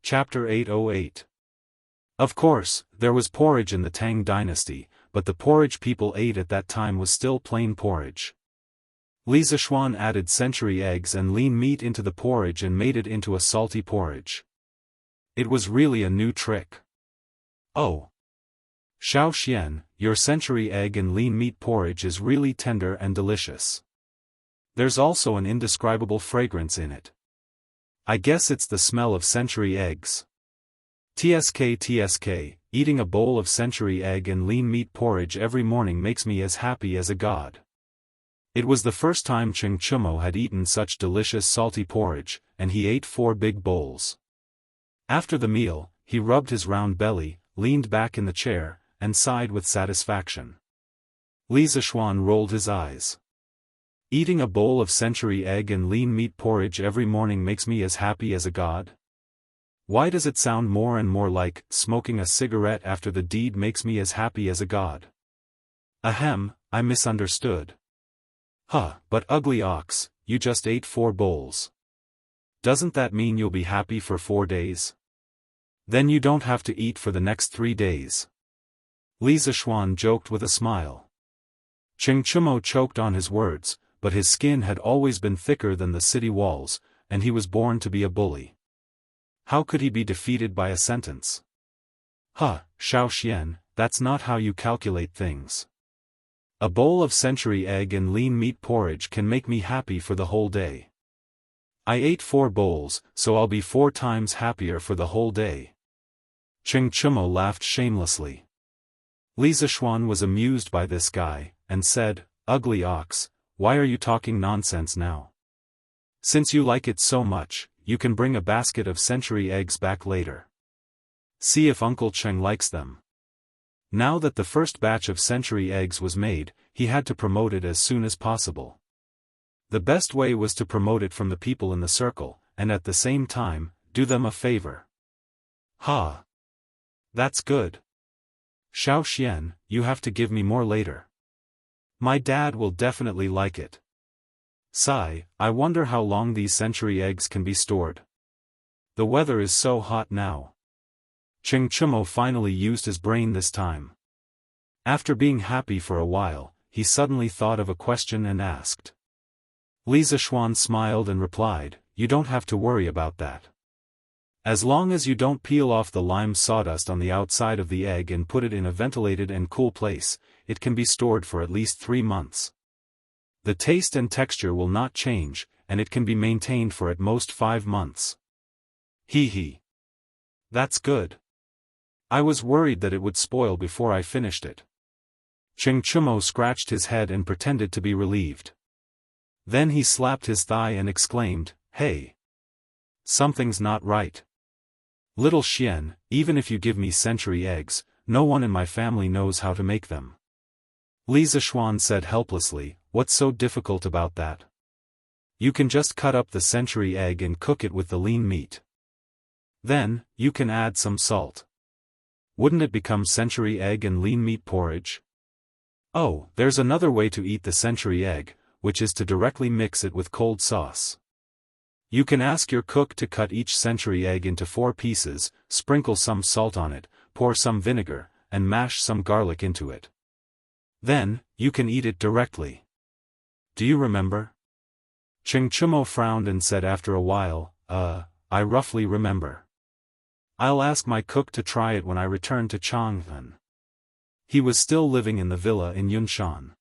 Chapter 808. Of course, there was porridge in the Tang dynasty, but the porridge people ate at that time was still plain porridge. Li Zishuan added century eggs and lean meat into the porridge and made it into a salty porridge. It was really a new trick. Oh! Xiao Xian, your century egg and lean meat porridge is really tender and delicious. There's also an indescribable fragrance in it. I guess it's the smell of century eggs. TSK, eating a bowl of century egg and lean meat porridge every morning makes me as happy as a god. It was the first time Cheng Chumo had eaten such delicious salty porridge, and he ate 4 big bowls. After the meal, he rubbed his round belly, leaned back in the chair, and sighed with satisfaction. Li Zishuan rolled his eyes. Eating a bowl of century egg and lean meat porridge every morning makes me as happy as a god? Why does it sound more and more like smoking a cigarette after the deed makes me as happy as a god? Ahem, I misunderstood. Huh, but ugly ox, you just ate 4 bowls. Doesn't that mean you'll be happy for 4 days? Then you don't have to eat for the next 3 days. Li Zishuan joked with a smile. Cheng Chumo choked on his words, but his skin had always been thicker than the city walls, and he was born to be a bully. How could he be defeated by a sentence? Huh, Xiao Xian, that's not how you calculate things. A bowl of century egg and lean meat porridge can make me happy for the whole day. I ate 4 bowls, so I'll be 4 times happier for the whole day. Cheng Chumo laughed shamelessly. Li Zishuan was amused by this guy, and said, "Ugly ox, why are you talking nonsense now? Since you like it so much, you can bring a basket of century eggs back later. See if Uncle Cheng likes them." Now that the first batch of century eggs was made, he had to promote it as soon as possible. The best way was to promote it from the people in the circle, and at the same time, do them a favor. Ha! That's good. Xiao Xian, you have to give me more later. My dad will definitely like it. Sigh, I wonder how long these century eggs can be stored. The weather is so hot now. Cheng Chumo finally used his brain this time. After being happy for a while, he suddenly thought of a question and asked. Li Zishuan smiled and replied, "You don't have to worry about that. As long as you don't peel off the lime sawdust on the outside of the egg and put it in a ventilated and cool place, it can be stored for at least 3 months. The taste and texture will not change, and it can be maintained for at most 5 months. Hee hee. That's good. I was worried that it would spoil before I finished it." Cheng Chumo scratched his head and pretended to be relieved. Then he slapped his thigh and exclaimed, "Hey! Something's not right. Little Xian, even if you give me century eggs, no one in my family knows how to make them." Li Zishuan said helplessly, "What's so difficult about that? You can just cut up the century egg and cook it with the lean meat. Then, you can add some salt. Wouldn't it become century egg and lean meat porridge? Oh, there's another way to eat the century egg, which is to directly mix it with cold sauce. You can ask your cook to cut each century egg into 4 pieces, sprinkle some salt on it, pour some vinegar, and mash some garlic into it. Then, you can eat it directly. Do you remember?" Cheng Chumo frowned and said after a while, I roughly remember. I'll ask my cook to try it when I return to Jianghu." He was still living in the villa in Yunshan.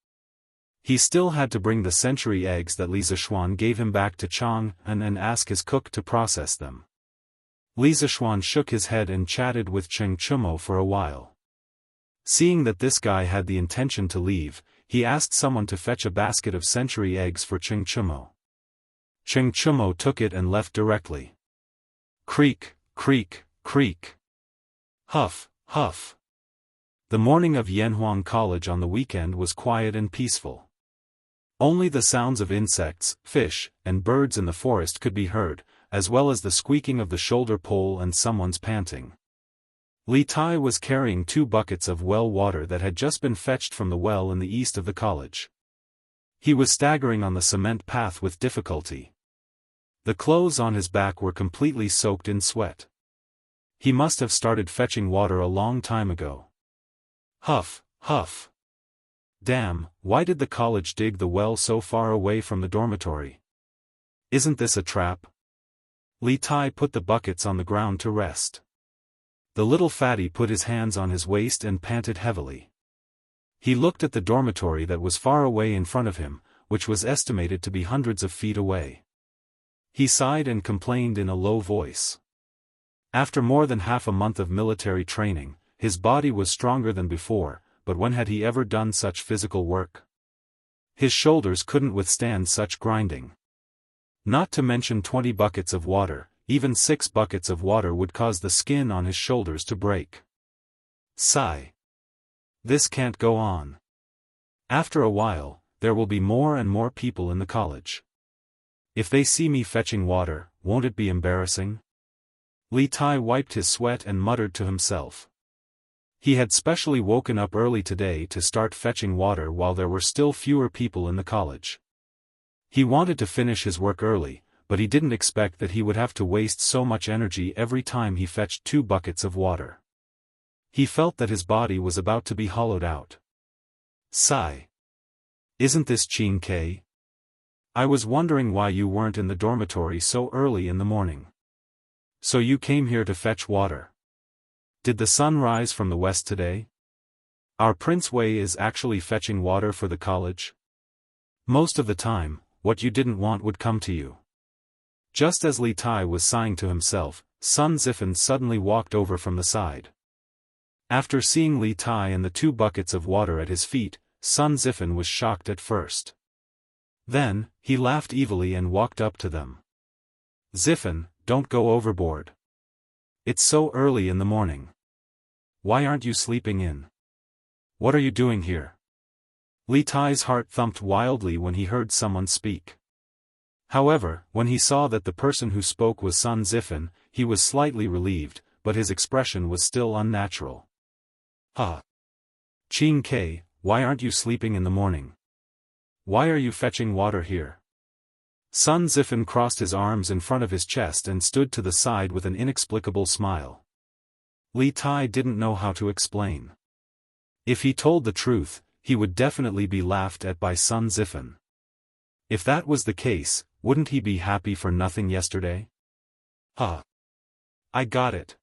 He still had to bring the century eggs that Li Zishuan gave him back to Jianghu and ask his cook to process them. Li Zishuan shook his head and chatted with Cheng Chumo for a while. Seeing that this guy had the intention to leave, he asked someone to fetch a basket of century eggs for Cheng Chumo. Cheng Chumo took it and left directly. Creak, creak, creak. Huff, huff. The morning of Yanhuang College on the weekend was quiet and peaceful. Only the sounds of insects, fish, and birds in the forest could be heard, as well as the squeaking of the shoulder pole and someone's panting. Li Tai was carrying 2 buckets of well water that had just been fetched from the well in the east of the college. He was staggering on the cement path with difficulty. The clothes on his back were completely soaked in sweat. He must have started fetching water a long time ago. Huff, huff. Damn, why did the college dig the well so far away from the dormitory? Isn't this a trap? Li Tai put the buckets on the ground to rest. The little fatty put his hands on his waist and panted heavily. He looked at the dormitory that was far away in front of him, which was estimated to be hundreds of feet away. He sighed and complained in a low voice. After more than half a month of military training, his body was stronger than before, but when had he ever done such physical work? His shoulders couldn't withstand such grinding. Not to mention 20 buckets of water, even 6 buckets of water would cause the skin on his shoulders to break. Sigh. This can't go on. After a while, there will be more and more people in the college. If they see me fetching water, won't it be embarrassing? Li Tai wiped his sweat and muttered to himself. He had specially woken up early today to start fetching water while there were still fewer people in the college. He wanted to finish his work early, but he didn't expect that he would have to waste so much energy every time he fetched 2 buckets of water. He felt that his body was about to be hollowed out. Sigh. Isn't this Qing Ke? I was wondering why you weren't in the dormitory so early in the morning. So you came here to fetch water. Did the sun rise from the west today? Our Prince Wei is actually fetching water for the college. Most of the time, what you didn't want would come to you. Just as Li Tai was sighing to himself, Sun Zifen suddenly walked over from the side. After seeing Li Tai and the 2 buckets of water at his feet, Sun Zifen was shocked at first. Then, he laughed evilly and walked up to them. Zifen, don't go overboard. It's so early in the morning. Why aren't you sleeping in? What are you doing here? Li Tai's heart thumped wildly when he heard someone speak. However, when he saw that the person who spoke was Sun Zifen, he was slightly relieved, but his expression was still unnatural. Qing Ke, why aren't you sleeping in the morning? Why are you fetching water here? Sun Zifen crossed his arms in front of his chest and stood to the side with an inexplicable smile. Li Tai didn't know how to explain. If he told the truth, he would definitely be laughed at by Sun Zifen. If that was the case, wouldn't he be happy for nothing yesterday? I got it.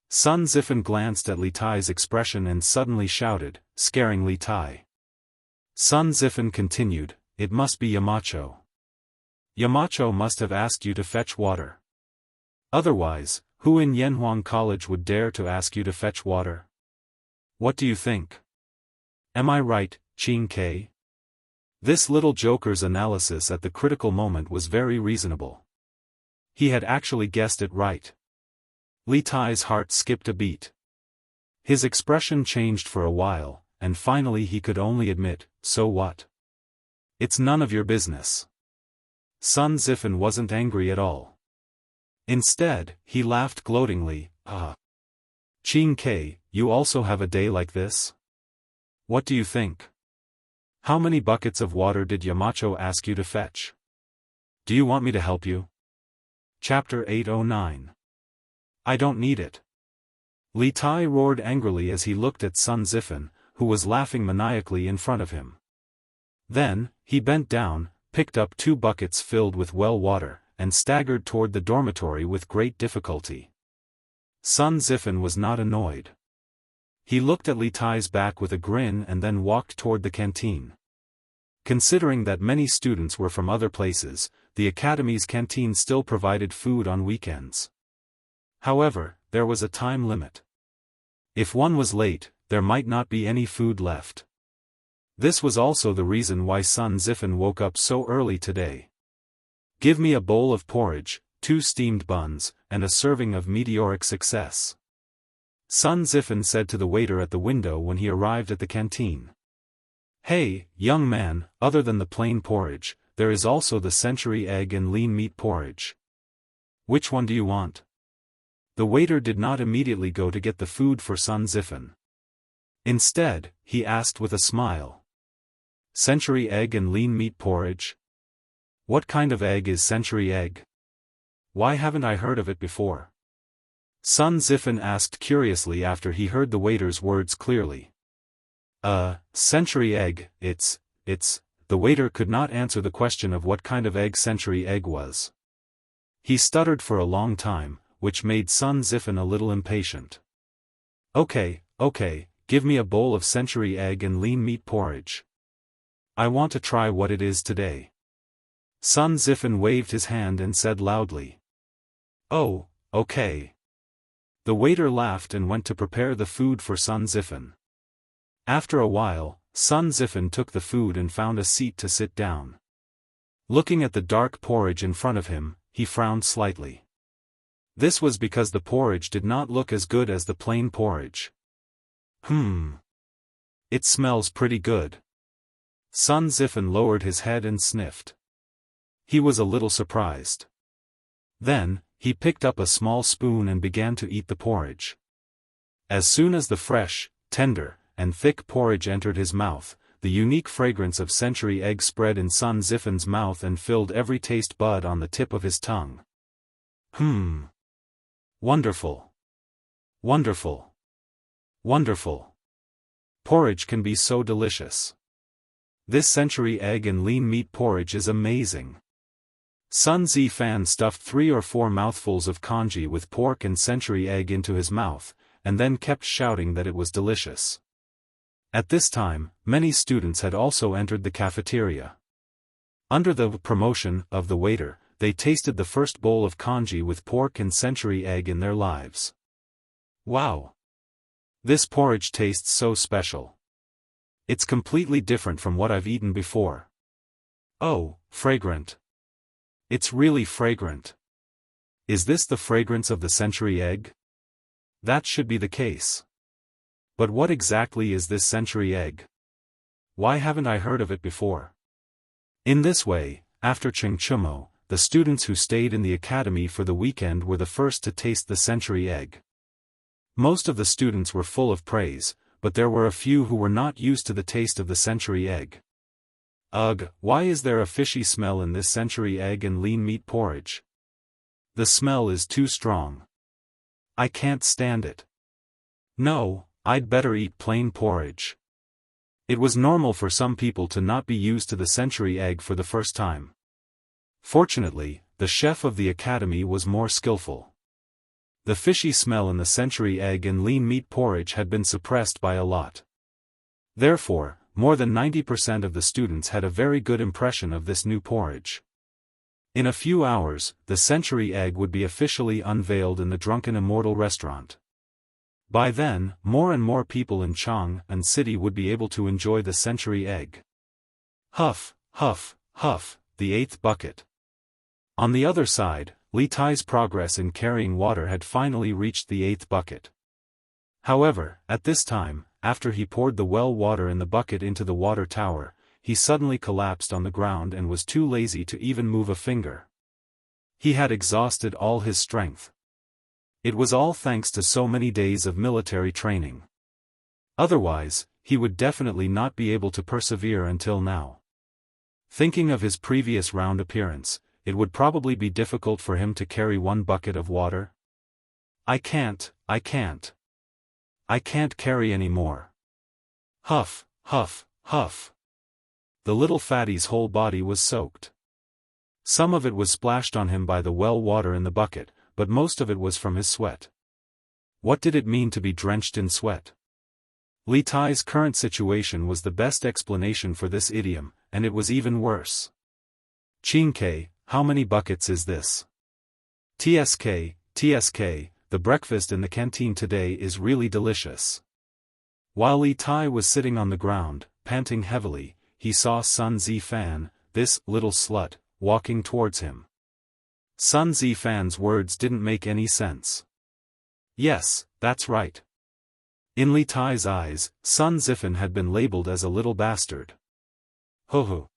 Sun Zifen glanced at Li Tai's expression and suddenly shouted, scaring Li Tai. Sun Zifen continued, it must be Yamacho. Yamacho must have asked you to fetch water. Otherwise, who in Yanhuang College would dare to ask you to fetch water? What do you think? Am I right, Qing Ke? This little joker's analysis at the critical moment was very reasonable. He had actually guessed it right. Li Tai's heart skipped a beat. His expression changed for a while, and finally he could only admit, so what? It's none of your business. Sun Zifen wasn't angry at all. Instead, he laughed gloatingly, Qing Ke, you also have a day like this? What do you think? How many buckets of water did Yamacho ask you to fetch? Do you want me to help you? Chapter 809. I don't need it. Li Tai roared angrily as he looked at Sun Zifen, who was laughing maniacally in front of him. Then, he bent down, picked up 2 buckets filled with well water, and staggered toward the dormitory with great difficulty. Sun Zifen was not annoyed. He looked at Li Tai's back with a grin and then walked toward the canteen. Considering that many students were from other places, the academy's canteen still provided food on weekends. However, there was a time limit. If one was late, there might not be any food left. This was also the reason why Sun Zifen woke up so early today. Give me a bowl of porridge, 2 steamed buns, and a serving of meteoric success. Sun Zifen said to the waiter at the window when he arrived at the canteen. Hey, young man, other than the plain porridge, there is also the century egg and lean meat porridge. Which one do you want? The waiter did not immediately go to get the food for Sun Zifen. Instead, he asked with a smile. Century egg and lean meat porridge? What kind of egg is century egg? Why haven't I heard of it before? Sun Zifan asked curiously after he heard the waiter's words clearly. Century egg, it's, the waiter could not answer the question of what kind of egg century egg was. He stuttered for a long time, which made Sun Zifan a little impatient. Okay, give me a bowl of century egg and lean meat porridge. I want to try what it is today. Sun Zifan waved his hand and said loudly. Oh, okay. The waiter laughed and went to prepare the food for Sun Zifan. After a while, Sun Zifan took the food and found a seat to sit down. Looking at the dark porridge in front of him, he frowned slightly. This was because the porridge did not look as good as the plain porridge. It smells pretty good. Sun Zifan lowered his head and sniffed. He was a little surprised. Then, he picked up a small spoon and began to eat the porridge. As soon as the fresh, tender, and thick porridge entered his mouth, the unique fragrance of century egg spread in Sun Zifan's mouth and filled every taste bud on the tip of his tongue. Wonderful. Wonderful. Wonderful. Porridge can be so delicious. This century egg and lean meat porridge is amazing. Sun Zifan stuffed 3 or 4 mouthfuls of congee with pork and century egg into his mouth, and then kept shouting that it was delicious. At this time, many students had also entered the cafeteria. Under the promotion of the waiter, they tasted the first bowl of congee with pork and century egg in their lives. Wow! This porridge tastes so special. It's completely different from what I've eaten before. Oh, fragrant. It's really fragrant. Is this the fragrance of the century egg? That should be the case. But what exactly is this century egg? Why haven't I heard of it before? In this way, after Chengchumo, the students who stayed in the academy for the weekend were the first to taste the century egg. Most of the students were full of praise, but there were a few who were not used to the taste of the century egg. Ugh, why is there a fishy smell in this century egg and lean meat porridge? The smell is too strong. I can't stand it. No, I'd better eat plain porridge. It was normal for some people to not be used to the century egg for the first time. Fortunately, the chef of the academy was more skillful. The fishy smell in the century egg and lean meat porridge had been suppressed by a lot. Therefore, more than 90% of the students had a very good impression of this new porridge. In a few hours, the century egg would be officially unveiled in the Drunken Immortal restaurant. By then, more and more people in Chang'an City would be able to enjoy the century egg. Huff, huff, huff, the 8th bucket. On the other side, Li Tai's progress in carrying water had finally reached the 8th bucket. However, at this time, after he poured the well water in the bucket into the water tower, he suddenly collapsed on the ground and was too lazy to even move a finger. He had exhausted all his strength. It was all thanks to so many days of military training. Otherwise, he would definitely not be able to persevere until now. Thinking of his previous round appearance, it would probably be difficult for him to carry 1 bucket of water. I can't carry any more. Huff, huff, huff. The little fatty's whole body was soaked. Some of it was splashed on him by the well water in the bucket, but most of it was from his sweat. What did it mean to be drenched in sweat? Li Tai's current situation was the best explanation for this idiom, and it was even worse. Qingke, how many buckets is this? TSK, the breakfast in the canteen today is really delicious. While Li Tai was sitting on the ground, panting heavily, he saw Sun Zifan, this little slut, walking towards him. Sun Zifan's words didn't make any sense. Yes, that's right. In Li Tai's eyes, Sun Zifan had been labeled as a little bastard. Ho.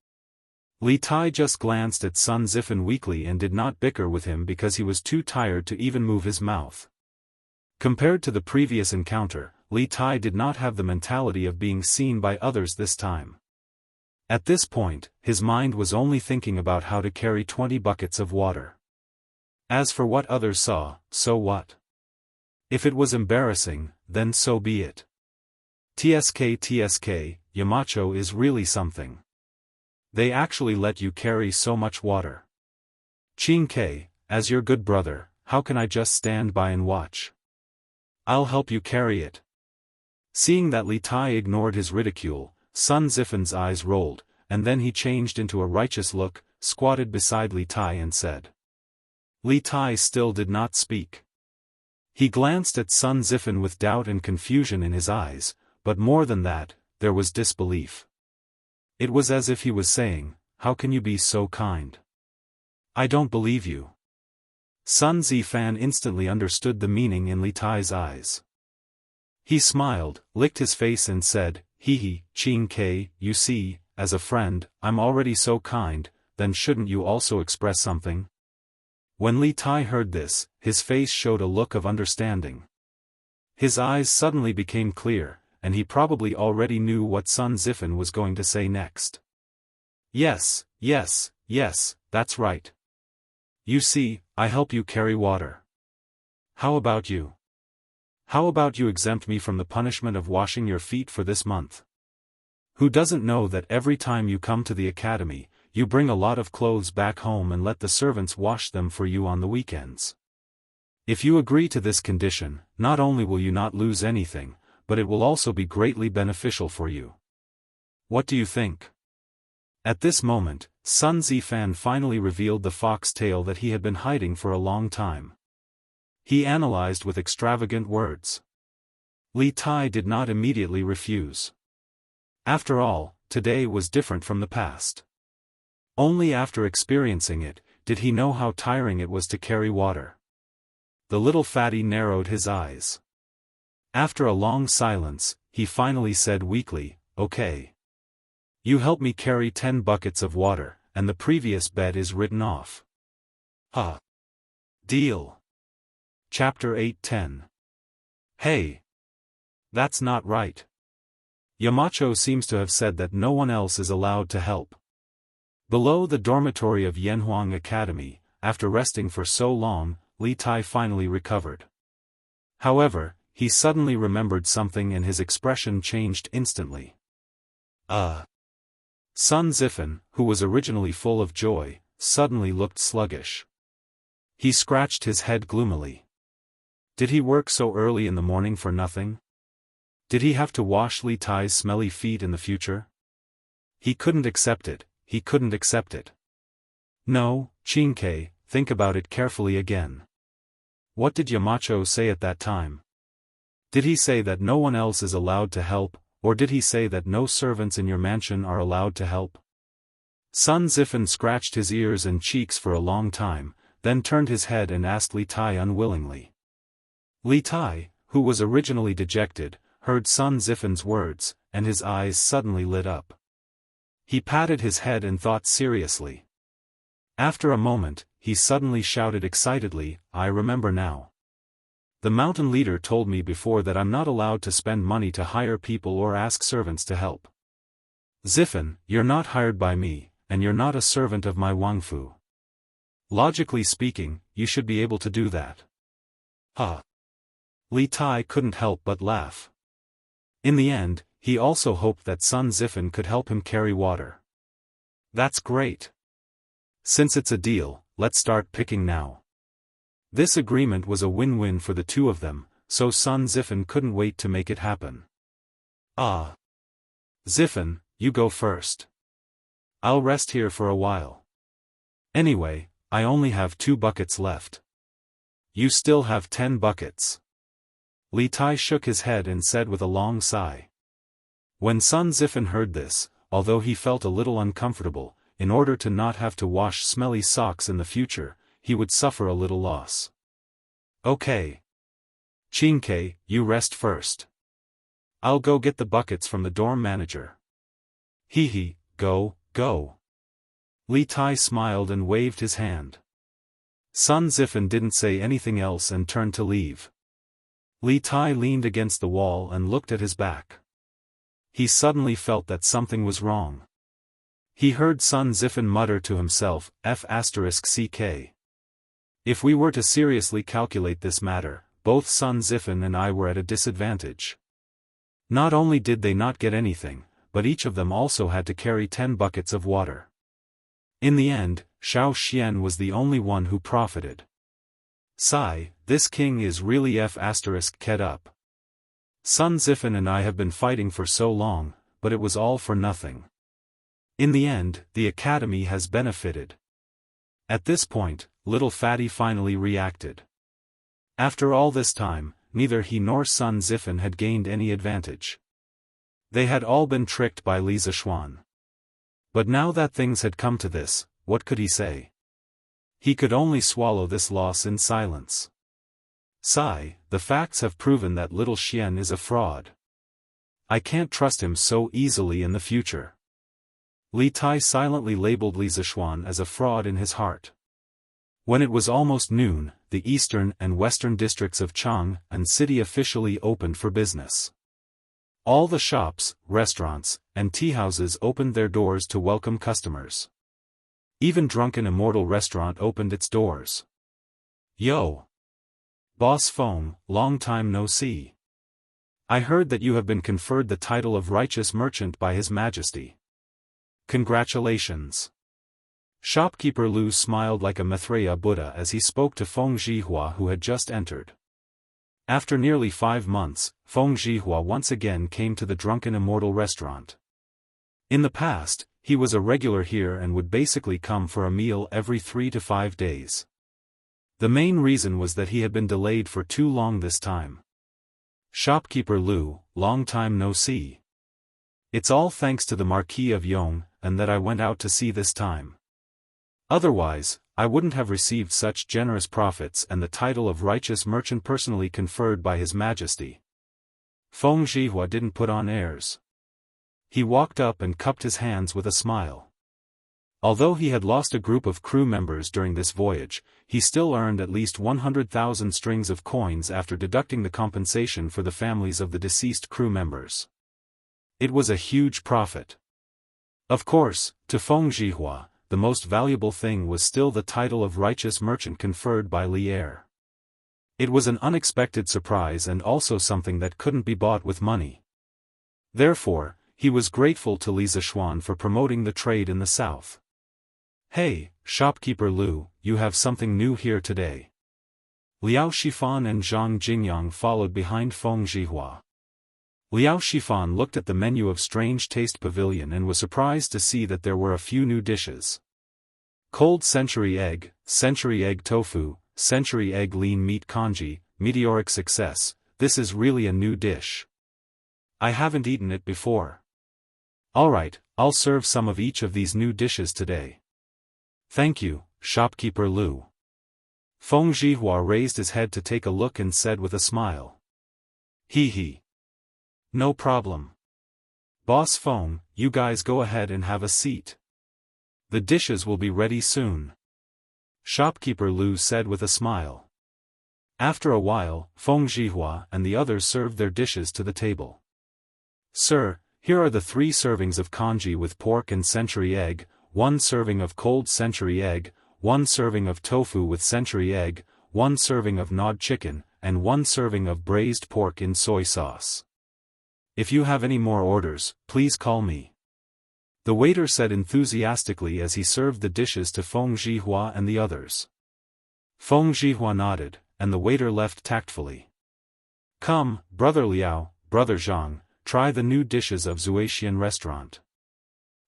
Li Tai just glanced at Sun Zifan weakly and did not bicker with him because he was too tired to even move his mouth. Compared to the previous encounter, Li Tai did not have the mentality of being seen by others this time. At this point, his mind was only thinking about how to carry 20 buckets of water. As for what others saw, so what? If it was embarrassing, then so be it. TSK, Yamacho is really something. They actually let you carry so much water. Qingke, as your good brother, how can I just stand by and watch? I'll help you carry it. Seeing that Li Tai ignored his ridicule, Sun Zifen's eyes rolled, and then he changed into a righteous look, squatted beside Li Tai and said. Li Tai still did not speak. He glanced at Sun Zifen with doubt and confusion in his eyes, but more than that, there was disbelief. It was as if he was saying, how can you be so kind? I don't believe you. Sun Zifan instantly understood the meaning in Li Tai's eyes. He smiled, licked his face and said, Hee, Qingke, you see, as a friend, I'm already so kind, then shouldn't you also express something? When Li Tai heard this, his face showed a look of understanding. His eyes suddenly became clear, and he probably already knew what Sun Zifen was going to say next. Yes, that's right. You see, I help you carry water. How about you? How about you exempt me from the punishment of washing your feet for this month? Who doesn't know that every time you come to the academy, you bring a lot of clothes back home and let the servants wash them for you on the weekends? If you agree to this condition, not only will you not lose anything, but it will also be greatly beneficial for you. What do you think? At this moment, Sun Zifan finally revealed the fox tail that he had been hiding for a long time. He analyzed with extravagant words. Li Tai did not immediately refuse. After all, today was different from the past. Only after experiencing it, did he know how tiring it was to carry water. The little fatty narrowed his eyes. After a long silence, he finally said weakly, okay. You help me carry 10 buckets of water, and the previous bet is written off. Deal. Chapter 8:10. Hey. That's not right. Yamacho seems to have said that no one else is allowed to help. Below the dormitory of Yanhuang Academy, after resting for so long, Li Tai finally recovered. However, he suddenly remembered something and his expression changed instantly. Sun Zifen, who was originally full of joy, suddenly looked sluggish. He scratched his head gloomily. Did he work so early in the morning for nothing? Did he have to wash Li Tai's smelly feet in the future? He couldn't accept it. No, Qingke, think about it carefully again. What did Yamacho say at that time? Did he say that no one else is allowed to help, or did he say that no servants in your mansion are allowed to help? Sun Zifen scratched his ears and cheeks for a long time, then turned his head and asked Li Tai unwillingly. Li Tai, who was originally dejected, heard Sun Zifen's words, and his eyes suddenly lit up. He patted his head and thought seriously. After a moment, he suddenly shouted excitedly, I remember now. The mountain leader told me before that I'm not allowed to spend money to hire people or ask servants to help. Zifen, you're not hired by me, and you're not a servant of my Wangfu. Logically speaking, you should be able to do that. Li Tai couldn't help but laugh. In the end, he also hoped that Sun Zifen could help him carry water. That's great. Since it's a deal, let's start picking now. This agreement was a win-win for the two of them, so Sun Zifen couldn't wait to make it happen. Zifen, you go first. I'll rest here for a while. Anyway, I only have 2 buckets left. You still have 10 buckets. Li Tai shook his head and said with a long sigh. When Sun Zifen heard this, although he felt a little uncomfortable, in order to not have to wash smelly socks in the future, he would suffer a little loss. Okay. Qingke, you rest first. I'll go get the buckets from the dorm manager. Go. Li Tai smiled and waved his hand. Sun Zifen didn't say anything else and turned to leave. Li Tai leaned against the wall and looked at his back. He suddenly felt that something was wrong. He heard Sun Zifen mutter to himself, F***ck. If we were to seriously calculate this matter, both Sun Zifen and I were at a disadvantage. Not only did they not get anything, but each of them also had to carry 10 buckets of water. In the end, Xiao Xian was the only one who profited. Sigh, this king is really f***ed up. Sun Zifen and I have been fighting for so long, but it was all for nothing. In the end, the academy has benefited. At this point, little Fatty finally reacted. After all this time, neither he nor Sun Zifen had gained any advantage. They had all been tricked by Li Zishuan. But now that things had come to this, what could he say? He could only swallow this loss in silence. Sigh, the facts have proven that little Xian is a fraud. I can't trust him so easily in the future. Li Tai silently labeled Li Zishuan as a fraud in his heart. When it was almost noon, the eastern and western districts of Chang and city officially opened for business. All the shops, restaurants, and teahouses opened their doors to welcome customers. Even Drunken Immortal restaurant opened its doors. Yo! Boss Feng, long time no see. I heard that you have been conferred the title of Righteous Merchant by His Majesty. Congratulations. Shopkeeper Lu smiled like a Maitreya Buddha as he spoke to Feng Zhihua who had just entered. After nearly 5 months, Feng Zhihua once again came to the Drunken Immortal restaurant. In the past, he was a regular here and would basically come for a meal every 3 to 5 days. The main reason was that he had been delayed for too long this time. Shopkeeper Lu, long time no see. It's all thanks to the Marquis of Yong, and that I went out to sea this time. Otherwise, I wouldn't have received such generous profits and the title of Righteous Merchant personally conferred by His Majesty. Feng Zhihua didn't put on airs. He walked up and cupped his hands with a smile. Although he had lost a group of crew members during this voyage, he still earned at least 100,000 strings of coins after deducting the compensation for the families of the deceased crew members. It was a huge profit. Of course, to Feng Zhihua, the most valuable thing was still the title of Righteous Merchant conferred by Li Er. It was an unexpected surprise and also something that couldn't be bought with money. Therefore, he was grateful to Li Zishuan for promoting the trade in the south. Hey, Shopkeeper Lu, you have something new here today. Liao Shifan and Zhang Jingyang followed behind Feng Zhihua. Liao Shifan looked at the menu of Strange Taste Pavilion and was surprised to see that there were a few new dishes. Cold century egg tofu, century egg lean meat congee, meteoric success, this is really a new dish. I haven't eaten it before. Alright, I'll serve some of each of these new dishes today. Thank you, Shopkeeper Lu. Feng Zhihua raised his head to take a look and said with a smile. Hee hee. No problem. Boss Feng, you guys go ahead and have a seat. The dishes will be ready soon. Shopkeeper Lu said with a smile. After a while, Feng Zhihua and the others served their dishes to the table. Sir, here are the 3 servings of congee with pork and century egg, 1 serving of cold century egg, 1 serving of tofu with century egg, 1 serving of gnawed chicken, and 1 serving of braised pork in soy sauce. If you have any more orders, please call me. The waiter said enthusiastically as he served the dishes to Feng Zhihua and the others. Feng Zhihua nodded, and the waiter left tactfully. Come, Brother Liao, Brother Zhang, try the new dishes of Zuaxian restaurant.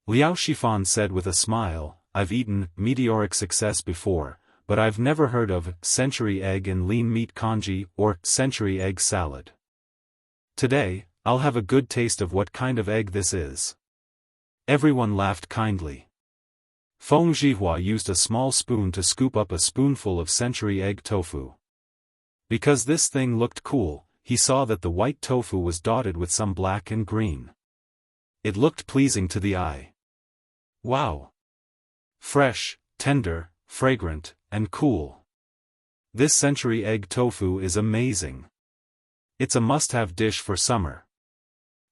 Liao Shifan said with a smile, I've eaten meteoric success before, but I've never heard of century egg and lean meat congee or century egg salad. Today, I'll have a good taste of what kind of egg this is. Everyone laughed kindly. Feng Zhihua used a small spoon to scoop up a spoonful of century egg tofu. Because this thing looked cool, he saw that the white tofu was dotted with some black and green. It looked pleasing to the eye. Wow! Fresh, tender, fragrant, and cool. This century egg tofu is amazing. It's a must-have dish for summer.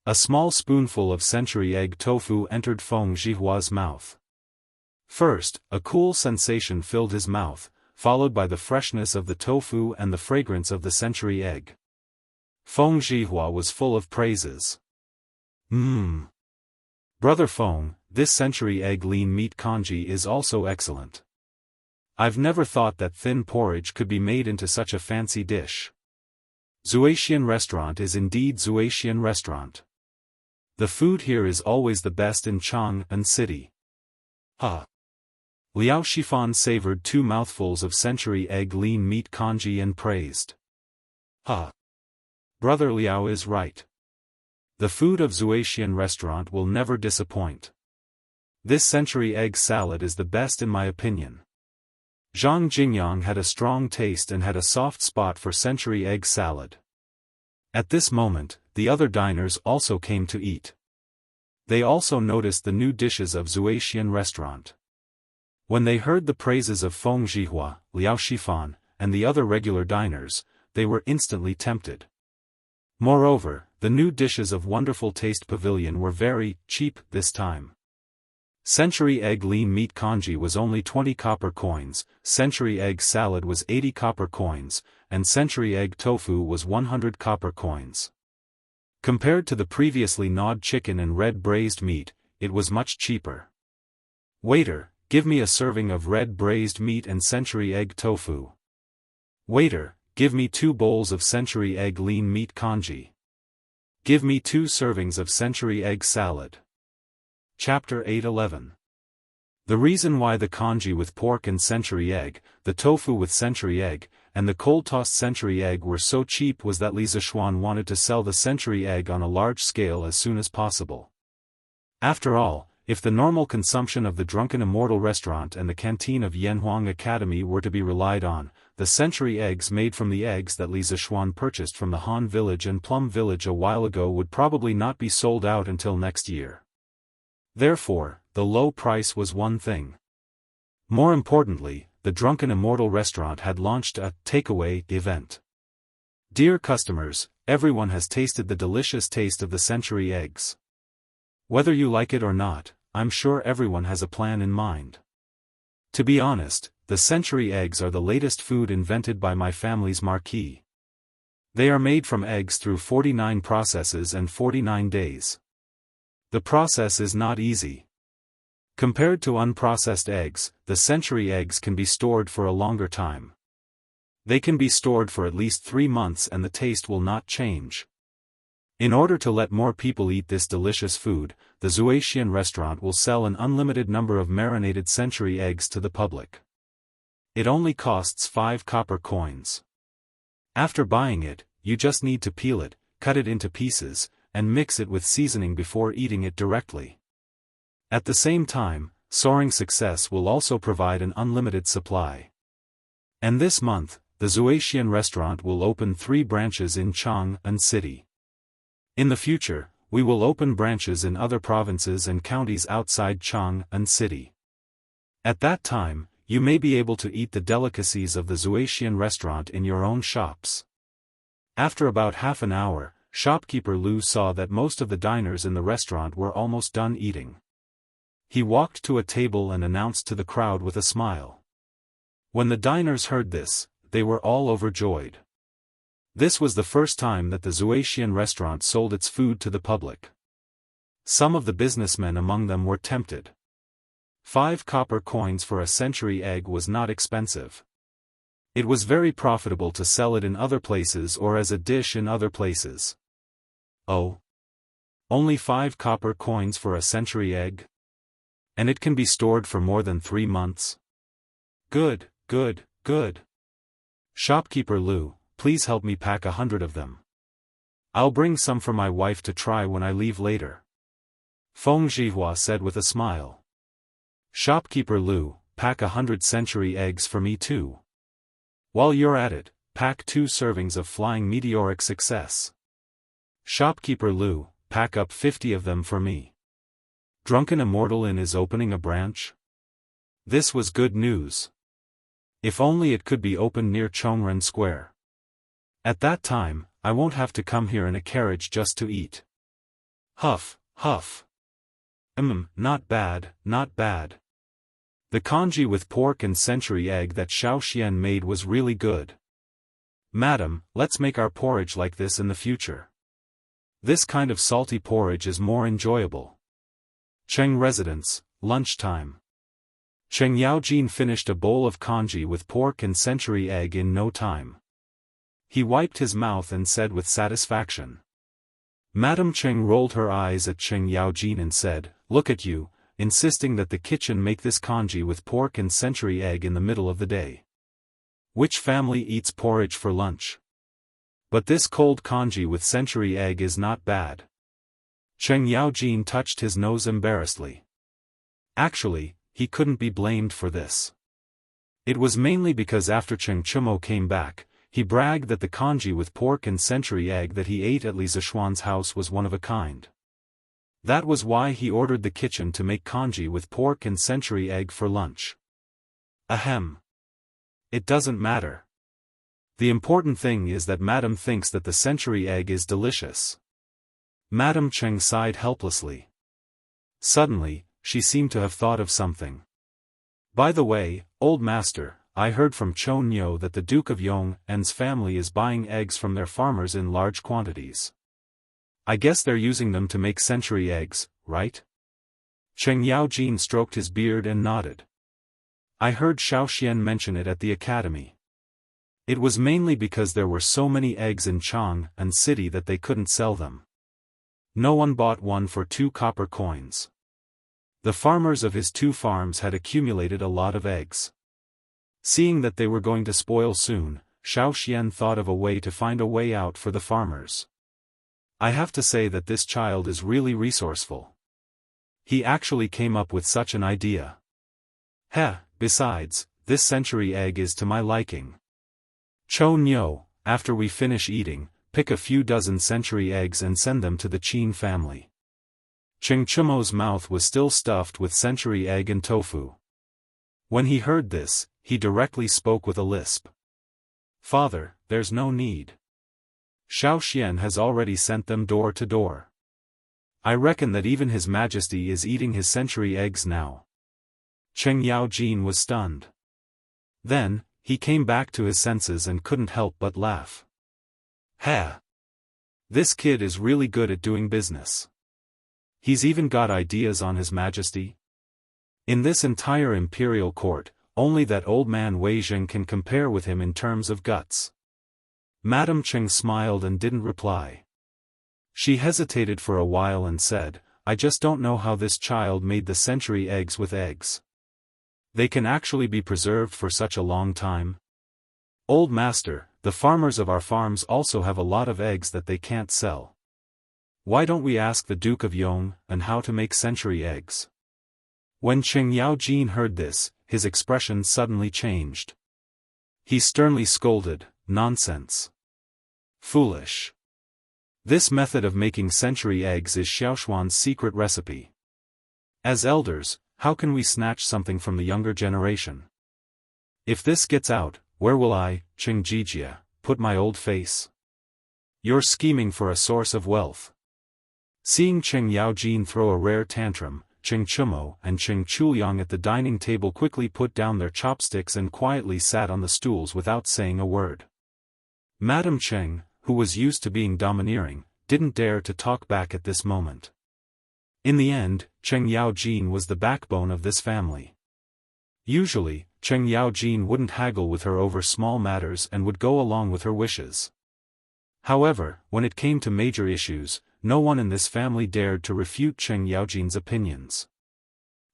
A small spoonful of century egg tofu entered Feng Zhihua's mouth. First, a cool sensation filled his mouth, followed by the freshness of the tofu and the fragrance of the century egg. Feng Zhihua was full of praises. Brother Feng, this century egg lean meat congee is also excellent. I've never thought that thin porridge could be made into such a fancy dish. Zuaxian restaurant is indeed Zuaxian restaurant. The food here is always the best in Chang'an city. Liao Shifan savored 2 mouthfuls of century egg lean meat congee and praised. Brother Liao is right. The food of Zuaxian restaurant will never disappoint. This century egg salad is the best in my opinion. Zhang Jingyang had a strong taste and had a soft spot for century egg salad. At this moment, the other diners also came to eat. They also noticed the new dishes of Zuaxian restaurant. When they heard the praises of Feng Zhihua, Liao Shifan, and the other regular diners, they were instantly tempted. Moreover, the new dishes of Wonderful Taste Pavilion were very cheap this time. Century egg lean meat congee was only 20 copper coins, century egg salad was 80 copper coins, and century egg tofu was 100 copper coins. Compared to the previously gnawed chicken and red braised meat, it was much cheaper. Waiter, give me a serving of red braised meat and century egg tofu. Waiter, give me 2 bowls of century egg lean meat congee. Give me 2 servings of century egg salad. Chapter 8:11. The reason why the congee with pork and century egg, the tofu with century egg, and the cold-tossed century egg were so cheap was that Li Zishuan wanted to sell the century egg on a large scale as soon as possible. After all, if the normal consumption of the Drunken Immortal restaurant and the canteen of Yanhuang Academy were to be relied on, the century eggs made from the eggs that Li Zishuan purchased from the Han village and Plum village a while ago would probably not be sold out until next year. Therefore, the low price was one thing. More importantly, the Drunken Immortal restaurant had launched a takeaway event. Dear customers, everyone has tasted the delicious taste of the century eggs. Whether you like it or not, I'm sure everyone has a plan in mind. To be honest, the century eggs are the latest food invented by my family's marquis. They are made from eggs through 49 processes and 49 days. The process is not easy. Compared to unprocessed eggs, the century eggs can be stored for a longer time. They can be stored for at least 3 months and the taste will not change. In order to let more people eat this delicious food, the Zuaxian restaurant will sell an unlimited number of marinated century eggs to the public. It only costs 5 copper coins. After buying it, you just need to peel it, cut it into pieces, and mix it with seasoning before eating it directly. At the same time, Soaring Success will also provide an unlimited supply. And this month, the Zuaxian restaurant will open 3 branches in Chang'an city. In the future, we will open branches in other provinces and counties outside Chang'an city. At that time, you may be able to eat the delicacies of the Zuaxian restaurant in your own shops. After about half an hour, shopkeeper Lu saw that most of the diners in the restaurant were almost done eating. He walked to a table and announced to the crowd with a smile. When the diners heard this, they were all overjoyed. This was the first time that the Zuaxian restaurant sold its food to the public. Some of the businessmen among them were tempted. 5 copper coins for a century egg was not expensive. It was very profitable to sell it in other places or as a dish in other places. Oh! Only 5 copper coins for a century egg? And it can be stored for more than 3 months? Good, good, good. Shopkeeper Lu, please help me pack 100 of them. I'll bring some for my wife to try when I leave later. Feng Zhihua said with a smile. Shopkeeper Lu, pack 100 century eggs for me too. While you're at it, pack 2 servings of Flying Meteoric Success. Shopkeeper Lu, pack up 50 of them for me. Drunken Immortal Inn is opening a branch? This was good news. If only it could be opened near Chongren Square. At that time, I won't have to come here in a carriage just to eat. Huff, huff. Not bad, not bad. The congee with pork and century egg that Xiaoxian made was really good. Madam, let's make our porridge like this in the future. This kind of salty porridge is more enjoyable. Cheng residence, lunchtime. Cheng Yaojin finished a bowl of congee with pork and century egg in no time. He wiped his mouth and said with satisfaction. Madam Cheng rolled her eyes at Cheng Yaojin and said, "Look at you, insisting that the kitchen make this congee with pork and century egg in the middle of the day. Which family eats porridge for lunch? But this cold congee with century egg is not bad." Cheng Yaojin touched his nose embarrassedly. Actually, he couldn't be blamed for this. It was mainly because after Cheng Chumo came back, he bragged that the congee with pork and century egg that he ate at Li Zishuan's house was one of a kind. That was why he ordered the kitchen to make congee with pork and century egg for lunch. Ahem. It doesn't matter. The important thing is that Madam thinks that the century egg is delicious. Madam Cheng sighed helplessly. Suddenly, she seemed to have thought of something. By the way, old master, I heard from Chon Nyo that the Duke of Yong'an's family is buying eggs from their farmers in large quantities. I guess they're using them to make century eggs, right? Cheng Yaojin stroked his beard and nodded. I heard Xiaoxian mention it at the academy. It was mainly because there were so many eggs in Chang'an City that they couldn't sell them. No one bought one for 2 copper coins. The farmers of his 2 farms had accumulated a lot of eggs. Seeing that they were going to spoil soon, Xiaoxian thought of a way to find a way out for the farmers. I have to say that this child is really resourceful. He actually came up with such an idea. Besides, this century egg is to my liking. Cho Nyo, after we finish eating, pick a few dozen century eggs and send them to the Qin family. Cheng Chumo's mouth was still stuffed with century egg and tofu. When he heard this, he directly spoke with a lisp. Father, there's no need. Xiaoxian has already sent them door to door. I reckon that even His Majesty is eating his century eggs now. Cheng Yaojin was stunned. Then, he came back to his senses and couldn't help but laugh. This kid is really good at doing business. He's even got ideas on His Majesty. In this entire imperial court, only that old man Wei Zheng can compare with him in terms of guts. Madam Cheng smiled and didn't reply. She hesitated for a while and said, I just don't know how this child made the century eggs with eggs. They can actually be preserved for such a long time. Old master, the farmers of our farms also have a lot of eggs that they can't sell. Why don't we ask the Duke of Yong'an how to make century eggs? When Cheng Yaojin heard this, his expression suddenly changed. He sternly scolded, nonsense. Foolish. This method of making century eggs is Xiaoshuan's secret recipe. As elders, how can we snatch something from the younger generation? If this gets out, where will I, Cheng Jijia, put my old face? You're scheming for a source of wealth. Seeing Cheng Yaojin throw a rare tantrum, Cheng Chumo and Cheng Chuliang at the dining table quickly put down their chopsticks and quietly sat on the stools without saying a word. Madam Cheng, who was used to being domineering, didn't dare to talk back at this moment. In the end, Cheng Yaojin was the backbone of this family. Usually, Cheng Yaojin wouldn't haggle with her over small matters and would go along with her wishes. However, when it came to major issues, no one in this family dared to refute Cheng Yaojin's opinions.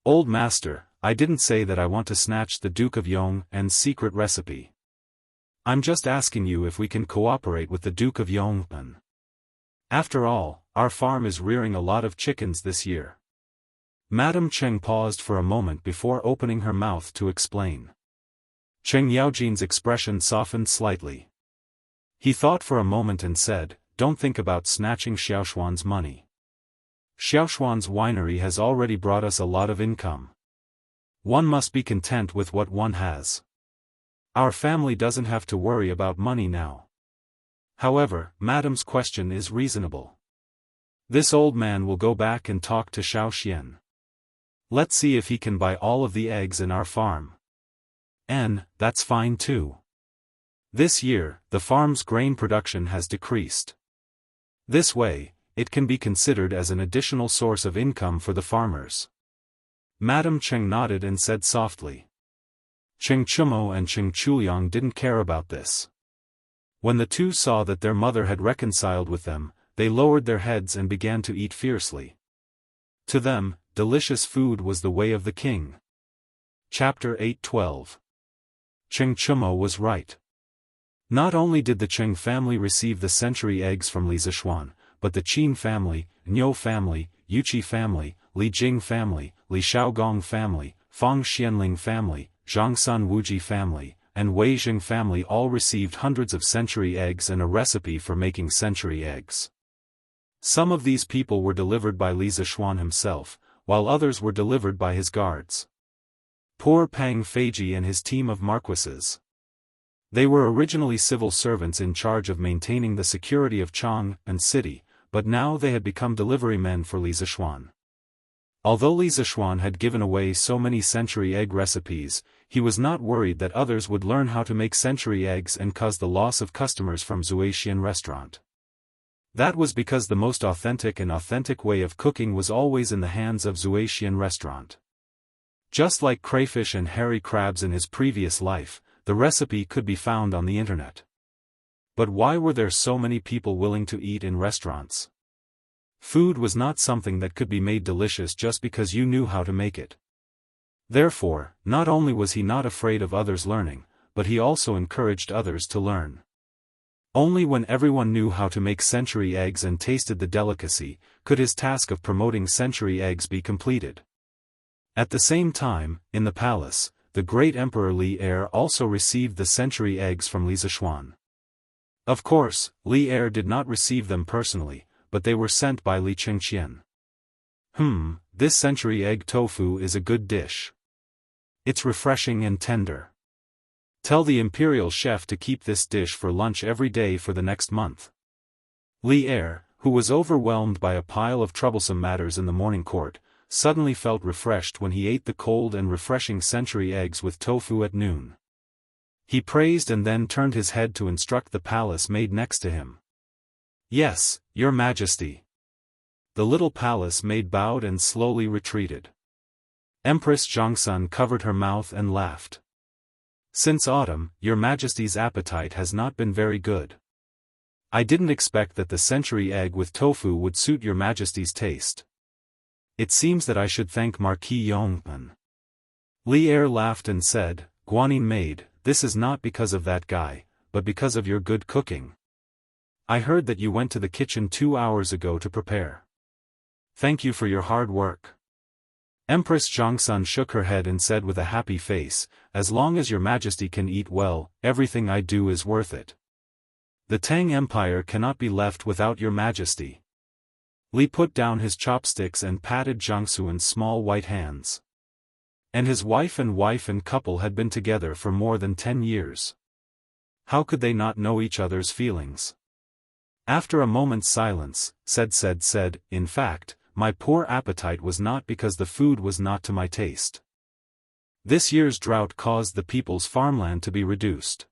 Old master, I didn't say that I want to snatch the Duke of Yong'an's secret recipe. I'm just asking you if we can cooperate with the Duke of Yong'an. After all, our farm is rearing a lot of chickens this year. Madam Cheng paused for a moment before opening her mouth to explain. Cheng Yaojin's expression softened slightly. He thought for a moment and said, Don't think about snatching Xiaoshuan's money. Xiaoshuan's winery has already brought us a lot of income. One must be content with what one has. Our family doesn't have to worry about money now. However, Madam's question is reasonable. This old man will go back and talk to Xiaoxian. Let's see if he can buy all of the eggs in our farm. And that's fine too. This year, the farm's grain production has decreased. This way, it can be considered as an additional source of income for the farmers. Madame Cheng nodded and said softly. Cheng Chumo and Cheng Chuliang didn't care about this. When the two saw that their mother had reconciled with them, they lowered their heads and began to eat fiercely. To them, delicious food was the way of the king. Chapter 8:12. Cheng Chumo was right. Not only did the Cheng family receive the century eggs from Li Zishuan, but the Qin family, Niu family, Yuqi family, Li Jing family, Li Shaogong family, Fang Xianling family, Zhangsun Wuji family, and Wei Jing family all received hundreds of century eggs and a recipe for making century eggs. Some of these people were delivered by Li Zishuan himself, while others were delivered by his guards. Poor Pang Feiji and his team of marquises. They were originally civil servants in charge of maintaining the security of Chang and city, but now they had become delivery men for Li Zishuan. Although Li Zishuan had given away so many century egg recipes, he was not worried that others would learn how to make century eggs and cause the loss of customers from Zuaxian restaurant. That was because the most authentic way of cooking was always in the hands of Zuaxian restaurant. Just like crayfish and hairy crabs in his previous life, the recipe could be found on the internet. But why were there so many people willing to eat in restaurants? Food was not something that could be made delicious just because you knew how to make it. Therefore, not only was he not afraid of others learning, but he also encouraged others to learn. Only when everyone knew how to make century eggs and tasted the delicacy, could his task of promoting century eggs be completed. At the same time, in the palace, the great Emperor Li Er also received the century eggs from Li Zishuan. Of course, Li Er did not receive them personally, but they were sent by Li Chengqian. This century egg tofu is a good dish. It's refreshing and tender. Tell the imperial chef to keep this dish for lunch every day for the next month. Li Er, who was overwhelmed by a pile of troublesome matters in the morning court, suddenly felt refreshed when he ate the cold and refreshing century eggs with tofu at noon. He praised and then turned his head to instruct the palace maid next to him. Yes, Your Majesty. The little palace maid bowed and slowly retreated. Empress Zhangsun covered her mouth and laughed. Since autumn, Your Majesty's appetite has not been very good. I didn't expect that the century egg with tofu would suit Your Majesty's taste. It seems that I should thank Marquis Yongpan. Li Er laughed and said, Guanyin maid, this is not because of that guy, but because of your good cooking. I heard that you went to the kitchen 2 hours ago to prepare. Thank you for your hard work. Empress Zhangsun shook her head and said with a happy face, as long as Your Majesty can eat well, everything I do is worth it. The Tang Empire cannot be left without Your Majesty. Li put down his chopsticks and patted Jiangsu's small white hands. And his wife and couple had been together for more than 10 years. How could they not know each other's feelings? After a moment's silence, said, in fact, my poor appetite was not because the food was not to my taste. This year's drought caused the people's farmland to be reduced.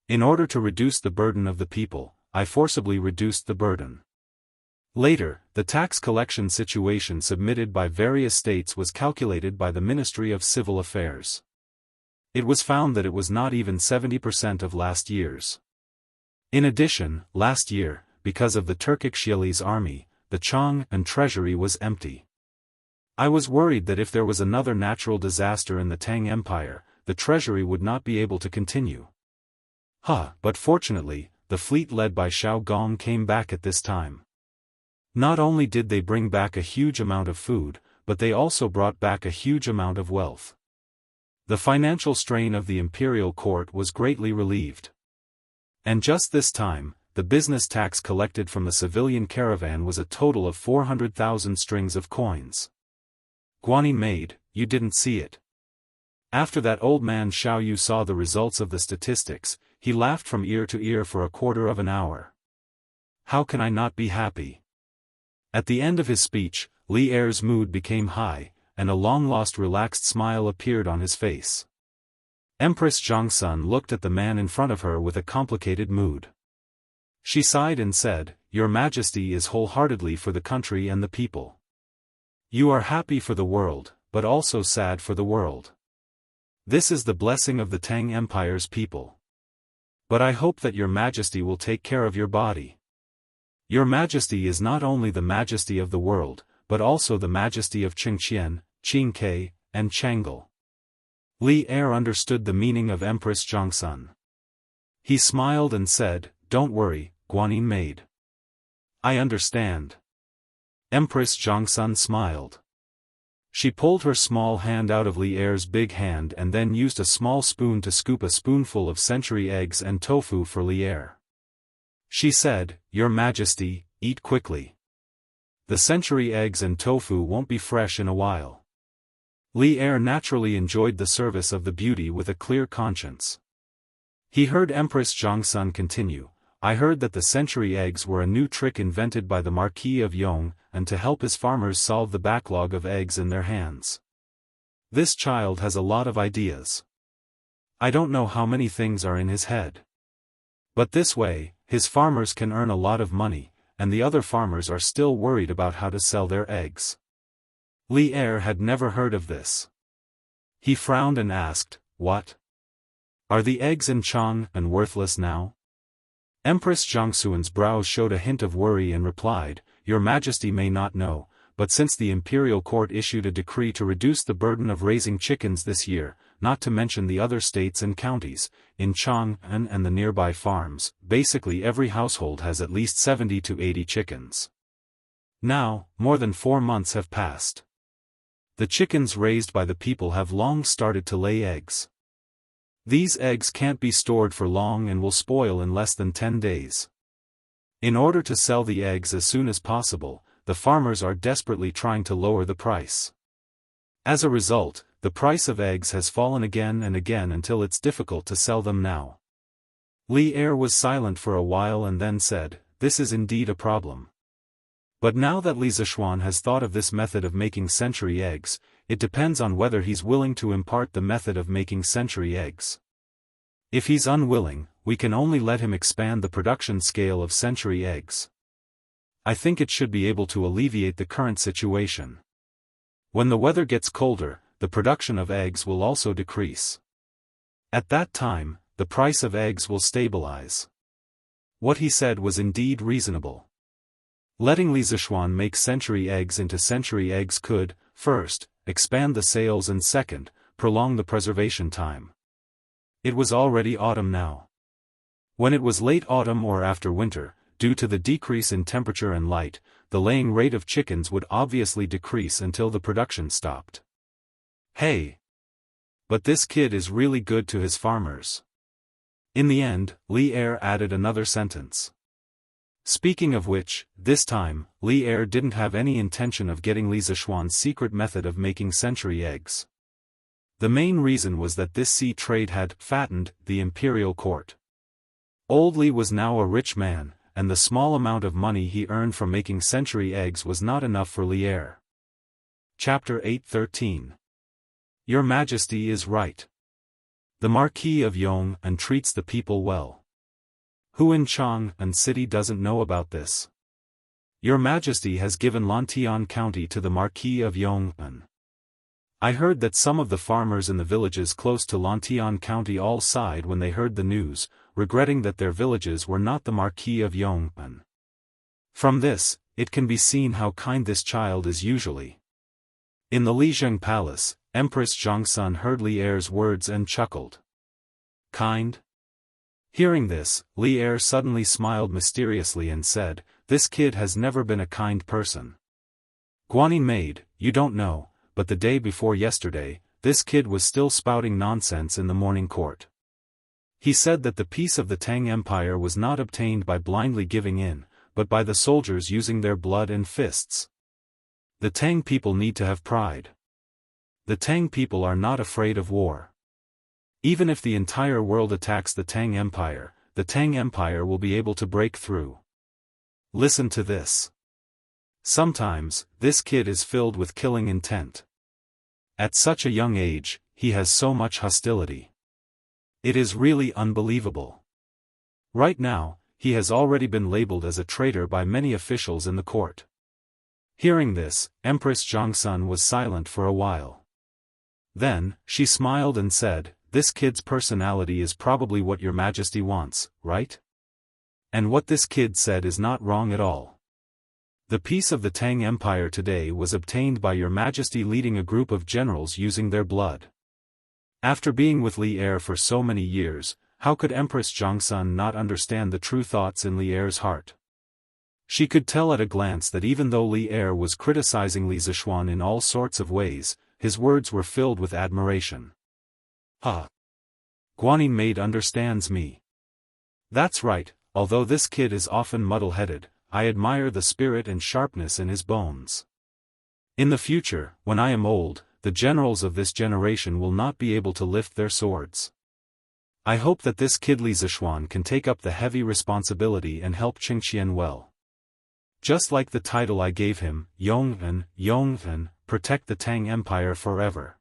In order to reduce the burden of the people, I forcibly reduced the burden. Later, the tax collection situation submitted by various states was calculated by the Ministry of Civil Affairs. It was found that it was not even 70% of last year's. In addition, last year, because of the Turkic Xiali's army, the Chang and treasury was empty. I was worried that if there was another natural disaster in the Tang Empire, the treasury would not be able to continue. But fortunately, the fleet led by Xiao Gong came back at this time. Not only did they bring back a huge amount of food, but they also brought back a huge amount of wealth. The financial strain of the imperial court was greatly relieved. And just this time, the business tax collected from the civilian caravan was a total of 400,000 strings of coins. Guanyin maid, you didn't see it. After that old man Xiao Yu saw the results of the statistics, he laughed from ear to ear for a quarter of an hour. How can I not be happy? At the end of his speech, Li Er's mood became high, and a long-lost relaxed smile appeared on his face. Empress Jiangsun looked at the man in front of her with a complicated mood. She sighed and said, "Your Majesty is wholeheartedly for the country and the people. You are happy for the world, but also sad for the world. This is the blessing of the Tang Empire's people. But I hope that your Majesty will take care of your body. Your Majesty is not only the Majesty of the world, but also the Majesty of Qingqian, Qingke, and Chang'e." Li Er understood the meaning of Empress Jiangsun. He smiled and said, "Don't worry, Guanyin maid. I understand." Empress Jiangsun smiled. She pulled her small hand out of Li Er's big hand and then used a small spoon to scoop a spoonful of century eggs and tofu for Li Er. She said, "Your Majesty, eat quickly. The century eggs and tofu won't be fresh in a while." Li Er naturally enjoyed the service of the beauty with a clear conscience. He heard Empress Jiangsun continue, "I heard that the century eggs were a new trick invented by the Marquis of Yong, and to help his farmers solve the backlog of eggs in their hands. This child has a lot of ideas. I don't know how many things are in his head. But this way, his farmers can earn a lot of money, and the other farmers are still worried about how to sell their eggs." Li Er had never heard of this. He frowned and asked, "What? Are the eggs in Chang'an worthless now?" Empress Jiangsun's brows showed a hint of worry and replied, "Your Majesty may not know, but since the imperial court issued a decree to reduce the burden of raising chickens this year, not to mention the other states and counties, in Chang'an and the nearby farms, basically every household has at least 70 to 80 chickens. Now, more than 4 months have passed. The chickens raised by the people have long started to lay eggs. These eggs can't be stored for long and will spoil in less than 10 days. In order to sell the eggs as soon as possible, the farmers are desperately trying to lower the price. As a result, the price of eggs has fallen again and again until it's difficult to sell them now." Li Er was silent for a while and then said, "This is indeed a problem. But now that Li Zishuan has thought of this method of making century eggs, it depends on whether he's willing to impart the method of making century eggs. If he's unwilling, we can only let him expand the production scale of century eggs. I think it should be able to alleviate the current situation. When the weather gets colder, the production of eggs will also decrease. At that time, the price of eggs will stabilize." What he said was indeed reasonable. Letting Li Zishuan make century eggs into century eggs could, first, expand the sales and second, prolong the preservation time. It was already autumn now. When it was late autumn or after winter, due to the decrease in temperature and light, the laying rate of chickens would obviously decrease until the production stopped. Hey! But this kid is really good to his farmers. In the end, Li Er added another sentence. Speaking of which, this time, Li Er didn't have any intention of getting Li Zishuan's secret method of making century eggs. The main reason was that this sea trade had fattened the imperial court. Old Li was now a rich man, and the small amount of money he earned from making century eggs was not enough for Li Er. Chapter 8:13. Your Majesty is right. The Marquis of Yong treats the people well. Who in Chang'an City doesn't know about this? Your Majesty has given Lantian County to the Marquis of Yong'an. I heard that some of the farmers in the villages close to Lantian County all sighed when they heard the news, regretting that their villages were not the Marquis of Yong'an. From this, it can be seen how kind this child is usually. In the Lijiang Palace, Empress Jiangsun heard Li Er's words and chuckled. Kind? Hearing this, Li Er suddenly smiled mysteriously and said, "This kid has never been a kind person. Guanyin maid, you don't know, but the day before yesterday, this kid was still spouting nonsense in the morning court. He said that the peace of the Tang Empire was not obtained by blindly giving in, but by the soldiers using their blood and fists. The Tang people need to have pride. The Tang people are not afraid of war. Even if the entire world attacks the Tang Empire will be able to break through. Listen to this. Sometimes, this kid is filled with killing intent. At such a young age, he has so much hostility. It is really unbelievable. Right now, he has already been labeled as a traitor by many officials in the court. Hearing this, Empress Jiangsun was silent for a while. Then, she smiled and said, "This kid's personality is probably what your majesty wants, right? And what this kid said is not wrong at all. The peace of the Tang Empire today was obtained by your majesty leading a group of generals using their blood. After being with Li Er for so many years, how could Empress Jiangsun not understand the true thoughts in Li Er's heart? She could tell at a glance that even though Li Er was criticizing Li Zishuan in all sorts of ways, his words were filled with admiration. Guanyin maid understands me. That's right, although this kid is often muddle-headed, I admire the spirit and sharpness in his bones. In the future, when I am old, the generals of this generation will not be able to lift their swords. I hope that this kid Li Zishuan can take up the heavy responsibility and help Qingqian well. Just like the title I gave him, Yong'an, protect the Tang Empire forever."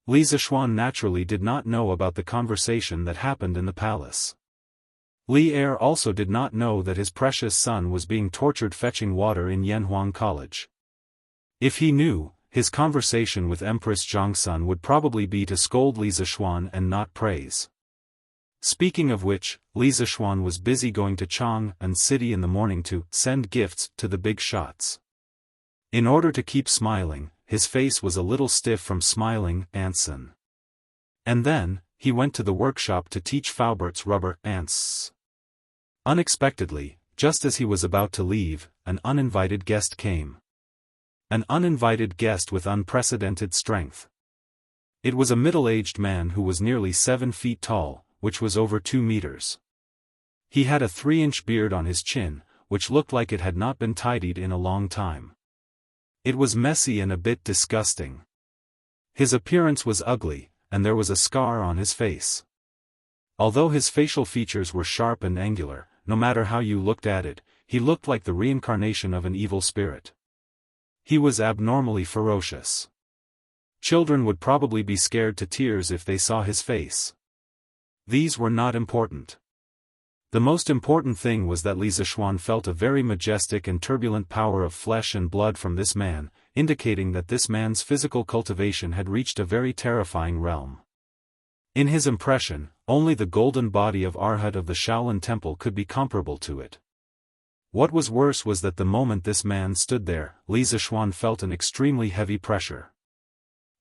Li Zishuan naturally did not know about the conversation that happened in the palace. Li Er also did not know that his precious son was being tortured fetching water in Yanhuang College. If he knew, his conversation with Empress Jiangsun would probably be to scold Li Zishuan and not praise. Speaking of which, Li Zishuan was busy going to Chang'an City in the morning to send gifts to the big shots. In order to keep smiling, his face was a little stiff from smiling, Anson. And then, he went to the workshop to teach Faubert's rubber ants. Unexpectedly, just as he was about to leave, an uninvited guest came. An uninvited guest with unprecedented strength. It was a middle-aged man who was nearly 7 feet tall, which was over 2 meters. He had a 3-inch beard on his chin, which looked like it had not been tidied in a long time. It was messy and a bit disgusting. His appearance was ugly, and there was a scar on his face. Although his facial features were sharp and angular, no matter how you looked at it, he looked like the reincarnation of an evil spirit. He was abnormally ferocious. Children would probably be scared to tears if they saw his face. These were not important. The most important thing was that Li Zishuan felt a very majestic and turbulent power of flesh and blood from this man, indicating that this man's physical cultivation had reached a very terrifying realm. In his impression, only the golden body of Arhat of the Shaolin Temple could be comparable to it. What was worse was that the moment this man stood there, Li Zishuan felt an extremely heavy pressure.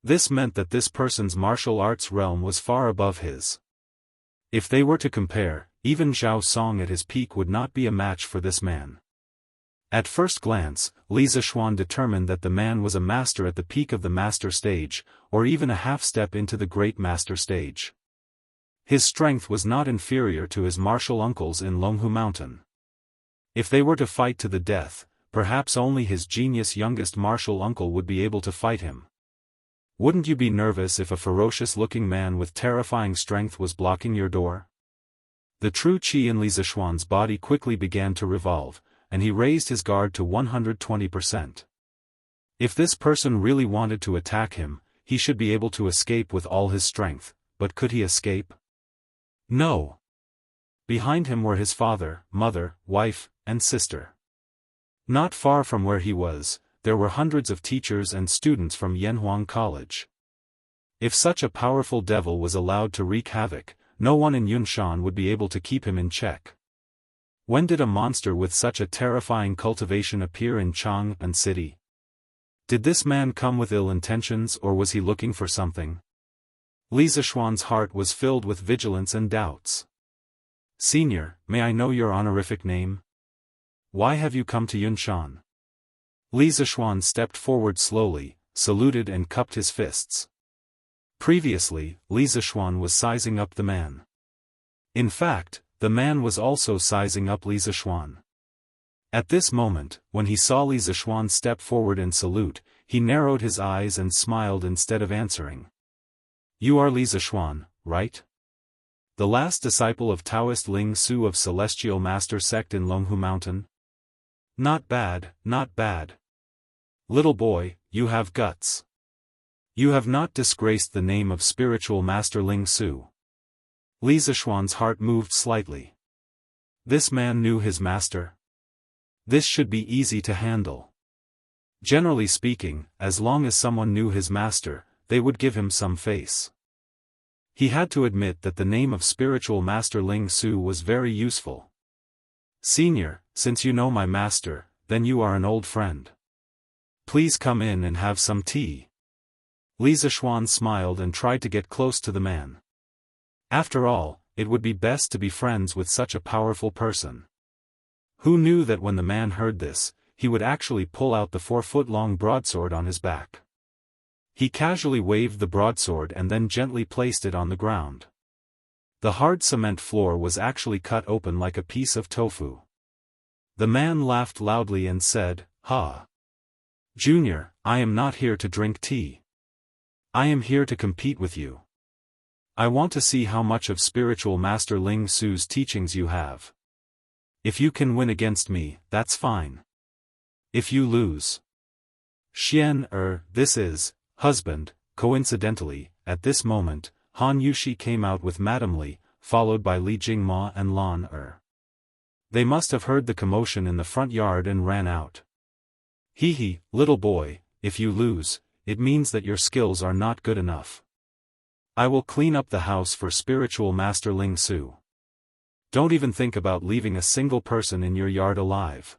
This meant that this person's martial arts realm was far above his. If they were to compare, even Zhao Song at his peak would not be a match for this man. At first glance, Li Zishuan determined that the man was a master at the peak of the master stage, or even a half step into the great master stage. His strength was not inferior to his martial uncles in Longhu Mountain. If they were to fight to the death, perhaps only his genius youngest martial uncle would be able to fight him. Wouldn't you be nervous if a ferocious-looking man with terrifying strength was blocking your door? The true qi in Li Zishuan's body quickly began to revolve, and he raised his guard to 120%. If this person really wanted to attack him, he should be able to escape with all his strength, but could he escape? No. Behind him were his father, mother, wife, and sister. Not far from where he was, there were hundreds of teachers and students from Yanhuang College. If such a powerful devil was allowed to wreak havoc, no one in Yunshan would be able to keep him in check. When did a monster with such a terrifying cultivation appear in Chang'an City? Did this man come with ill intentions or was he looking for something? Li Zishuan's heart was filled with vigilance and doubts. "Senior, may I know your honorific name? Why have you come to Yunshan?" Li Zishuan stepped forward slowly, saluted and cupped his fists. Previously, Li Zishuan was sizing up the man. In fact, the man was also sizing up Li Zishuan. At this moment, when he saw Li Zishuan step forward and salute, he narrowed his eyes and smiled instead of answering. "You are Li Zishuan, right? The last disciple of Daoist Ling Su of Celestial Master Sect in Longhu Mountain? Not bad, not bad. Little boy, you have guts. You have not disgraced the name of spiritual master Ling Su. Li Zishuan's heart moved slightly. This man knew his master. This should be easy to handle. Generally speaking, as long as someone knew his master, they would give him some face. He had to admit that the name of spiritual master Ling Su was very useful. Senior, since you know my master, then you are an old friend. Please come in and have some tea. Li Zishuan smiled and tried to get close to the man. After all, it would be best to be friends with such a powerful person. Who knew that when the man heard this, he would actually pull out the 4-foot-long broadsword on his back. He casually waved the broadsword and then gently placed it on the ground. The hard cement floor was actually cut open like a piece of tofu. The man laughed loudly and said, "Ha! Junior, I am not here to drink tea. I am here to compete with you. I want to see how much of spiritual master Ling Su's teachings you have. If you can win against me, that's fine. If you lose." This is, husband. Coincidentally, at this moment, Han Yushi came out with Madame Li, followed by Li Jingma and Lan They must have heard the commotion in the front yard and ran out. Hee, little boy, if you lose, it means that your skills are not good enough. I will clean up the house for spiritual master Ling Su. Don't even think about leaving a single person in your yard alive.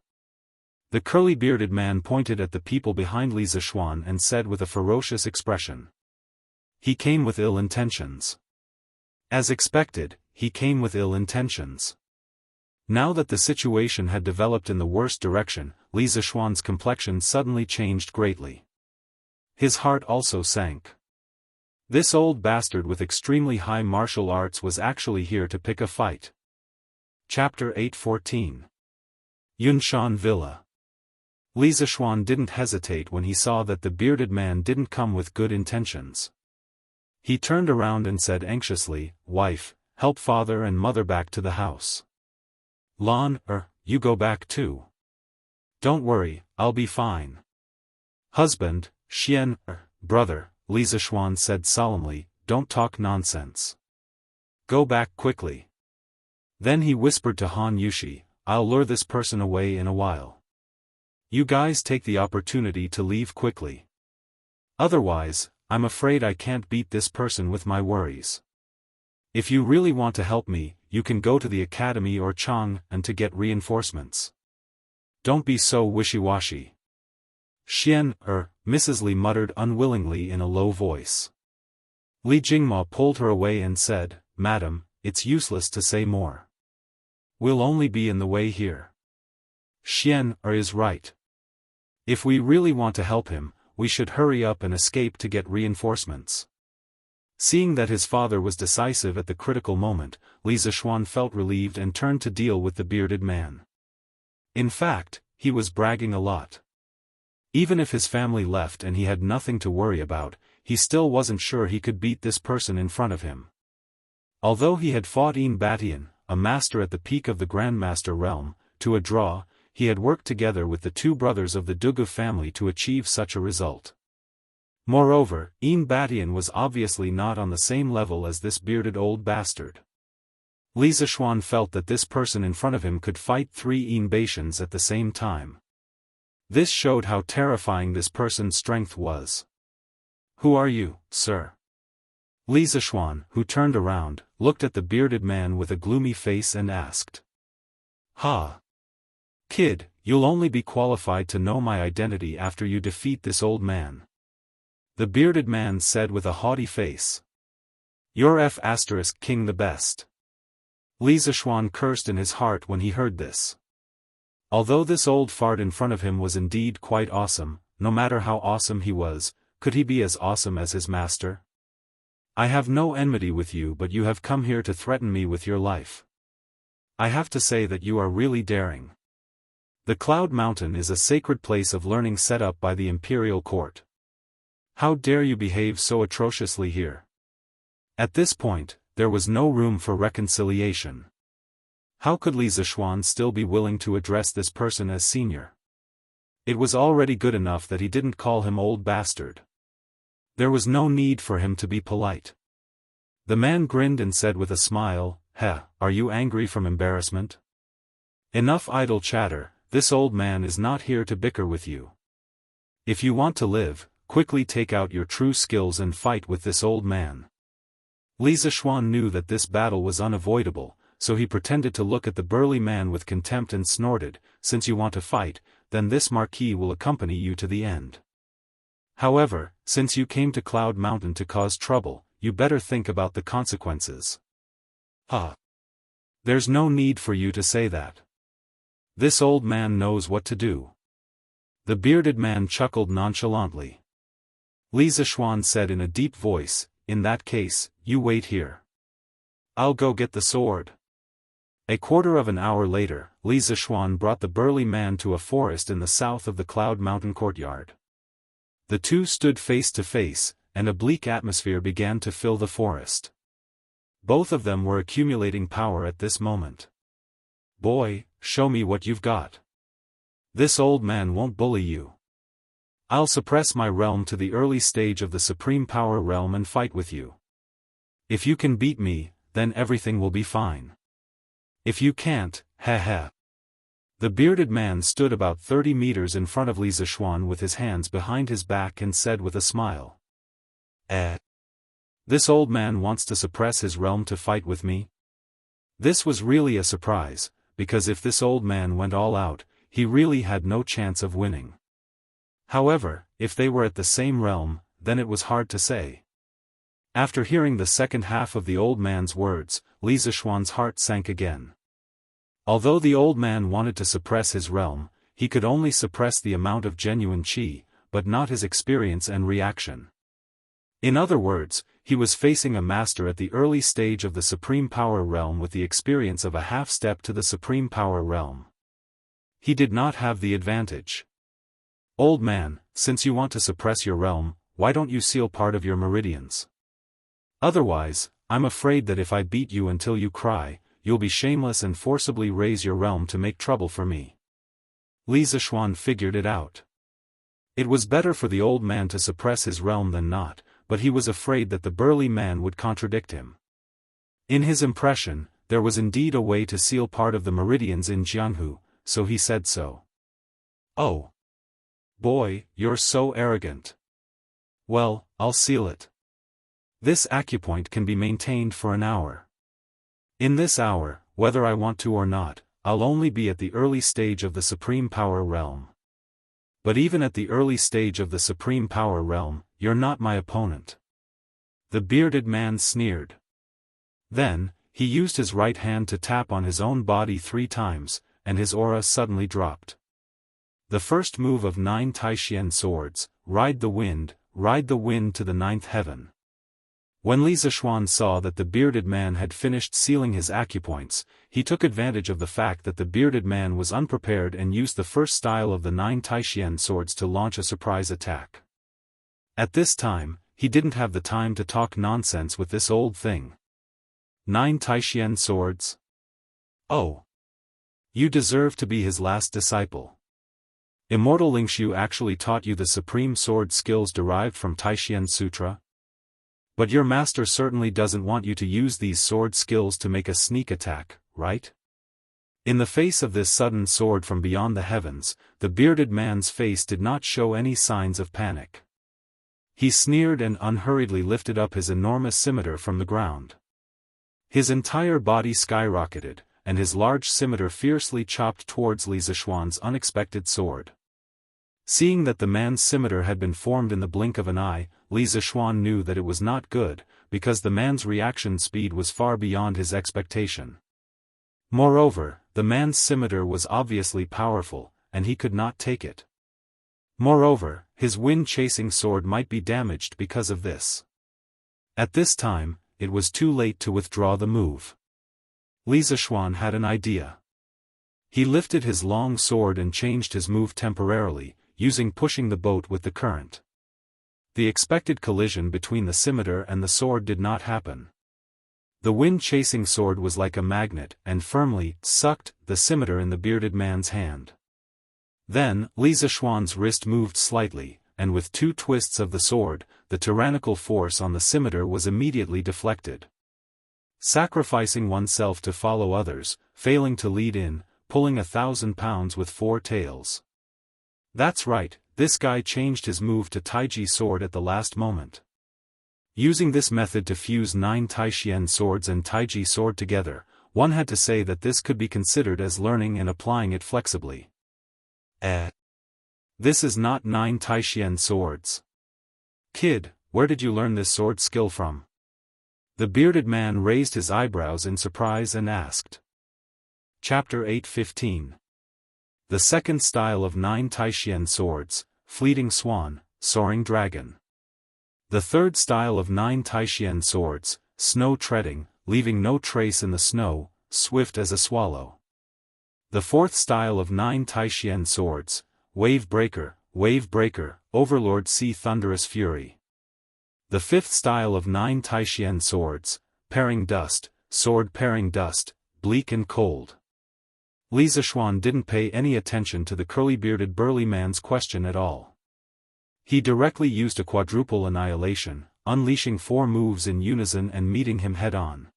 The curly-bearded man pointed at the people behind Li Zishuan and said with a ferocious expression. He came with ill intentions. As expected, he came with ill intentions. Now that the situation had developed in the worst direction, Li Zishuan's complexion suddenly changed greatly. His heart also sank. This old bastard with extremely high martial arts was actually here to pick a fight. Chapter 8:14. Yunshan Villa. Li Zishuan didn't hesitate when he saw that the bearded man didn't come with good intentions. He turned around and said anxiously, "Wife, help father and mother back to the house." Lan, you go back too. Don't worry, I'll be fine. Husband, brother, Li Zishuan said solemnly, don't talk nonsense. Go back quickly. Then he whispered to Han Yushi, I'll lure this person away in a while. You guys take the opportunity to leave quickly. Otherwise, I'm afraid I can't beat this person with my worries. If you really want to help me, you can go to the academy or Chang and to get reinforcements. Don't be so wishy-washy. Mrs. Li muttered unwillingly in a low voice. Li Jingma pulled her away and said, Madam, it's useless to say more. We'll only be in the way here. Is right. If we really want to help him, we should hurry up and escape to get reinforcements. Seeing that his father was decisive at the critical moment, Li Zishuan felt relieved and turned to deal with the bearded man. In fact, he was bragging a lot. Even if his family left and he had nothing to worry about, he still wasn't sure he could beat this person in front of him. Although he had fought Yin Batian, a master at the peak of the Grandmaster realm, to a draw, he had worked together with the two brothers of the Dugu family to achieve such a result. Moreover, Yin Batian was obviously not on the same level as this bearded old bastard. Li Zishuan felt that this person in front of him could fight 3 Yin Batians at the same time. This showed how terrifying this person's strength was. Who are you, sir? Li Zishuan, who turned around, looked at the bearded man with a gloomy face and asked. Ha! Kid, you'll only be qualified to know my identity after you defeat this old man. The bearded man said with a haughty face. You're King the best. Li Zishuan cursed in his heart when he heard this. Although this old fart in front of him was indeed quite awesome, no matter how awesome he was, could he be as awesome as his master? I have no enmity with you, but you have come here to threaten me with your life. I have to say that you are really daring. The Cloud Mountain is a sacred place of learning set up by the imperial court. How dare you behave so atrociously here? At this point, there was no room for reconciliation. How could Li Zishuan still be willing to address this person as senior? It was already good enough that he didn't call him old bastard. There was no need for him to be polite. The man grinned and said with a smile, "Heh, are you angry from embarrassment? Enough idle chatter, this old man is not here to bicker with you. If you want to live, quickly take out your true skills and fight with this old man." Li Zishuan knew that this battle was unavoidable, so he pretended to look at the burly man with contempt and snorted, "Since you want to fight, then this marquis will accompany you to the end. However, since you came to Cloud Mountain to cause trouble, you better think about the consequences." There's no need for you to say that. This old man knows what to do." The bearded man chuckled nonchalantly. Li Zishuan said in a deep voice, "In that case, you wait here. I'll go get the sword." A quarter of an hour later, Li Zishuan brought the burly man to a forest in the south of the Cloud Mountain courtyard. The two stood face to face, and a bleak atmosphere began to fill the forest. Both of them were accumulating power at this moment. "Boy, show me what you've got. This old man won't bully you. I'll suppress my realm to the early stage of the supreme power realm and fight with you. If you can beat me, then everything will be fine. If you can't, heh." The bearded man stood about 30 meters in front of Li Zishuan with his hands behind his back and said with a smile, This old man wants to suppress his realm to fight with me?" This was really a surprise, because if this old man went all out, he really had no chance of winning. However, if they were at the same realm, then it was hard to say. After hearing the second half of the old man's words, Li Zishuan's heart sank again. Although the old man wanted to suppress his realm, he could only suppress the amount of genuine qi, but not his experience and reaction. In other words, he was facing a master at the early stage of the supreme power realm with the experience of a half step to the supreme power realm. He did not have the advantage. "Old man, since you want to suppress your realm, why don't you seal part of your meridians? Otherwise, I'm afraid that if I beat you until you cry, you'll be shameless and forcibly raise your realm to make trouble for me." Li Zishuan figured it out. It was better for the old man to suppress his realm than not, but he was afraid that the burly man would contradict him. In his impression, there was indeed a way to seal part of the meridians in Jianghu, so he said so. "Oh. Boy, you're so arrogant. Well, I'll seal it. This acupoint can be maintained for an hour. In this hour, whether I want to or not, I'll only be at the early stage of the supreme power realm. But even at the early stage of the supreme power realm, you're not my opponent." The bearded man sneered. Then, he used his right hand to tap on his own body 3 times, and his aura suddenly dropped. The first move of 9 Taishian swords, ride the wind to the 9th heaven. When Li Zishuan saw that the bearded man had finished sealing his acupoints, he took advantage of the fact that the bearded man was unprepared and used the first style of the 9 Taishian swords to launch a surprise attack. At this time, he didn't have the time to talk nonsense with this old thing. 9 Taishian swords? Oh. You deserve to be his last disciple. Immortal Lingshu actually taught you the supreme sword skills derived from Taishian Sutra? But your master certainly doesn't want you to use these sword skills to make a sneak attack, right? In the face of this sudden sword from beyond the heavens, the bearded man's face did not show any signs of panic. He sneered and unhurriedly lifted up his enormous scimitar from the ground. His entire body skyrocketed, and his large scimitar fiercely chopped towards Li Zishuan's unexpected sword. Seeing that the man's scimitar had been formed in the blink of an eye, Li Zishuan knew that it was not good, because the man's reaction speed was far beyond his expectation. Moreover, the man's scimitar was obviously powerful, and he could not take it. Moreover, his wind-chasing sword might be damaged because of this. At this time, it was too late to withdraw the move. Li Zishuan had an idea. He lifted his long sword and changed his move temporarily, using pushing the boat with the current. The expected collision between the scimitar and the sword did not happen. The wind-chasing sword was like a magnet and firmly sucked the scimitar in the bearded man's hand. Then, Li Zishuan's wrist moved slightly, and with 2 twists of the sword, the tyrannical force on the scimitar was immediately deflected. Sacrificing oneself to follow others, failing to lead in, pulling 1,000 pounds with 4 tails. That's right, this guy changed his move to Taiji sword at the last moment. Using this method to fuse 9 Taishian swords and Taiji sword together, one had to say that this could be considered as learning and applying it flexibly. This is not 9 Taishian swords. Kid, where did you learn this sword skill from? The bearded man raised his eyebrows in surprise and asked. Chapter 8:15. The second style of 9 Taishian swords, Fleeting Swan, Soaring Dragon. The third style of 9 Taishian swords, Snow Treading, leaving no trace in the snow, Swift as a swallow. The fourth style of 9 Taishian swords, Wave Breaker, Overlord Sea Thunderous Fury. The fifth style of 9 Taishian swords, Paring Dust, Sword Paring Dust, Bleak and Cold. Li Zishuan didn't pay any attention to the curly-bearded burly man's question at all. He directly used a quadruple annihilation, unleashing 4 moves in unison and meeting him head-on.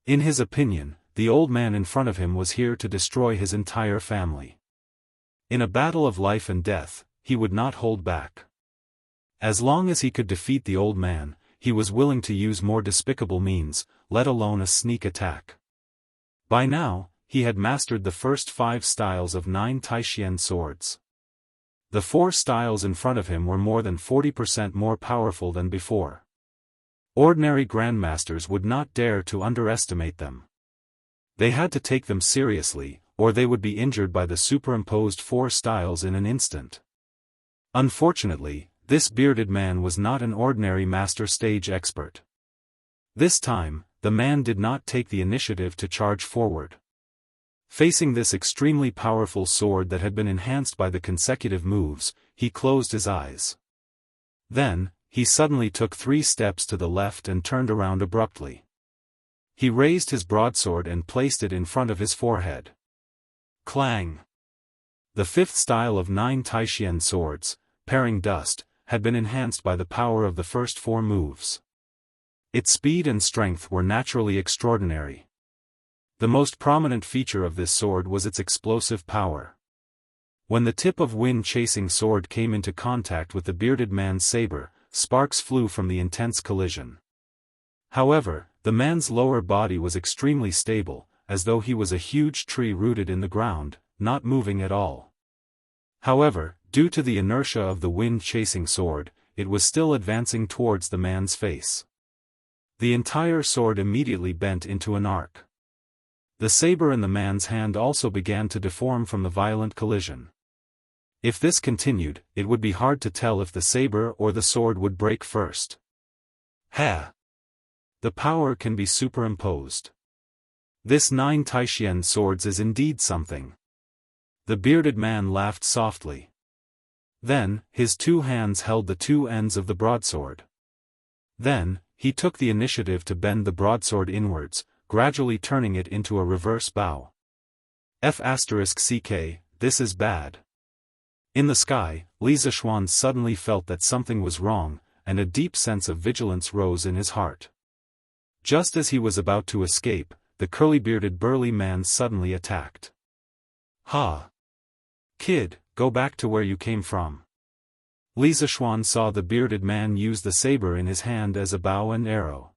In his opinion, the old man in front of him was here to destroy his entire family. In a battle of life and death, he would not hold back. As long as he could defeat the old man, he was willing to use more despicable means, let alone a sneak attack. By now, he had mastered the first 5 styles of 9 Taishian swords. The 4 styles in front of him were more than 40% more powerful than before. Ordinary grandmasters would not dare to underestimate them. They had to take them seriously, or they would be injured by the superimposed 4 styles in an instant. Unfortunately, this bearded man was not an ordinary master stage expert. This time, the man did not take the initiative to charge forward. Facing this extremely powerful sword that had been enhanced by the consecutive moves, he closed his eyes. Then, he suddenly took 3 steps to the left and turned around abruptly. He raised his broadsword and placed it in front of his forehead. Clang! The fifth style of 9 Taishian swords, Paring Dust, had been enhanced by the power of the first 4 moves. Its speed and strength were naturally extraordinary. The most prominent feature of this sword was its explosive power. When the tip of wind-chasing sword came into contact with the bearded man's saber, sparks flew from the intense collision. However, the man's lower body was extremely stable, as though he was a huge tree rooted in the ground, not moving at all. However, due to the inertia of the wind-chasing sword, it was still advancing towards the man's face. The entire sword immediately bent into an arc. The saber in the man's hand also began to deform from the violent collision. If this continued, it would be hard to tell if the saber or the sword would break first. Ha! The power can be superimposed. This 9 Taishian swords is indeed something. The bearded man laughed softly. Then, his 2 hands held the 2 ends of the broadsword. Then, he took the initiative to bend the broadsword inwards, gradually turning it into a reverse bow. F***ck, this is bad. In the sky, Li Zishuan suddenly felt that something was wrong, and a deep sense of vigilance rose in his heart. Just as he was about to escape, the curly-bearded burly man suddenly attacked. Ha! Kid, go back to where you came from. Li Zishuan saw the bearded man use the saber in his hand as a bow and arrow.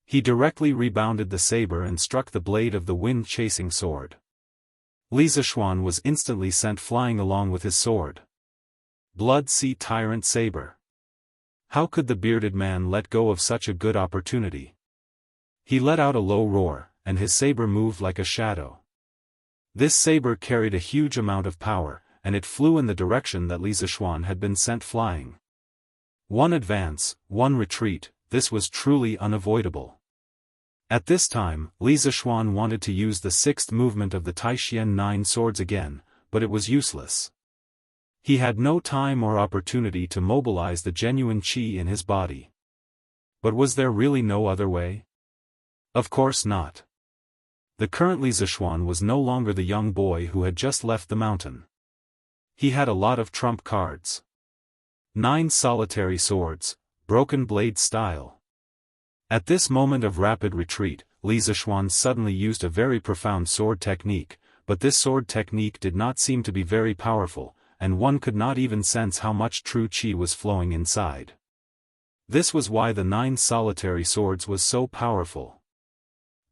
He directly rebounded the saber and struck the blade of the wind-chasing sword. Li Zishuan was instantly sent flying along with his sword. Blood Sea Tyrant Saber. How could the bearded man let go of such a good opportunity? He let out a low roar, and his saber moved like a shadow. This saber carried a huge amount of power, and it flew in the direction that Li Zishuan had been sent flying. One advance, one retreat, this was truly unavoidable. At this time, Li Zishuan wanted to use the 6th movement of the Taishian 9 swords again, but it was useless. He had no time or opportunity to mobilize the genuine qi in his body. But was there really no other way? Of course not. The current Li Zishuan was no longer the young boy who had just left the mountain. He had a lot of trump cards. 9 solitary swords, broken blade style. At this moment of rapid retreat, Li Zixuan suddenly used a very profound sword technique, but this sword technique did not seem to be very powerful, and one could not even sense how much true qi was flowing inside. This was why the 9 solitary swords was so powerful.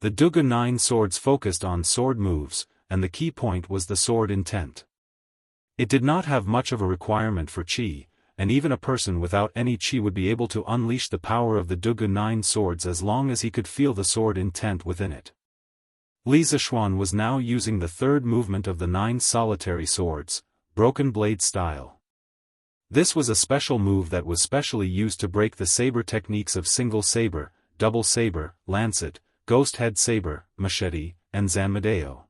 The Dugu 9 swords focused on sword moves, and the key point was the sword intent. It did not have much of a requirement for qi, and even a person without any qi would be able to unleash the power of the Dugu 9 swords as long as he could feel the sword intent within it. Li Zixuan was now using the third movement of the 9 solitary swords, broken blade style. This was a special move that was specially used to break the saber techniques of single saber, double saber, lancet, ghost head saber, machete, and zanmadeo.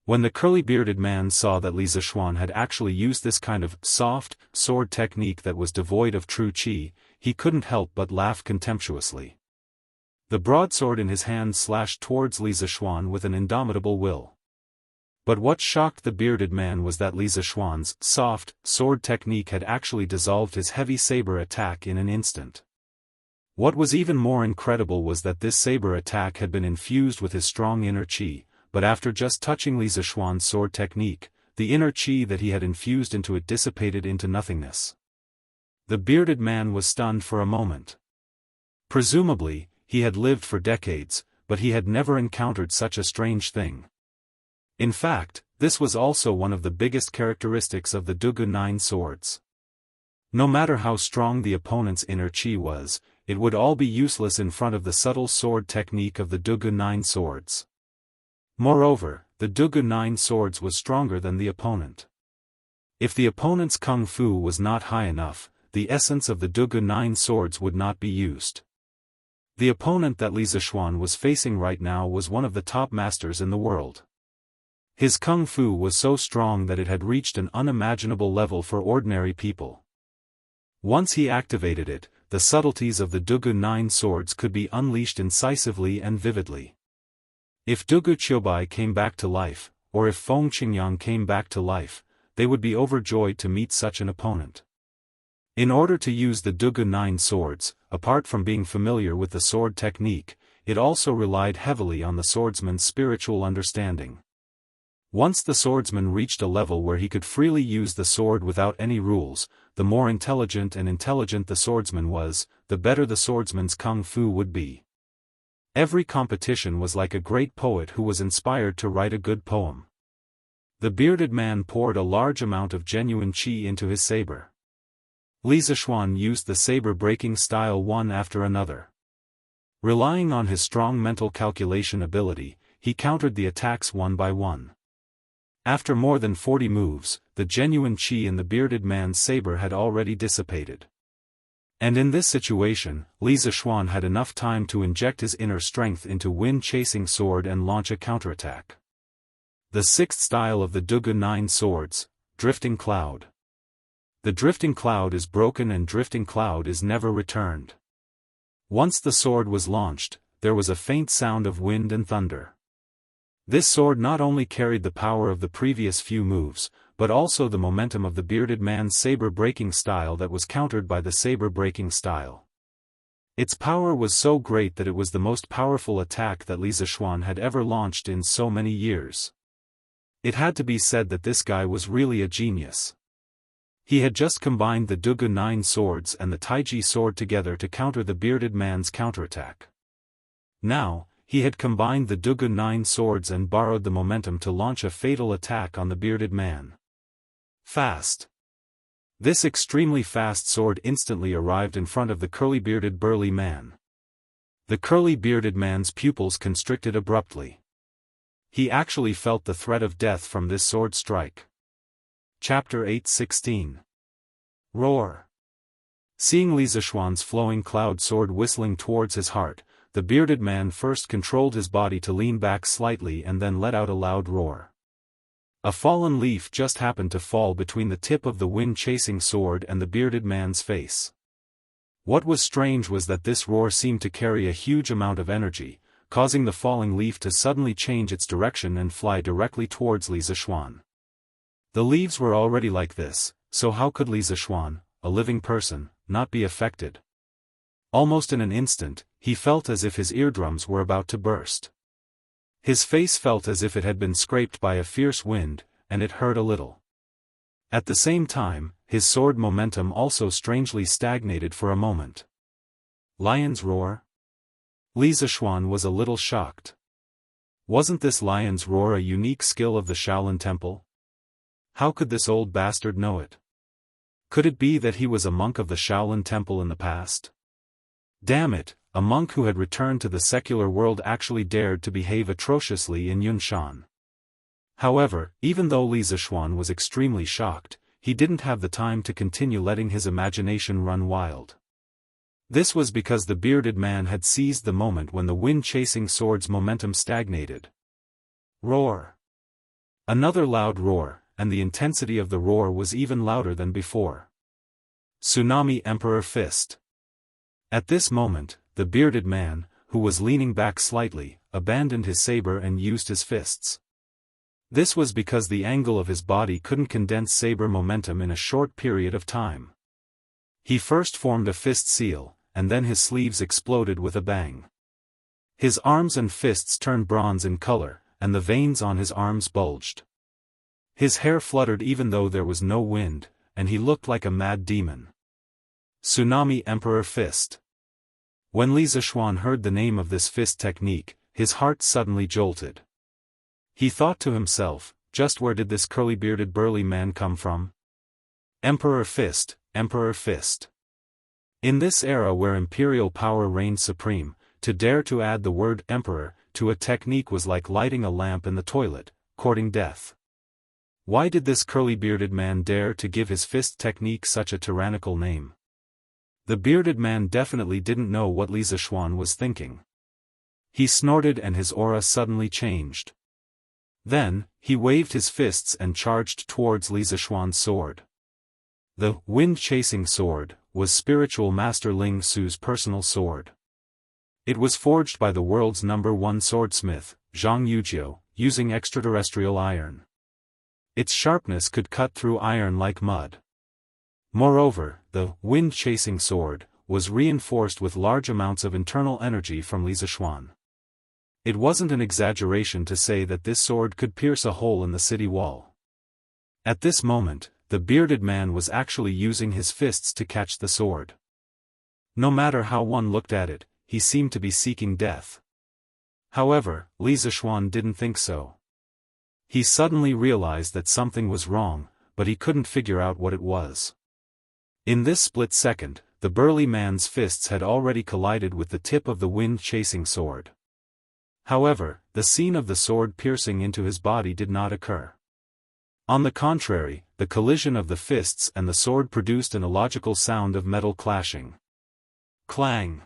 When the curly-bearded man saw that Li Zixuan had actually used this kind of soft sword technique that was devoid of true qi, he couldn't help but laugh contemptuously. The broadsword in his hand slashed towards Li Zixuan with an indomitable will. But what shocked the bearded man was that Li Zixuan's soft sword technique had actually dissolved his heavy saber attack in an instant. What was even more incredible was that this saber attack had been infused with his strong inner qi, but after just touching Li Zixuan's sword technique, the inner qi that he had infused into it dissipated into nothingness. The bearded man was stunned for a moment. Presumably, he had lived for decades, but he had never encountered such a strange thing. In fact, this was also one of the biggest characteristics of the Dugu 9 swords. No matter how strong the opponent's inner qi was, it would all be useless in front of the subtle sword technique of the Dugu 9 swords. Moreover, the Dugu 9 swords was stronger than the opponent. If the opponent's kung fu was not high enough, the essence of the Dugu 9 swords would not be used. The opponent that Li Zixuan was facing right now was one of the top masters in the world. His kung fu was so strong that it had reached an unimaginable level for ordinary people. Once he activated it, the subtleties of the Dugu 9 swords could be unleashed incisively and vividly. If Dugu Qiubai came back to life, or if Feng Qingyang came back to life, they would be overjoyed to meet such an opponent. In order to use the Dugu 9 swords, apart from being familiar with the sword technique, it also relied heavily on the swordsman's spiritual understanding. Once the swordsman reached a level where he could freely use the sword without any rules, the more intelligent the swordsman was, the better the swordsman's kung fu would be. Every competition was like a great poet who was inspired to write a good poem. The bearded man poured a large amount of genuine qi into his saber. Li Zixuan used the saber-breaking style one after another. Relying on his strong mental calculation ability, he countered the attacks one by one. After more than 40 moves, the genuine qi in the bearded man's saber had already dissipated. And in this situation, Li Zixuan had enough time to inject his inner strength into wind-chasing sword and launch a counterattack. The sixth style of the Dugu 9 swords, Drifting Cloud. The drifting cloud is broken and drifting cloud is never returned. Once the sword was launched, there was a faint sound of wind and thunder. This sword not only carried the power of the previous few moves, but also the momentum of the bearded man's saber-breaking style that was countered by the saber-breaking style. Its power was so great that it was the most powerful attack that Li Zixuan had ever launched in so many years. It had to be said that this guy was really a genius. He had just combined the Dugu 9 swords and the Taiji sword together to counter the bearded man's counterattack. Now, he had combined the Dugu 9 swords and borrowed the momentum to launch a fatal attack on the bearded man. Fast. This extremely fast sword instantly arrived in front of the curly-bearded burly man. The curly-bearded man's pupils constricted abruptly. He actually felt the threat of death from this sword strike. Chapter 8:16. Roar. Seeing Li Zixuan's flowing cloud sword whistling towards his heart, the bearded man first controlled his body to lean back slightly and then let out a loud roar. A fallen leaf just happened to fall between the tip of the wind-chasing sword and the bearded man's face. What was strange was that this roar seemed to carry a huge amount of energy, causing the falling leaf to suddenly change its direction and fly directly towards Li Zixuan. The leaves were already like this, so how could Li Zixuan, a living person, not be affected. Almost in an instant, he felt as if his eardrums were about to burst. His face felt as if it had been scraped by a fierce wind, and it hurt a little. At the same time, his sword momentum also strangely stagnated for a moment. Lion's roar? Li Zishuan was a little shocked. Wasn't this lion's roar a unique skill of the Shaolin Temple? How could this old bastard know it? Could it be that he was a monk of the Shaolin Temple in the past? Damn it, a monk who had returned to the secular world actually dared to behave atrociously in Yunshan. However, even though Li Zishuan was extremely shocked, he didn't have the time to continue letting his imagination run wild. This was because the bearded man had seized the moment when the wind-chasing sword's momentum stagnated. Roar! Another loud roar, and the intensity of the roar was even louder than before. Tsunami Emperor Fist. At this moment, the bearded man, who was leaning back slightly, abandoned his saber and used his fists. This was because the angle of his body couldn't condense saber momentum in a short period of time. He first formed a fist seal, and then his sleeves exploded with a bang. His arms and fists turned bronze in color, and the veins on his arms bulged. His hair fluttered even though there was no wind, and he looked like a mad demon. Tsunami Emperor Fist. When Li Zishuan heard the name of this fist technique, his heart suddenly jolted. He thought to himself, just where did this curly-bearded burly man come from? Emperor Fist, Emperor Fist. In this era where imperial power reigned supreme, to dare to add the word emperor to a technique was like lighting a lamp in the toilet, courting death. Why did this curly-bearded man dare to give his fist technique such a tyrannical name? The bearded man definitely didn't know what Li Zishuan was thinking. He snorted and his aura suddenly changed. Then, he waved his fists and charged towards Li Zishuan's sword. The wind-chasing sword was spiritual master Ling Su's personal sword. It was forged by the world's #1 swordsmith, Jianghu, using extraterrestrial iron. Its sharpness could cut through iron like mud. Moreover, the wind-chasing sword was reinforced with large amounts of internal energy from Li Zishuan. It wasn't an exaggeration to say that this sword could pierce a hole in the city wall. At this moment, the bearded man was actually using his fists to catch the sword. No matter how one looked at it, he seemed to be seeking death. However, Li Zishuan didn't think so. He suddenly realized that something was wrong, but he couldn't figure out what it was. In this split second, the burly man's fists had already collided with the tip of the wind-chasing sword. However, the scene of the sword piercing into his body did not occur. On the contrary, the collision of the fists and the sword produced an illogical sound of metal clashing. Clang!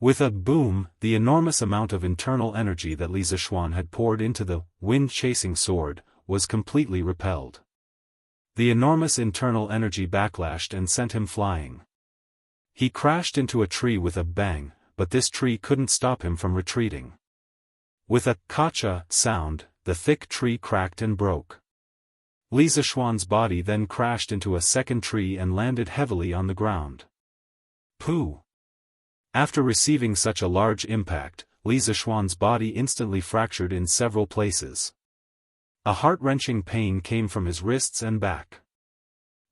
With a boom, the enormous amount of internal energy that Li Zishuan had poured into the wind-chasing sword was completely repelled. The enormous internal energy backlashed and sent him flying. He crashed into a tree with a bang, but this tree couldn't stop him from retreating. With a "kacha" sound, the thick tree cracked and broke. Li Zishuan's body then crashed into a second tree and landed heavily on the ground. Pooh! After receiving such a large impact, Li Zishuan's body instantly fractured in several places. A heart-wrenching pain came from his wrists and back.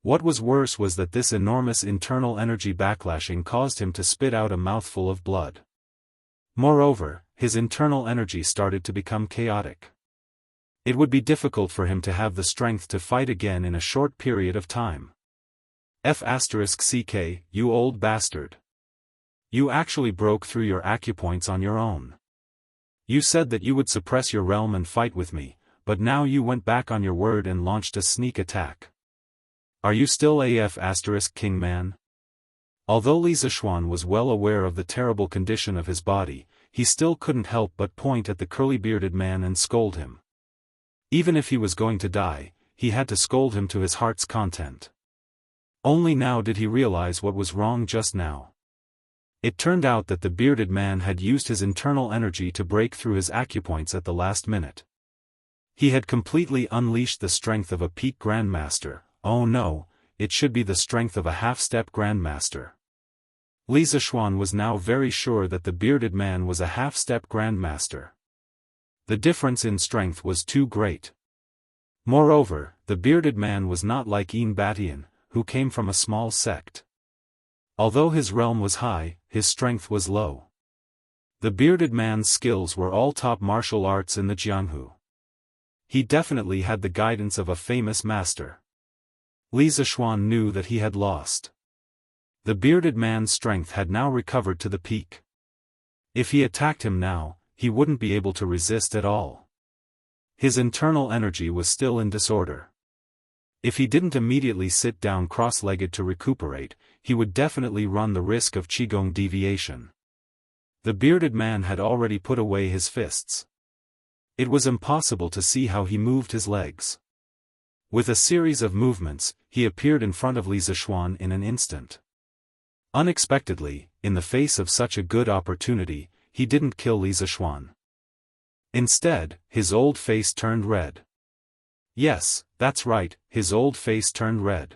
What was worse was that this enormous internal energy backlashing caused him to spit out a mouthful of blood. Moreover, his internal energy started to become chaotic. It would be difficult for him to have the strength to fight again in a short period of time. F***ck, you old bastard. You actually broke through your acupoints on your own. You said that you would suppress your realm and fight with me, but now you went back on your word and launched a sneak attack. Are you still King man? Although Li Zishuan was well aware of the terrible condition of his body, he still couldn't help but point at the curly-bearded man and scold him. Even if he was going to die, he had to scold him to his heart's content. Only now did he realize what was wrong just now. It turned out that the bearded man had used his internal energy to break through his acupoints at the last minute. He had completely unleashed the strength of a peak grandmaster. Oh no, it should be the strength of a half-step grandmaster. Li Zishuan was now very sure that the bearded man was a half-step grandmaster. The difference in strength was too great. Moreover, the bearded man was not like Yin Batian, who came from a small sect. Although his realm was high, his strength was low. The bearded man's skills were all top martial arts in the Jianghu. He definitely had the guidance of a famous master. Li Zishuan knew that he had lost. The bearded man's strength had now recovered to the peak. If he attacked him now, he wouldn't be able to resist at all. His internal energy was still in disorder. If he didn't immediately sit down cross-legged to recuperate, he would definitely run the risk of qigong deviation. The bearded man had already put away his fists. It was impossible to see how he moved his legs. With a series of movements, he appeared in front of Li Zishuan in an instant. Unexpectedly, in the face of such a good opportunity, he didn't kill Li Zishuan. Instead, his old face turned red. Yes, that's right, his old face turned red.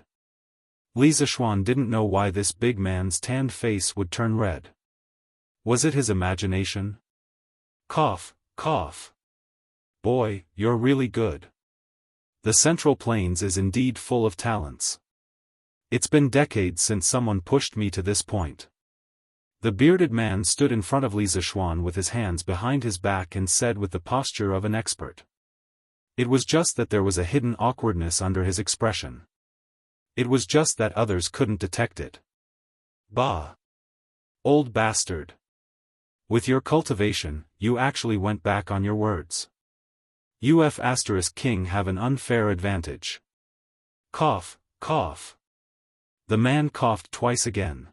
Li Zishuan didn't know why this big man's tanned face would turn red. Was it his imagination? Cough, cough. Boy, you're really good. The Central Plains is indeed full of talents. It's been decades since someone pushed me to this point. The bearded man stood in front of Li Zishuan with his hands behind his back and said with the posture of an expert. It was just that there was a hidden awkwardness under his expression. It was just that others couldn't detect it. Bah! Old bastard! With your cultivation, you actually went back on your words. King have an unfair advantage. Cough, cough. The man coughed twice again.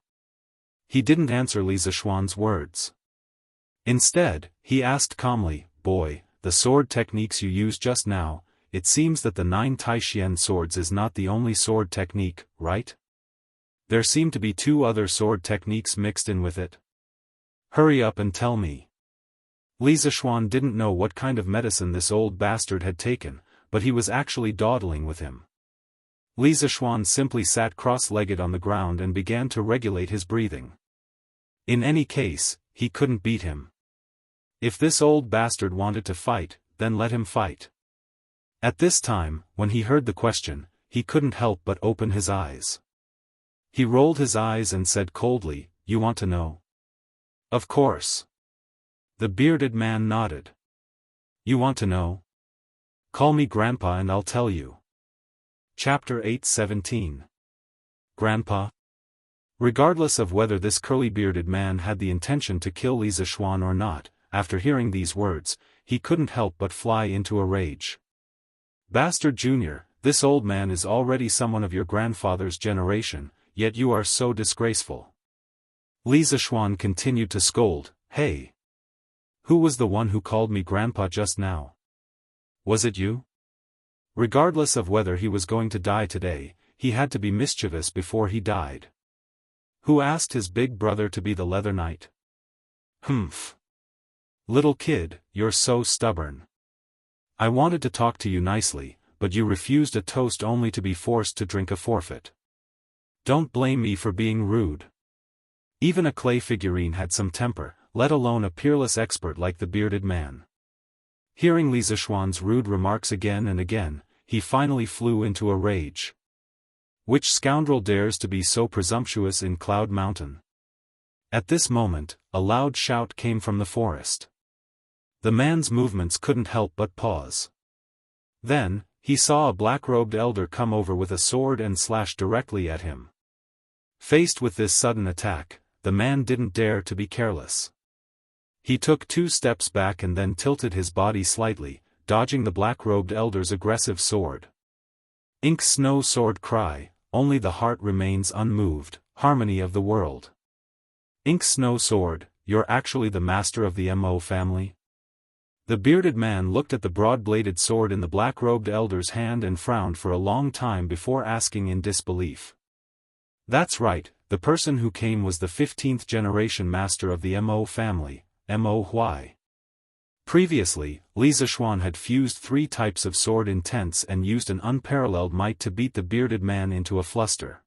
He didn't answer Li Zishuan's words. Instead, he asked calmly, "Boy, the sword techniques you used just now, it seems that the 9 Taishian swords is not the only sword technique, right? There seem to be 2 other sword techniques mixed in with it. Hurry up and tell me." Li Zishuan didn't know what kind of medicine this old bastard had taken, but he was actually dawdling with him. Li Zishuan simply sat cross-legged on the ground and began to regulate his breathing. In any case, he couldn't beat him. If this old bastard wanted to fight, then let him fight. At this time, when he heard the question, he couldn't help but open his eyes. He rolled his eyes and said coldly, "You want to know?" "Of course." The bearded man nodded. "You want to know? Call me Grandpa and I'll tell you." Chapter 8:17. Grandpa? Regardless of whether this curly-bearded man had the intention to kill Li Zishuan or not, after hearing these words, he couldn't help but fly into a rage. "Bastard Junior, this old man is already someone of your grandfather's generation, yet you are so disgraceful." Li Zishuan continued to scold, "Hey! Who was the one who called me Grandpa just now? Was it you?" Regardless of whether he was going to die today, he had to be mischievous before he died. Who asked his big brother to be the Leather Knight? Humph. Little kid, you're so stubborn. I wanted to talk to you nicely, but you refused a toast only to be forced to drink a forfeit. Don't blame me for being rude. Even a clay figurine had some temper, let alone a peerless expert like the bearded man. Hearing Li Zishuan's rude remarks again and again, he finally flew into a rage. Which scoundrel dares to be so presumptuous in Cloud Mountain? At this moment, a loud shout came from the forest. The man's movements couldn't help but pause. Then, he saw a black-robed elder come over with a sword and slash directly at him. Faced with this sudden attack, the man didn't dare to be careless. He took 2 steps back and then tilted his body slightly, dodging the black-robed elder's aggressive sword. Ink Snow Sword cry, only the heart remains unmoved, harmony of the world. Ink Snow Sword, you're actually the master of the Mo family? The bearded man looked at the broad-bladed sword in the black-robed elder's hand and frowned for a long time before asking in disbelief. That's right, the person who came was the 15th generation master of the Mo family, Mo Huai. Previously, Li Zishuan had fused 3 types of sword intents and used an unparalleled might to beat the bearded man into a fluster.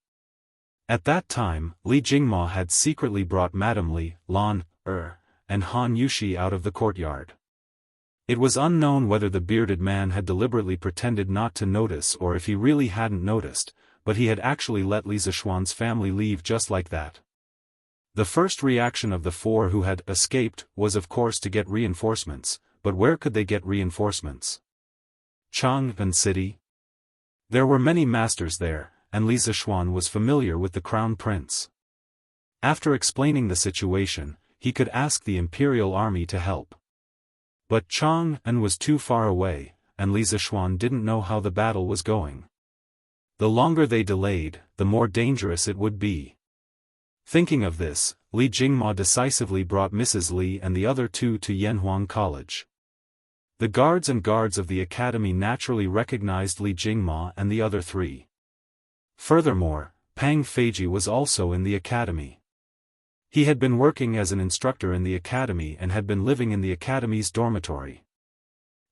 At that time, Li Jingma had secretly brought Madame Li, Lan, and Han Yushi out of the courtyard. It was unknown whether the bearded man had deliberately pretended not to notice or if he really hadn't noticed, but he had actually let Li Zishuan's family leave just like that. The first reaction of the 4 who had escaped was of course to get reinforcements, but where could they get reinforcements? Chang'an City? There were many masters there, and Li Zishuan was familiar with the crown prince. After explaining the situation, he could ask the imperial army to help. But Chang'an was too far away, and Li Zishuan didn't know how the battle was going. The longer they delayed, the more dangerous it would be. Thinking of this, Li Jingma decisively brought Mrs. Li and the other 2 to Yanhuang College. The guards of the academy naturally recognized Li Jingma and the other 3. Furthermore, Pang Feiji was also in the academy. He had been working as an instructor in the academy and had been living in the academy's dormitory.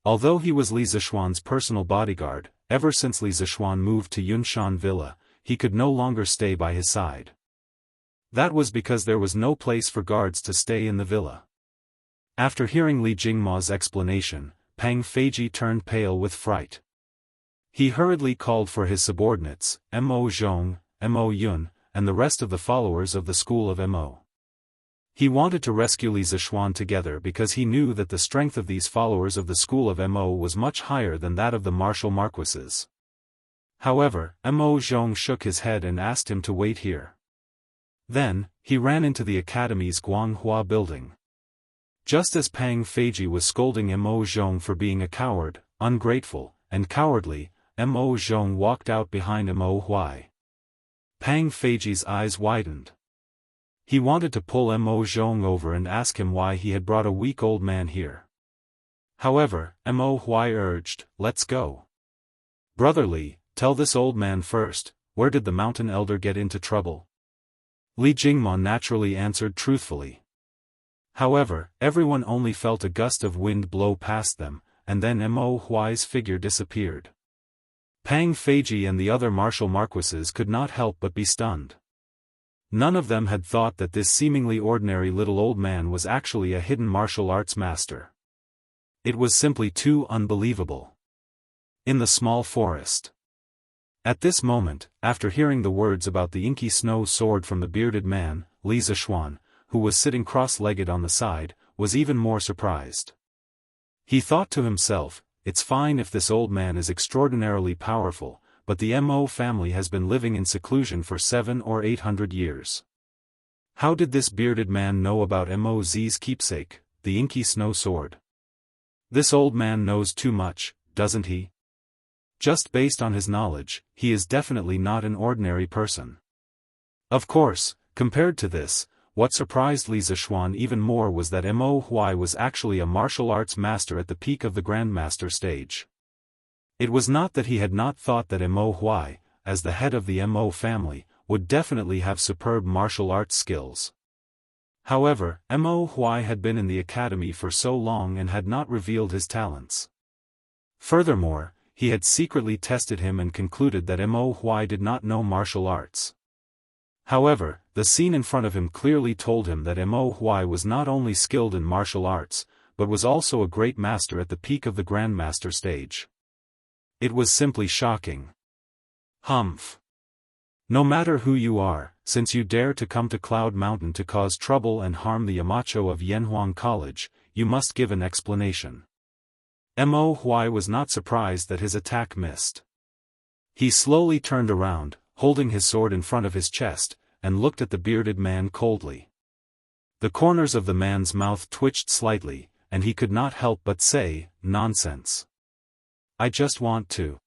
Although he was Li Zishuan's personal bodyguard, ever since Li Zishuan moved to Yunshan Villa, he could no longer stay by his side. That was because there was no place for guards to stay in the villa. After hearing Li Jingma's explanation, Pang Feiji turned pale with fright. He hurriedly called for his subordinates, Mo Zhong, Mo Yun, and the rest of the followers of the school of Mo. He wanted to rescue Li Zishuan together because he knew that the strength of these followers of the school of Mo was much higher than that of the martial marquises. However, Mo Zhong shook his head and asked him to wait here. Then, he ran into the academy's Guanghua building. Just as Pang Feiji was scolding Mo Zhong for being a coward, ungrateful, and cowardly, Mo Zhong walked out behind Mo Huai. Pang Feiji's eyes widened. He wanted to pull Mo Zhong over and ask him why he had brought a weak old man here. However, Mo Huai urged, "Let's go. Brother Li, tell this old man first, where did the mountain elder get into trouble?" Li Jingma naturally answered truthfully. However, everyone only felt a gust of wind blow past them, and then Mo Huai's figure disappeared. Pang Feiji and the other martial marquises could not help but be stunned. None of them had thought that this seemingly ordinary little old man was actually a hidden martial arts master. It was simply too unbelievable. In the small forest. At this moment, after hearing the words about the inky snow sword from the bearded man, Li Zishuan, who was sitting cross-legged on the side, was even more surprised. He thought to himself, "It's fine if this old man is extraordinarily powerful, but the Mo family has been living in seclusion for 700 or 800 years. How did this bearded man know about Mo's keepsake, the inky snow sword? This old man knows too much, doesn't he? Just based on his knowledge, he is definitely not an ordinary person." Of course, compared to this, what surprised Li Zishuan even more was that Mo Huai was actually a martial arts master at the peak of the Grandmaster stage. It was not that he had not thought that Mo Huai, as the head of the Mo family, would definitely have superb martial arts skills. However, Mo Huai had been in the academy for so long and had not revealed his talents. Furthermore, he had secretly tested him and concluded that Mo Huai did not know martial arts. However, the scene in front of him clearly told him that Mo Huai was not only skilled in martial arts, but was also a great master at the peak of the Grandmaster stage. It was simply shocking. Humph. No matter who you are, since you dare to come to Cloud Mountain to cause trouble and harm the Yamacho of Yanhuang College, you must give an explanation. Mo Huai was not surprised that his attack missed. He slowly turned around, holding his sword in front of his chest, and looked at the bearded man coldly. The corners of the man's mouth twitched slightly, and he could not help but say, "Nonsense. I just want to.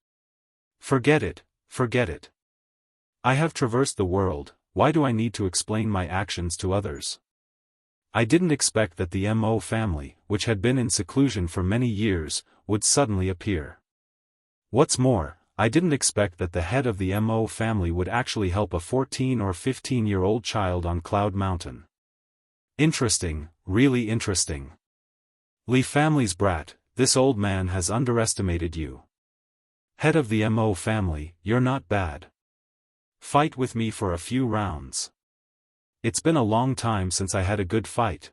Forget it, forget it. I have traversed the world, why do I need to explain my actions to others? I didn't expect that the Mo family, which had been in seclusion for many years, would suddenly appear. What's more, I didn't expect that the head of the Mo family would actually help a 14 or 15-year-old child on Cloud Mountain. Interesting, really interesting. Li family's brat, this old man has underestimated you. Head of the Mo family, you're not bad. Fight with me for a few rounds. It's been a long time since I had a good fight.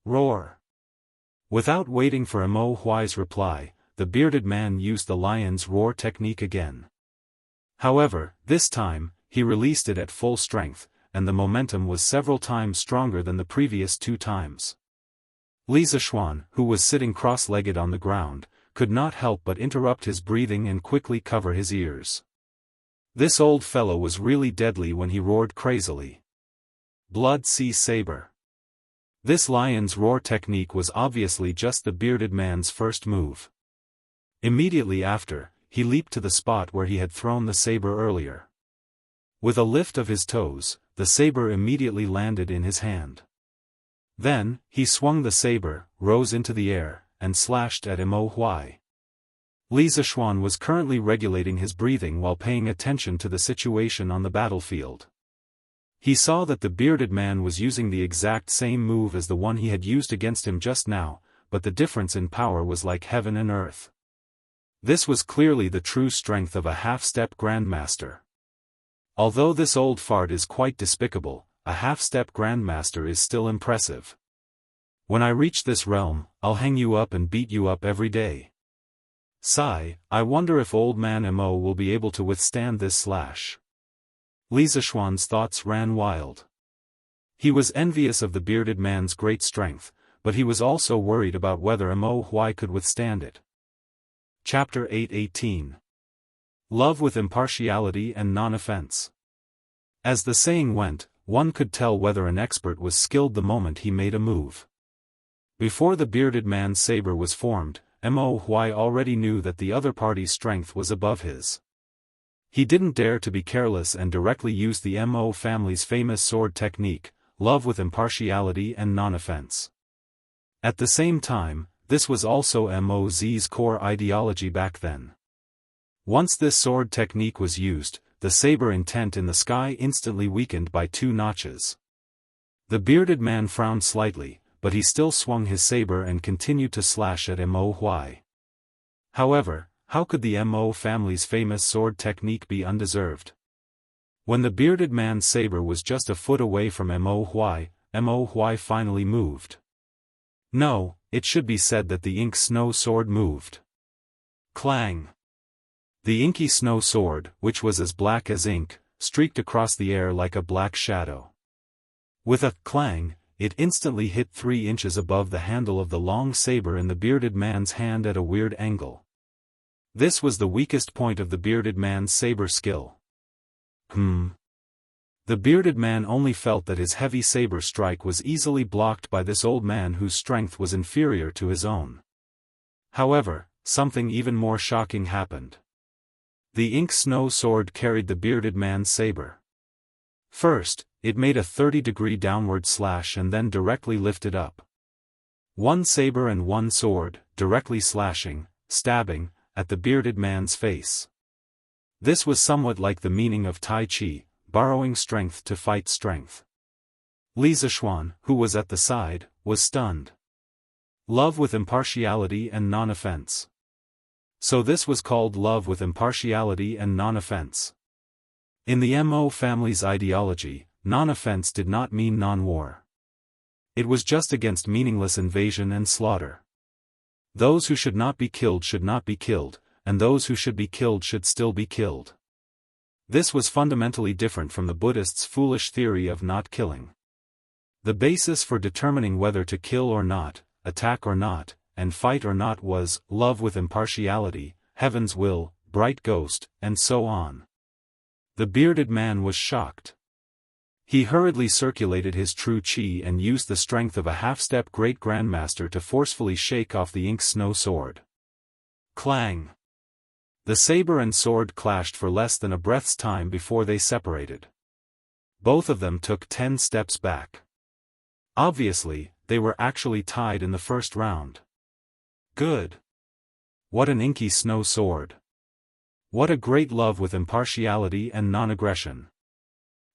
Roar. Without waiting for Mo Huai's reply, the bearded man used the lion's roar technique again. However, this time, he released it at full strength, and the momentum was several times stronger than the previous 2 times. Li Zishuan, who was sitting cross-legged on the ground, could not help but interrupt his breathing and quickly cover his ears. This old fellow was really deadly when he roared crazily. Blood Sea Saber. This lion's roar technique was obviously just the bearded man's first move. Immediately after, he leaped to the spot where he had thrown the saber earlier. With a lift of his toes, the saber immediately landed in his hand. Then, he swung the saber, rose into the air, and slashed at Mo Huai. Li Zishuan was currently regulating his breathing while paying attention to the situation on the battlefield. He saw that the bearded man was using the exact same move as the one he had used against him just now, but the difference in power was like heaven and earth. This was clearly the true strength of a half-step grandmaster. Although this old fart is quite despicable, a half-step grandmaster is still impressive. When I reach this realm, I'll hang you up and beat you up every day. Sigh, I wonder if old man Mo will be able to withstand this slash. Li Zishuan's thoughts ran wild. He was envious of the bearded man's great strength, but he was also worried about whether Mo Huai could withstand it. Chapter 8:18. Love with impartiality and non-offense. As the saying went, one could tell whether an expert was skilled the moment he made a move. Before the bearded man's saber was formed, Mo Huai already knew that the other party's strength was above his. He didn't dare to be careless and directly used the Mo family's famous sword technique, love with impartiality and non-offense. At the same time, this was also Mo's core ideology back then. Once this sword technique was used, the saber intent in the sky instantly weakened by 2 notches. The bearded man frowned slightly, but he still swung his saber and continued to slash at Mo Huai. However, how could the Mo family's famous sword technique be undeserved? When the bearded man's saber was just a foot away from Mo Huai finally moved. No, it should be said that the ink snow sword moved. Clang! The inky snow sword, which was as black as ink, streaked across the air like a black shadow. With a clang, it instantly hit 3 inches above the handle of the long saber in the bearded man's hand at a weird angle. This was the weakest point of the bearded man's saber skill. The bearded man only felt that his heavy saber strike was easily blocked by this old man whose strength was inferior to his own. However, something even more shocking happened. The ink snow sword carried the bearded man's saber. First, it made a 30-degree downward slash and then directly lifted up. 1 saber and 1 sword, directly slashing, stabbing, at the bearded man's face. This was somewhat like the meaning of Tai Chi, borrowing strength to fight strength. Li Zishuan, who was at the side, was stunned. Love with impartiality and non-offense. So this was called love with impartiality and non-offense. In the Mo family's ideology, non-offense did not mean non-war. It was just against meaningless invasion and slaughter. Those who should not be killed, and those who should be killed should still be killed. This was fundamentally different from the Buddhists' foolish theory of not killing. The basis for determining whether to kill or not, attack or not, and fight or not was love with impartiality, heaven's will, bright ghost, and so on. The bearded man was shocked. He hurriedly circulated his true chi and used the strength of a half-step great grandmaster to forcefully shake off the ink snow sword. Clang! The saber and sword clashed for less than a breath's time before they separated. Both of them took 10 steps back. Obviously, they were actually tied in the first round. Good. What an inky snow sword. What a great love with impartiality and non-aggression.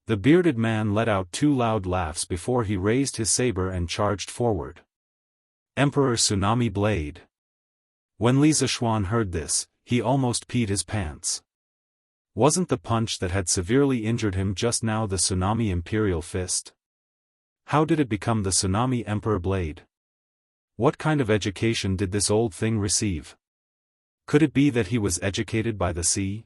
The bearded man let out 2 loud laughs before he raised his saber and charged forward. Emperor Tsunami Blade. When Li Zishuan heard this, he almost peed his pants. Wasn't the punch that had severely injured him just now the Tsunami Imperial Fist? How did it become the Tsunami Emperor Blade? What kind of education did this old thing receive? Could it be that he was educated by the sea?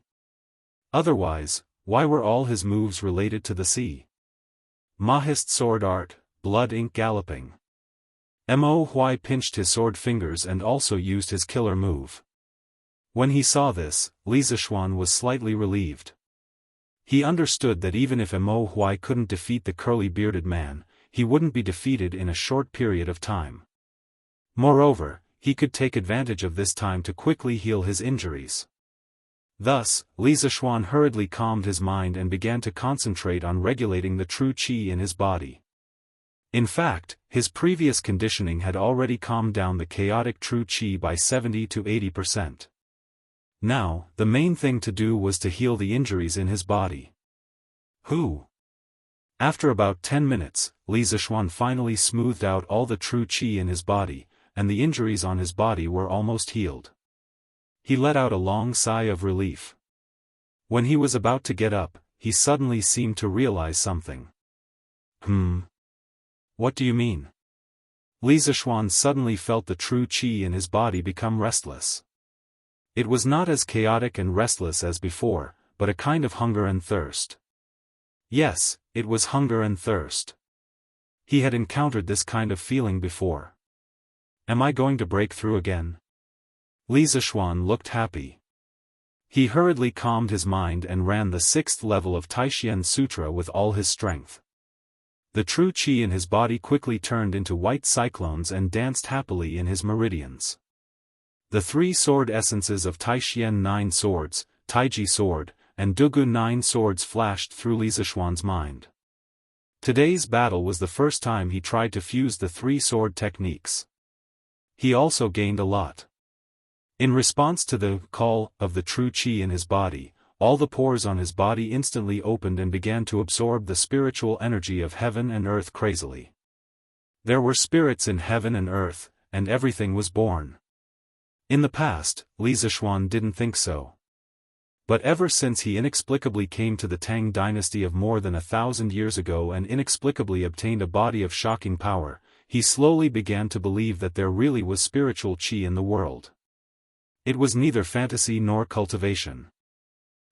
Otherwise, why were all his moves related to the sea? Mahist sword art, blood ink galloping. Mo Huai pinched his sword fingers and also used his killer move. When he saw this, Li Zishuan was slightly relieved. He understood that even if Mo Huai couldn't defeat the curly-bearded man, he wouldn't be defeated in a short period of time. Moreover, he could take advantage of this time to quickly heal his injuries. Thus, Li Zishuan hurriedly calmed his mind and began to concentrate on regulating the true qi in his body. In fact, his previous conditioning had already calmed down the chaotic true qi by 70 to 80%. Now, the main thing to do was to heal the injuries in his body. After about 10 minutes, Li Zishuan finally smoothed out all the true qi in his body, and the injuries on his body were almost healed. He let out a long sigh of relief. When he was about to get up, he suddenly seemed to realize something. What do you mean? Li Zishuan suddenly felt the true qi in his body become restless. It was not as chaotic and restless as before, but a kind of hunger and thirst. Yes, it was hunger and thirst. He had encountered this kind of feeling before. Am I going to break through again? Li Zishuan looked happy. He hurriedly calmed his mind and ran the 6th level of Taishian Sutra with all his strength. The true qi in his body quickly turned into white cyclones and danced happily in his meridians. The 3 sword essences of Taishian 9 swords, Taiji sword, and Dugu 9 swords flashed through Li Zishuan's mind. Today's battle was the first time he tried to fuse the 3 sword techniques. He also gained a lot. In response to the call of the true qi in his body, all the pores on his body instantly opened and began to absorb the spiritual energy of heaven and earth crazily. There were spirits in heaven and earth, and everything was born. In the past, Li Zishuan didn't think so. But ever since he inexplicably came to the Tang dynasty of more than 1,000 years ago and inexplicably obtained a body of shocking power, he slowly began to believe that there really was spiritual qi in the world. It was neither fantasy nor cultivation.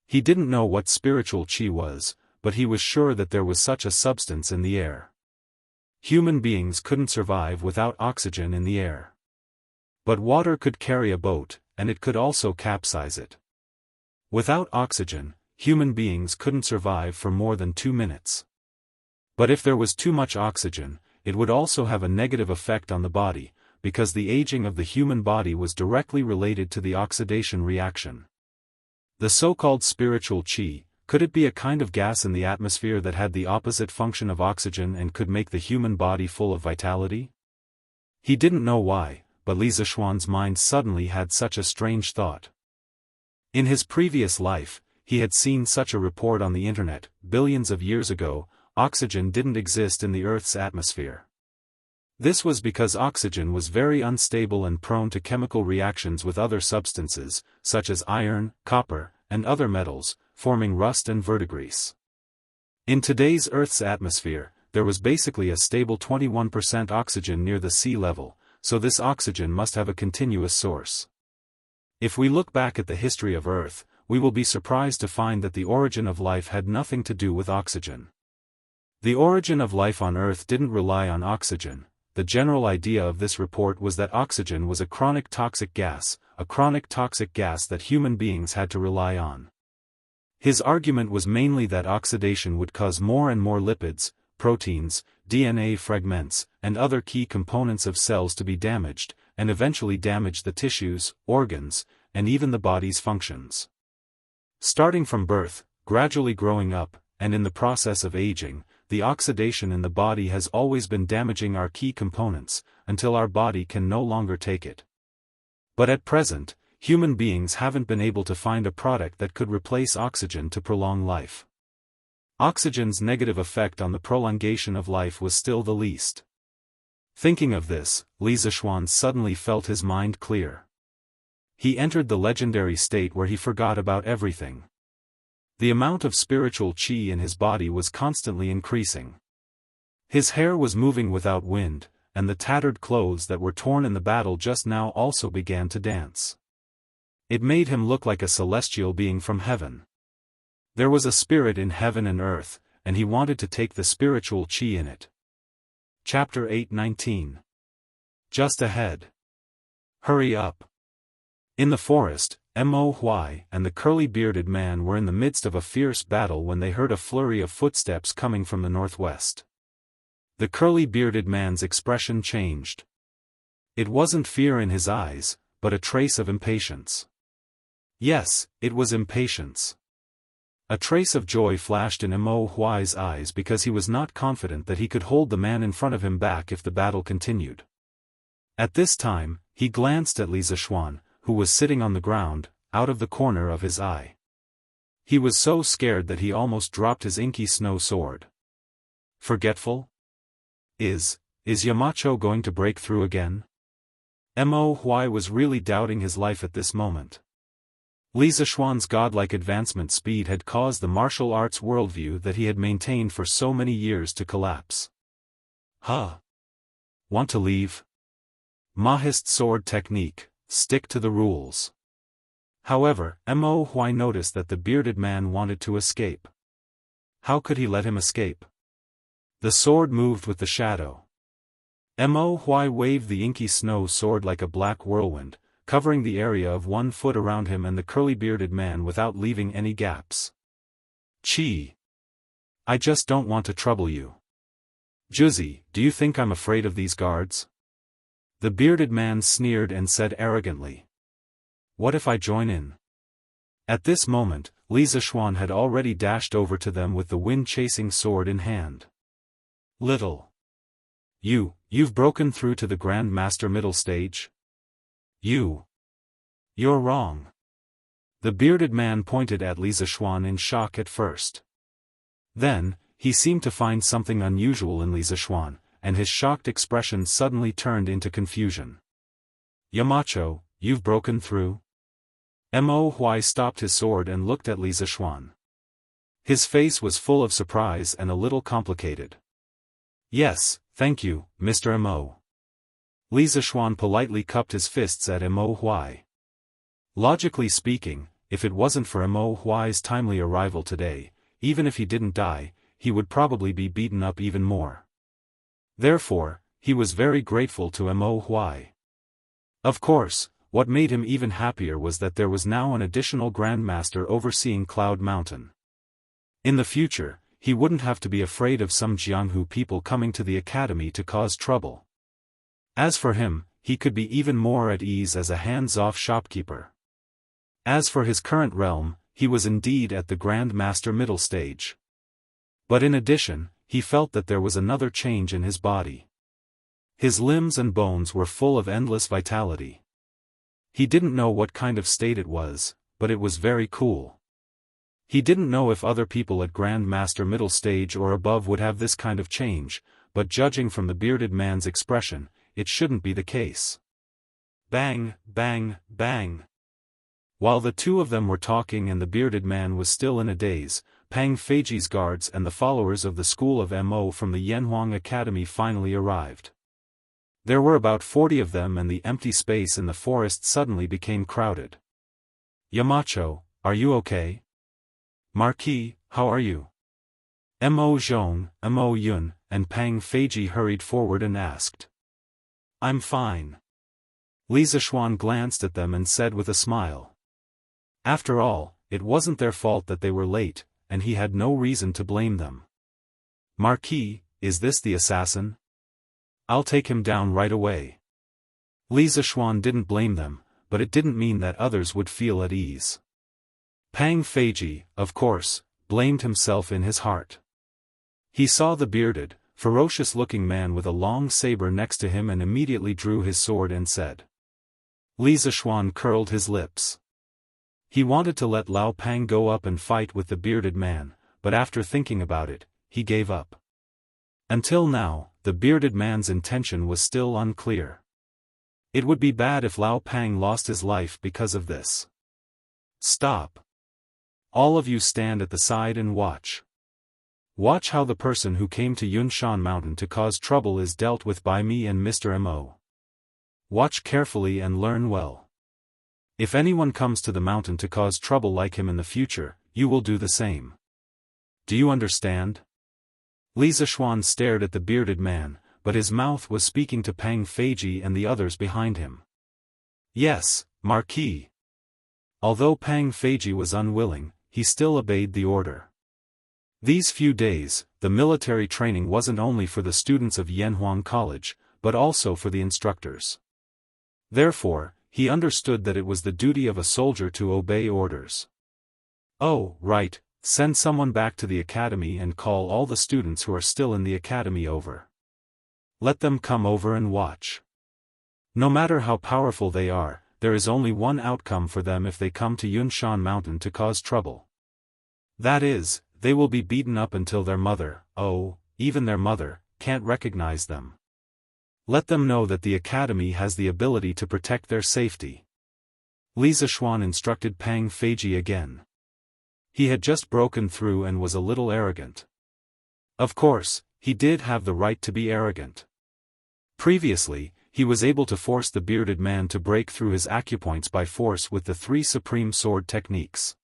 He didn't know what spiritual qi was, but he was sure that there was such a substance in the air. Human beings couldn't survive without oxygen in the air. But water could carry a boat, and it could also capsize it. Without oxygen, human beings couldn't survive for more than 2 minutes. But if there was too much oxygen, it would also have a negative effect on the body, because the aging of the human body was directly related to the oxidation reaction. The so-called spiritual qi, could it be a kind of gas in the atmosphere that had the opposite function of oxygen and could make the human body full of vitality? He didn't know why, but Li Zishuan's mind suddenly had such a strange thought. In his previous life, he had seen such a report on the internet. Billions of years ago, oxygen didn't exist in the Earth's atmosphere. This was because oxygen was very unstable and prone to chemical reactions with other substances, such as iron, copper, and other metals, forming rust and verdigris. In today's Earth's atmosphere, there was basically a stable 21% oxygen near the sea level, so this oxygen must have a continuous source. If we look back at the history of Earth, we will be surprised to find that the origin of life had nothing to do with oxygen. The origin of life on Earth didn't rely on oxygen. The general idea of this report was that oxygen was a chronic toxic gas that human beings had to rely on. His argument was mainly that oxidation would cause more and more lipids, proteins, DNA fragments, and other key components of cells to be damaged, and eventually damage the tissues, organs, and even the body's functions. Starting from birth, gradually growing up, and in the process of aging, the oxidation in the body has always been damaging our key components, until our body can no longer take it. But at present, human beings haven't been able to find a product that could replace oxygen to prolong life. Oxygen's negative effect on the prolongation of life was still the least. Thinking of this, Li Zishuan suddenly felt his mind clear. He entered the legendary state where he forgot about everything. The amount of spiritual qi in his body was constantly increasing. His hair was moving without wind, and the tattered clothes that were torn in the battle just now also began to dance. It made him look like a celestial being from heaven. There was a spirit in heaven and earth, and he wanted to take the spiritual qi in it. Chapter 8:19. Just ahead. Hurry up. In the forest, Mo Huai and the curly-bearded man were in the midst of a fierce battle when they heard a flurry of footsteps coming from the northwest. The curly-bearded man's expression changed. It wasn't fear in his eyes, but a trace of impatience. Yes, it was impatience. A trace of joy flashed in Mo Huai's eyes because he was not confident that he could hold the man in front of him back if the battle continued. At this time, he glanced at Li Zishuan, who was sitting on the ground, out of the corner of his eye. He was so scared that he almost dropped his inky snow sword. Forgetful? Is Yamacho going to break through again? Mo Huai was really doubting his life at this moment. Li Zishuan's godlike advancement speed had caused the martial arts worldview that he had maintained for so many years to collapse. Huh? Want to leave? Mahist sword technique, stick to the rules. However, Mo Huai noticed that the bearded man wanted to escape. How could he let him escape? The sword moved with the shadow. Mo Huai waved the inky snow sword like a black whirlwind, covering the area of 1 foot around him and the curly-bearded man without leaving any gaps. Chi. I just don't want to trouble you. Juzi, do you think I'm afraid of these guards? The bearded man sneered and said arrogantly. What if I join in? At this moment, Li Zishuan had already dashed over to them with the wind-chasing sword in hand. Little. You've broken through to the Grand Master middle stage? You're wrong. The bearded man pointed at Li Zishuan in shock at first. Then, he seemed to find something unusual in Li Zishuan, and his shocked expression suddenly turned into confusion. Yamacho, you've broken through? Mo Huai stopped his sword and looked at Li Zishuan. His face was full of surprise and a little complicated. Yes, thank you, Mr. Mo. Li Zishuan politely cupped his fists at Mo Huai. Logically speaking, if it wasn't for Mo Huai's timely arrival today, even if he didn't die, he would probably be beaten up even more. Therefore, he was very grateful to Mo Huai. Of course, what made him even happier was that there was now an additional Grandmaster overseeing Cloud Mountain. In the future, he wouldn't have to be afraid of some Jianghu people coming to the academy to cause trouble. As for him, he could be even more at ease as a hands-off shopkeeper. As for his current realm, he was indeed at the Grand Master middle stage. But in addition, he felt that there was another change in his body. His limbs and bones were full of endless vitality. He didn't know what kind of state it was, but it was very cool. He didn't know if other people at Grand Master middle stage or above would have this kind of change, but judging from the bearded man's expression, it shouldn't be the case. Bang, bang, bang. While the two of them were talking and the bearded man was still in a daze, Pang Feiji's guards and the followers of the school of Mo from the Yanhuang Academy finally arrived. There were about 40 of them and the empty space in the forest suddenly became crowded. Yamacho, are you okay? Marquis, how are you? Mo Zhong, Mo Yun, and Pang Feiji hurried forward and asked. I'm fine. Li Zishuan glanced at them and said with a smile. After all, it wasn't their fault that they were late, and he had no reason to blame them. Marquis, is this the assassin? I'll take him down right away. Li Zishuan didn't blame them, but it didn't mean that others would feel at ease. Pang Feiji, of course, blamed himself in his heart. He saw the bearded, ferocious-looking man with a long saber next to him and immediately drew his sword and said. Li Zishuan curled his lips. He wanted to let Lao Pang go up and fight with the bearded man, but after thinking about it, he gave up. Until now, the bearded man's intention was still unclear. It would be bad if Lao Pang lost his life because of this. Stop. All of you stand at the side and watch. Watch how the person who came to Yunshan Mountain to cause trouble is dealt with by me and Mr. Mo. Watch carefully and learn well. If anyone comes to the mountain to cause trouble like him in the future, you will do the same. Do you understand? Li Zishuan stared at the bearded man, but his mouth was speaking to Pang Feiji and the others behind him. Yes, Marquis. Although Pang Feiji was unwilling, he still obeyed the order. These few days, the military training wasn't only for the students of Yanhuang College, but also for the instructors. Therefore, he understood that it was the duty of a soldier to obey orders. Oh, right, send someone back to the academy and call all the students who are still in the academy over. Let them come over and watch. No matter how powerful they are, there is only one outcome for them if they come to Yunshan Mountain to cause trouble. That is, they will be beaten up until their mother, oh, even their mother, can't recognize them. Let them know that the academy has the ability to protect their safety. Li Zishuan instructed Pang Feiji again. He had just broken through and was a little arrogant. Of course, he did have the right to be arrogant. Previously, he was able to force the bearded man to break through his acupoints by force with the 3 supreme sword techniques.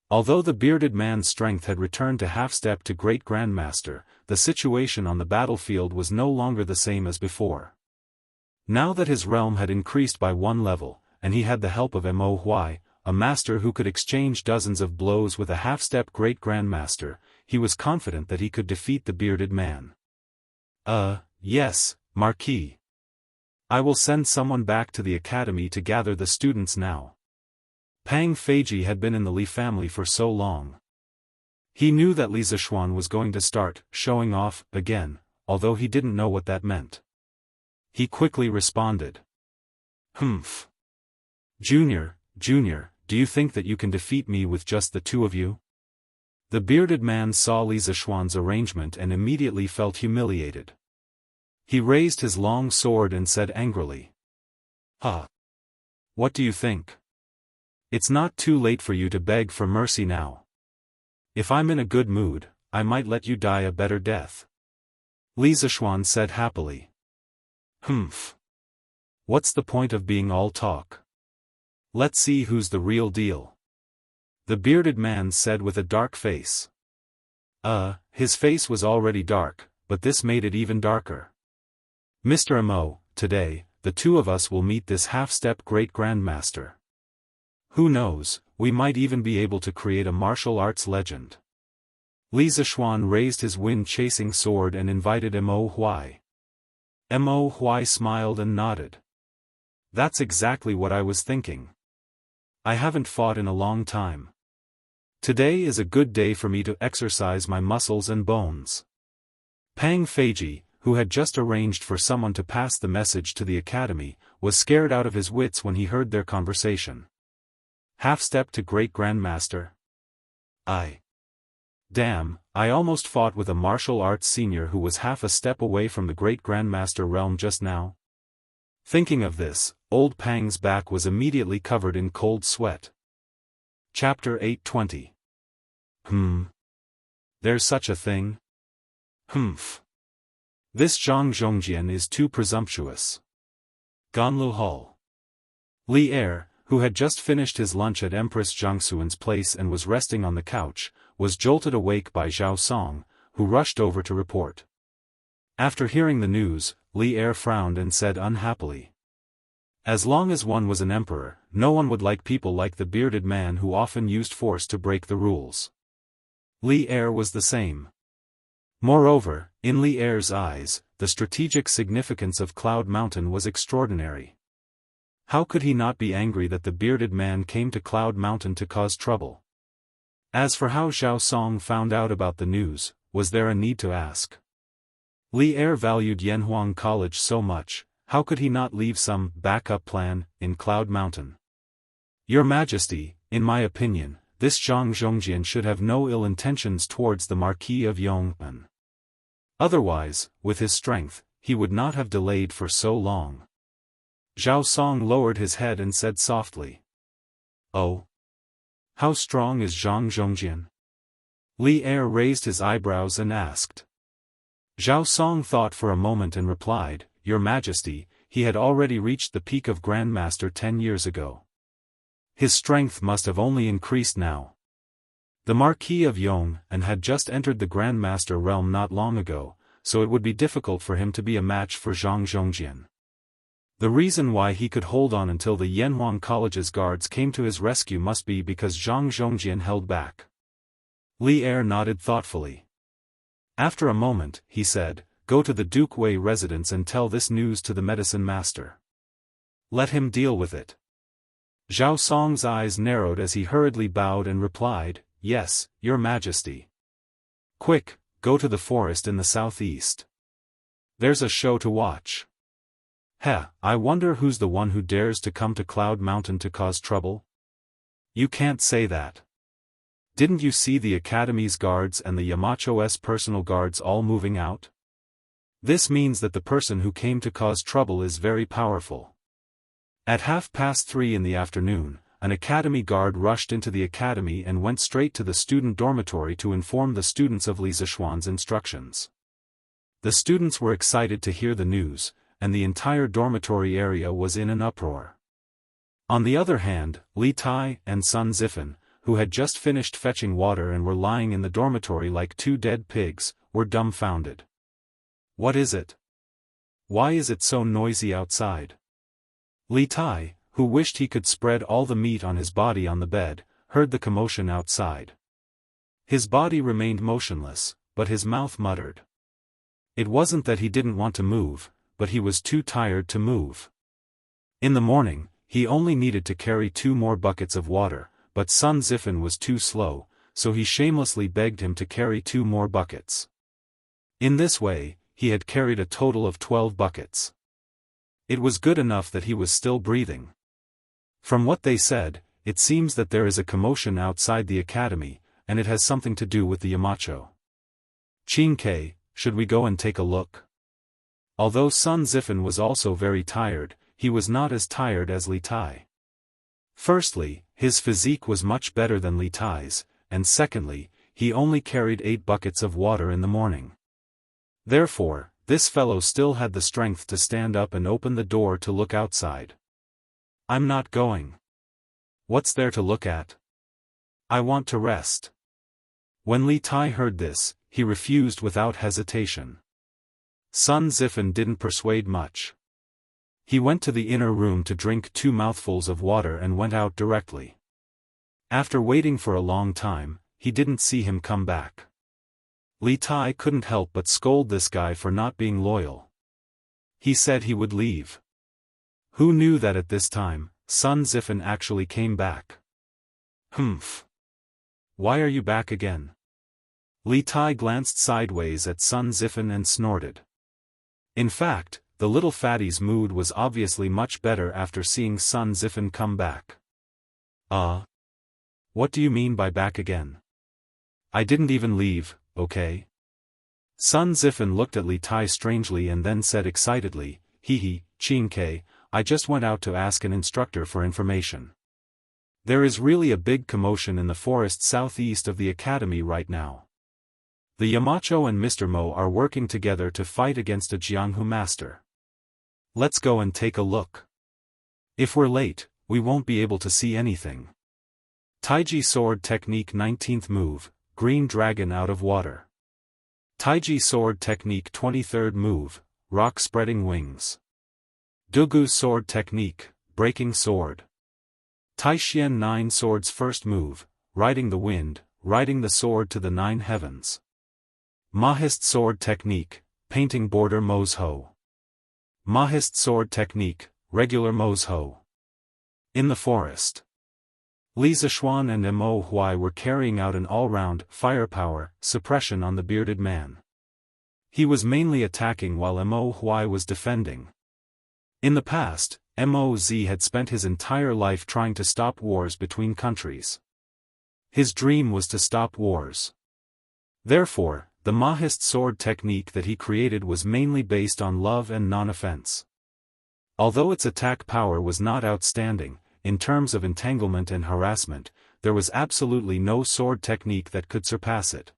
Although the bearded man's strength had returned to half-step to Great Grandmaster, the situation on the battlefield was no longer the same as before. Now that his realm had increased by 1 level, and he had the help of Mo Huai, a master who could exchange dozens of blows with a half-step Great Grandmaster, he was confident that he could defeat the bearded man. Yes, Marquis. I will send someone back to the academy to gather the students now. Pang Feiji had been in the Li family for so long. He knew that Li Zishuan was going to start showing off again, although he didn't know what that meant. He quickly responded. Humph. Junior, do you think that you can defeat me with just the 2 of you? The bearded man saw Li Zishuan's arrangement and immediately felt humiliated. He raised his long sword and said angrily. Huh. What do you think? It's not too late for you to beg for mercy now. If I'm in a good mood, I might let you die a better death. Li Zishuan said happily. Humph. What's the point of being all talk? Let's see who's the real deal. The bearded man said with a dark face. His face was already dark, but this made it even darker. Mr. Mo, today, the 2 of us will meet this half-step Great Grandmaster. Who knows, we might even be able to create a martial arts legend. Li Zishuan raised his wind-chasing sword and invited Mo Huai. Mo Huai smiled and nodded. That's exactly what I was thinking. I haven't fought in a long time. Today is a good day for me to exercise my muscles and bones. Pang Feiji, who had just arranged for someone to pass the message to the academy, was scared out of his wits when he heard their conversation. Half-step to Great Grandmaster? Damn, I almost fought with a martial arts senior who was half a step away from the Great Grandmaster realm just now. Thinking of this, old Pang's back was immediately covered in cold sweat. Chapter 820. There's such a thing? Humph. This Zhang Zhongjian is too presumptuous. Ganlu Hall. Li Er, who had just finished his lunch at Empress Jiangsuan's place and was resting on the couch, was jolted awake by Zhao Song, who rushed over to report. After hearing the news, Li Er frowned and said unhappily. As long as one was an emperor, no one would like people like the bearded man who often used force to break the rules. Li Er was the same. Moreover, in Li Er's eyes, the strategic significance of Cloud Mountain was extraordinary. How could he not be angry that the bearded man came to Cloud Mountain to cause trouble? As for how Zhao Song found out about the news, was there a need to ask? Li Er valued Yanhuang College so much, how could he not leave some backup plan in Cloud Mountain? Your Majesty, in my opinion, this Zhang Zhongjian should have no ill intentions towards the Marquis of Yong'an. Otherwise, with his strength, he would not have delayed for so long. Zhao Song lowered his head and said softly. Oh? How strong is Zhang Zhongjian? Li Er raised his eyebrows and asked. Zhao Song thought for a moment and replied, Your Majesty, he had already reached the peak of Grandmaster 10 years ago. His strength must have only increased now. The Marquis of Yong had just entered the Grandmaster realm not long ago, so it would be difficult for him to be a match for Zhang Zhongjian. The reason why he could hold on until the Yanhuang College's guards came to his rescue must be because Zhang Zhongjian held back. Li Er nodded thoughtfully. After a moment, he said, Go to the Duke Wei residence and tell this news to the medicine master. Let him deal with it. Zhao Song's eyes narrowed as he hurriedly bowed and replied, Yes, Your Majesty. Quick, go to the forest in the southeast. There's a show to watch. I wonder who's the one who dares to come to Cloud Mountain to cause trouble? You can't say that. Didn't you see the Academy's guards and the Yamacho's personal guards all moving out? This means that the person who came to cause trouble is very powerful. At 3:30 in the afternoon, an Academy guard rushed into the Academy and went straight to the student dormitory to inform the students of Li Zishuan's instructions. The students were excited to hear the news, and the entire dormitory area was in an uproar. On the other hand, Li Tai and Sun Zifen, who had just finished fetching water and were lying in the dormitory like two dead pigs, were dumbfounded. What is it? Why is it so noisy outside? Li Tai, who wished he could spread all the meat on his body on the bed, heard the commotion outside. His body remained motionless, but his mouth muttered. It wasn't that he didn't want to move, but he was too tired to move. In the morning, he only needed to carry 2 more buckets of water, but Sun Zifen was too slow, so he shamelessly begged him to carry 2 more buckets. In this way, he had carried a total of 12 buckets. It was good enough that he was still breathing. From what they said, it seems that there is a commotion outside the academy, and it has something to do with the Yamacho. Qingke, should we go and take a look? Although Sun Zifen was also very tired, he was not as tired as Li Tai. Firstly, his physique was much better than Li Tai's, and secondly, he only carried 8 buckets of water in the morning. Therefore, this fellow still had the strength to stand up and open the door to look outside. I'm not going. What's there to look at? I want to rest. When Li Tai heard this, he refused without hesitation. Sun Zifen didn't persuade much. He went to the inner room to drink 2 mouthfuls of water and went out directly. After waiting for a long time, he didn't see him come back. Li Tai couldn't help but scold this guy for not being loyal. He said he would leave. Who knew that at this time, Sun Zifen actually came back? Humph. Why are you back again? Li Tai glanced sideways at Sun Zifen and snorted. In fact, the little fatty's mood was obviously much better after seeing Sun Zifen come back. What do you mean by back again? I didn't even leave, okay? Sun Zifen looked at Li Tai strangely and then said excitedly, Qingke, I just went out to ask an instructor for information. There is really a big commotion in the forest southeast of the academy right now. The Yamacho and Mr. Mo are working together to fight against a Jianghu master. Let's go and take a look. If we're late, we won't be able to see anything. Taiji Sword Technique 19th Move, Green Dragon out of water. Taiji Sword Technique 23rd Move, Rock Spreading Wings. Dugu Sword Technique, Breaking Sword. Taixien 9 Swords First Move, Riding the Wind, Riding the Sword to the 9 Heavens. Mahist Sword Technique, Painting Border Mo's Ho. Mahist Sword Technique, Regular Mo's Ho. In the forest. Li Zishuan and Mo Huai were carrying out an all-round, firepower, suppression on the bearded man. He was mainly attacking while Mo Huai was defending. In the past, Moz had spent his entire life trying to stop wars between countries. His dream was to stop wars. Therefore, the Mahist sword technique that he created was mainly based on love and non-offense. Although its attack power was not outstanding, in terms of entanglement and harassment, there was absolutely no sword technique that could surpass it.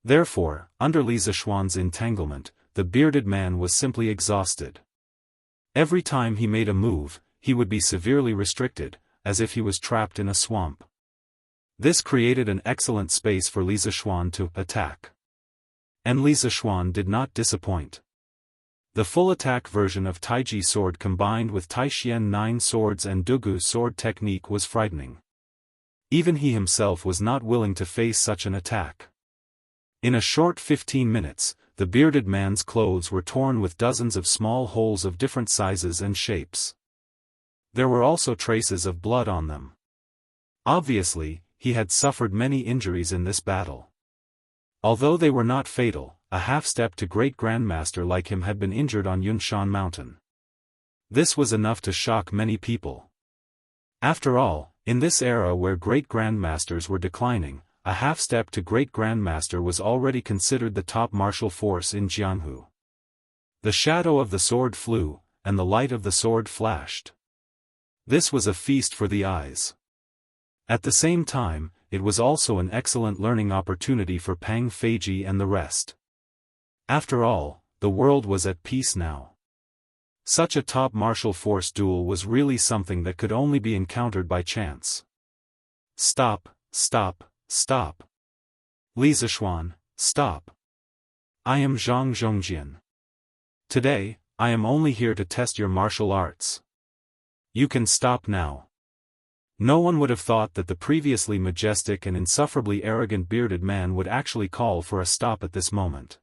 Therefore, under Li Zishuan's entanglement, the bearded man was simply exhausted. Every time he made a move, he would be severely restricted, as if he was trapped in a swamp. This created an excellent space for Li Zishuan to attack. And Li Zishuan did not disappoint. The full attack version of Taiji sword combined with Taishian 9 swords and Dugu sword technique was frightening. Even he himself was not willing to face such an attack. In a short 15 minutes, the bearded man's clothes were torn with dozens of small holes of different sizes and shapes. There were also traces of blood on them. Obviously, he had suffered many injuries in this battle. Although they were not fatal, a half-step to great grandmaster like him had been injured on Yunshan Mountain. This was enough to shock many people. After all, in this era where great grandmasters were declining, a half-step to great grandmaster was already considered the top martial force in Jianghu. The shadow of the sword flew, and the light of the sword flashed. This was a feast for the eyes. At the same time, it was also an excellent learning opportunity for Pang Feiji and the rest. After all, the world was at peace now. Such a top martial force duel was really something that could only be encountered by chance. Stop, stop, stop. Li Zishuan, stop. I am Zhang Zhongjian. Today, I am only here to test your martial arts. You can stop now. No one would have thought that the previously majestic and insufferably arrogant bearded man would actually call for a stop at this moment.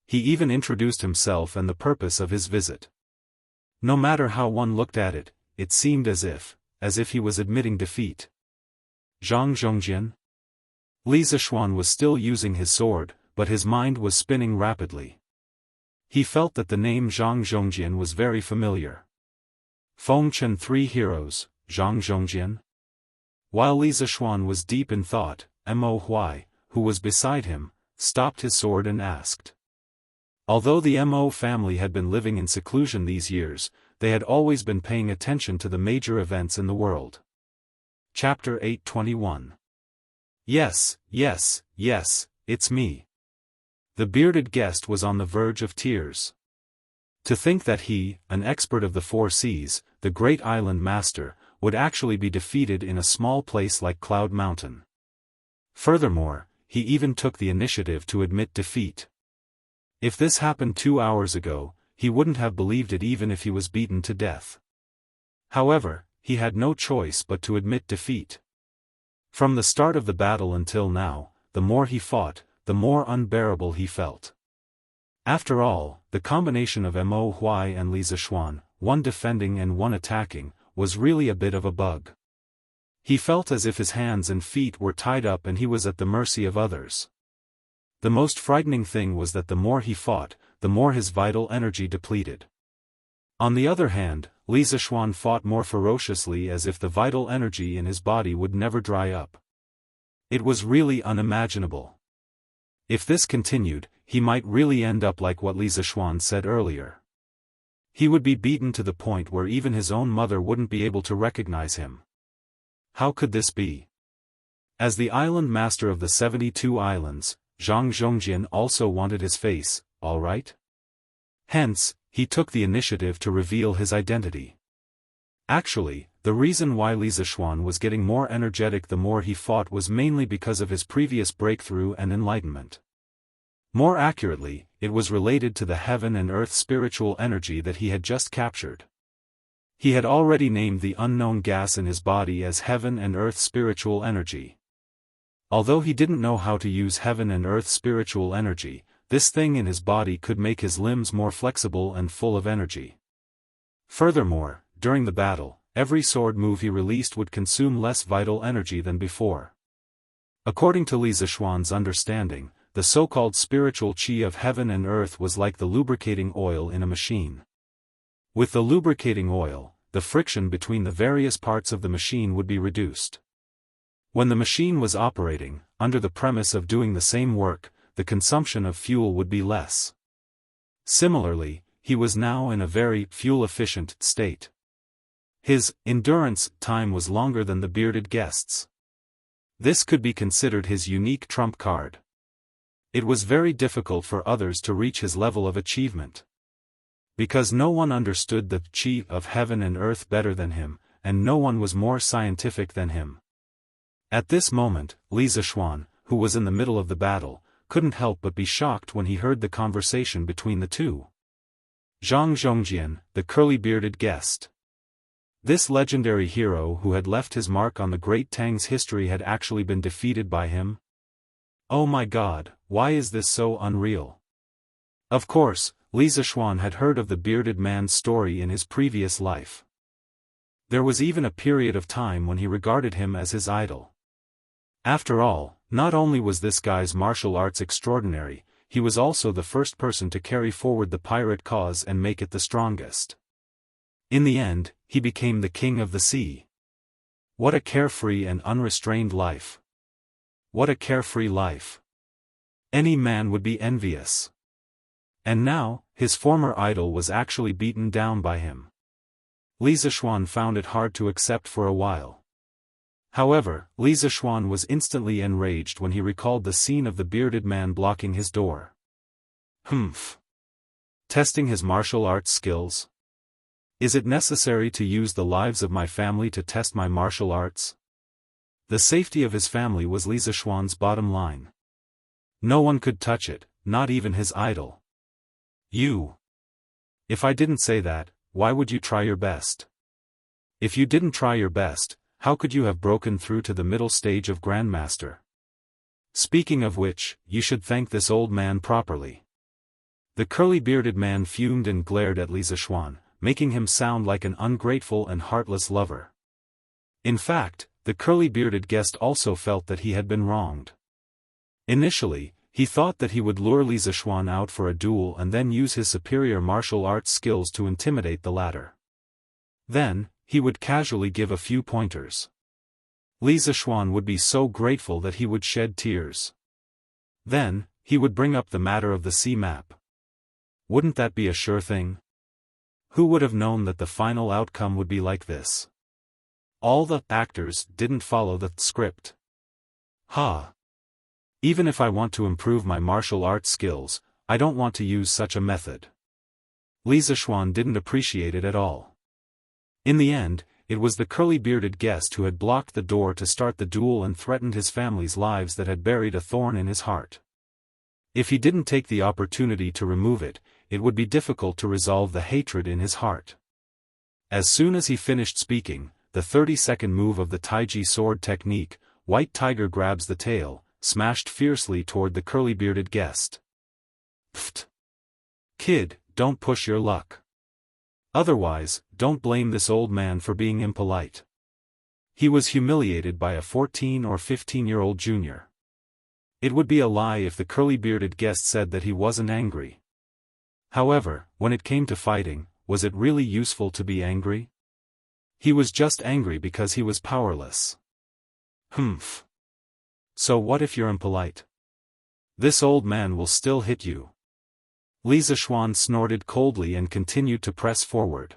He even introduced himself and the purpose of his visit. No matter how one looked at it, it seemed as if he was admitting defeat. Zhang Zhongjian? Li Zishuan was still using his sword, but his mind was spinning rapidly. He felt that the name Zhang Zhongjian was very familiar. Fengchen 3 heroes, Zhang Zhongjian? While Li Zishuan was deep in thought, Mo Huai, who was beside him, stopped his sword and asked. Although the Mo family had been living in seclusion these years, they had always been paying attention to the major events in the world. Chapter 821. Yes, yes, yes, it's me. The bearded guest was on the verge of tears. To think that he, an expert of the 4 seas, the great island master, would actually be defeated in a small place like Cloud Mountain. Furthermore, he even took the initiative to admit defeat. If this happened 2 hours ago, he wouldn't have believed it even if he was beaten to death. However, he had no choice but to admit defeat. From the start of the battle until now, the more he fought, the more unbearable he felt. After all, the combination of Mo Huai and Li Zishuan, one defending and one attacking, was really a bit of a bug. He felt as if his hands and feet were tied up and he was at the mercy of others. The most frightening thing was that the more he fought, the more his vital energy depleted. On the other hand, Li Zishuan fought more ferociously as if the vital energy in his body would never dry up. It was really unimaginable. If this continued, he might really end up like what Li Zishuan said earlier. He would be beaten to the point where even his own mother wouldn't be able to recognize him. How could this be? As the island master of the 72 islands, Zhang Zhongjian also wanted his face, all right? Hence, he took the initiative to reveal his identity. Actually, the reason why Li Zishuan was getting more energetic the more he fought was mainly because of his previous breakthrough and enlightenment. More accurately, it was related to the heaven and earth spiritual energy that he had just captured. He had already named the unknown gas in his body as heaven and earth spiritual energy. Although he didn't know how to use heaven and earth spiritual energy, this thing in his body could make his limbs more flexible and full of energy. Furthermore, during the battle, every sword move he released would consume less vital energy than before. According to Li Zishuan's understanding, the so-called spiritual qi of heaven and earth was like the lubricating oil in a machine. With the lubricating oil, the friction between the various parts of the machine would be reduced. When the machine was operating, under the premise of doing the same work, the consumption of fuel would be less. Similarly, he was now in a very fuel-efficient state. His endurance time was longer than the bearded guest's. This could be considered his unique trump card. It was very difficult for others to reach his level of achievement. Because no one understood the chi of heaven and earth better than him, and no one was more scientific than him. At this moment, Li Zishuan, who was in the middle of the battle, couldn't help but be shocked when he heard the conversation between the two. Zhang Zhongjian, the curly-bearded guest. This legendary hero who had left his mark on the Great Tang's history had actually been defeated by him? Oh my god, why is this so unreal? Of course, Li Zishuan had heard of the bearded man's story in his previous life. There was even a period of time when he regarded him as his idol. After all, not only was this guy's martial arts extraordinary, he was also the first person to carry forward the pirate cause and make it the strongest. In the end, he became the king of the sea. What a carefree and unrestrained life. What a carefree life. Any man would be envious. And now, his former idol was actually beaten down by him. Li Zishuan found it hard to accept for a while. However, Li Zishuan was instantly enraged when he recalled the scene of the bearded man blocking his door. Humph. Testing his martial arts skills? Is it necessary to use the lives of my family to test my martial arts? The safety of his family was Li Zishuan's bottom line. No one could touch it, not even his idol. You. If I didn't say that, why would you try your best? If you didn't try your best, how could you have broken through to the middle stage of Grandmaster? Speaking of which, you should thank this old man properly. The curly-bearded man fumed and glared at Li Zishuan, making him sound like an ungrateful and heartless lover. In fact, the curly-bearded guest also felt that he had been wronged. Initially, he thought that he would lure Li Zishuan out for a duel and then use his superior martial arts skills to intimidate the latter. Then, he would casually give a few pointers. Li Zishuan would be so grateful that he would shed tears. Then, he would bring up the matter of the sea map. Wouldn't that be a sure thing? Who would have known that the final outcome would be like this? All the actors didn't follow the script. Ha! Even if I want to improve my martial arts skills, I don't want to use such a method. Li Zishuan didn't appreciate it at all. In the end, it was the curly-bearded guest who had blocked the door to start the duel and threatened his family's lives that had buried a thorn in his heart. If he didn't take the opportunity to remove it, it would be difficult to resolve the hatred in his heart. As soon as he finished speaking, the 30-second move of the Taiji sword technique, White Tiger grabs the tail, smashed fiercely toward the curly-bearded guest. Pfft! Kid, don't push your luck. Otherwise, don't blame this old man for being impolite. He was humiliated by a 14 or 15-year-old junior. It would be a lie if the curly-bearded guest said that he wasn't angry. However, when it came to fighting, was it really useful to be angry? He was just angry because he was powerless. Humph. So what if you're impolite? This old man will still hit you. Li Zishuan snorted coldly and continued to press forward.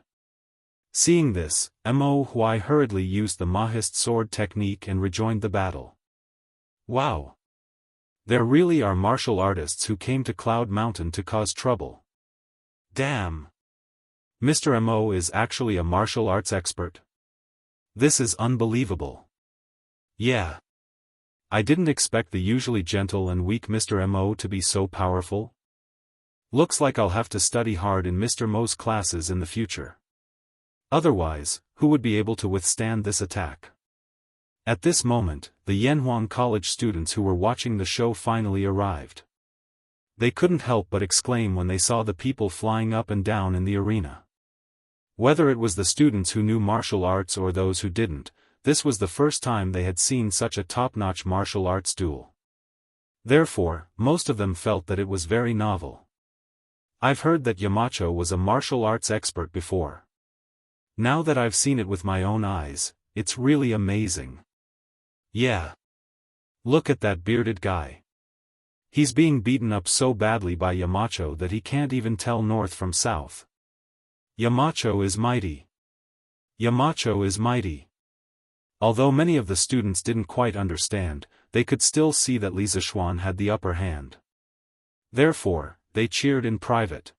Seeing this, Mo Huai hurriedly used the Mahist sword technique and rejoined the battle. Wow! There really are martial artists who came to Cloud Mountain to cause trouble. Damn! Mr. Mo is actually a martial arts expert. This is unbelievable. Yeah. I didn't expect the usually gentle and weak Mr. Mo to be so powerful. Looks like I'll have to study hard in Mr. Mo's classes in the future. Otherwise, who would be able to withstand this attack? At this moment, the Yanhuang College students who were watching the show finally arrived. They couldn't help but exclaim when they saw the people flying up and down in the arena. Whether it was the students who knew martial arts or those who didn't, this was the first time they had seen such a top-notch martial arts duel. Therefore, most of them felt that it was very novel. I've heard that Yamacho was a martial arts expert before. Now that I've seen it with my own eyes, it's really amazing. Yeah. Look at that bearded guy. He's being beaten up so badly by Yamacho that he can't even tell north from south. Yamacho is mighty. Yamacho is mighty. Although many of the students didn't quite understand, they could still see that Li Zishuan had the upper hand. Therefore, they cheered in private.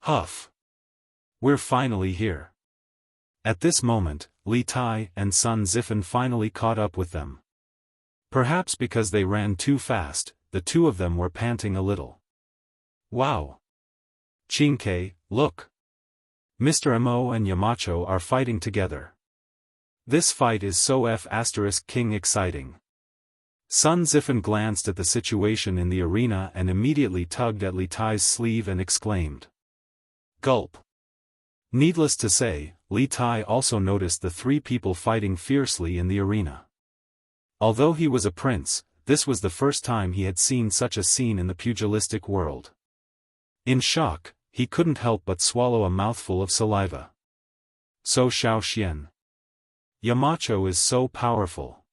Huff! We're finally here. At this moment, Li Tai and Sun Zifan finally caught up with them. Perhaps because they ran too fast, the two of them were panting a little. Wow! Qingke, look! Mr. Mo and Yamacho are fighting together. This fight is so F***king exciting. Sun Zifan glanced at the situation in the arena and immediately tugged at Li Tai's sleeve and exclaimed. Gulp. Needless to say, Li Tai also noticed the three people fighting fiercely in the arena. Although he was a prince, this was the first time he had seen such a scene in the pugilistic world. In shock, he couldn't help but swallow a mouthful of saliva. So Xiao Xian. Yamacho is so powerful.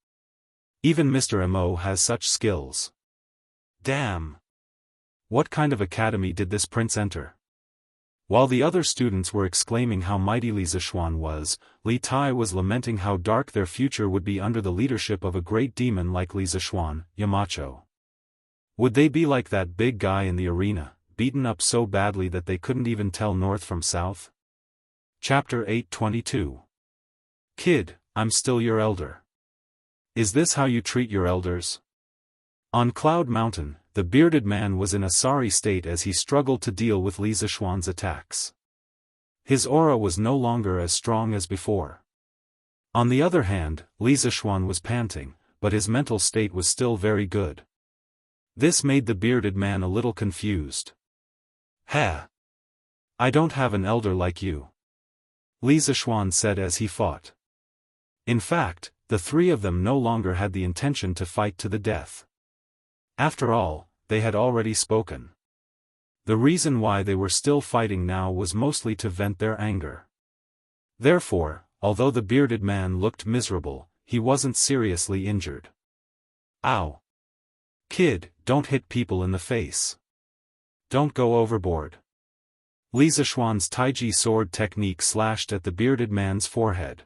Even Mr. Mo has such skills. Damn! What kind of academy did this prince enter? While the other students were exclaiming how mighty Li Zishuan was, Li Tai was lamenting how dark their future would be under the leadership of a great demon like Li Zishuan, Yamacho. Would they be like that big guy in the arena, beaten up so badly that they couldn't even tell north from south? Chapter 822. Kid, I'm still your elder. Is this how you treat your elders? On Cloud Mountain, the bearded man was in a sorry state as he struggled to deal with Li Zishuan's attacks. His aura was no longer as strong as before. On the other hand, Li Zishuan was panting, but his mental state was still very good. This made the bearded man a little confused. Ha! I don't have an elder like you, Li Zishuan said as he fought. In fact, the three of them no longer had the intention to fight to the death. After all, they had already spoken. The reason why they were still fighting now was mostly to vent their anger. Therefore, although the bearded man looked miserable, he wasn't seriously injured. Ow! Kid, don't hit people in the face. Don't go overboard. Li Zishuan's Taiji sword technique slashed at the bearded man's forehead.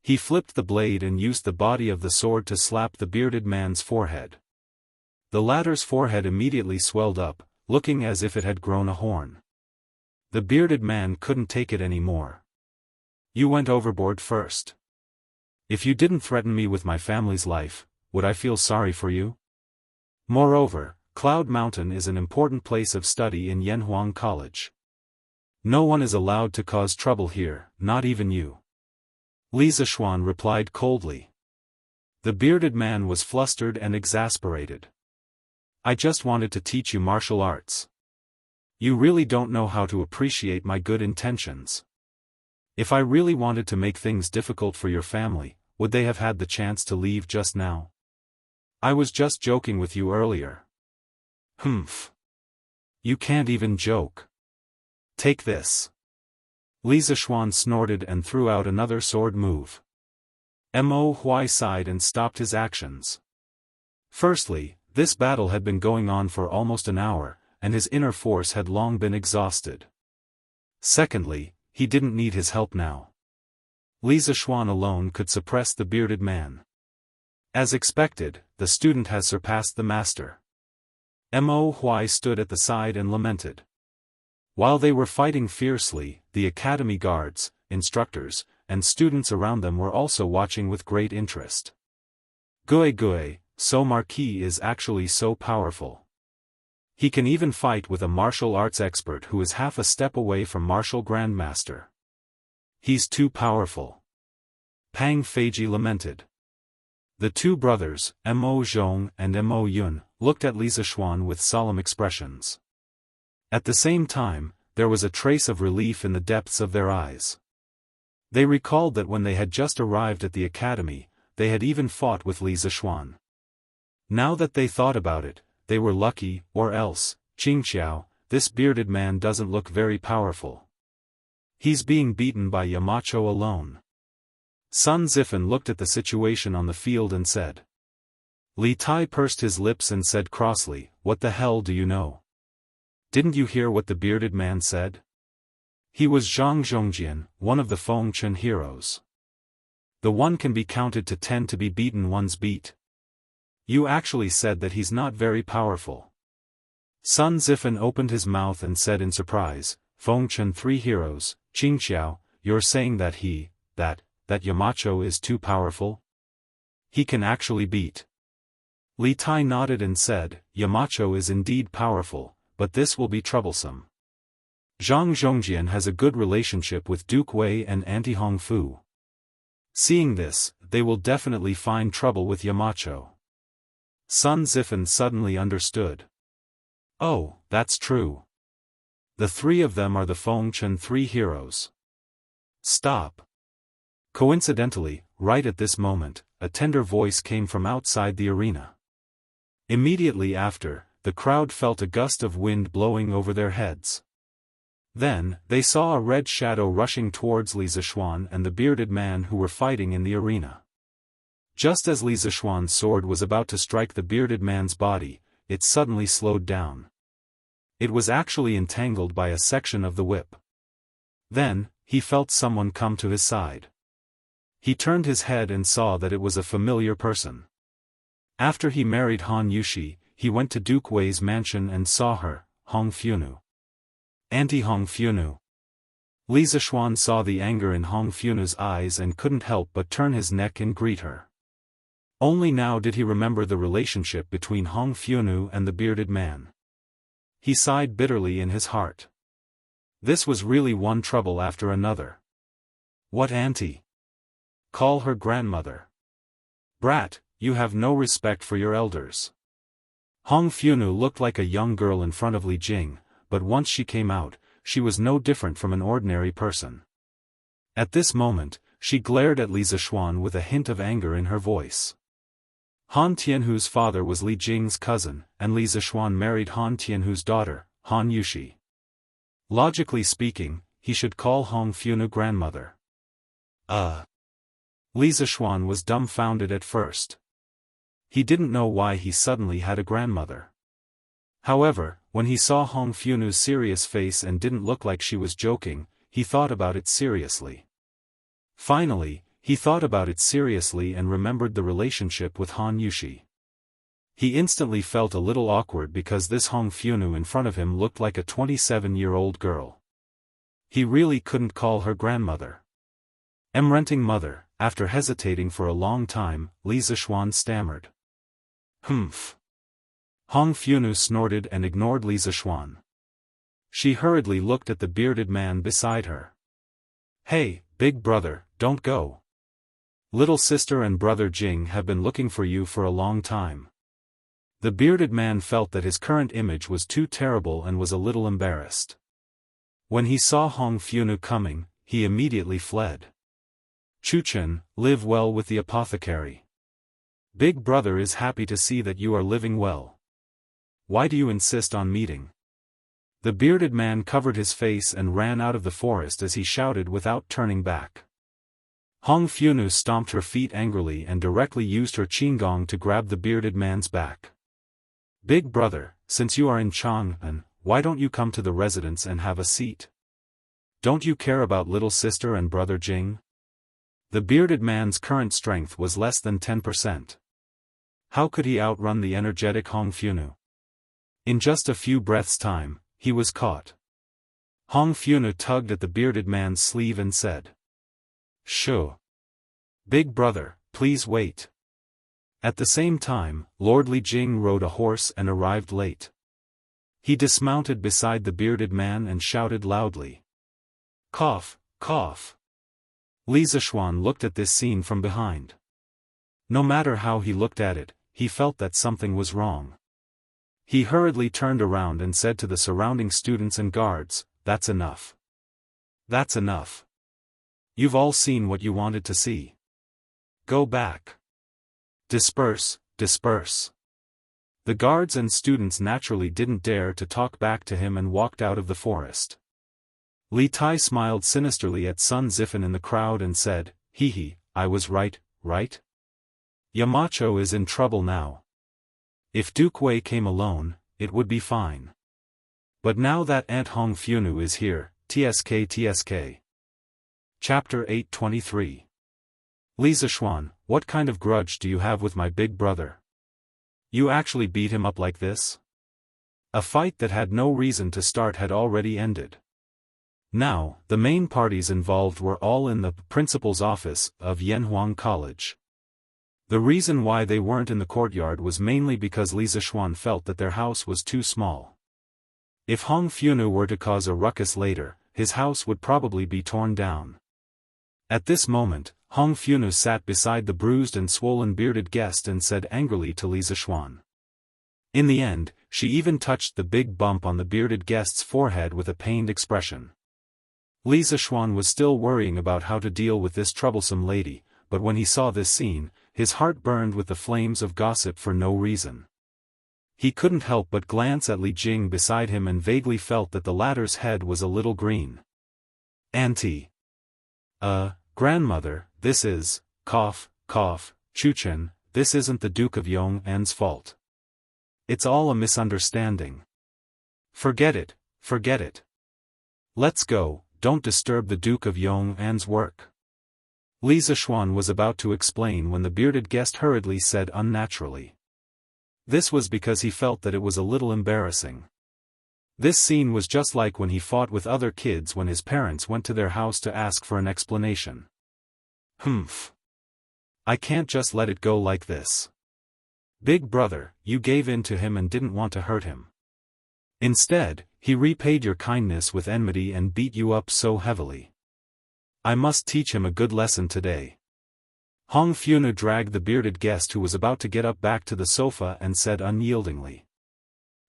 He flipped the blade and used the body of the sword to slap the bearded man's forehead. The latter's forehead immediately swelled up, looking as if it had grown a horn. The bearded man couldn't take it anymore. You went overboard first. If you didn't threaten me with my family's life, would I feel sorry for you? Moreover, Cloud Mountain is an important place of study in Yanhuang College. No one is allowed to cause trouble here, not even you. Li Zishuan replied coldly. The bearded man was flustered and exasperated. I just wanted to teach you martial arts. You really don't know how to appreciate my good intentions. If I really wanted to make things difficult for your family, would they have had the chance to leave just now? I was just joking with you earlier. Humph. You can't even joke. Take this. Li Zishuan snorted and threw out another sword move. Mo Huai sighed and stopped his actions. Firstly, this battle had been going on for almost an hour, and his inner force had long been exhausted. Secondly, he didn't need his help now. Li Zishuan alone could suppress the bearded man. As expected, the student has surpassed the master. Mo Huai stood at the side and lamented. While they were fighting fiercely, the academy guards, instructors, and students around them were also watching with great interest. Gui, so Marquis is actually so powerful. He can even fight with a martial arts expert who is half a step away from martial grandmaster. He's too powerful. Pang Feiji lamented. The two brothers, Mo Zhong and Mo Yun, looked at Li Zishuan with solemn expressions. At the same time, there was a trace of relief in the depths of their eyes. They recalled that when they had just arrived at the academy, they had even fought with Li Zishuan. Now that they thought about it, they were lucky, or else, Qingxiao, this bearded man doesn't look very powerful. He's being beaten by Yamacho alone. Sun Zifan looked at the situation on the field and said. Li Tai pursed his lips and said crossly, "What the hell do you know? Didn't you hear what the bearded man said? He was Zhang Zhongjian, one of the Feng Chen heroes. The one can be counted to 10 to be beaten one's beat. You actually said that he's not very powerful." Sun Zifen opened his mouth and said in surprise, "Feng Chen 3 heroes, Qingxiao, you're saying that that Yamacho is too powerful? He can actually beat." Li Tai nodded and said, "Yamacho is indeed powerful, but this will be troublesome. Zhang Zhongjian has a good relationship with Duke Wei and Anti-Hong Fu. Seeing this, they will definitely find trouble with Yamacho." Sun Zifen suddenly understood. "Oh, that's true. The 3 of them are the Feng Chen 3 heroes." Stop. Coincidentally, right at this moment, a tender voice came from outside the arena. Immediately after, the crowd felt a gust of wind blowing over their heads. Then, they saw a red shadow rushing towards Li Zishuan and the bearded man who were fighting in the arena. Just as Li Zishuan's sword was about to strike the bearded man's body, it suddenly slowed down. It was actually entangled by a section of the whip. Then, he felt someone come to his side. He turned his head and saw that it was a familiar person. After he married Han Yushi, he went to Duke Wei's mansion and saw her, Hong Funu. Anti-Hong Funu. Li Zishuan saw the anger in Hong Funu's eyes and couldn't help but turn his neck and greet her. Only now did he remember the relationship between Hong Funu and the bearded man. He sighed bitterly in his heart. This was really one trouble after another. What auntie? Call her grandmother. Brat, you have no respect for your elders. Hong Funu looked like a young girl in front of Li Jing, but once she came out, she was no different from an ordinary person. At this moment, she glared at Li Zishuan with a hint of anger in her voice. Han Tianhu's father was Li Jing's cousin, and Li Zishuan married Han Tianhu's daughter, Han Yushi. Logically speaking, he should call Hong Funu grandmother. Li Zishuan was dumbfounded at first. He didn't know why he suddenly had a grandmother. However, when he saw Hong Funu's serious face and didn't look like she was joking, he thought about it seriously. Finally, he thought about it seriously and remembered the relationship with Han Yushi. He instantly felt a little awkward because this Hong Funu in front of him looked like a 27-year-old girl. He really couldn't call her grandmother. Renting mother. After hesitating for a long time, Li Zishuan stammered. Humph. Hong Funu snorted and ignored Li Zishuan. She hurriedly looked at the bearded man beside her. Hey, big brother, don't go. Little sister and brother Jing have been looking for you for a long time. The bearded man felt that his current image was too terrible and was a little embarrassed. When he saw Hong Funu coming, he immediately fled. Chuchen, live well with the apothecary. Big brother is happy to see that you are living well. Why do you insist on meeting? The bearded man covered his face and ran out of the forest as he shouted without turning back. Hong Funu stomped her feet angrily and directly used her qinggong to grab the bearded man's back. Big brother, since you are in Chang'an, why don't you come to the residence and have a seat? Don't you care about little sister and brother Jing? The bearded man's current strength was less than 10%. How could he outrun the energetic Hong Funu? In just a few breaths' time, he was caught. Hong Funu tugged at the bearded man's sleeve and said, "Shoo. Big brother, please wait." At the same time, Lord Li Jing rode a horse and arrived late. He dismounted beside the bearded man and shouted loudly. Cough, cough. Li Zishuan looked at this scene from behind. No matter how he looked at it, he felt that something was wrong. He hurriedly turned around and said to the surrounding students and guards, "That's enough. That's enough. You've all seen what you wanted to see. Go back. Disperse, disperse." The guards and students naturally didn't dare to talk back to him and walked out of the forest. Li Tai smiled sinisterly at Sun Zifen in the crowd and said, "Hee hee, I was right, right? Yamacho is in trouble now." If Duke Wei came alone, it would be fine. But now that Aunt Hong Funu is here, tsk. Chapter 823. Li Zishuan, what kind of grudge do you have with my big brother? You actually beat him up like this? A fight that had no reason to start had already ended. Now, the main parties involved were all in the principal's office of Yanhuang College. The reason why they weren't in the courtyard was mainly because Li Zishuan felt that their house was too small. If Hong Funu were to cause a ruckus later, his house would probably be torn down. At this moment, Hong Funu sat beside the bruised and swollen bearded guest and said angrily to Li Zishuan. In the end, she even touched the big bump on the bearded guest's forehead with a pained expression. Li Zishuan was still worrying about how to deal with this troublesome lady, but when he saw this scene, his heart burned with the flames of gossip for no reason. He couldn't help but glance at Li Jing beside him and vaguely felt that the latter's head was a little green. Auntie. Grandmother, this is, Chuchen, this isn't the Duke of Yong'an's fault. It's all a misunderstanding. Forget it. Let's go, don't disturb the Duke of Yong'an's work. Li Zishuan was about to explain when the bearded guest hurriedly said unnaturally. This was because he felt that it was a little embarrassing. This scene was just like when he fought with other kids when his parents went to their house to ask for an explanation. Humph. I can't just let it go like this. Big brother, you gave in to him and didn't want to hurt him. Instead, he repaid your kindness with enmity and beat you up so heavily. I must teach him a good lesson today. Hong Funu dragged the bearded guest who was about to get up back to the sofa and said unyieldingly.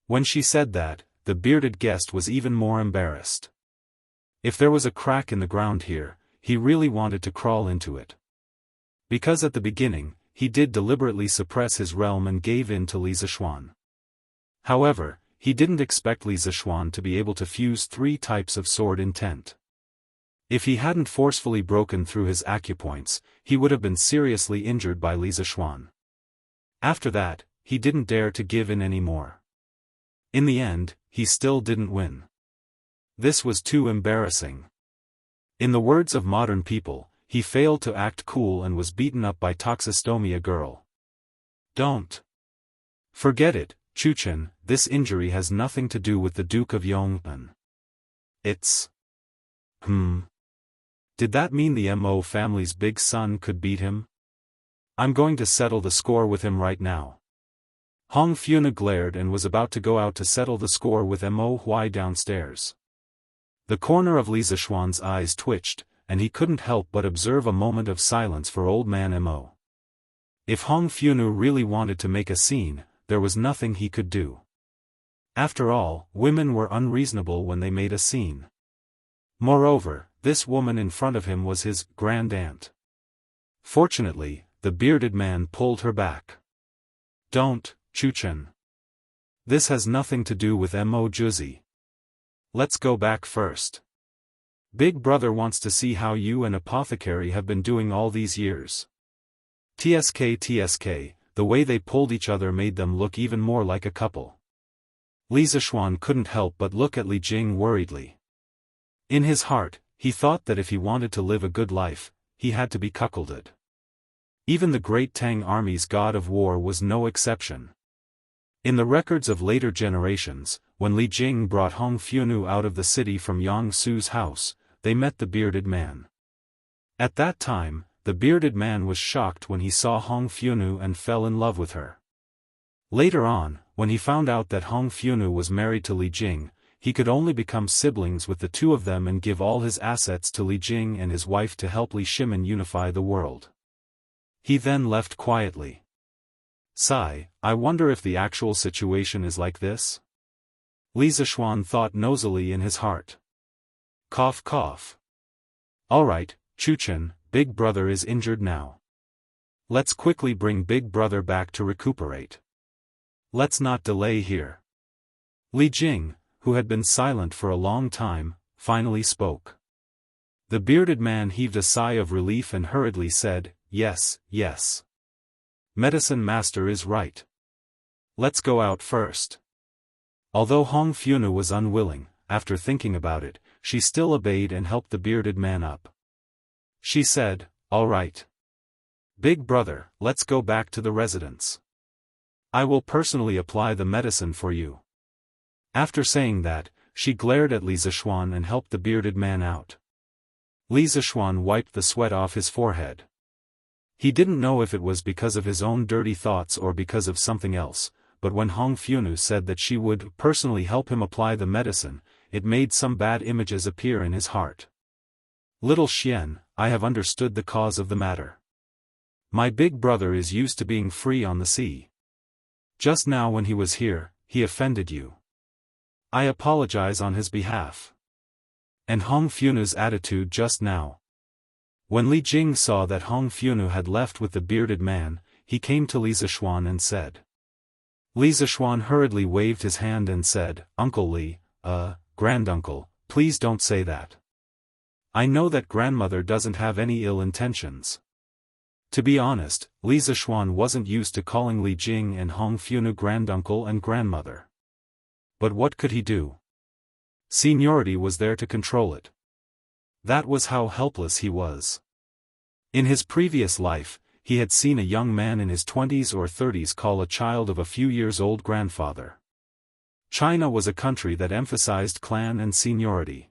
When she said that, the bearded guest was even more embarrassed. If there was a crack in the ground here, he really wanted to crawl into it. Because at the beginning, he did deliberately suppress his realm and gave in to Li Zishuan. However, he didn't expect Li Zishuan to be able to fuse 3 types of sword intent. If he hadn't forcefully broken through his acupoints, he would have been seriously injured by Li Zishuan. After that, he didn't dare to give in anymore. In the end, he still didn't win. This was too embarrassing. In the words of modern people, he failed to act cool and was beaten up by Toxistomia girl. Don't forget it, Chuchen, this injury has nothing to do with the Duke of Yong'an. It's… Did that mean the Mo family's big son could beat him? I'm going to settle the score with him right now. Hong Funu glared and was about to go out to settle the score with Mo Huai downstairs. The corner of Li Zishuan's eyes twitched, and he couldn't help but observe a moment of silence for old man Mo. If Hong Funu really wanted to make a scene, there was nothing he could do. After all, women were unreasonable when they made a scene. Moreover, this woman in front of him was his grand-aunt. Fortunately, the bearded man pulled her back. Don't, Chuchen. This has nothing to do with Mo Juzi. Let's go back first. Big brother wants to see how you and Apothecary have been doing all these years. Tsk, the way they pulled each other made them look even more like a couple. Li Zishuan couldn't help but look at Li Jing worriedly. In his heart, he thought that if he wanted to live a good life, he had to be cuckolded. Even the great Tang army's god of war was no exception. In the records of later generations, when Li Jing brought Hong Funu out of the city from Yang Su's house, they met the bearded man. At that time, the bearded man was shocked when he saw Hong Funu and fell in love with her. Later on, when he found out that Hong Funu was married to Li Jing, he could only become siblings with the two of them and give all his assets to Li Jing and his wife to help Li Shimin unify the world. He then left quietly. Sigh, I wonder if the actual situation is like this? Li Zishuan thought nosily in his heart. Cough cough. Alright, Chuchen, big brother is injured now. Let's quickly bring big brother back to recuperate. Let's not delay here. Li Jing, who had been silent for a long time, finally spoke. The bearded man heaved a sigh of relief and hurriedly said, Yes. Medicine master is right. Let's go out first. Although Hong Funu was unwilling, after thinking about it, she still obeyed and helped the bearded man up. She said, "All right. Big brother, let's go back to the residence. I will personally apply the medicine for you." After saying that, she glared at Li Zishuan and helped the bearded man out. Li Zishuan wiped the sweat off his forehead. He didn't know if it was because of his own dirty thoughts or because of something else, but when Hong Funu said that she would personally help him apply the medicine, it made some bad images appear in his heart. "Little Xian, I have understood the cause of the matter. My big brother is used to being free on the sea. Just now when he was here, he offended you. I apologize on his behalf." And Hong Funu's attitude just now. When Li Jing saw that Hong Funu had left with the bearded man, he came to Li Zishuan and said. Li Zishuan hurriedly waved his hand and said, "Uncle Li, granduncle, please don't say that. I know that grandmother doesn't have any ill intentions." To be honest, Li Zishuan wasn't used to calling Li Jing and Hong Funu granduncle and grandmother. But what could he do? Seniority was there to control it. That was how helpless he was. In his previous life, he had seen a young man in his 20s or 30s call a child of a few years old grandfather. China was a country that emphasized clan and seniority.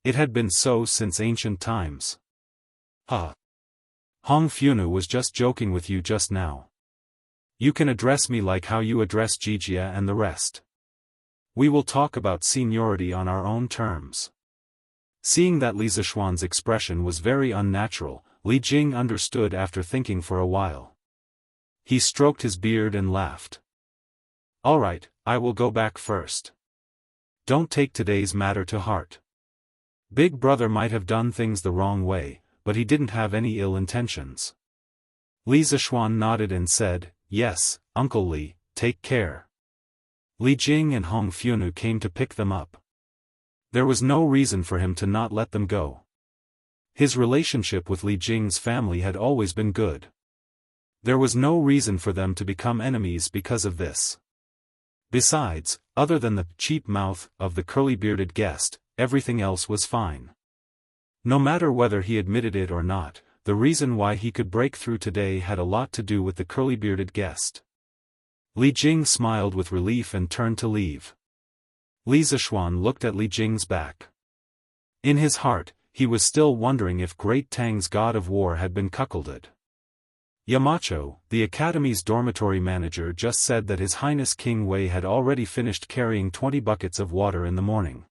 It had been so since ancient times. Hong Funu was just joking with you just now. You can address me like how you address Jijia and the rest. We will talk about seniority on our own terms. Seeing that Li Zishuan's expression was very unnatural, Li Jing understood after thinking for a while. He stroked his beard and laughed. "All right, I will go back first. Don't take today's matter to heart. Big brother might have done things the wrong way, but he didn't have any ill intentions." Li Zishuan nodded and said, "Yes, Uncle Li, take care." Li Jing and Hong Funu came to pick them up. There was no reason for him to not let them go. His relationship with Li Jing's family had always been good. There was no reason for them to become enemies because of this. Besides, other than the cheap mouth of the curly-bearded guest, everything else was fine. No matter whether he admitted it or not, the reason why he could break through today had a lot to do with the curly-bearded guest. Li Jing smiled with relief and turned to leave. Li Zishuan looked at Li Jing's back. In his heart, he was still wondering if Great Tang's god of war had been cuckolded. Yamacho, the academy's dormitory manager, just said that His Highness King Wei had already finished carrying 20 buckets of water in the morning.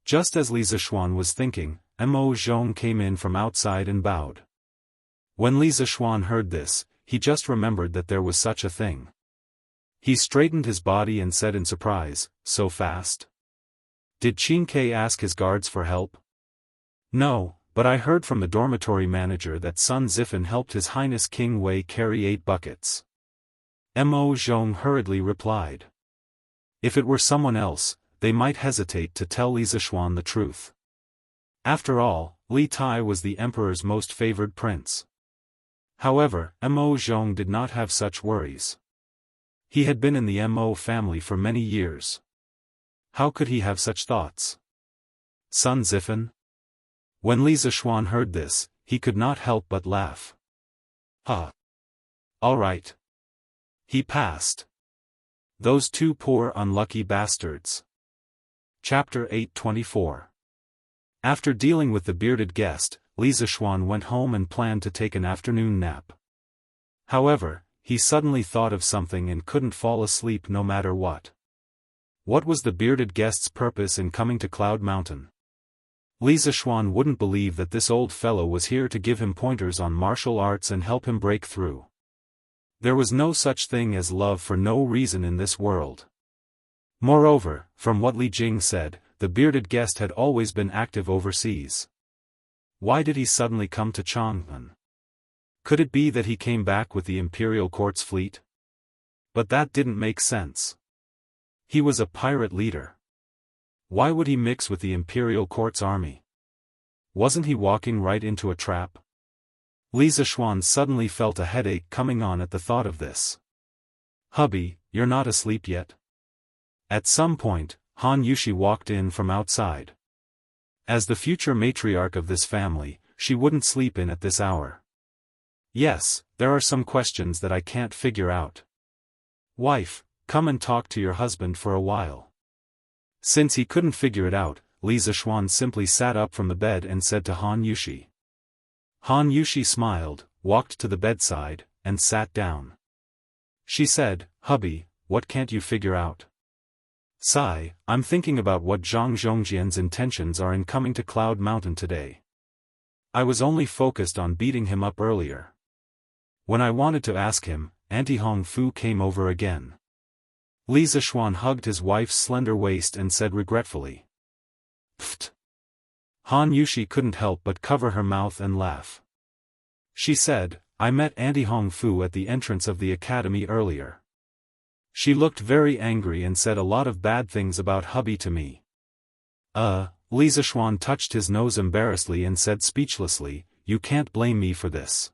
Just as Li Zishuan was thinking, Mo Zhong came in from outside and bowed. When Li Zishuan heard this, he just remembered that there was such a thing. He straightened his body and said in surprise, "So fast? Did Qin Ke ask his guards for help?" "No, but I heard from the dormitory manager that Sun Zifen helped His Highness King Wei carry 8 buckets. Mo Zhong hurriedly replied. If it were someone else, they might hesitate to tell Li Zishuan the truth. After all, Li Tai was the emperor's most favored prince. However, Mo Zhong did not have such worries. He had been in the Mo family for many years. How could he have such thoughts? Sun Zifen? When Li Zishuan heard this, he could not help but laugh. All right. He passed. Those two poor unlucky bastards. Chapter 824. After dealing with the bearded guest, Li Zishuan went home and planned to take an afternoon nap. However, he suddenly thought of something and couldn't fall asleep no matter what. What was the bearded guest's purpose in coming to Cloud Mountain? Li Zishuan wouldn't believe that this old fellow was here to give him pointers on martial arts and help him break through. There was no such thing as love for no reason in this world. Moreover, from what Li Jing said, the bearded guest had always been active overseas. Why did he suddenly come to Chang'an? Could it be that he came back with the imperial court's fleet? But that didn't make sense. He was a pirate leader. Why would he mix with the imperial court's army? Wasn't he walking right into a trap? Li Zishuan suddenly felt a headache coming on at the thought of this. Hubby, you're not asleep yet? At some point, Han Yushi walked in from outside. As the future matriarch of this family, she wouldn't sleep in at this hour. Yes, there are some questions that I can't figure out. Wife, come and talk to your husband for a while. Since he couldn't figure it out, Li Zishuan simply sat up from the bed and said to Han Yushi. Han Yushi smiled, walked to the bedside, and sat down. She said, hubby, what can't you figure out? Sigh, I'm thinking about what Zhang Zhongjian's intentions are in coming to Cloud Mountain today. I was only focused on beating him up earlier. When I wanted to ask him, Auntie Hong Fu came over again. Li Zishuan hugged his wife's slender waist and said regretfully. Pfft. Han Yushi couldn't help but cover her mouth and laugh. She said, I met Auntie Hong Fu at the entrance of the academy earlier. She looked very angry and said a lot of bad things about hubby to me. Li Zishuan touched his nose embarrassedly and said speechlessly, you can't blame me for this.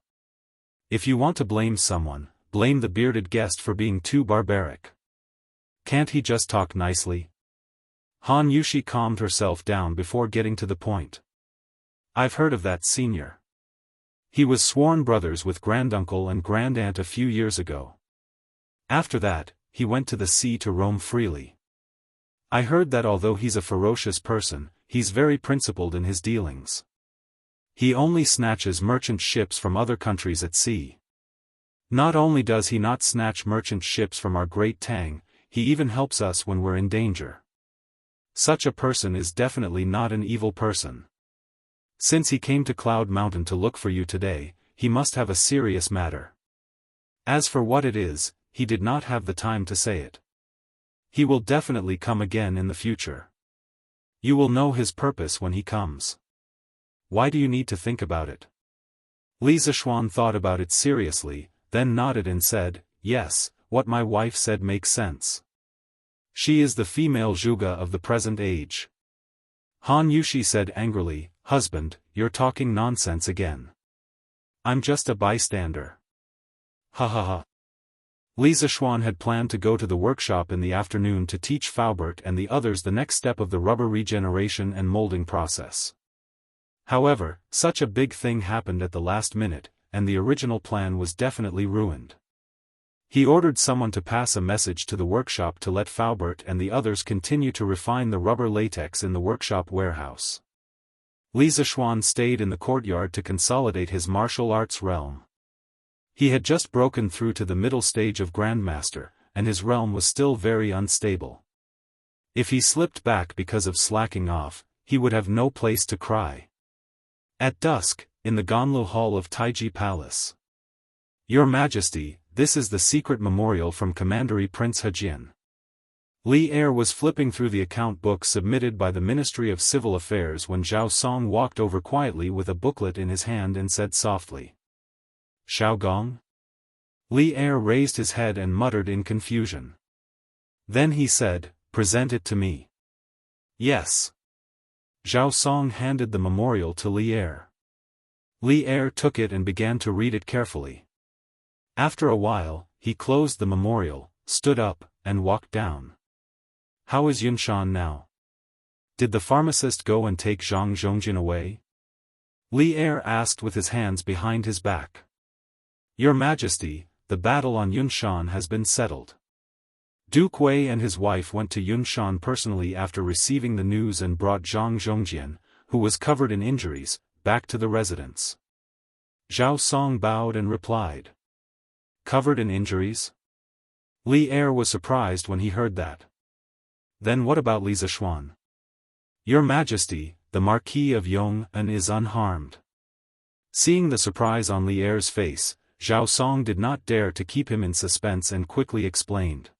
If you want to blame someone, blame the bearded guest for being too barbaric. Can't he just talk nicely? Han Yushi calmed herself down before getting to the point. I've heard of that senior. He was sworn brothers with granduncle and grandaunt a few years ago. After that, he went to the sea to roam freely. I heard that although he's a ferocious person, he's very principled in his dealings. He only snatches merchant ships from other countries at sea. Not only does he not snatch merchant ships from our great Tang, he even helps us when we're in danger. Such a person is definitely not an evil person. Since he came to Cloud Mountain to look for you today, he must have a serious matter. As for what it is, he did not have the time to say it. He will definitely come again in the future. You will know his purpose when he comes. Why do you need to think about it? Li Zishuan thought about it seriously, then nodded and said, yes, what my wife said makes sense. She is the female Zhuge of the present age. Han Yushi said angrily, husband, you're talking nonsense again. I'm just a bystander. Ha ha ha. Li Zishuan had planned to go to the workshop in the afternoon to teach Faubert and the others the next step of the rubber regeneration and molding process. However, such a big thing happened at the last minute, and the original plan was definitely ruined. He ordered someone to pass a message to the workshop to let Faubert and the others continue to refine the rubber latex in the workshop warehouse. Li Zishuan stayed in the courtyard to consolidate his martial arts realm. He had just broken through to the middle stage of Grandmaster, and his realm was still very unstable. If he slipped back because of slacking off, he would have no place to cry. At dusk, in the Ganlu Hall of Taiji Palace. Your Majesty, this is the secret memorial from Commandery Prince Hejian. Li Er was flipping through the account book submitted by the Ministry of Civil Affairs when Zhao Song walked over quietly with a booklet in his hand and said softly. Xiao Gong? Li Er raised his head and muttered in confusion. Then he said, present it to me. Yes. Zhao Song handed the memorial to Li Er. Li Er took it and began to read it carefully. After a while, he closed the memorial, stood up, and walked down. How is Yunshan now? Did the pharmacist go and take Zhang Zhongjian away? Li Er asked with his hands behind his back. Your Majesty, the battle on Yunshan has been settled. Duke Wei and his wife went to Yunshan personally after receiving the news and brought Zhang Zhongjian, who was covered in injuries, back to the residence. Zhao Song bowed and replied. Covered in injuries? Li Er was surprised when he heard that. Then what about Li Zishuan? Your Majesty, the Marquis of Yong'an is unharmed. Seeing the surprise on Li Er's face, Zhao Song did not dare to keep him in suspense and quickly explained.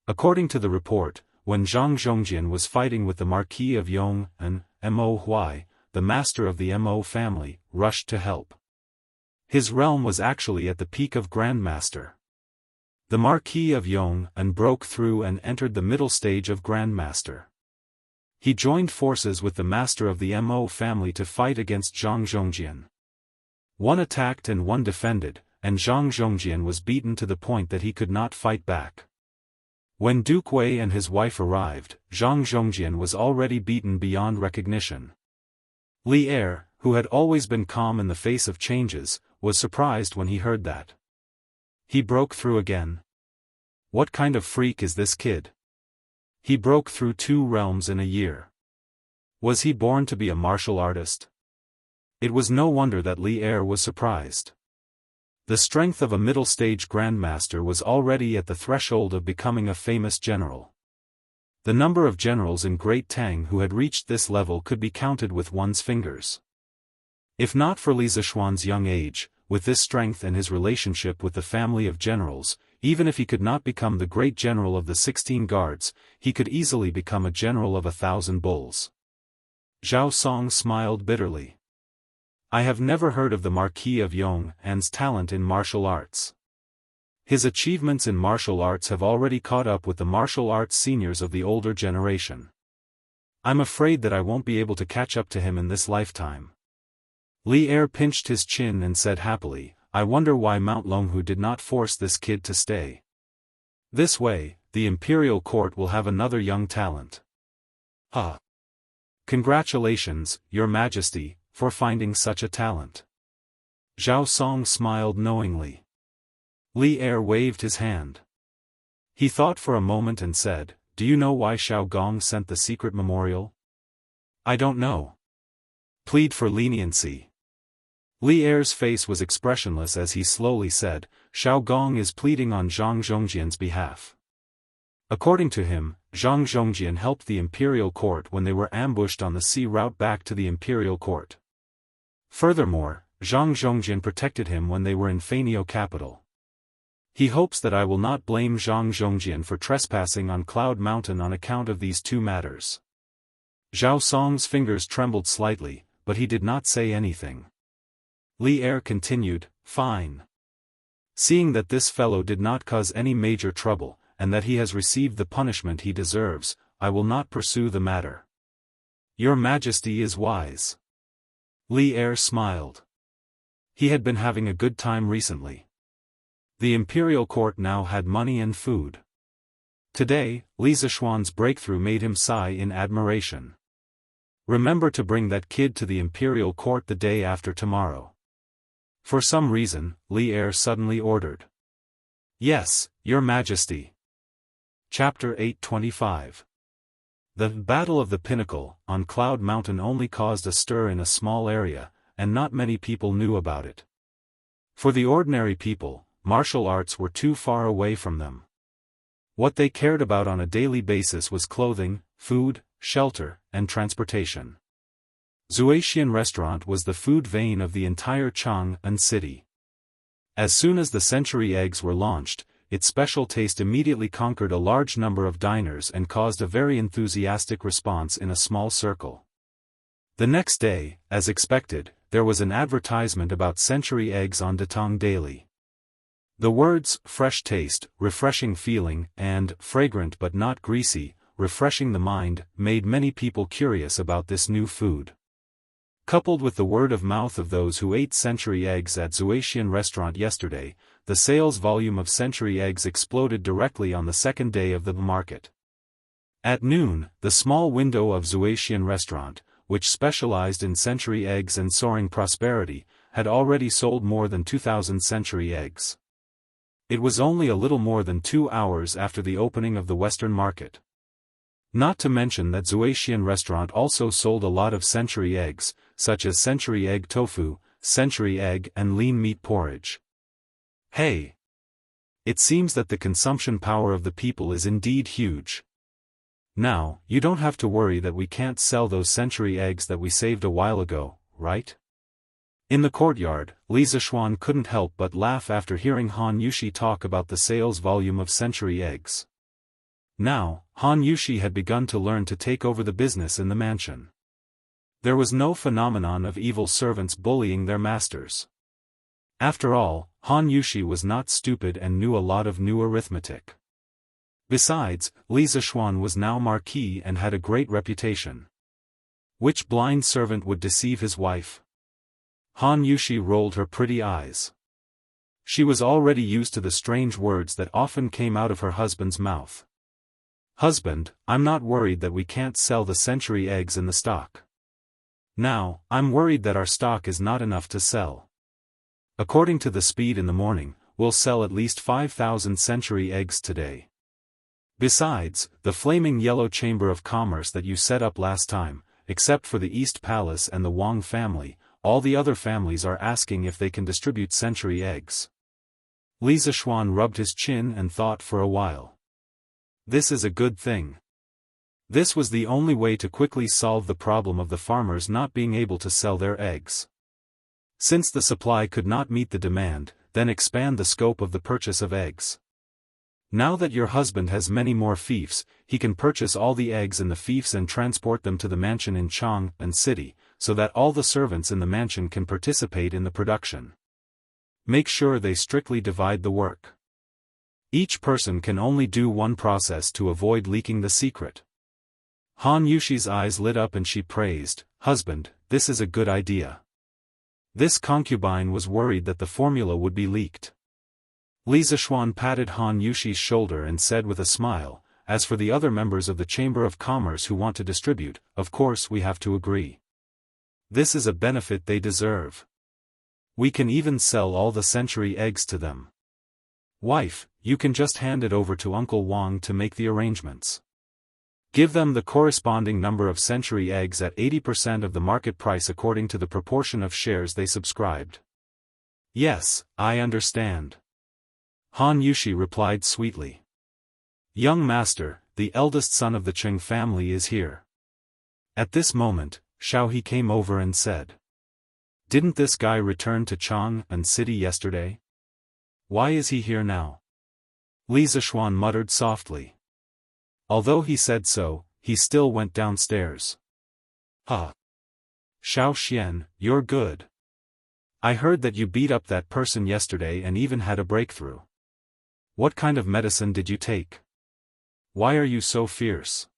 According to the report, when Zhang Zhongjian was fighting with the Marquis of Yong'an, Mo Huai, the master of the Mo family, rushed to help. His realm was actually at the peak of Grandmaster. The Marquis of Yong'an broke through and entered the middle stage of Grandmaster. He joined forces with the master of the Mo family to fight against Zhang Zhongjian. One attacked and one defended, and Zhang Zhongjian was beaten to the point that he could not fight back. When Duke Wei and his wife arrived, Zhang Zhongjian was already beaten beyond recognition. Li Er, who had always been calm in the face of changes, was surprised when he heard that. He broke through again. What kind of freak is this kid? He broke through 2 realms in a year. Was he born to be a martial artist? It was no wonder that Li Er was surprised. The strength of a middle-stage grandmaster was already at the threshold of becoming a famous general. The number of generals in Great Tang who had reached this level could be counted with one's fingers. If not for Li Zishuan's young age, with this strength and his relationship with the family of generals, even if he could not become the great general of the 16 guards, he could easily become a general of 1,000 bulls. Zhao Song smiled bitterly. I have never heard of the Marquis of Yong'an's talent in martial arts. His achievements in martial arts have already caught up with the martial arts seniors of the older generation. I'm afraid that I won't be able to catch up to him in this lifetime. Li Er pinched his chin and said happily, I wonder why Mount Longhu did not force this kid to stay. This way, the imperial court will have another young talent. Congratulations, Your Majesty, for finding such a talent. Zhao Song smiled knowingly. Li Er waved his hand. He thought for a moment and said, Do you know why Xiao Gong sent the secret memorial? I don't know. Plead for leniency. Li Er's face was expressionless as he slowly said, Xiao Gong is pleading on Zhang Zhongjian's behalf. According to him, Zhang Zhongjian helped the imperial court when they were ambushed on the sea route back to the imperial court. Furthermore, Zhang Zhongjian protected him when they were in Fanio capital. He hopes that I will not blame Zhang Zhongjian for trespassing on Cloud Mountain on account of these 2 matters. Zhao Song's fingers trembled slightly, but he did not say anything. Li Er continued, Fine. Seeing that this fellow did not cause any major trouble, and that he has received the punishment he deserves, I will not pursue the matter. Your Majesty is wise. Li Er smiled. He had been having a good time recently. The imperial court now had money and food. Today, Li Zishuan's breakthrough made him sigh in admiration. Remember to bring that kid to the imperial court the day after tomorrow. For some reason, Li Er suddenly ordered. Yes, Your Majesty. Chapter 825. The Battle of the Pinnacle on Cloud Mountain only caused a stir in a small area, and not many people knew about it. For the ordinary people, martial arts were too far away from them. What they cared about on a daily basis was clothing, food, shelter, and transportation. Zuaxian restaurant was the food vein of the entire Chang'an city. As soon as the century eggs were launched, its special taste immediately conquered a large number of diners and caused a very enthusiastic response in a small circle. The next day, as expected, there was an advertisement about century eggs on Datong Daily. The words, fresh taste, refreshing feeling, and fragrant but not greasy, refreshing the mind, made many people curious about this new food. Coupled with the word of mouth of those who ate century eggs at Zuaxian restaurant yesterday, the sales volume of century eggs exploded directly on the second day of the market. At noon, the small window of Zuaxian restaurant, which specialized in century eggs and soaring prosperity, had already sold more than 2,000 century eggs. It was only a little more than 2 hours after the opening of the Western market. Not to mention that Zuaxian restaurant also sold a lot of century eggs, such as century egg tofu, century egg and lean meat porridge. Hey! It seems that the consumption power of the people is indeed huge. Now, you don't have to worry that we can't sell those century eggs that we saved a while ago, right? In the courtyard, Li Zishuan couldn't help but laugh after hearing Han Yushi talk about the sales volume of century eggs. Now, Han Yushi had begun to learn to take over the business in the mansion. There was no phenomenon of evil servants bullying their masters. After all, Han Yushi was not stupid and knew a lot of new arithmetic. Besides, Li Zishuan was now marquis and had a great reputation. Which blind servant would deceive his wife? Han Yushi rolled her pretty eyes. She was already used to the strange words that often came out of her husband's mouth. Husband, I'm not worried that we can't sell the century eggs in the stock. Now, I'm worried that our stock is not enough to sell. According to the speed in the morning, we'll sell at least 5,000 century eggs today. Besides, the flaming yellow chamber of commerce that you set up last time, except for the East Palace and the Wang family, all the other families are asking if they can distribute century eggs. Li Zishuan rubbed his chin and thought for a while. This is a good thing. This was the only way to quickly solve the problem of the farmers not being able to sell their eggs. Since the supply could not meet the demand, then expand the scope of the purchase of eggs. Now that your husband has many more fiefs, he can purchase all the eggs in the fiefs and transport them to the mansion in Jianghu city, so that all the servants in the mansion can participate in the production. Make sure they strictly divide the work. Each person can only do one process to avoid leaking the secret. Han Yushi's eyes lit up and she praised, "Husband, this is a good idea." This concubine was worried that the formula would be leaked. Li Zishuan patted Han Yushi's shoulder and said with a smile, "As for the other members of the Chamber of Commerce who want to distribute, of course we have to agree. This is a benefit they deserve. We can even sell all the century eggs to them. Wife, you can just hand it over to Uncle Wang to make the arrangements. Give them the corresponding number of century eggs at 80% of the market price according to the proportion of shares they subscribed." "Yes, I understand." Han Yushi replied sweetly. "Young master, the eldest son of the Qing family is here." At this moment, Xiao He came over and said, "Didn't this guy return to Jianghu city yesterday? Why is he here now?" Li Zishuan muttered softly. Although he said so, he still went downstairs. "Huh. Xiao Xian, you're good. I heard that you beat up that person yesterday and even had a breakthrough. What kind of medicine did you take? Why are you so fierce?"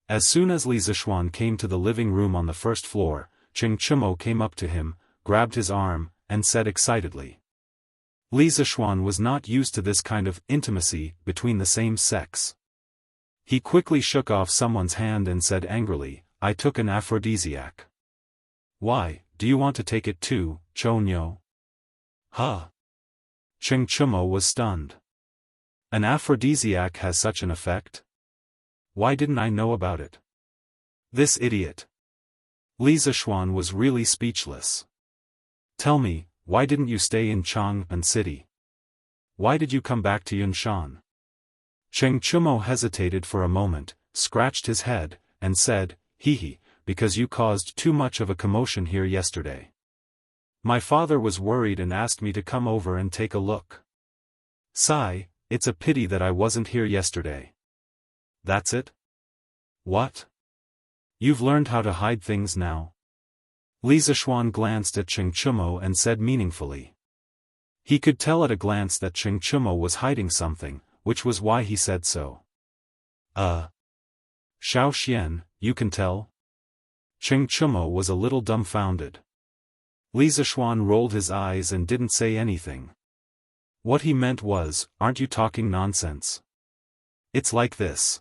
As soon as Li Zishuan came to the living room on the first floor, Cheng Chumo came up to him, grabbed his arm, and said excitedly. Li Zishuan was not used to this kind of intimacy between the same sex. He quickly shook off someone's hand and said angrily, "I took an aphrodisiac." "Why, do you want to take it too, Chonyo?" "Huh?" Cheng Chumo was stunned. An aphrodisiac has such an effect? Why didn't I know about it? This idiot. Li Zishuan was really speechless. "Tell me, why didn't you stay in Jianghu city? Why did you come back to Yunshan?" Cheng Chumo hesitated for a moment, scratched his head, and said, "Hee, because you caused too much of a commotion here yesterday. My father was worried and asked me to come over and take a look. Sigh, it's a pity that I wasn't here yesterday." "That's it? What? You've learned how to hide things now?" Li Zishuan glanced at Cheng Chumo and said meaningfully. He could tell at a glance that Cheng Chumo was hiding something, which was why he said so. Xiao Xian, you can tell?" Cheng Chumo was a little dumbfounded. Li Zishuan rolled his eyes and didn't say anything. What he meant was, "Aren't you talking nonsense? It's like this.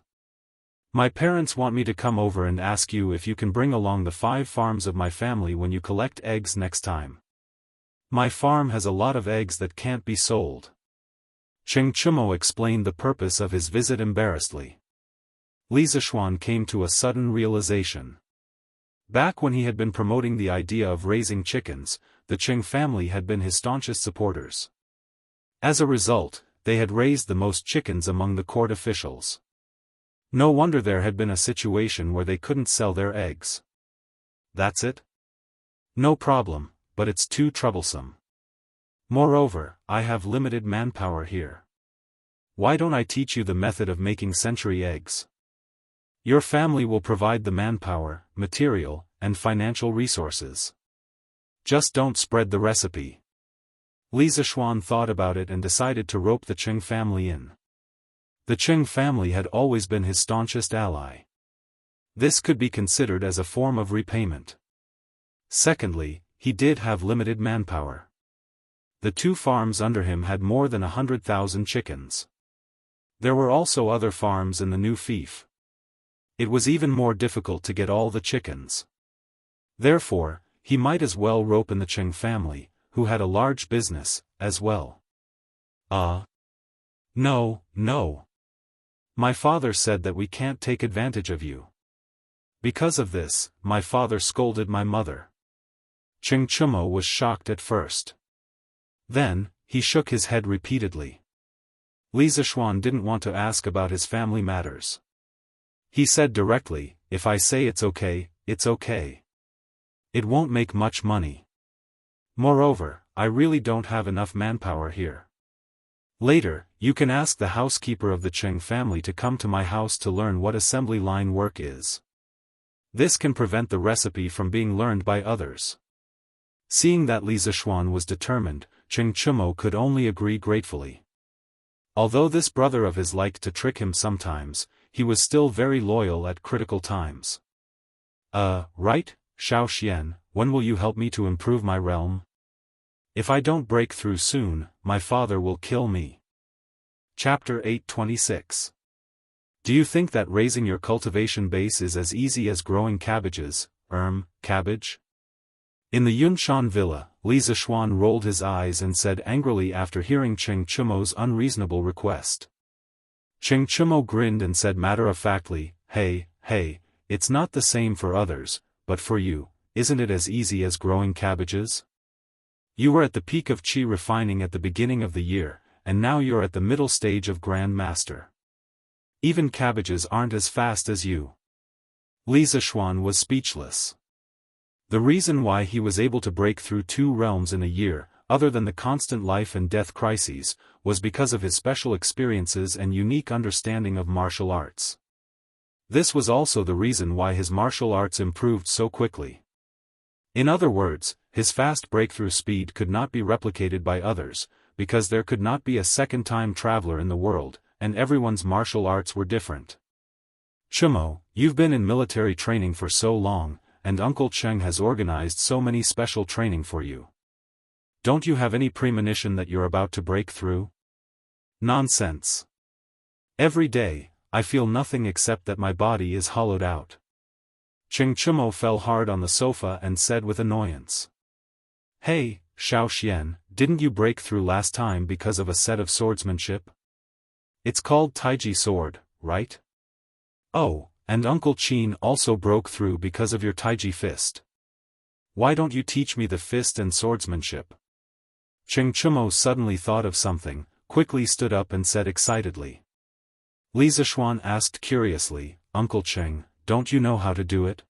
My parents want me to come over and ask you if you can bring along the 5 farms of my family when you collect eggs next time. My farm has a lot of eggs that can't be sold." Cheng Chumo explained the purpose of his visit embarrassedly. Li Zishuan came to a sudden realization. Back when he had been promoting the idea of raising chickens, the Qing family had been his staunchest supporters. As a result, they had raised the most chickens among the court officials. No wonder there had been a situation where they couldn't sell their eggs. "That's it? No problem, but it's too troublesome. Moreover, I have limited manpower here. Why don't I teach you the method of making century eggs? Your family will provide the manpower, material, and financial resources. Just don't spread the recipe." Li Zishuan thought about it and decided to rope the Qing family in. The Qing family had always been his staunchest ally. This could be considered as a form of repayment. Secondly, he did have limited manpower. The 2 farms under him had more than 100,000 chickens. There were also other farms in the new fief. It was even more difficult to get all the chickens. Therefore, he might as well rope in the Cheng family, who had a large business, as well. No, no. My father said that we can't take advantage of you. Because of this, my father scolded my mother. Cheng Chumo was shocked at first. Then, he shook his head repeatedly. Li Zishuan didn't want to ask about his family matters. He said directly, if I say it's okay, it's okay. It won't make much money. Moreover, I really don't have enough manpower here. Later, you can ask the housekeeper of the Cheng family to come to my house to learn what assembly line work is. This can prevent the recipe from being learned by others. Seeing that Li Zishuan was determined, Cheng Chumo could only agree gratefully. Although this brother of his liked to trick him sometimes, he was still very loyal at critical times. Right, Xiao Xian, when will you help me to improve my realm? If I don't break through soon, my father will kill me. Chapter 826. Do you think that raising your cultivation base is as easy as growing cabbages, cabbage? In the Yunshan villa, Li Zishuan rolled his eyes and said angrily after hearing Cheng Chumo's unreasonable request. Cheng Chumo grinned and said matter-of-factly, Hey, it's not the same for others, but for you, isn't it as easy as growing cabbages? You were at the peak of qi refining at the beginning of the year, and now you're at the middle stage of Grand Master. Even cabbages aren't as fast as you. Li Zishuan was speechless. The reason why he was able to break through 2 realms in a year, other than the constant life and death crises, was because of his special experiences and unique understanding of martial arts. This was also the reason why his martial arts improved so quickly. In other words, his fast breakthrough speed could not be replicated by others, because there could not be a second-time traveler in the world, and everyone's martial arts were different. Chumo, you've been in military training for so long, and Uncle Cheng has organized so many special training for you. Don't you have any premonition that you're about to break through? Nonsense. Every day, I feel nothing except that my body is hollowed out. Cheng Chumo fell hard on the sofa and said with annoyance. Hey, Xiao Xian, didn't you break through last time because of a set of swordsmanship? It's called Taiji sword, right? Oh, and Uncle Qin also broke through because of your Taiji fist. Why don't you teach me the fist and swordsmanship? Cheng Chumo suddenly thought of something, quickly stood up and said excitedly. Li Zishuan asked curiously, Uncle Cheng, don't you know how to do it?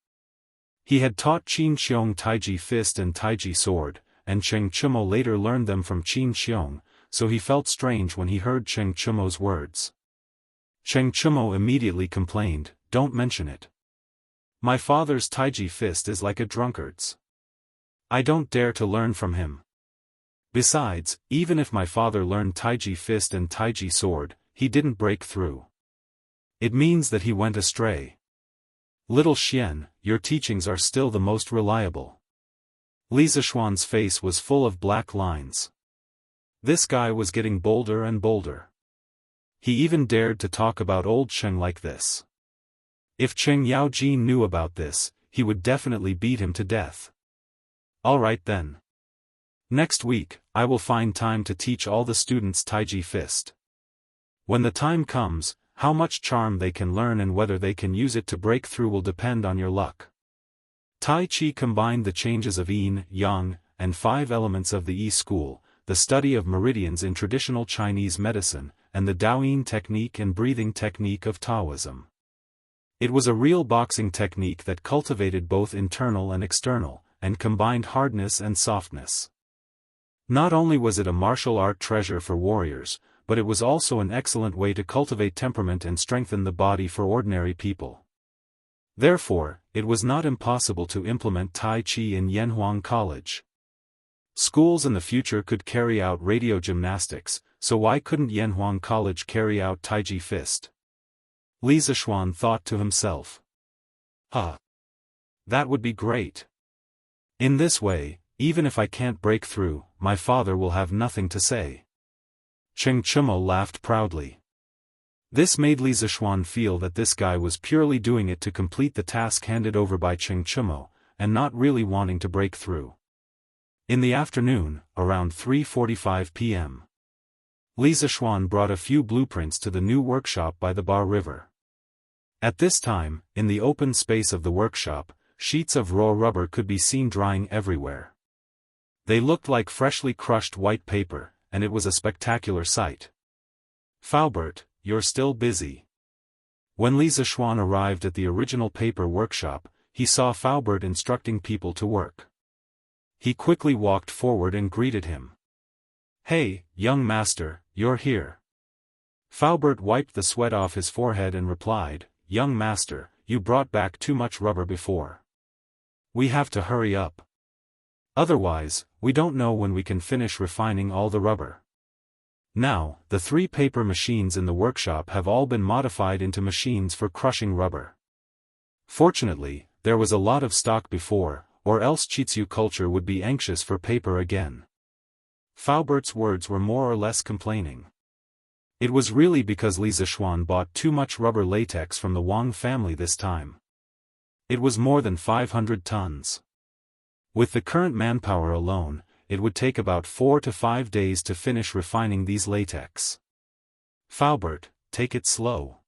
He had taught Qin Xiong Taiji fist and Taiji sword, and Cheng Chumo later learned them from Qin Xiong, so he felt strange when he heard Cheng Chumo's words. Cheng Chumo immediately complained, don't mention it. My father's Taiji fist is like a drunkard's. I don't dare to learn from him. Besides, even if my father learned Taiji fist and Taiji sword, he didn't break through. It means that he went astray. Little Xian, your teachings are still the most reliable. Li Zishuan's face was full of black lines. This guy was getting bolder and bolder. He even dared to talk about old Cheng like this. If Cheng Yaojin knew about this, he would definitely beat him to death. Alright then. Next week, I will find time to teach all the students Taiji fist. When the time comes, how much charm they can learn and whether they can use it to break through will depend on your luck. Tai Chi combined the changes of yin, yang, and 5 elements of the Yi school, the study of meridians in traditional Chinese medicine, and the Daoist technique and breathing technique of Taoism. It was a real boxing technique that cultivated both internal and external, and combined hardness and softness. Not only was it a martial art treasure for warriors, but it was also an excellent way to cultivate temperament and strengthen the body for ordinary people. Therefore, it was not impossible to implement Tai Chi in Yanhuang College. Schools in the future could carry out radio gymnastics, so why couldn't Yanhuang College carry out Taiji fist? Li Zishuan thought to himself. That would be great. In this way, even if I can't break through, my father will have nothing to say. Cheng Chumo laughed proudly. This made Li Zishuan feel that this guy was purely doing it to complete the task handed over by Cheng Chumo, and not really wanting to break through. In the afternoon, around 3:45 p.m., Li Zishuan brought a few blueprints to the new workshop by the Bar River. At this time, in the open space of the workshop, sheets of raw rubber could be seen drying everywhere. They looked like freshly crushed white paper, and it was a spectacular sight. "Faubert, you're still busy." When Li Zishuan arrived at the original paper workshop, he saw Faubert instructing people to work. He quickly walked forward and greeted him. "Hey, young master, you're here." Faubert wiped the sweat off his forehead and replied, "Young master, you brought back too much rubber before. We have to hurry up. Otherwise, we don't know when we can finish refining all the rubber." Now, the 3 paper machines in the workshop have all been modified into machines for crushing rubber. Fortunately, there was a lot of stock before, or else Chitsu culture would be anxious for paper again. Faubert's words were more or less complaining. It was really because Li Zishuan bought too much rubber latex from the Wang family this time. It was more than 500 tons. With the current manpower alone, it would take about 4 to 5 days to finish refining these latex. "Faubert, take it slow.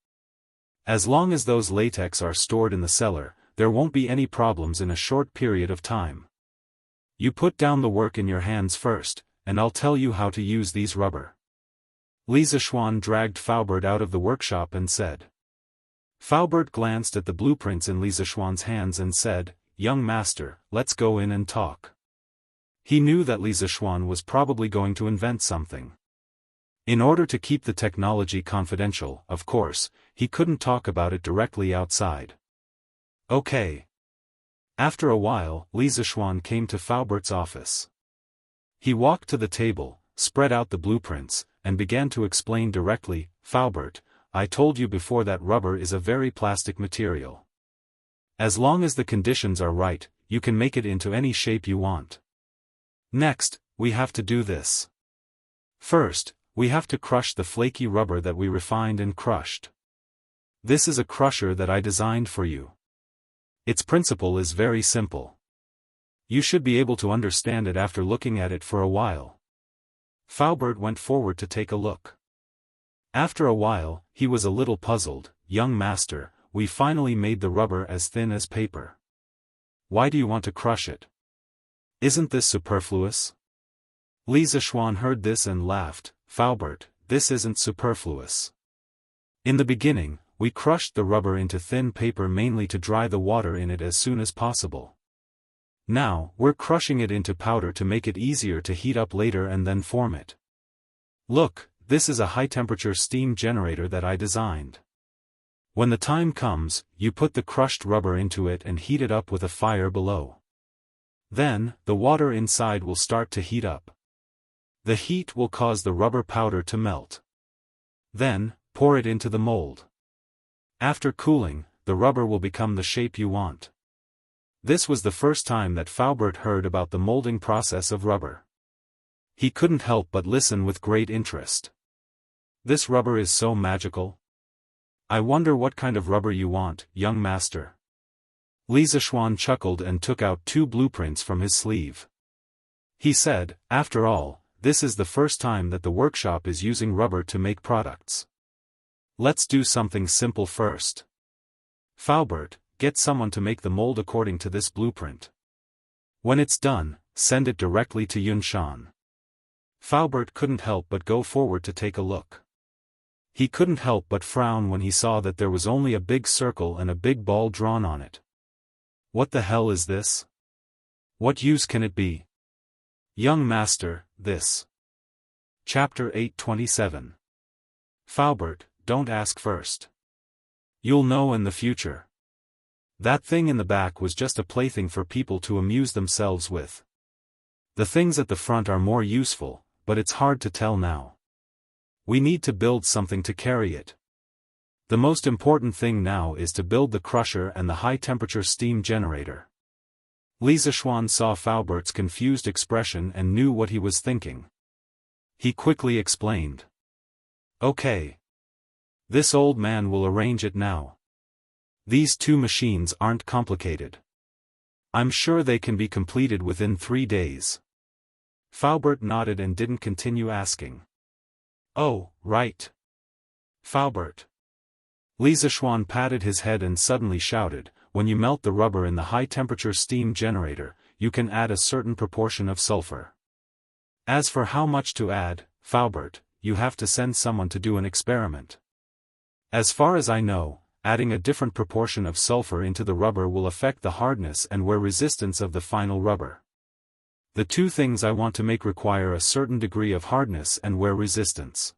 As long as those latex are stored in the cellar, there won't be any problems in a short period of time. You put down the work in your hands first, and I'll tell you how to use these rubber." Li Zishuan dragged Faubert out of the workshop and said. Faubert glanced at the blueprints in Li Zishuan's hands and said, "Young master, let's go in and talk." He knew that Li Zishuan was probably going to invent something. In order to keep the technology confidential, of course, he couldn't talk about it directly outside. "Okay." After a while, Li Zishuan came to Faubert's office. He walked to the table, spread out the blueprints, and began to explain directly, "Faubert, I told you before that rubber is a very plastic material. As long as the conditions are right, you can make it into any shape you want. Next, we have to do this. First, we have to crush the flaky rubber that we refined and crushed. This is a crusher that I designed for you. Its principle is very simple. You should be able to understand it after looking at it for a while." Faubert went forward to take a look. After a while, he was a little puzzled. "Young master, we finally made the rubber as thin as paper. Why do you want to crush it? Isn't this superfluous?" Li Zishuan heard this and laughed. "Faubert, this isn't superfluous. In the beginning, we crushed the rubber into thin paper mainly to dry the water in it as soon as possible. Now, we're crushing it into powder to make it easier to heat up later and then form it. Look, this is a high-temperature steam generator that I designed. When the time comes, you put the crushed rubber into it and heat it up with a fire below. Then, the water inside will start to heat up. The heat will cause the rubber powder to melt. Then, pour it into the mold. After cooling, the rubber will become the shape you want." This was the first time that Faubert heard about the molding process of rubber. He couldn't help but listen with great interest. "This rubber is so magical. I wonder what kind of rubber you want, young master." Li Zishuan chuckled and took out 2 blueprints from his sleeve. He said, "After all, this is the first time that the workshop is using rubber to make products. Let's do something simple first. Faubert, get someone to make the mold according to this blueprint. When it's done, send it directly to Yunshan." Faubert couldn't help but go forward to take a look. He couldn't help but frown when he saw that there was only a big circle and a big ball drawn on it. What the hell is this? What use can it be? Young master, this. Chapter 827. Faubert, don't ask first. You'll know in the future. That thing in the back was just a plaything for people to amuse themselves with. The things at the front are more useful, but it's hard to tell now. We need to build something to carry it. The most important thing now is to build the crusher and the high-temperature steam generator. Li Zishuan saw Faubert's confused expression and knew what he was thinking. He quickly explained. "Okay. This old man will arrange it now. These two machines aren't complicated. I'm sure they can be completed within 3 days. Faubert nodded and didn't continue asking. Oh, right. Faubert. Li Zishuan patted his head and suddenly shouted, when you melt the rubber in the high-temperature steam generator, you can add a certain proportion of sulfur. As for how much to add, Faubert, you have to send someone to do an experiment. As far as I know, adding a different proportion of sulfur into the rubber will affect the hardness and wear resistance of the final rubber. The two things I want to make require a certain degree of hardness and wear resistance.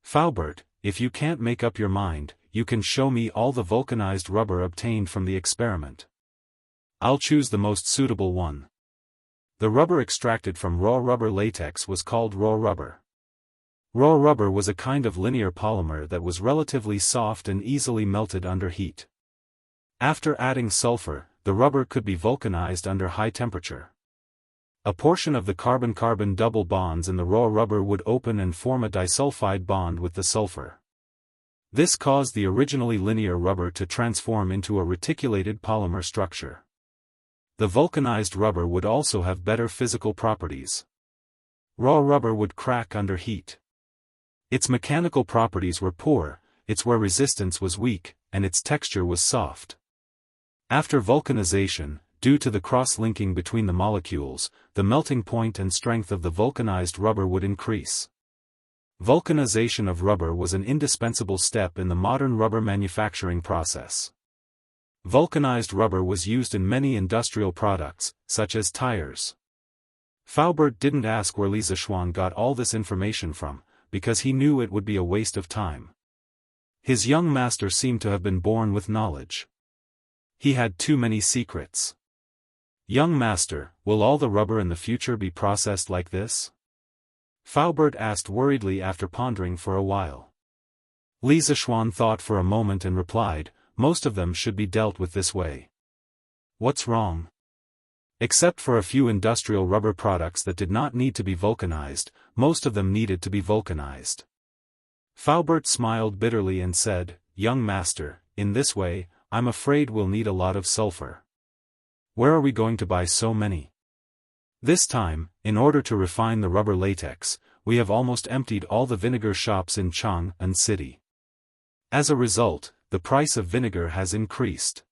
Faubert, if you can't make up your mind, you can show me all the vulcanized rubber obtained from the experiment. I'll choose the most suitable one. The rubber extracted from raw rubber latex was called raw rubber. Raw rubber was a kind of linear polymer that was relatively soft and easily melted under heat. After adding sulfur, the rubber could be vulcanized under high temperature. A portion of the carbon-carbon double bonds in the raw rubber would open and form a disulfide bond with the sulfur. This caused the originally linear rubber to transform into a reticulated polymer structure. The vulcanized rubber would also have better physical properties. Raw rubber would crack under heat. Its mechanical properties were poor, its wear resistance was weak, and its texture was soft. After vulcanization, due to the cross-linking between the molecules, the melting point and strength of the vulcanized rubber would increase. Vulcanization of rubber was an indispensable step in the modern rubber manufacturing process. Vulcanized rubber was used in many industrial products, such as tires. Faubert didn't ask where Li Zishuan got all this information from, because he knew it would be a waste of time. His young master seemed to have been born with knowledge. He had too many secrets. Young master, will all the rubber in the future be processed like this? Faubert asked worriedly after pondering for a while. Li Zishuan thought for a moment and replied, most of them should be dealt with this way. What's wrong? Except for a few industrial rubber products that did not need to be vulcanized, most of them needed to be vulcanized. Faubert smiled bitterly and said, young master, in this way, I'm afraid we'll need a lot of sulfur. Where are we going to buy so many? This time, in order to refine the rubber latex, we have almost emptied all the vinegar shops in Jianghu city. As a result, the price of vinegar has increased.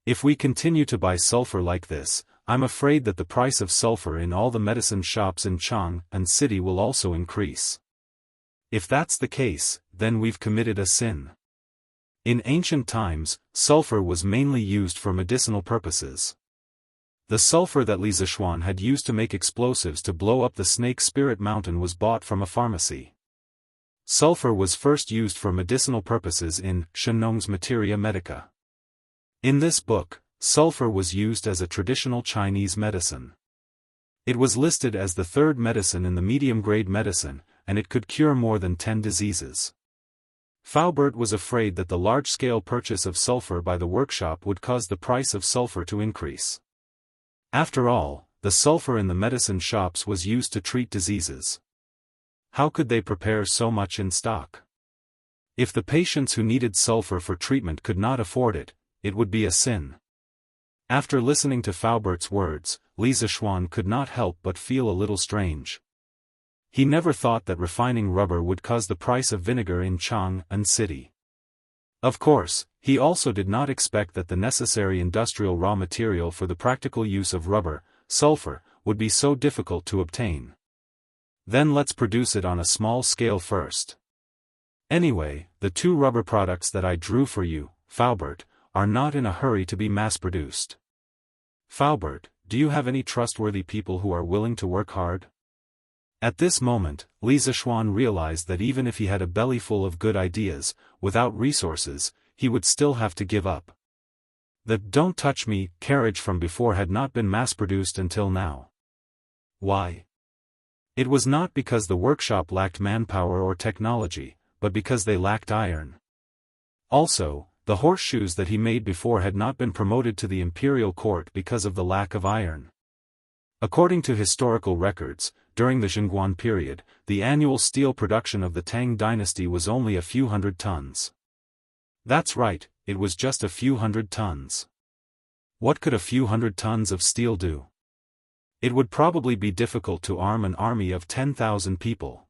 If we continue to buy sulfur like this, I'm afraid that the price of sulfur in all the medicine shops in Jianghu city will also increase. If that's the case, then we've committed a sin. In ancient times, sulfur was mainly used for medicinal purposes. The sulfur that Li Zishuan had used to make explosives to blow up the Snake Spirit Mountain was bought from a pharmacy. Sulfur was first used for medicinal purposes in Shenong's Materia Medica. In this book, sulfur was used as a traditional Chinese medicine. It was listed as the third medicine in the medium-grade medicine, and it could cure more than 10 diseases. Faubert was afraid that the large-scale purchase of sulfur by the workshop would cause the price of sulfur to increase. After all, the sulfur in the medicine shops was used to treat diseases. How could they prepare so much in stock? If the patients who needed sulfur for treatment could not afford it, it would be a sin. After listening to Faubert's words, Li Zishuan could not help but feel a little strange. He never thought that refining rubber would cause the price of vinegar in Jianghu city. Of course, he also did not expect that the necessary industrial raw material for the practical use of rubber, sulfur, would be so difficult to obtain. Then let's produce it on a small scale first. Anyway, the two rubber products that I drew for you, Faubert, are not in a hurry to be mass-produced. Faubert, do you have any trustworthy people who are willing to work hard? At this moment, Li Zishuan realized that even if he had a belly full of good ideas, without resources, he would still have to give up. The "don't touch me" carriage from before had not been mass-produced until now. Why? It was not because the workshop lacked manpower or technology, but because they lacked iron. Also, the horseshoes that he made before had not been promoted to the imperial court because of the lack of iron. According to historical records, during the Zhengguan period, the annual steel production of the Tang dynasty was only a few hundred tons. That's right, it was just a few hundred tons. What could a few hundred tons of steel do? It would probably be difficult to arm an army of 10,000 people.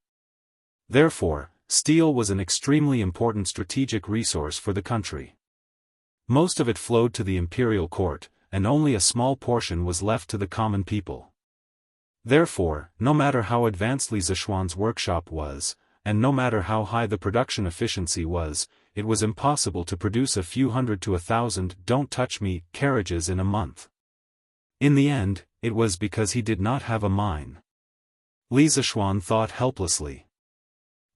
Therefore, steel was an extremely important strategic resource for the country. Most of it flowed to the imperial court, and only a small portion was left to the common people. Therefore, no matter how advanced Li Zishuan's workshop was, and no matter how high the production efficiency was, it was impossible to produce a few hundred to 1,000 don't-touch-me carriages in a month. In the end, it was because he did not have a mine. Li Zishuan thought helplessly.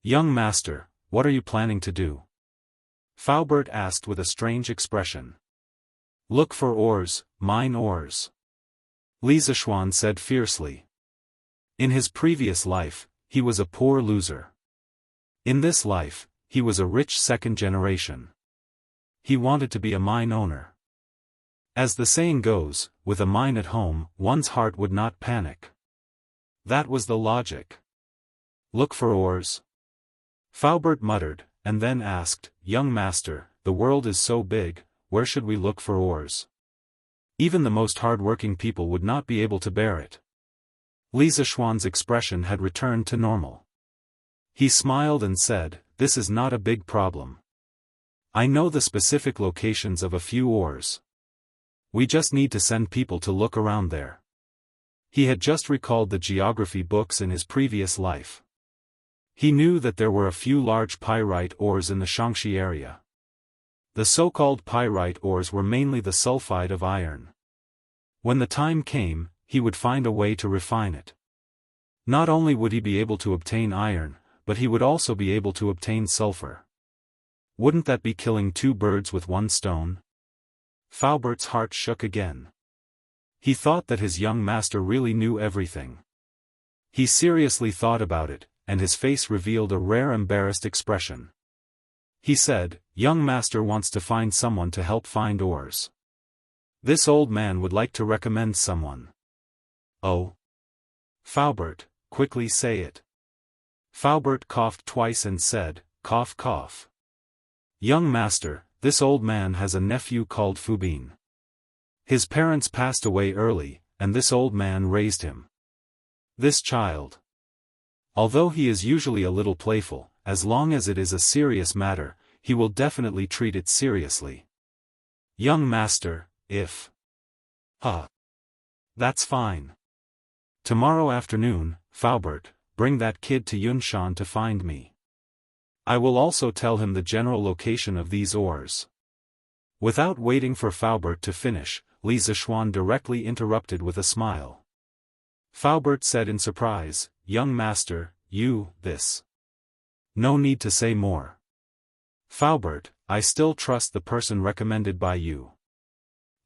"Young master, what are you planning to do?" Faubert asked with a strange expression. "Look for ores, mine ores," Li Zishuan said fiercely. In his previous life, he was a poor loser. In this life, he was a rich second generation. He wanted to be a mine owner. As the saying goes, with a mine at home, one's heart would not panic. That was the logic. "Look for ores?" Faubert muttered, and then asked, "Young master, the world is so big, where should we look for ores? Even the most hard-working people would not be able to bear it." Li Zishuan's expression had returned to normal. He smiled and said, "This is not a big problem. I know the specific locations of a few ores. We just need to send people to look around there." He had just recalled the geography books in his previous life. He knew that there were a few large pyrite ores in the Xianxia area. The so-called pyrite ores were mainly the sulfide of iron. When the time came, he would find a way to refine it. Not only would he be able to obtain iron, but he would also be able to obtain sulfur. Wouldn't that be killing two birds with one stone? Faubert's heart shook again. He thought that his young master really knew everything. He seriously thought about it, and his face revealed a rare embarrassed expression. He said, "Young master wants to find someone to help find ores. This old man would like to recommend someone." "Oh? Faubert, quickly say it." Faubert coughed twice and said, "Cough cough. Young master, this old man has a nephew called Fubin. His parents passed away early, and this old man raised him. This child. Although he is usually a little playful, as long as it is a serious matter, he will definitely treat it seriously. Young master, if... That's fine. Tomorrow afternoon, Faubert, bring that kid to Yunshan to find me. I will also tell him the general location of these ores." Without waiting for Faubert to finish, Li Zishuan directly interrupted with a smile. Faubert said in surprise, "Young master, this. No need to say more. Faubert, I still trust the person recommended by you."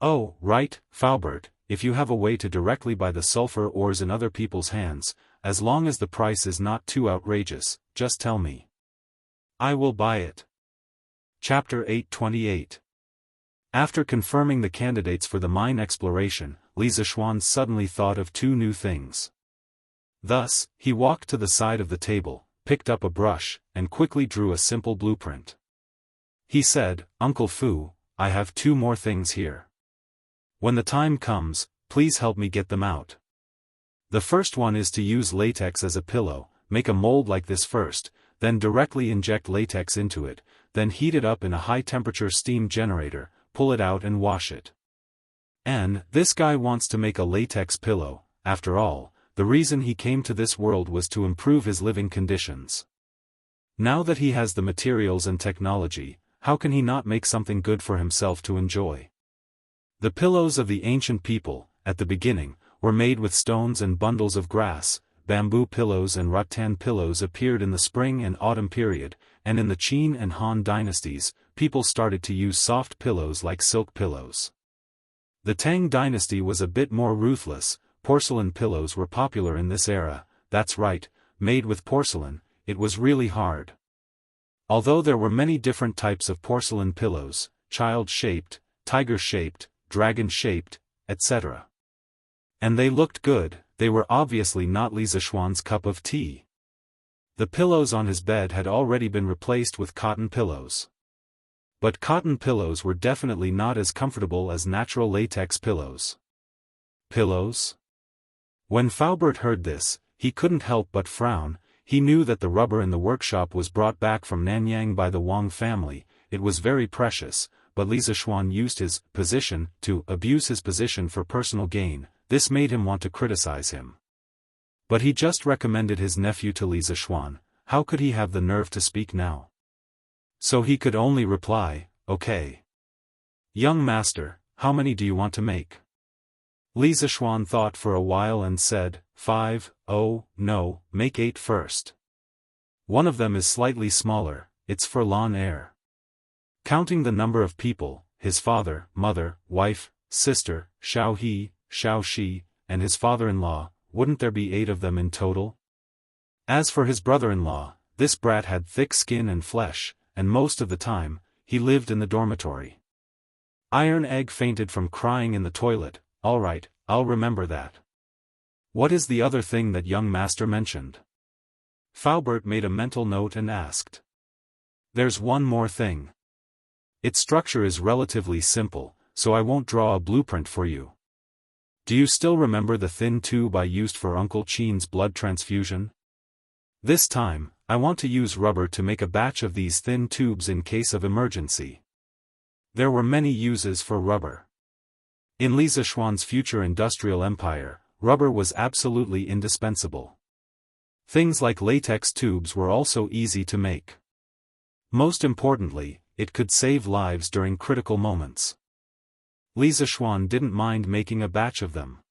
"Oh, right, Faubert, if you have a way to directly buy the sulfur ores in other people's hands, as long as the price is not too outrageous, just tell me. I will buy it." Chapter 828. After confirming the candidates for the mine exploration, Li Zishuan suddenly thought of two new things. Thus, he walked to the side of the table, picked up a brush, and quickly drew a simple blueprint. He said, "Uncle Fu, I have two more things here. When the time comes, please help me get them out. The first one is to use latex as a pillow. Make a mold like this first, then directly inject latex into it, then heat it up in a high-temperature steam generator, pull it out and wash it. And this guy wants to make a latex pillow. After all, the reason he came to this world was to improve his living conditions. Now that he has the materials and technology, how can he not make something good for himself to enjoy? The pillows of the ancient people, at the beginning, were made with stones and bundles of grass. Bamboo pillows and rattan pillows appeared in the spring and autumn period, and in the Qin and Han dynasties, people started to use soft pillows like silk pillows. The Tang dynasty was a bit more ruthless. Porcelain pillows were popular in this era. That's right, made with porcelain. It was really hard. Although there were many different types of porcelain pillows, child-shaped, tiger-shaped, dragon-shaped, etc. And they looked good. They were obviously not Li Zishuan's cup of tea. The pillows on his bed had already been replaced with cotton pillows. But cotton pillows were definitely not as comfortable as natural latex pillows. Pillows? When Faubert heard this, he couldn't help but frown. He knew that the rubber in the workshop was brought back from Nanyang by the Wang family. It was very precious, but Li Zishuan used his position to abuse his position for personal gain. This made him want to criticize him. But he just recommended his nephew to Li Zishuan. How could he have the nerve to speak now? So he could only reply, "Okay. Young master, how many do you want to make?" Li Zishuan thought for a while and said, 5. "Oh, no, make 8 first. One of them is slightly smaller, it's for Lan Air." Counting the number of people, his father, mother, wife, sister, Xiao He, Xiao Shi, and his father-in-law, wouldn't there be 8 of them in total? As for his brother-in-law, this brat had thick skin and flesh, and most of the time, he lived in the dormitory. Iron Egg fainted from crying in the toilet. "All right, I'll remember that. What is the other thing that young master mentioned?" Faubert made a mental note and asked. "There's one more thing. Its structure is relatively simple, so I won't draw a blueprint for you. Do you still remember the thin tube I used for Uncle Chin's blood transfusion? This time, I want to use rubber to make a batch of these thin tubes in case of emergency." There were many uses for rubber. In Li Zishuan's future industrial empire, rubber was absolutely indispensable. Things like latex tubes were also easy to make. Most importantly, it could save lives during critical moments. Li Zishuan didn't mind making a batch of them.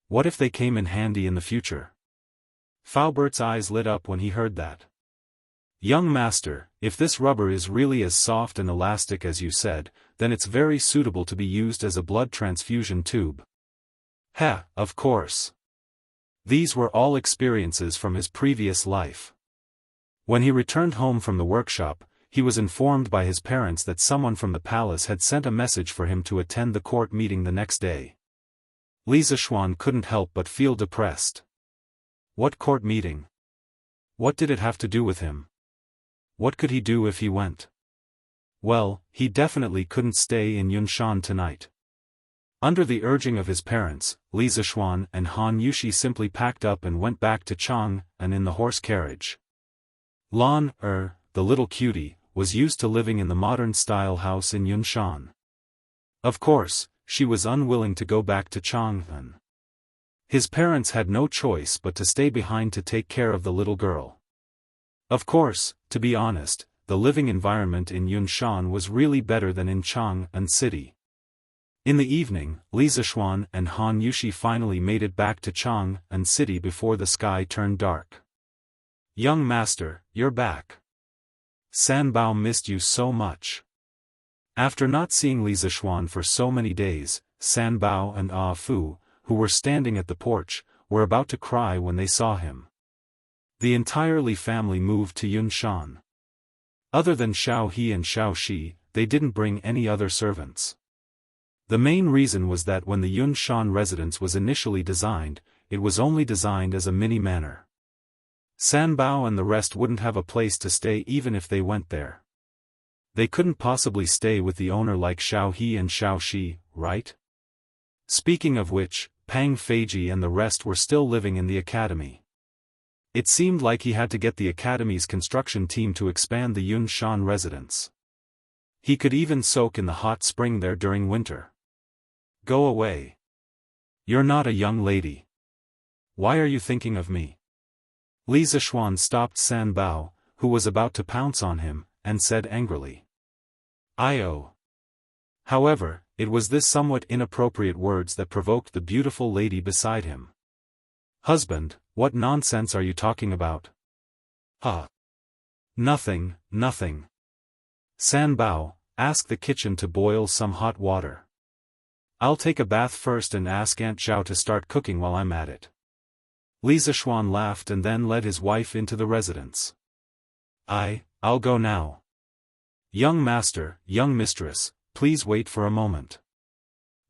What if they came in handy in the future? Faubert's eyes lit up when he heard that. "Young master, if this rubber is really as soft and elastic as you said, then it's very suitable to be used as a blood transfusion tube." Of course. These were all experiences from his previous life. When he returned home from the workshop, he was informed by his parents that someone from the palace had sent a message for him to attend the court meeting the next day. Li Zishuan couldn't help but feel depressed. What court meeting? What did it have to do with him? What could he do if he went? Well, he definitely couldn't stay in Yunshan tonight. Under the urging of his parents, Li Zishuan and Han Yushi simply packed up and went back to Chang'an in the horse carriage. Lan the little cutie, was used to living in the modern-style house in Yunshan. Of course, she was unwilling to go back to Chang'an. His parents had no choice but to stay behind to take care of the little girl. Of course, to be honest, the living environment in Yunshan was really better than in Chang'an city. In the evening, Li Zishuan and Han Yushi finally made it back to Chang'an city before the sky turned dark. "Young master, you're back. Sanbao missed you so much." After not seeing Li Zishuan for so many days, Sanbao and Ah Fu, who were standing at the porch, were about to cry when they saw him. The entire Li family moved to Yunshan. Other than Xiao He and Xiao Shi, they didn't bring any other servants. The main reason was that when the Yunshan residence was initially designed, it was only designed as a mini manor. Sanbao and the rest wouldn't have a place to stay even if they went there. They couldn't possibly stay with the owner like Xiao He and Xiao Shi, right? Speaking of which, Pang Feiji and the rest were still living in the academy. It seemed like he had to get the academy's construction team to expand the Yunshan residence. He could even soak in the hot spring there during winter. "Go away. You're not a young lady. Why are you thinking of me?" Li Zishuan stopped Sanbao, who was about to pounce on him, and said angrily. "Io." However, it was this somewhat inappropriate words that provoked the beautiful lady beside him. "Husband, what nonsense are you talking about?" Nothing, nothing. Sanbao, ask the kitchen to boil some hot water. I'll take a bath first and ask Aunt Zhao to start cooking while I'm at it." Li Zishuan laughed and then led his wife into the residence. I'll go now. "Young master, young mistress, please wait for a moment."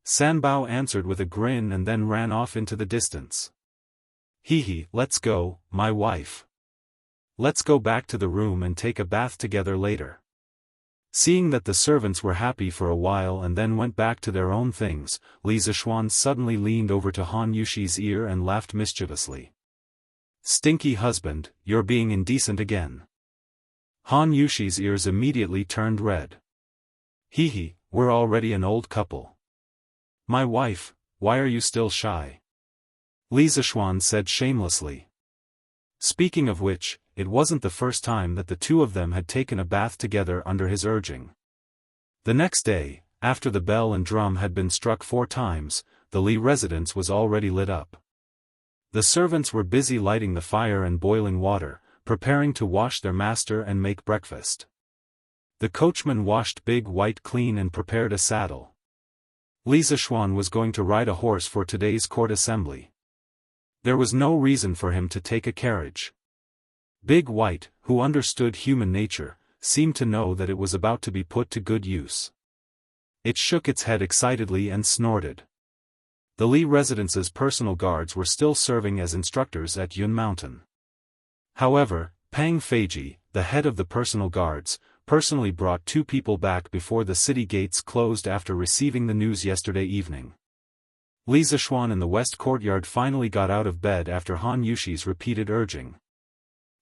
Sanbao answered with a grin and then ran off into the distance. Hee, let's go, my wife. Let's go back to the room and take a bath together later. Seeing that the servants were happy for a while and then went back to their own things, Li Zishuan suddenly leaned over to Han Yushi's ear and laughed mischievously. Stinky husband, you're being indecent again. Han Yushi's ears immediately turned red. Hee, we're already an old couple. My wife, why are you still shy? Li Zishuan said shamelessly. Speaking of which, it wasn't the first time that the two of them had taken a bath together under his urging. The next day, after the bell and drum had been struck 4 times, the Li residence was already lit up. The servants were busy lighting the fire and boiling water, preparing to wash their master and make breakfast. The coachman washed Big White clean and prepared a saddle. Li Zishuan was going to ride a horse for today's court assembly. There was no reason for him to take a carriage. Big White, who understood human nature, seemed to know that it was about to be put to good use. It shook its head excitedly and snorted. The Li residence's personal guards were still serving as instructors at Yun Mountain. However, Pang Feiji, the head of the personal guards, personally brought 2 people back before the city gates closed after receiving the news yesterday evening. Li Zishuan in the west courtyard finally got out of bed after Han Yushi's repeated urging.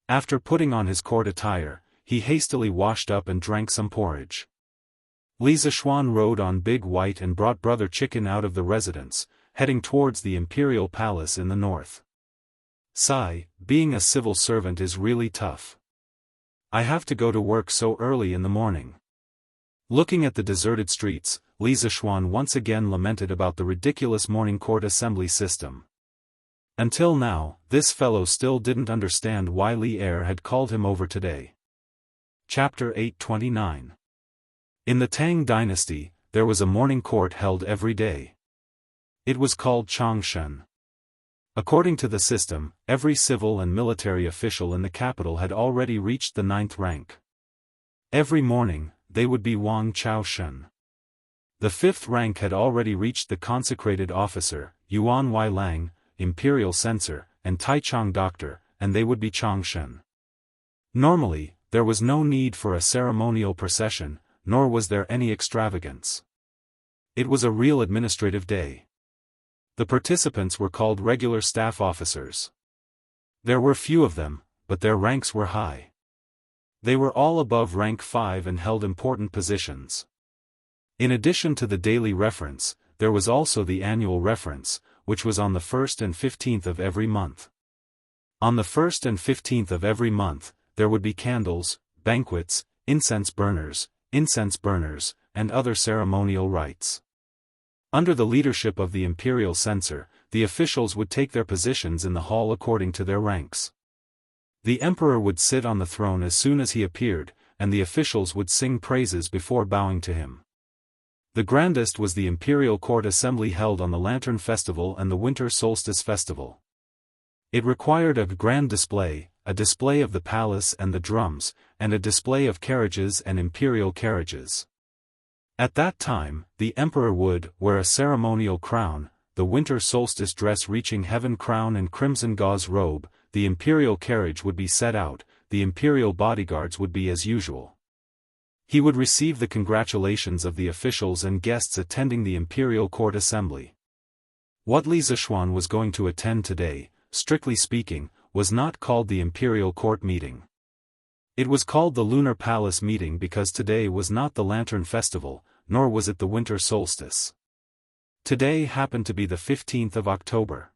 After putting on his court attire, he hastily washed up and drank some porridge. Li Zishuan rode on Big White and brought Brother Chicken out of the residence, heading towards the imperial palace in the north. Sigh, being a civil servant is really tough. I have to go to work so early in the morning. Looking at the deserted streets, Li Zishuan once again lamented about the ridiculous morning court assembly system. Until now, this fellow still didn't understand why Li Er had called him over today. Chapter 829. In the Tang dynasty, there was a morning court held every day. It was called Changshen. According to the system, every civil and military official in the capital had already reached the 9th rank. Every morning, they would be Wang Chaoshen. The 5th rank had already reached the consecrated officer, Yuan Wai Lang, imperial censor, and Taichang doctor, and they would be Changshen. Normally, there was no need for a ceremonial procession, nor was there any extravagance. It was a real administrative day. The participants were called regular staff officers. There were few of them, but their ranks were high. They were all above rank 5 and held important positions. In addition to the daily reference, there was also the annual reference, which was on the 1st and 15th of every month. On the 1st and 15th of every month, there would be candles, banquets, incense burners, and other ceremonial rites. Under the leadership of the imperial censor, the officials would take their positions in the hall according to their ranks. The emperor would sit on the throne as soon as he appeared, and the officials would sing praises before bowing to him. The grandest was the imperial court assembly held on the Lantern Festival and the Winter Solstice Festival. It required a grand display, a display of the palace and the drums, and a display of carriages and imperial carriages. At that time, the emperor would wear a ceremonial crown, the winter solstice dress reaching heaven crown and crimson gauze robe, the imperial carriage would be set out, the imperial bodyguards would be as usual. He would receive the congratulations of the officials and guests attending the imperial court assembly. What Li Zishuan was going to attend today, strictly speaking, was not called the imperial court meeting. It was called the Lunar Palace meeting because today was not the Lantern Festival, nor was it the winter solstice. Today happened to be the 15th of October.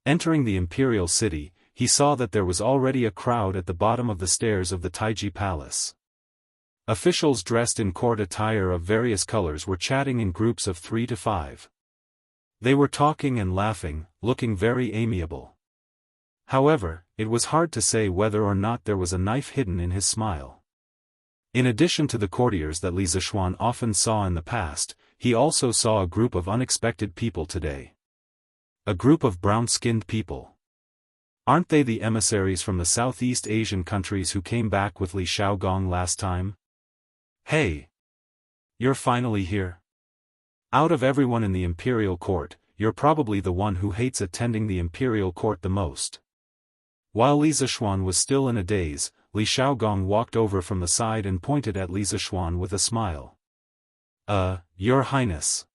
Entering the imperial city, he saw that there was already a crowd at the bottom of the stairs of the Taiji Palace. Officials dressed in court attire of various colors were chatting in groups of 3 to 5. They were talking and laughing, looking very amiable. However, it was hard to say whether or not there was a knife hidden in his smile. In addition to the courtiers that Li Zishuan often saw in the past, he also saw a group of unexpected people today. A group of brown-skinned people. Aren't they the emissaries from the Southeast Asian countries who came back with Li Shaogong last time? Hey! You're finally here. Out of everyone in the imperial court, you're probably the one who hates attending the imperial court the most. While Li Zishuan was still in a daze, Li Shaogong walked over from the side and pointed at Li Zishuan with a smile. Your Highness.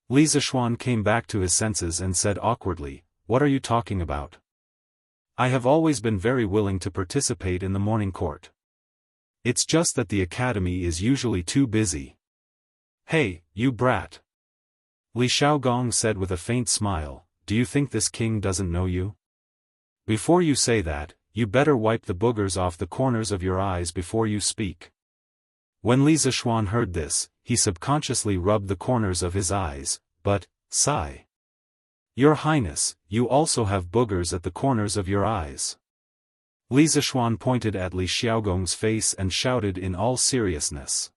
Li Zishuan came back to his senses and said awkwardly, "What are you talking about? I have always been very willing to participate in the morning court. It's just that the academy is usually too busy." "Hey, you brat!" Li Shaogong said with a faint smile, "Do you think this king doesn't know you? Before you say that, you better wipe the boogers off the corners of your eyes before you speak." When Li Zishuan heard this, he subconsciously rubbed the corners of his eyes, but, sigh. "Your Highness, you also have boogers at the corners of your eyes." Li Zishuan pointed at Li Xiaogong's face and shouted in all seriousness.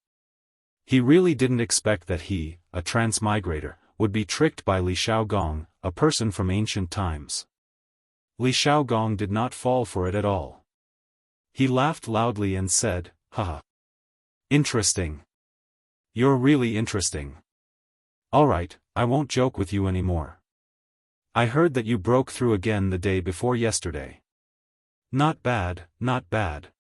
He really didn't expect that he, a transmigrator, would be tricked by Li Xiaogong, a person from ancient times. Li Xiaogong did not fall for it at all. He laughed loudly and said, "Haha. Interesting. You're really interesting. Alright, I won't joke with you anymore. I heard that you broke through again the day before yesterday. Not bad, not bad.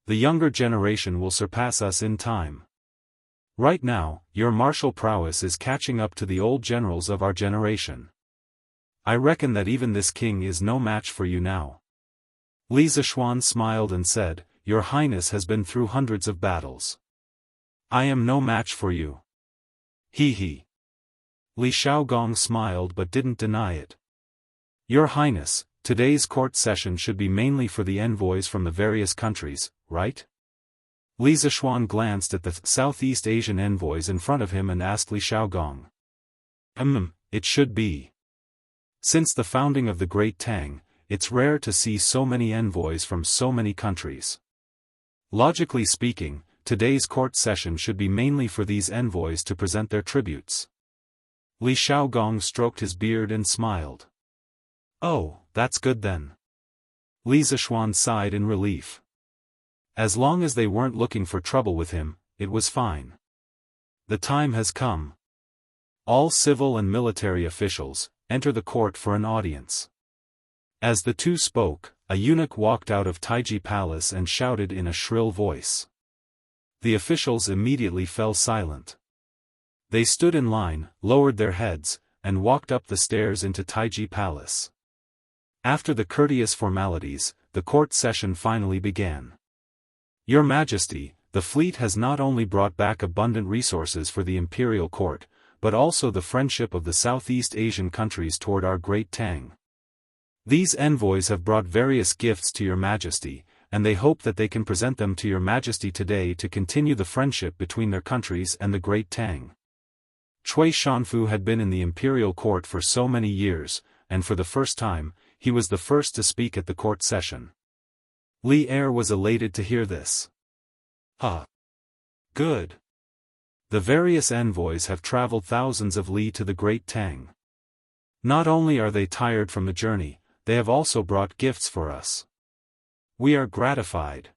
The younger generation will surpass us in time. Right now, your martial prowess is catching up to the old generals of our generation. I reckon that even this king is no match for you now." Li Zishuan smiled and said, "Your Highness has been through hundreds of battles. I am no match for you." He. Li Shaogong smiled but didn't deny it. "Your Highness, today's court session should be mainly for the envoys from the various countries, right?" Li Zishuan glanced at the Southeast Asian envoys in front of him and asked Li Shaogong. It should be. Since the founding of the Great Tang, it's rare to see so many envoys from so many countries. Logically speaking, today's court session should be mainly for these envoys to present their tributes." Li Shaogong stroked his beard and smiled. "Oh, that's good then." Li Zishuan sighed in relief. As long as they weren't looking for trouble with him, it was fine. The time has come. All civil and military officials, enter the court for an audience. As the two spoke, a eunuch walked out of Taiji Palace and shouted in a shrill voice. The officials immediately fell silent. They stood in line, lowered their heads, and walked up the stairs into Taiji Palace. After the courteous formalities, the court session finally began. "Your Majesty, the fleet has not only brought back abundant resources for the imperial court, but also the friendship of the Southeast Asian countries toward our Great Tang. These envoys have brought various gifts to your Majesty, and they hope that they can present them to your Majesty today to continue the friendship between their countries and the Great Tang." Cui Shanfu had been in the imperial court for so many years, and for the first time, he was the first to speak at the court session. Li Er was elated to hear this. Good. The various envoys have traveled thousands of li to the Great Tang. Not only are they tired from the journey, they have also brought gifts for us. We are gratified.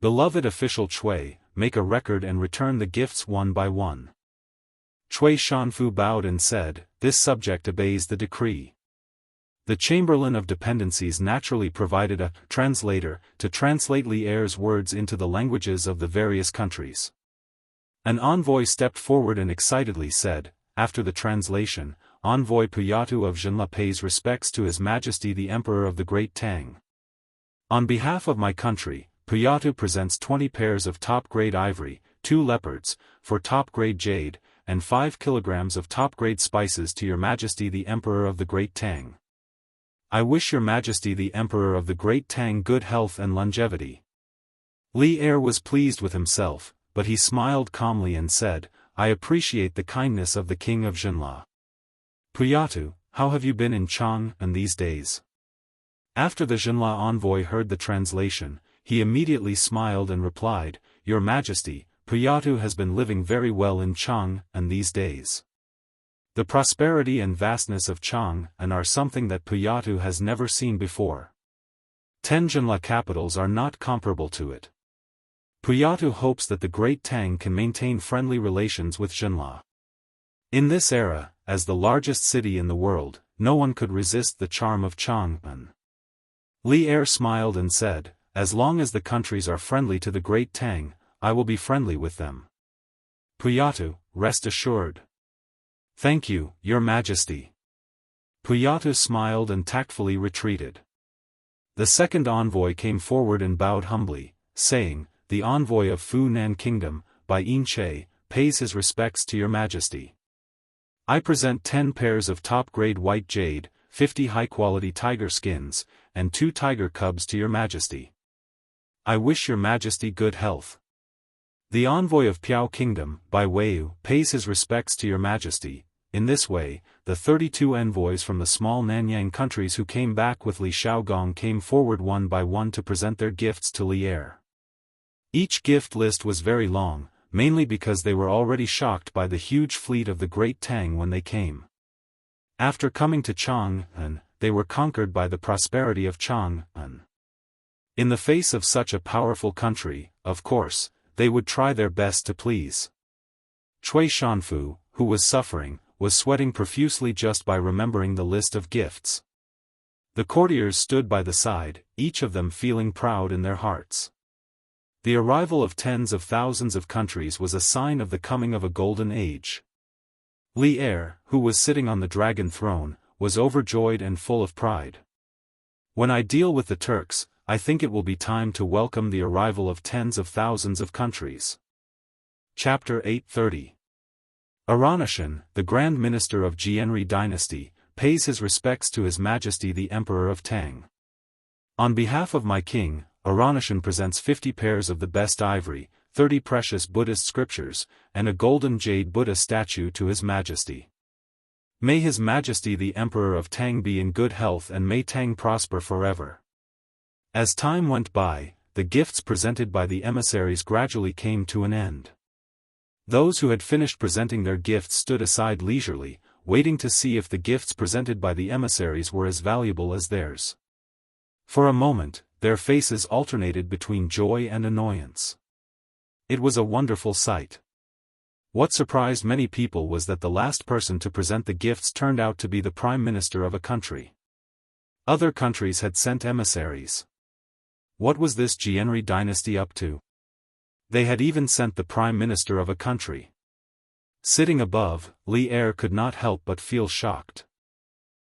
Beloved official Cui, make a record and return the gifts one by one. Cui Shanfu bowed and said, "This subject obeys the decree." The Chamberlain of Dependencies naturally provided a translator to translate Li Er's words into the languages of the various countries. An envoy stepped forward and excitedly said, after the translation, "Envoy Puyatu of Zhenla pays respects to His Majesty the Emperor of the Great Tang. On behalf of my country, Puyatu presents 20 pairs of top-grade ivory, 2 leopards, for top-grade jade, and 5 kilograms of top-grade spices to Your Majesty the Emperor of the Great Tang. I wish Your Majesty the Emperor of the Great Tang good health and longevity." Li Er was pleased with himself, but he smiled calmly and said, "I appreciate the kindness of the King of Zhenla. Puyatu, how have you been in Chang'an these days?" After the Zhenla envoy heard the translation, he immediately smiled and replied, "Your Majesty, Puyatu has been living very well in Chang'an these days. The prosperity and vastness of Chang'an are something that Puyatu has never seen before. 10 Zhenla capitals are not comparable to it. Puyatu hopes that the Great Tang can maintain friendly relations with Zhenla. In this era, as the largest city in the world, no one could resist the charm of Chang'an. Li Er smiled and said, "As long as the countries are friendly to the Great Tang, I will be friendly with them. Puyatu, rest assured." "Thank you, Your Majesty." Puyatu smiled and tactfully retreated. The second envoy came forward and bowed humbly, saying, "The envoy of Funan Kingdom, by Yin Che, pays his respects to Your Majesty. I present 10 pairs of top-grade white jade, 50 high-quality tiger skins, and 2 tiger cubs to Your Majesty. I wish Your Majesty good health." The envoy of Piao Kingdom, by Weiyu, pays his respects to Your Majesty. In this way, the 32 envoys from the small Nanyang countries who came back with Li Shaogong came forward one by one to present their gifts to Li Er. Each gift list was very long, mainly because they were already shocked by the huge fleet of the Great Tang when they came. After coming to Chang'an, they were conquered by the prosperity of Chang'an. In the face of such a powerful country, of course, they would try their best to please. Cui Shanfu, who was suffering, was sweating profusely just by remembering the list of gifts. The courtiers stood by the side, each of them feeling proud in their hearts. The arrival of tens of thousands of countries was a sign of the coming of a golden age. Li Er, who was sitting on the dragon throne, was overjoyed and full of pride. "When I deal with the Turks, I think it will be time to welcome the arrival of tens of thousands of countries." Chapter 830. Aranishan, the Grand Minister of Jianri dynasty, pays his respects to His Majesty the Emperor of Tang. On behalf of my king, Aranishan presents 50 pairs of the best ivory, 30 precious Buddhist scriptures, and a golden jade Buddha statue to His Majesty. May His Majesty the Emperor of Tang be in good health and may Tang prosper forever. As time went by, the gifts presented by the emissaries gradually came to an end. Those who had finished presenting their gifts stood aside leisurely, waiting to see if the gifts presented by the emissaries were as valuable as theirs. For a moment, their faces alternated between joy and annoyance. It was a wonderful sight. What surprised many people was that the last person to present the gifts turned out to be the Prime Minister of a country. Other countries had sent emissaries. What was this Jianri dynasty up to? They had even sent the Prime Minister of a country. Sitting above, Li Er could not help but feel shocked.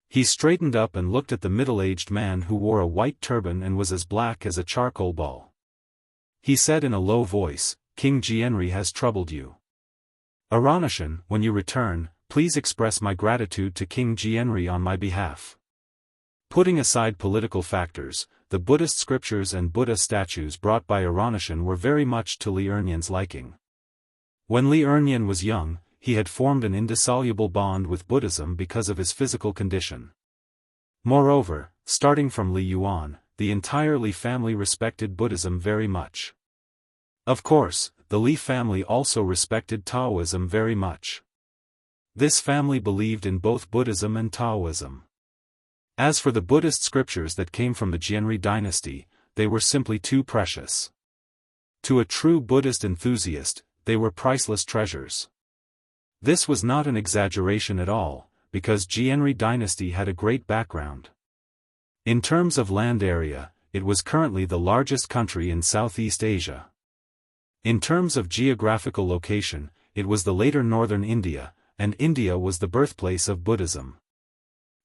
He straightened up and looked at the middle-aged man who wore a white turban and was as black as a charcoal ball. He said in a low voice, "King Jianri has troubled you. Aranishan, when you return, please express my gratitude to King Jianri on my behalf." Putting aside political factors, the Buddhist scriptures and Buddha statues brought by Aranishan were very much to Li Ernyan's liking. When Li Ernyan was young, he had formed an indissoluble bond with Buddhism because of his physical condition. Moreover, starting from Li Yuan, the entire Li family respected Buddhism very much. Of course, the Li family also respected Taoism very much. This family believed in both Buddhism and Taoism. As for the Buddhist scriptures that came from the Jianri dynasty, they were simply too precious. To a true Buddhist enthusiast, they were priceless treasures. This was not an exaggeration at all, because Jianri dynasty had a great background. In terms of land area, it was currently the largest country in Southeast Asia. In terms of geographical location, it was the later northern India, and India was the birthplace of Buddhism.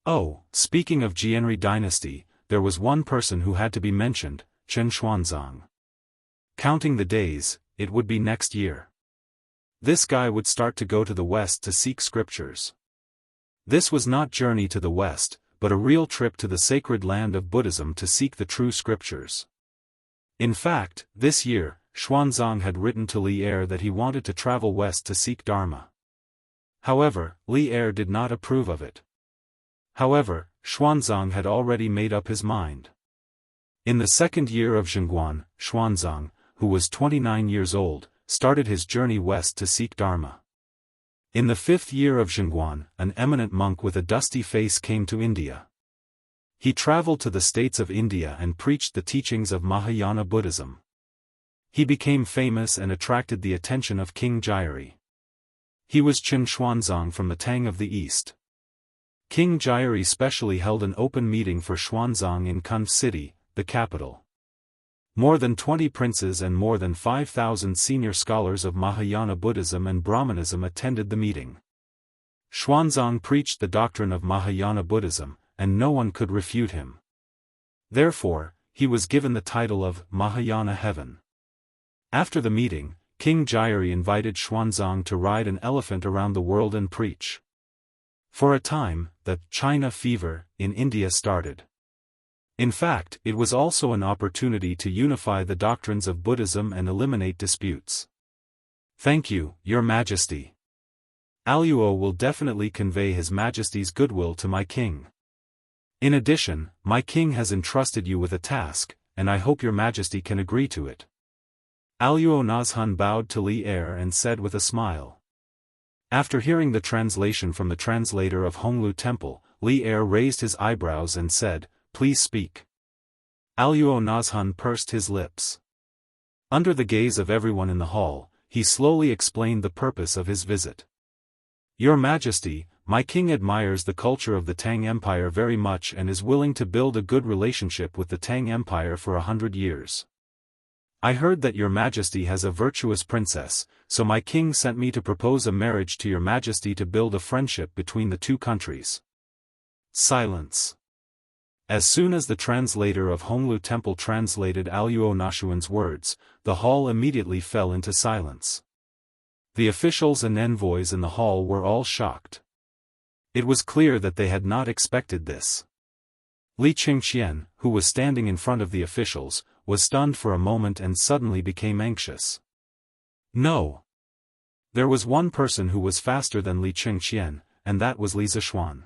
Oh, speaking of Jianri dynasty, there was one person who had to be mentioned, Chen Xuanzang. Counting the days, it would be next year. This guy would start to go to the west to seek scriptures. This was not journey to the west, but a real trip to the sacred land of Buddhism to seek the true scriptures. In fact, this year, Xuanzang had written to Li Er that he wanted to travel west to seek Dharma. However, Li Er did not approve of it. However, Xuanzang had already made up his mind. In the second year of Zhengguan, Xuanzang, who was 29 years old, started his journey west to seek Dharma. In the 5th year of Zhengguan, an eminent monk with a dusty face came to India. He traveled to the states of India and preached the teachings of Mahayana Buddhism. He became famous and attracted the attention of King Jianri. He was Qin Xuanzang from the Tang of the East. King Jiari specially held an open meeting for Xuanzang in Kun City, the capital. More than 20 princes and more than 5,000 senior scholars of Mahayana Buddhism and Brahmanism attended the meeting. Xuanzang preached the doctrine of Mahayana Buddhism, and no one could refute him. Therefore, he was given the title of Mahayana Heaven. After the meeting, King Jiari invited Xuanzang to ride an elephant around the world and preach. For a time, the China fever in India started. In fact, it was also an opportunity to unify the doctrines of Buddhism and eliminate disputes. Thank you, Your Majesty. Aluo will definitely convey His Majesty's goodwill to my king. In addition, my king has entrusted you with a task, and I hope Your Majesty can agree to it. Aluo Nazhun bowed to Li Er and said with a smile. After hearing the translation from the translator of Honglu Temple, Li Er raised his eyebrows and said, "Please speak." Aluo Nazhun pursed his lips. Under the gaze of everyone in the hall, he slowly explained the purpose of his visit. Your Majesty, my king admires the culture of the Tang Empire very much and is willing to build a good relationship with the Tang Empire for 100 years. I heard that Your Majesty has a virtuous princess, so my king sent me to propose a marriage to Your Majesty to build a friendship between the two countries. Silence. As soon as the translator of Honglu Temple translated Aluo Nashuan's words, the hall immediately fell into silence. The officials and envoys in the hall were all shocked. It was clear that they had not expected this. Li Qingxian, who was standing in front of the officials, was stunned for a moment and suddenly became anxious. No. There was one person who was faster than Li Qingxian, and that was Li Zishuan.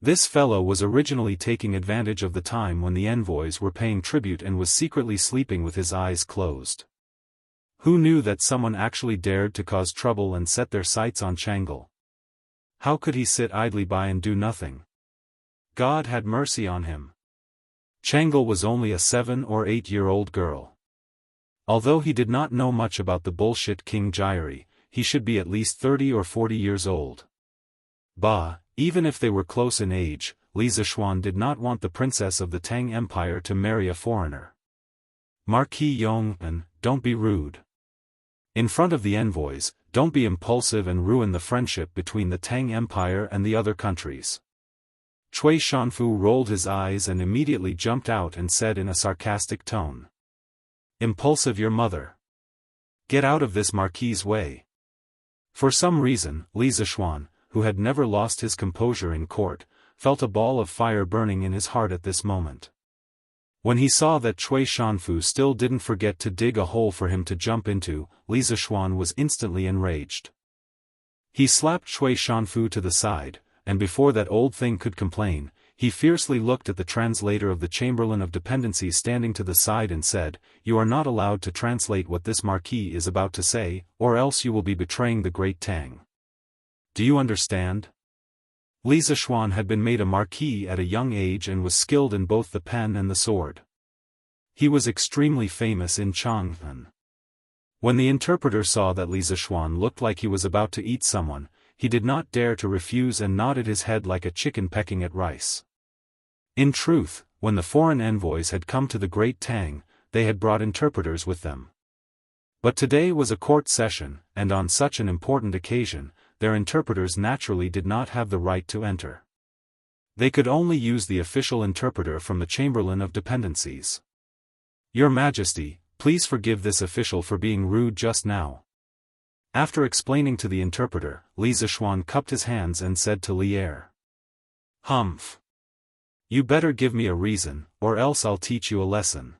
This fellow was originally taking advantage of the time when the envoys were paying tribute and was secretly sleeping with his eyes closed. Who knew that someone actually dared to cause trouble and set their sights on Chang'e? How could he sit idly by and do nothing? God had mercy on him. Chang'e was only a 7 or 8-year-old girl. Although he did not know much about the bullshit King Jiari, he should be at least 30 or 40 years old. Bah, even if they were close in age, Li Zishuan did not want the princess of the Tang Empire to marry a foreigner. Marquis Yong'an, don't be rude. In front of the envoys, don't be impulsive and ruin the friendship between the Tang Empire and the other countries. Cui Shanfu rolled his eyes and immediately jumped out and said in a sarcastic tone. Impulsive your mother. Get out of this marquis's way. For some reason, Li Zishuan, who had never lost his composure in court, felt a ball of fire burning in his heart at this moment. When he saw that Cui Shanfu still didn't forget to dig a hole for him to jump into, Li Zishuan was instantly enraged. He slapped Cui Shanfu to the side, and before that old thing could complain, he fiercely looked at the translator of the Chamberlain of Dependency standing to the side and said, "You are not allowed to translate what this marquis is about to say, or else you will be betraying the Great Tang. Do you understand?" Li Zishuan had been made a marquis at a young age and was skilled in both the pen and the sword. He was extremely famous in Chang'an. When the interpreter saw that Li Zishuan looked like he was about to eat someone, he did not dare to refuse and nodded his head like a chicken pecking at rice. In truth, when the foreign envoys had come to the Great Tang, they had brought interpreters with them. But today was a court session, and on such an important occasion, their interpreters naturally did not have the right to enter. They could only use the official interpreter from the Chamberlain of Dependencies. Your Majesty, please forgive this official for being rude just now. After explaining to the interpreter, Li Zishuan cupped his hands and said to Li Er. Humph. You better give me a reason, or else I'll teach you a lesson.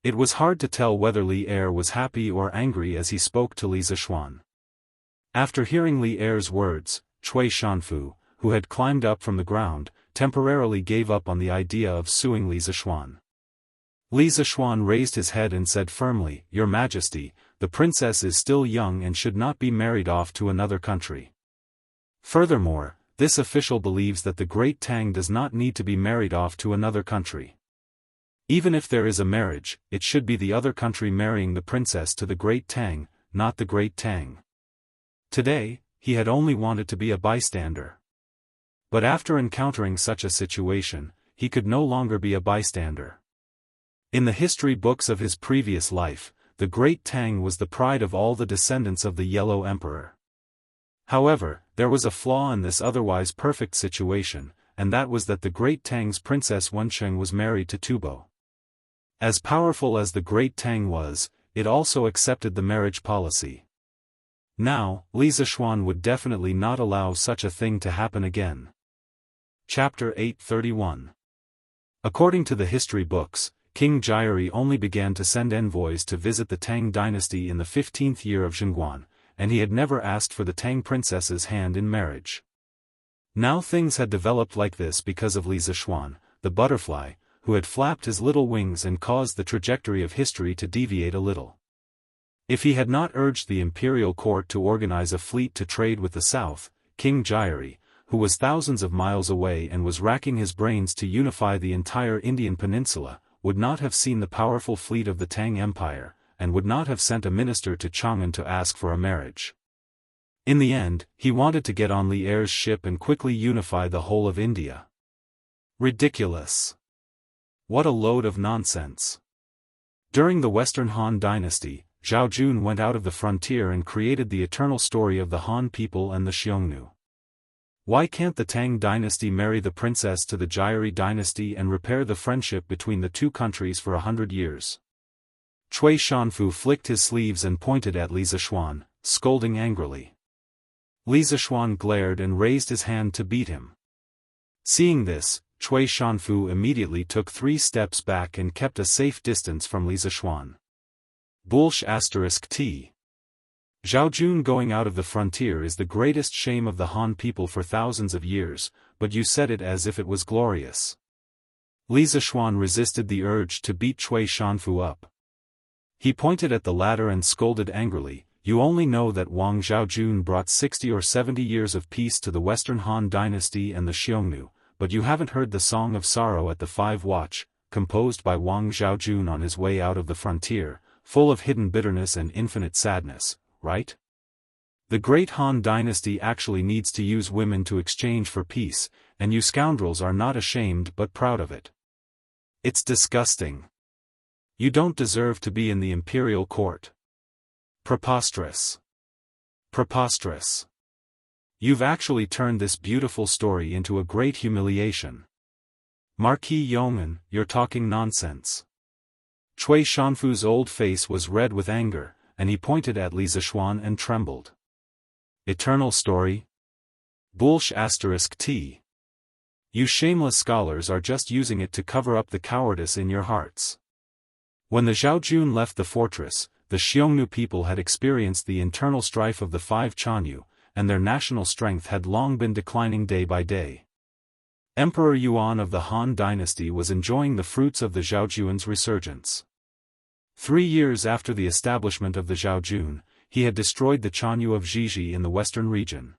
It was hard to tell whether Li Er was happy or angry as he spoke to Li Zishuan. After hearing Li Er's words, Cui Shanfu, who had climbed up from the ground, temporarily gave up on the idea of suing Li Zishuan. Li Zishuan raised his head and said firmly, Your Majesty, the princess is still young and should not be married off to another country. Furthermore, this official believes that the Great Tang does not need to be married off to another country. Even if there is a marriage, it should be the other country marrying the princess to the Great Tang, not the Great Tang. Today, he had only wanted to be a bystander. But after encountering such a situation, he could no longer be a bystander. In the history books of his previous life, the Great Tang was the pride of all the descendants of the Yellow Emperor. However, there was a flaw in this otherwise perfect situation, and that was that the Great Tang's princess Wensheng was married to Tubo. As powerful as the Great Tang was, it also accepted the marriage policy. Now, Li Zishuan would definitely not allow such a thing to happen again. Chapter 831. According to the history books, King Jiari only began to send envoys to visit the Tang dynasty in the 15th year of Zhengguan, and he had never asked for the Tang princess's hand in marriage. Now things had developed like this because of Li Zishuan, the butterfly, who had flapped his little wings and caused the trajectory of history to deviate a little. If he had not urged the imperial court to organize a fleet to trade with the south, King Jiari, who was thousands of miles away and was racking his brains to unify the entire Indian peninsula, would not have seen the powerful fleet of the Tang Empire, and would not have sent a minister to Chang'an to ask for a marriage. In the end, he wanted to get on Li Er's ship and quickly unify the whole of India. Ridiculous. What a load of nonsense. During the Western Han dynasty, Zhao Jun went out of the frontier and created the eternal story of the Han people and the Xiongnu. Why can't the Tang dynasty marry the princess to the Jiari dynasty and repair the friendship between the two countries for 100 years? Cui Shanfu flicked his sleeves and pointed at Li Zishuan, scolding angrily. Li Zishuan glared and raised his hand to beat him. Seeing this, Cui Shanfu immediately took 3 steps back and kept a safe distance from Li Zishuan. *T. Zhao Jun going out of the frontier is the greatest shame of the Han people for thousands of years, but you said it as if it was glorious. Li Zishuan resisted the urge to beat Cui Shanfu up. He pointed at the latter and scolded angrily, "You only know that Wang Zhaojun brought 60 or 70 years of peace to the Western Han dynasty and the Xiongnu, but you haven't heard the Song of Sorrow at the 5 Watch, composed by Wang Zhaojun on his way out of the frontier, full of hidden bitterness and infinite sadness, right? The great Han dynasty actually needs to use women to exchange for peace, and you scoundrels are not ashamed but proud of it. It's disgusting. You don't deserve to be in the imperial court. Preposterous. Preposterous. You've actually turned this beautiful story into a great humiliation. Marquis Yong'an, you're talking nonsense." Cui Shanfu's old face was red with anger, and he pointed at Li Zishuan and trembled. "Eternal story? *T. You shameless scholars are just using it to cover up the cowardice in your hearts." When the Zhaojun left the fortress, the Xiongnu people had experienced the internal strife of the 5 Chanyu, and their national strength had long been declining day by day. Emperor Yuan of the Han dynasty was enjoying the fruits of the Zhaojun's resurgence. 3 years after the establishment of the Zhaojun, he had destroyed the Chanyu of Jiji in the western region.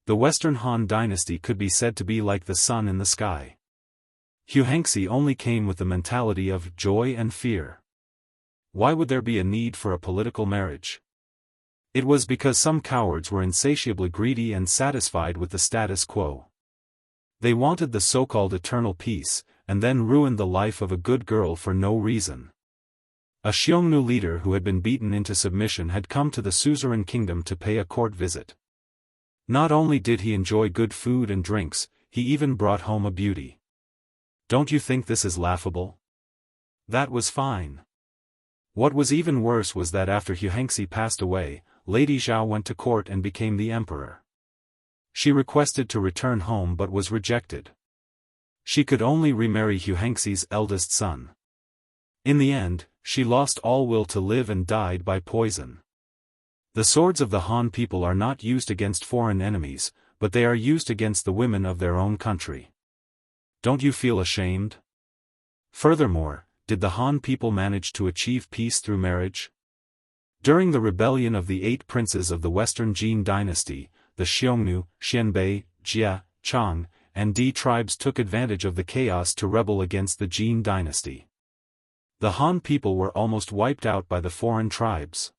The Western Han dynasty could be said to be like the sun in the sky. Xianxia only came with the mentality of joy and fear. Why would there be a need for a political marriage? It was because some cowards were insatiably greedy and satisfied with the status quo. They wanted the so-called eternal peace, and then ruined the life of a good girl for no reason. A Xiongnu leader who had been beaten into submission had come to the suzerain kingdom to pay a court visit. Not only did he enjoy good food and drinks, he even brought home a beauty. Don't you think this is laughable? That was fine. What was even worse was that after Xianxia passed away, Lady Zhao went to court and became the emperor. She requested to return home but was rejected. She could only remarry Xianxia's eldest son. In the end, she lost all will to live and died by poison. The swords of the Han people are not used against foreign enemies, but they are used against the women of their own country. Don't you feel ashamed? Furthermore, did the Han people manage to achieve peace through marriage? During the rebellion of the 8 princes of the Western Jin dynasty, the Xiongnu, Xianbei, Jia, Chang, and Di tribes took advantage of the chaos to rebel against the Jin dynasty. The Han people were almost wiped out by the foreign tribes.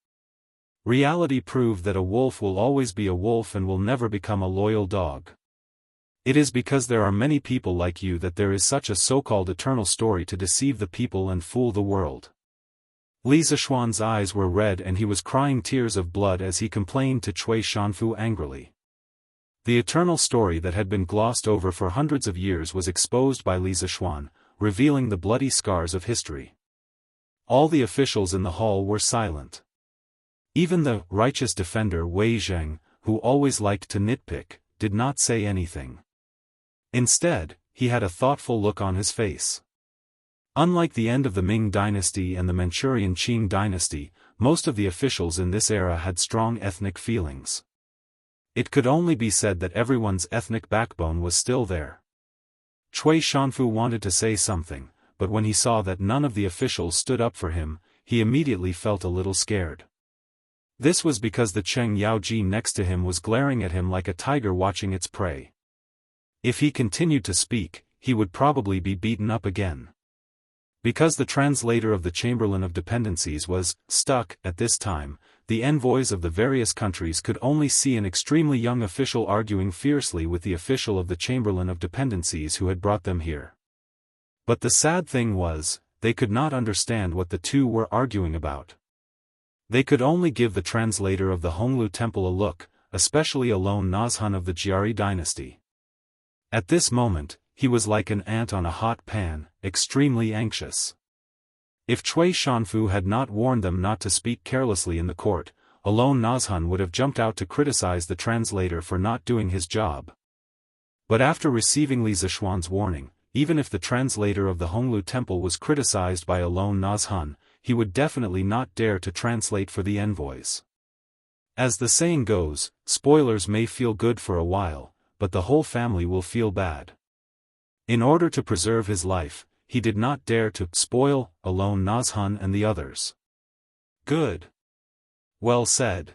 Reality proved that a wolf will always be a wolf and will never become a loyal dog. It is because there are many people like you that there is such a so-called eternal story to deceive the people and fool the world. Li Zishuan's eyes were red and he was crying tears of blood as he complained to Cui Shanfu angrily. The eternal story that had been glossed over for hundreds of years was exposed by Li Zishuan, revealing the bloody scars of history. All the officials in the hall were silent. Even the righteous defender Wei Zheng, who always liked to nitpick, did not say anything. Instead, he had a thoughtful look on his face. Unlike the end of the Ming dynasty and the Manchurian Qing dynasty, most of the officials in this era had strong ethnic feelings. It could only be said that everyone's ethnic backbone was still there. Cui Shanfu wanted to say something, but when he saw that none of the officials stood up for him, he immediately felt a little scared. This was because the Cheng Yaoji next to him was glaring at him like a tiger watching its prey. If he continued to speak, he would probably be beaten up again. Because the translator of the Chamberlain of Dependencies was stuck at this time, the envoys of the various countries could only see an extremely young official arguing fiercely with the official of the Chamberlain of Dependencies who had brought them here. But the sad thing was, they could not understand what the two were arguing about. They could only give the translator of the Honglu Temple a look, especially Alone Nazhan of the Jiari dynasty. At this moment, he was like an ant on a hot pan, extremely anxious. If Cui Shanfu had not warned them not to speak carelessly in the court, Alone Nazhan would have jumped out to criticize the translator for not doing his job. But after receiving Li Zishuan's warning, even if the translator of the Honglu Temple was criticized by Alone Nazhan, he would definitely not dare to translate for the envoys. As the saying goes, spoilers may feel good for a while, but the whole family will feel bad. In order to preserve his life, he did not dare to spoil Alone Nazhan and the others. Good. Well said.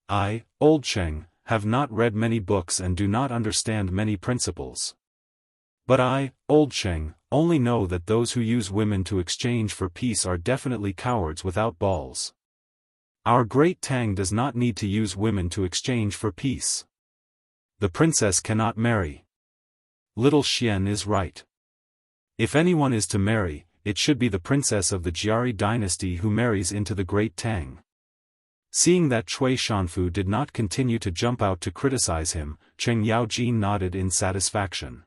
I, Old Cheng, have not read many books and do not understand many principles. But I, Old Cheng, only know that those who use women to exchange for peace are definitely cowards without balls. Our great Tang does not need to use women to exchange for peace. The princess cannot marry. Little Xian is right. If anyone is to marry, it should be the princess of the Jiari dynasty who marries into the great Tang. Seeing that Cui Shanfu did not continue to jump out to criticize him, Cheng Yaoji nodded in satisfaction.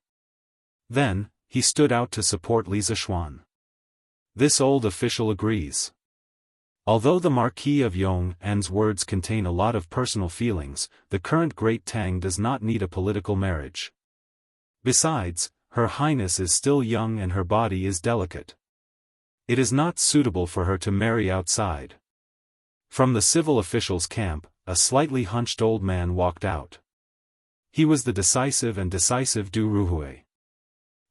Then, he stood out to support Li Zishuan. This old official agrees. Although the Marquis of Yong'an's words contain a lot of personal feelings, the current Great Tang does not need a political marriage. Besides, Her Highness is still young and her body is delicate. It is not suitable for her to marry outside. From the civil officials' camp, a slightly hunched old man walked out. He was the decisive Du Ruhui.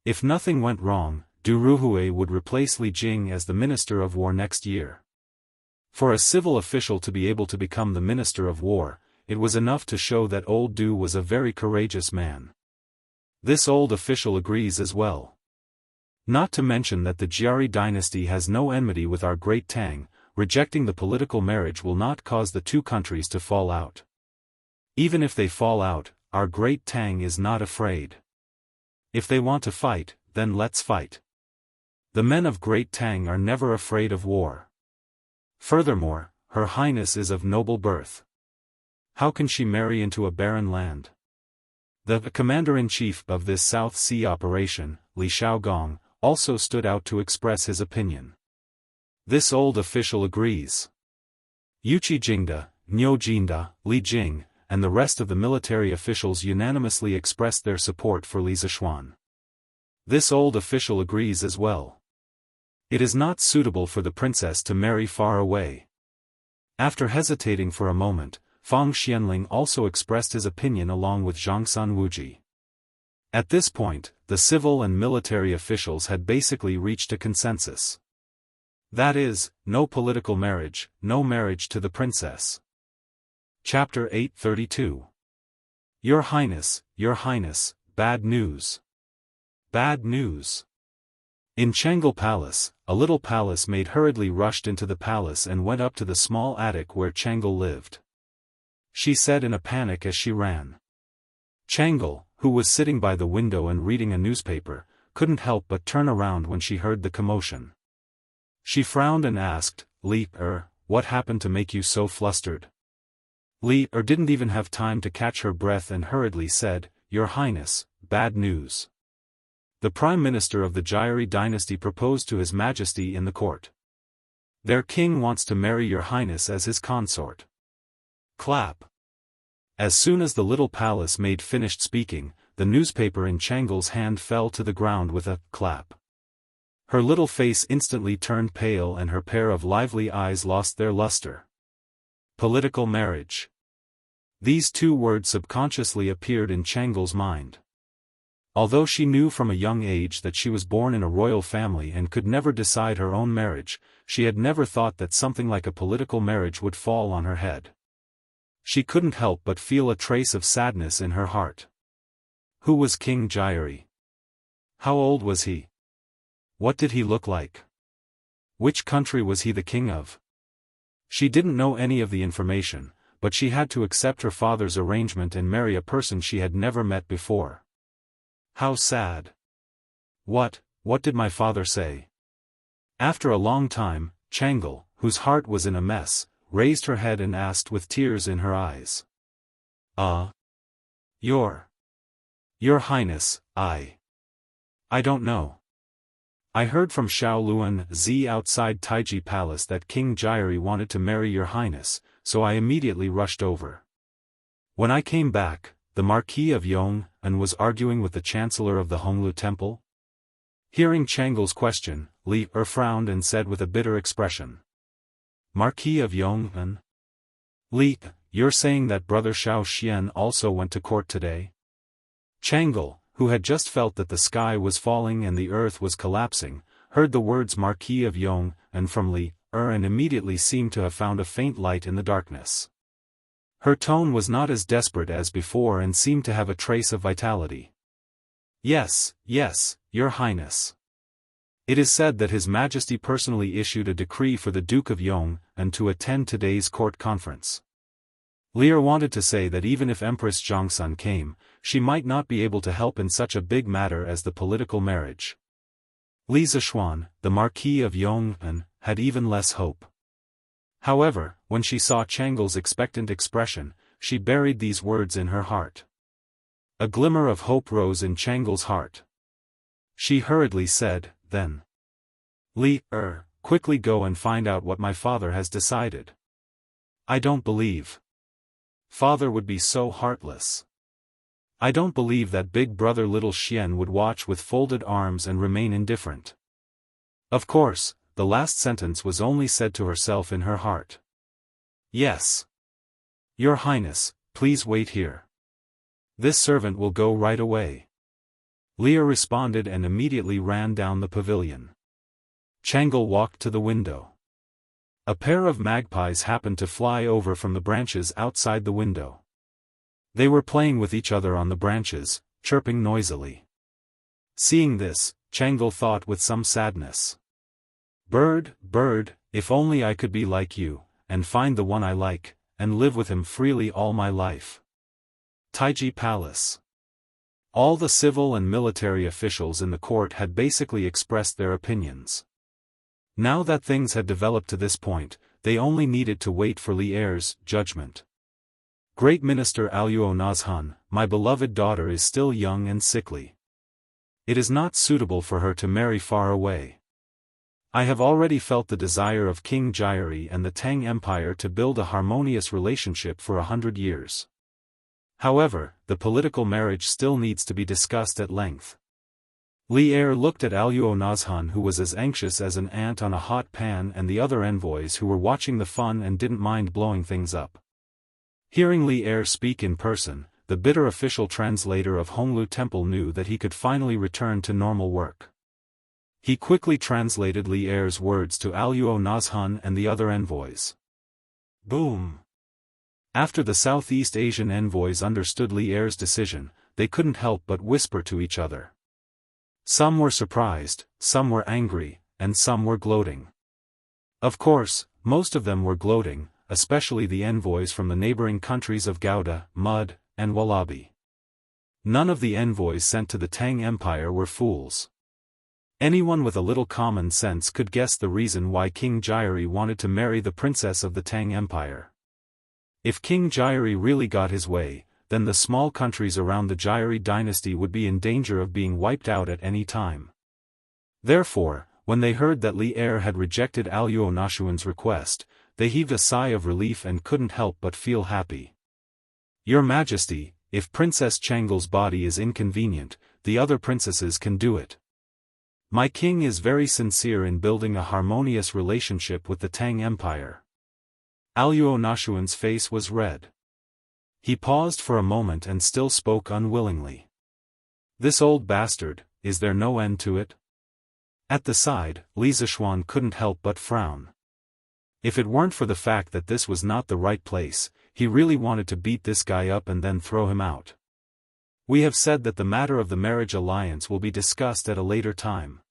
If nothing went wrong, Du Ruhui would replace Li Jing as the Minister of War next year. For a civil official to be able to become the Minister of War, it was enough to show that old Du was a very courageous man. This old official agrees as well. Not to mention that the Jiari dynasty has no enmity with our great Tang, rejecting the political marriage will not cause the two countries to fall out. Even if they fall out, our great Tang is not afraid. If they want to fight, then let's fight. The men of Great Tang are never afraid of war. Furthermore, Her Highness is of noble birth. How can she marry into a barren land? The commander-in-chief of this South Sea operation, Li Shaogong, also stood out to express his opinion. This old official agrees. Yuqi Jingda, Niu Jinda, Li Jing, and the rest of the military officials unanimously expressed their support for Li Zishuan. This old official agrees as well. It is not suitable for the princess to marry far away. After hesitating for a moment, Fang Xianling also expressed his opinion along with Zhangsan Wuji. At this point, the civil and military officials had basically reached a consensus. That is, no political marriage, no marriage to the princess. Chapter 832. Your Highness, bad news. Bad news. In Changle Palace, a little palace maid hurriedly rushed into the palace and went up to the small attic where Chang'e lived. She said in a panic as she ran. Chang'e, who was sitting by the window and reading a newspaper, couldn't help but turn around when she heard the commotion. She frowned and asked, "Li, what happened to make you so flustered?" Li didn't even have time to catch her breath and hurriedly said, "Your Highness, bad news. The Prime Minister of the Jianghu dynasty proposed to His Majesty in the court. Their king wants to marry your Highness as his consort." Clap. As soon as the little palace maid finished speaking, the newspaper in Chang'e's hand fell to the ground with a clap. Her little face instantly turned pale and her pair of lively eyes lost their luster. Political marriage. These two words subconsciously appeared in Chang'e's mind. Although she knew from a young age that she was born in a royal family and could never decide her own marriage, she had never thought that something like a political marriage would fall on her head. She couldn't help but feel a trace of sadness in her heart. Who was King Jianghu? How old was he? What did he look like? Which country was he the king of? She didn't know any of the information, but she had to accept her father's arrangement and marry a person she had never met before. How sad. What did my father say? After a long time, Chang'e, whose heart was in a mess, raised her head and asked with tears in her eyes. Your Highness, I don't know. I heard from Shaoluan Z outside Taiji Palace that King Jianghu wanted to marry your Highness, so I immediately rushed over. When I came back, the Marquis of Yong'an was arguing with the Chancellor of the Honglu Temple. Hearing Chang'e's question, Li frowned and said with a bitter expression. Marquis of Yong'an? Li, you're saying that Brother Xiao Xian also went to court today? Chang'e, who had just felt that the sky was falling and the earth was collapsing, heard the words Marquis of Yong'an from Li and immediately seemed to have found a faint light in the darkness. Her tone was not as desperate as before and seemed to have a trace of vitality. Yes, your Highness. It is said that His Majesty personally issued a decree for the Duke of Yong'an to attend today's court conference. Lear wanted to say that even if Empress Zhongsun came, she might not be able to help in such a big matter as the political marriage. Li Zishuan, the Marquis of Yong'an, had even less hope. However, when she saw Chang'e's expectant expression, she buried these words in her heart. A glimmer of hope rose in Chang'e's heart. She hurriedly said, then. Li, quickly go and find out what my father has decided. I don't believe. Father would be so heartless. I don't believe that big brother little Xian would watch with folded arms and remain indifferent. Of course, the last sentence was only said to herself in her heart. Yes. Your Highness, please wait here. This servant will go right away. Leah responded and immediately ran down the pavilion. Chang'e walked to the window. A pair of magpies happened to fly over from the branches outside the window. They were playing with each other on the branches, chirping noisily. Seeing this, Chang'e thought with some sadness. Bird, if only I could be like you, and find the one I like, and live with him freely all my life. Taiji Palace. All the civil and military officials in the court had basically expressed their opinions. Now that things had developed to this point, they only needed to wait for Li Er's judgment. Great Minister Aluo Nazhan, my beloved daughter is still young and sickly. It is not suitable for her to marry far away. I have already felt the desire of King Jianghu and the Tang Empire to build a harmonious relationship for 100 years. However, the political marriage still needs to be discussed at length. Li Er looked at Aluo Nazhan, who was as anxious as an ant on a hot pan, and the other envoys who were watching the fun and didn't mind blowing things up. Hearing Li Er speak in person, the bitter official translator of Honglu Temple knew that he could finally return to normal work. He quickly translated Li Er's words to Aluo Nazhan and the other envoys. Boom! After the Southeast Asian envoys understood Li Er's decision, they couldn't help but whisper to each other. Some were surprised, some were angry, and some were gloating. Of course, most of them were gloating, especially the envoys from the neighboring countries of Gouda, Mud, and Wallaby. None of the envoys sent to the Tang Empire were fools. Anyone with a little common sense could guess the reason why King Jiari wanted to marry the princess of the Tang Empire. If King Jiari really got his way, then the small countries around the Jiari dynasty would be in danger of being wiped out at any time. Therefore, when they heard that Li Er had rejected Aluo Nashuan's request, they heaved a sigh of relief and couldn't help but feel happy. "Your Majesty, if Princess Changle's body is inconvenient, the other princesses can do it. My king is very sincere in building a harmonious relationship with the Tang Empire." Aluo Nashuan's face was red. He paused for a moment and still spoke unwillingly. "This old bastard, is there no end to it?" At the side, Li Zishuan couldn't help but frown. If it weren't for the fact that this was not the right place, he really wanted to beat this guy up and then throw him out. "We have said that the matter of the marriage alliance will be discussed at a later time.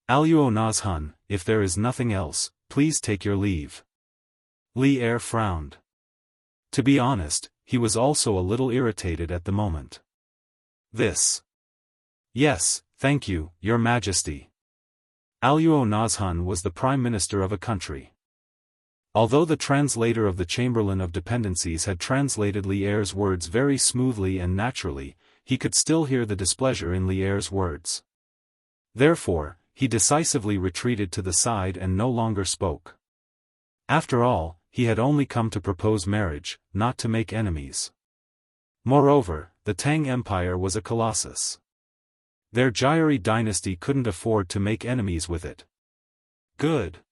Aluo Nazhun, if there is nothing else, please take your leave." Li Er frowned. To be honest, he was also a little irritated at the moment. "This. Yes, thank you, Your Majesty." Aluo Nazhun was the prime minister of a country. Although the translator of the Chamberlain of Dependencies had translated Li Er's words very smoothly and naturally, he could still hear the displeasure in Li Er's words. Therefore, he decisively retreated to the side and no longer spoke. After all, he had only come to propose marriage, not to make enemies. Moreover, the Tang Empire was a colossus. Their Jiari dynasty couldn't afford to make enemies with it. "Good.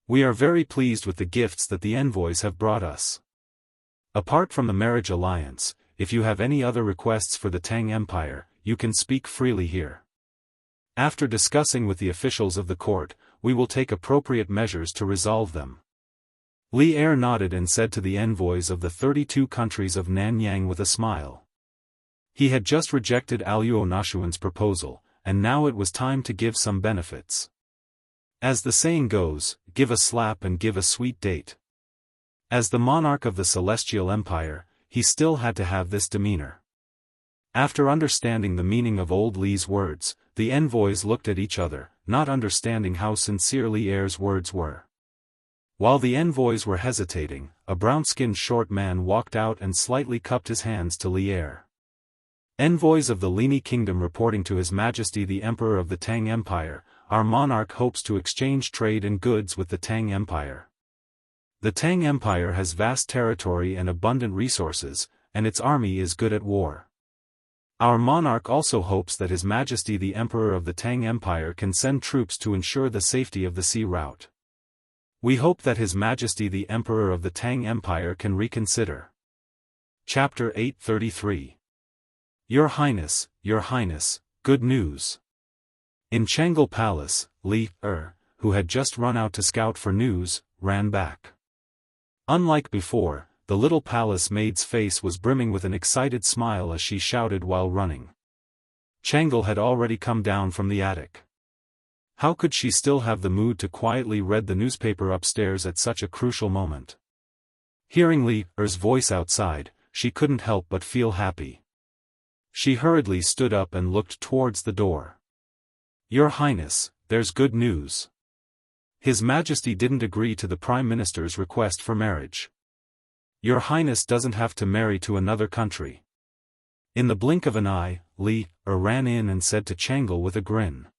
We are very pleased with the gifts that the envoys have brought us. Apart from the marriage alliance, if you have any other requests for the Tang Empire, you can speak freely here. After discussing with the officials of the court, we will take appropriate measures to resolve them." Li Er nodded and said to the envoys of the 32 countries of Nanyang with a smile. He had just rejected Aluo Nashuan's proposal, and now it was time to give some benefits. As the saying goes, give a slap and give a sweet date. As the monarch of the Celestial Empire, he still had to have this demeanor. After understanding the meaning of old Li's words, the envoys looked at each other, not understanding how sincere Li Er's words were. While the envoys were hesitating, a brown-skinned short man walked out and slightly cupped his hands to Li Er. "Envoys of the Lini Kingdom reporting to His Majesty the Emperor of the Tang Empire, our monarch hopes to exchange trade and goods with the Tang Empire. The Tang Empire has vast territory and abundant resources, and its army is good at war. Our monarch also hopes that His Majesty the Emperor of the Tang Empire can send troops to ensure the safety of the sea route. We hope that His Majesty the Emperor of the Tang Empire can reconsider." Chapter 833. Your Highness, good news. In Changle Palace, Li Er, who had just run out to scout for news, ran back. Unlike before, the little palace maid's face was brimming with an excited smile as she shouted while running. Changle had already come down from the attic. How could she still have the mood to quietly read the newspaper upstairs at such a crucial moment? Hearing Li Er's voice outside, she couldn't help but feel happy. She hurriedly stood up and looked towards the door. "Your Highness, there's good news. His Majesty didn't agree to the Prime Minister's request for marriage. Your Highness doesn't have to marry to another country." In the blink of an eye, Li Er ran in and said to Changle with a grin.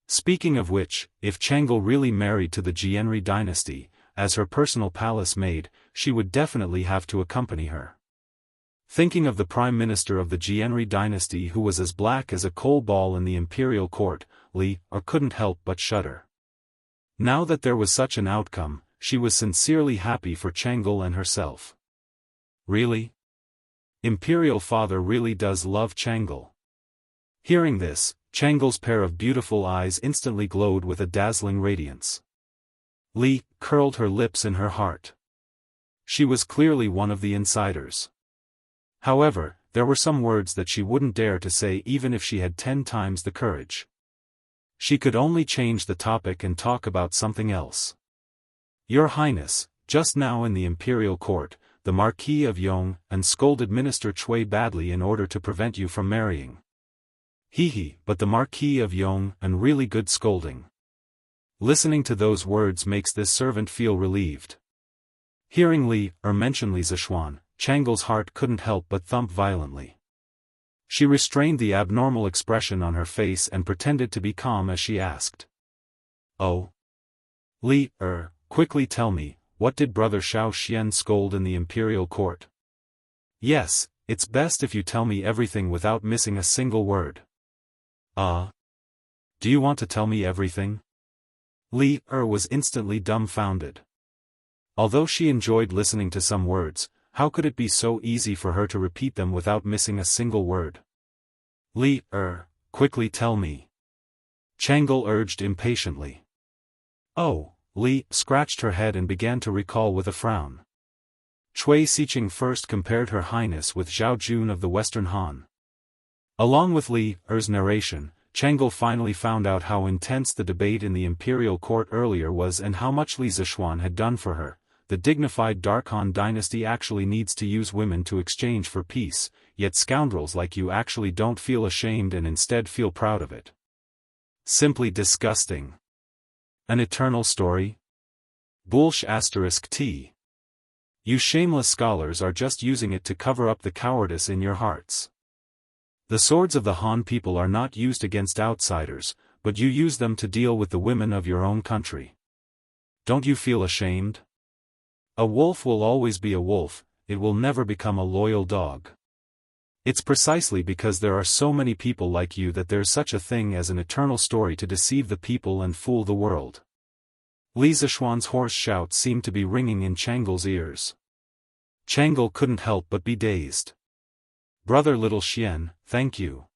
Speaking of which, if Changle really married to the Jianri dynasty, as her personal palace maid, she would definitely have to accompany her. Thinking of the Prime Minister of the Jianri dynasty who was as black as a coal ball in the imperial court, Li Er couldn't help but shudder. Now that there was such an outcome, she was sincerely happy for Changle and herself. Really? Imperial father really does love Changle. Hearing this, Changle's pair of beautiful eyes instantly glowed with a dazzling radiance. Li curled her lips in her heart. She was clearly one of the insiders. However, there were some words that she wouldn't dare to say even if she had 10 times the courage. She could only change the topic and talk about something else. Your Highness, just now in the imperial court, the Marquis of Yong scolded Minister Cui badly in order to prevent you from marrying. But the Marquis of Yong really good scolding. Listening to those words makes this servant feel relieved. Hearing Li mention Li Zishuan, Changle's heart couldn't help but thump violently. She restrained the abnormal expression on her face and pretended to be calm as she asked. Oh. Li, quickly tell me, what did Brother Xiao Xian scold in the imperial court? Yes, it's best if you tell me everything without missing a single word. Do you want to tell me everything? Li was instantly dumbfounded. Although she enjoyed listening to some words, how could it be so easy for her to repeat them without missing a single word? Li, quickly tell me. Changle urged impatiently. Oh, Li scratched her head and began to recall with a frown. Cui Siqing first compared Her Highness with Zhao Jun of the Western Han. Along with Li's narration, Changle finally found out how intense the debate in the imperial court earlier was and how much Li Zishuan had done for her. The dignified Dark Han dynasty actually needs to use women to exchange for peace, yet scoundrels like you actually don't feel ashamed and instead feel proud of it. Simply disgusting. An eternal story? **T. You shameless scholars are just using it to cover up the cowardice in your hearts. The swords of the Han people are not used against outsiders, but you use them to deal with the women of your own country. Don't you feel ashamed? A wolf will always be a wolf, it will never become a loyal dog. It's precisely because there are so many people like you that there's such a thing as an eternal story to deceive the people and fool the world. Li Zishuan's hoarse shout seemed to be ringing in Changle's ears. Changle couldn't help but be dazed. Brother Little Xian, thank you.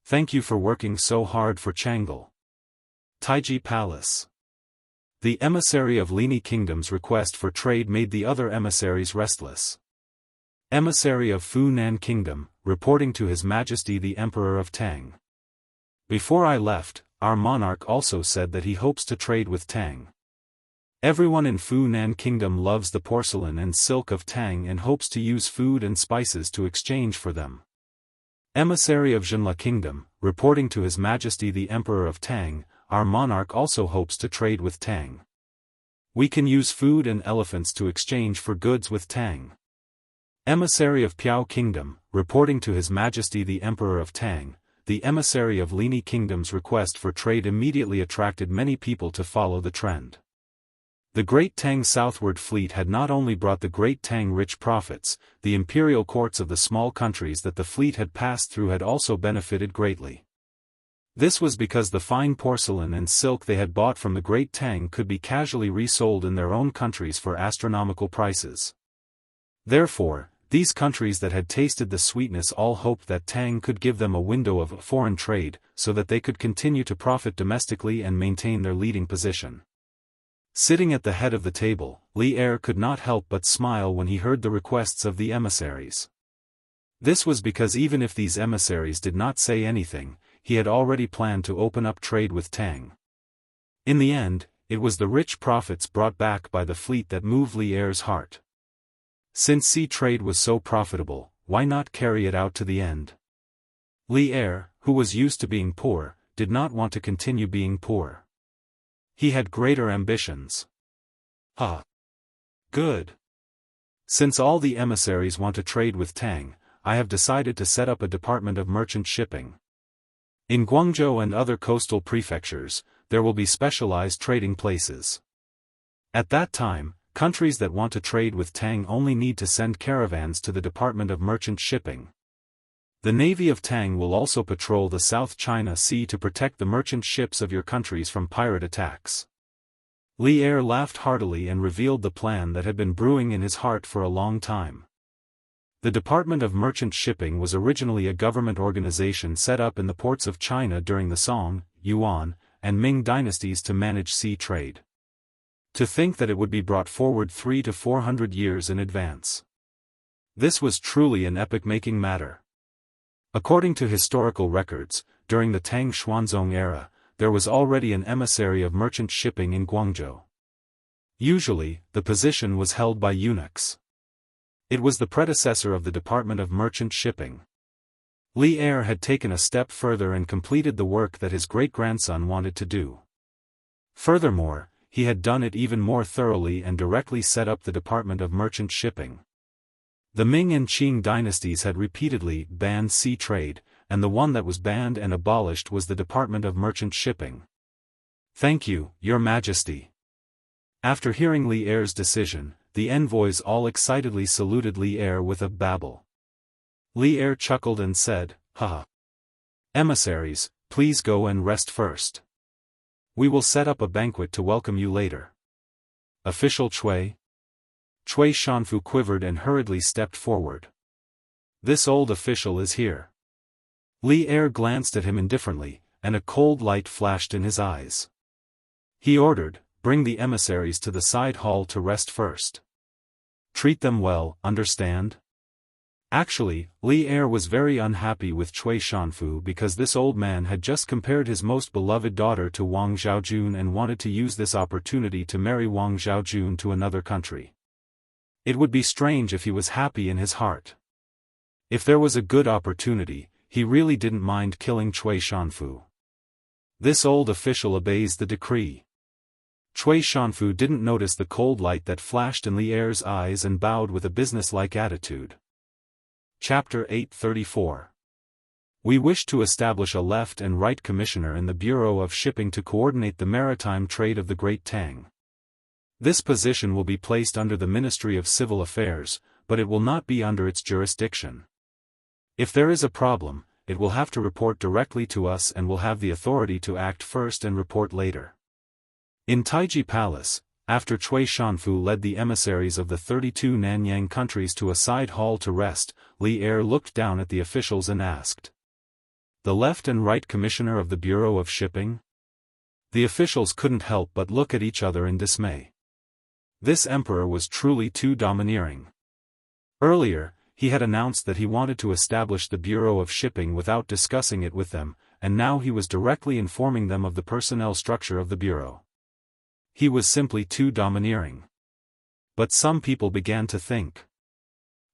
Thank you for working so hard for Changle. Taiji Palace. The emissary of Lini Kingdom's request for trade made the other emissaries restless. Emissary of Funan Kingdom, reporting to His Majesty the Emperor of Tang. Before I left, our monarch also said that he hopes to trade with Tang. Everyone in Funan Kingdom loves the porcelain and silk of Tang and hopes to use food and spices to exchange for them. Emissary of Zhenla Kingdom, reporting to His Majesty the Emperor of Tang, our monarch also hopes to trade with Tang. We can use food and elephants to exchange for goods with Tang. Emissary of Piao Kingdom, reporting to His Majesty the Emperor of Tang, the emissary of Lini Kingdom's request for trade immediately attracted many people to follow the trend. The Great Tang southward fleet had not only brought the Great Tang rich profits, the imperial courts of the small countries that the fleet had passed through had also benefited greatly. This was because the fine porcelain and silk they had bought from the Great Tang could be casually resold in their own countries for astronomical prices. Therefore, these countries that had tasted the sweetness all hoped that Tang could give them a window of foreign trade, so that they could continue to profit domestically and maintain their leading position. Sitting at the head of the table, Li could not help but smile when he heard the requests of the emissaries. This was because even if these emissaries did not say anything, he had already planned to open up trade with Tang. In the end, it was the rich profits brought back by the fleet that moved Li's heart. Since sea trade was so profitable, why not carry it out to the end? Li, who was used to being poor, did not want to continue being poor. He had greater ambitions. Good. Since all the emissaries want to trade with Tang, I have decided to set up a department of merchant shipping. In Guangzhou and other coastal prefectures, there will be specialized trading places. At that time, countries that want to trade with Tang only need to send caravans to the Department of Merchant Shipping. The Navy of Tang will also patrol the South China Sea to protect the merchant ships of your countries from pirate attacks. Li laughed heartily and revealed the plan that had been brewing in his heart for a long time. The Department of Merchant Shipping was originally a government organization set up in the ports of China during the Song, Yuan, and Ming dynasties to manage sea trade. To think that it would be brought forward 300 to 400 years in advance. This was truly an epoch-making matter. According to historical records, during the Tang Xuanzong era, there was already an emissary of merchant shipping in Guangzhou. Usually, the position was held by eunuchs. It was the predecessor of the Department of Merchant Shipping. Li Er had taken a step further and completed the work that his great-grandson wanted to do. Furthermore, he had done it even more thoroughly and directly set up the Department of Merchant Shipping. The Ming and Qing dynasties had repeatedly banned sea trade, and the one that was banned and abolished was the Department of Merchant Shipping. "Thank you, Your Majesty." After hearing Li Er's decision, the envoys all excitedly saluted Li Er with a babble. Li Er chuckled and said, "Haha. Emissaries, please go and rest first. We will set up a banquet to welcome you later." Official Cui Shanfu quivered and hurriedly stepped forward. "This old official is here." Li Er glanced at him indifferently, and a cold light flashed in his eyes. He ordered, "Bring the emissaries to the side hall to rest first. Treat them well, understand?" Actually, Li Er was very unhappy with Cui Shanfu because this old man had just compared his most beloved daughter to Wang Zhaojun and wanted to use this opportunity to marry Wang Zhaojun to another country. It would be strange if he was happy in his heart. If there was a good opportunity, he really didn't mind killing Cui Shanfu. This old official obeys the decree. Cui Shanfu didn't notice the cold light that flashed in Li Er's eyes and bowed with a businesslike attitude. Chapter 834. We wish to establish a left and right commissioner in the Bureau of Shipping to coordinate the maritime trade of the Great Tang. This position will be placed under the Ministry of Civil Affairs, but it will not be under its jurisdiction. If there is a problem, it will have to report directly to us and will have the authority to act first and report later. In Taiji Palace, after Cui Shanfu led the emissaries of the 32 Nanyang countries to a side hall to rest, Li Er looked down at the officials and asked, "The left and right commissioner of the Bureau of Shipping?" The officials couldn't help but look at each other in dismay. This emperor was truly too domineering. Earlier, he had announced that he wanted to establish the Bureau of Shipping without discussing it with them, and now he was directly informing them of the personnel structure of the Bureau. He was simply too domineering. But some people began to think.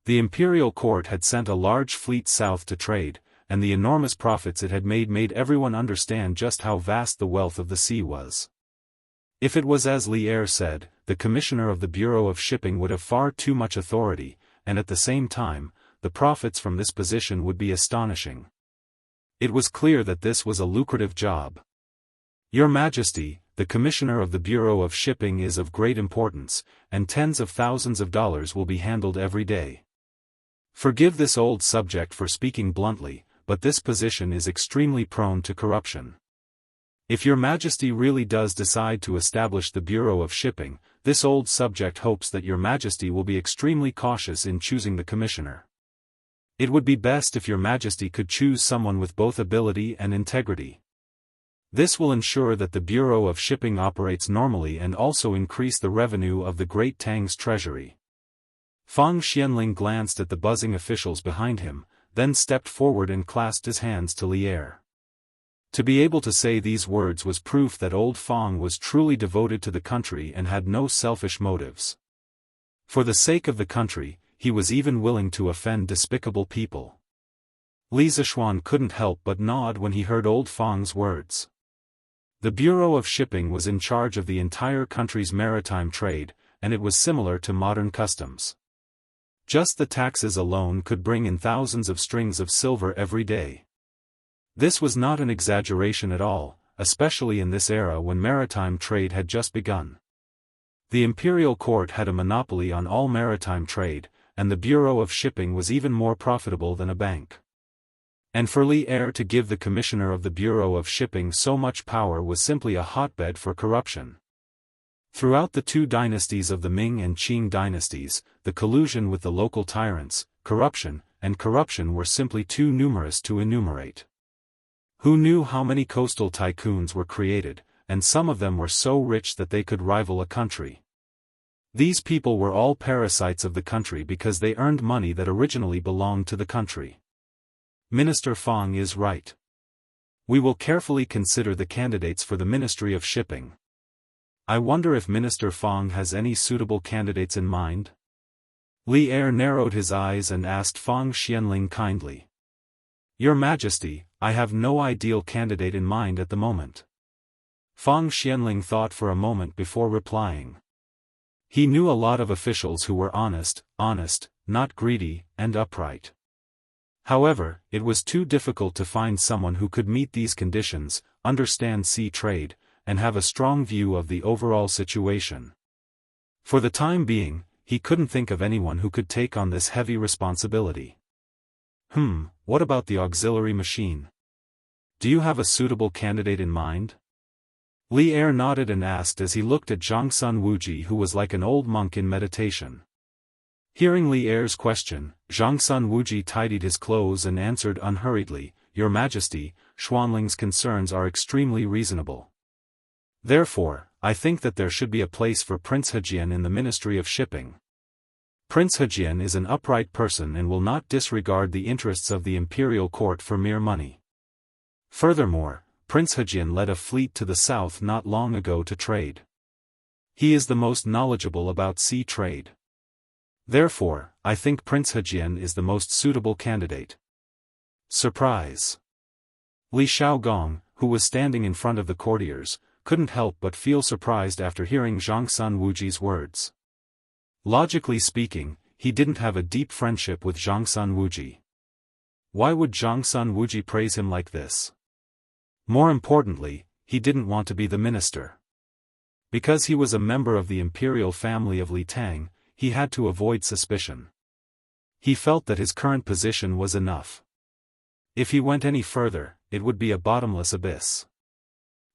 The imperial court had sent a large fleet south to trade, and the enormous profits it had made everyone understand just how vast the wealth of the sea was. If it was as Li Er said, the commissioner of the Bureau of Shipping would have far too much authority, and at the same time, the profits from this position would be astonishing. It was clear that this was a lucrative job. "Your Majesty, the Commissioner of the Bureau of Shipping is of great importance, and tens of thousands of dollars will be handled every day. Forgive this old subject for speaking bluntly, but this position is extremely prone to corruption. If Your Majesty really does decide to establish the Bureau of Shipping, this old subject hopes that Your Majesty will be extremely cautious in choosing the commissioner. It would be best if Your Majesty could choose someone with both ability and integrity. This will ensure that the Bureau of Shipping operates normally and also increase the revenue of the Great Tang's treasury." Fang Xianling glanced at the buzzing officials behind him, then stepped forward and clasped his hands to Li Er. To be able to say these words was proof that old Fang was truly devoted to the country and had no selfish motives. For the sake of the country, he was even willing to offend despicable people. Li Zishuan couldn't help but nod when he heard old Fang's words. The Bureau of Shipping was in charge of the entire country's maritime trade, and it was similar to modern customs. Just the taxes alone could bring in thousands of strings of silver every day. This was not an exaggeration at all, especially in this era when maritime trade had just begun. The imperial court had a monopoly on all maritime trade, and the Bureau of Shipping was even more profitable than a bank. And for Li Er to give the commissioner of the Bureau of Shipping so much power was simply a hotbed for corruption. Throughout the two dynasties of the Ming and Qing dynasties, the collusion with the local tyrants, corruption were simply too numerous to enumerate. Who knew how many coastal tycoons were created, and some of them were so rich that they could rival a country. These people were all parasites of the country because they earned money that originally belonged to the country. Minister Fang is right. We will carefully consider the candidates for the Ministry of Shipping. I wonder if Minister Fang has any suitable candidates in mind? Li Er narrowed his eyes and asked Fang Xianling kindly. Your Majesty, I have no ideal candidate in mind at the moment. Fang Xianling thought for a moment before replying. He knew a lot of officials who were honest, not greedy, and upright. However, it was too difficult to find someone who could meet these conditions, understand sea trade, and have a strong view of the overall situation. For the time being, he couldn't think of anyone who could take on this heavy responsibility. What about the auxiliary machine? Do you have a suitable candidate in mind? Li Er nodded and asked as he looked at Zhangsun Wuji, who was like an old monk in meditation. Hearing Li Er's question, Zhangsun Wuji tidied his clothes and answered unhurriedly, Your Majesty, Xuanling's concerns are extremely reasonable. Therefore, I think that there should be a place for Prince Hejian in the Ministry of Shipping. Prince Hejian is an upright person and will not disregard the interests of the imperial court for mere money. Furthermore, Prince Hejian led a fleet to the south not long ago to trade. He is the most knowledgeable about sea trade. Therefore, I think Prince Hejian is the most suitable candidate. Surprise! Li Xiaogong, who was standing in front of the courtiers, couldn't help but feel surprised after hearing Zhangsun Wuji's words. Logically speaking, he didn't have a deep friendship with Zhangsun Wuji. Why would Zhangsun Wuji praise him like this? More importantly, he didn't want to be the minister. Because he was a member of the imperial family of Li Tang, he had to avoid suspicion. He felt that his current position was enough. If he went any further, it would be a bottomless abyss.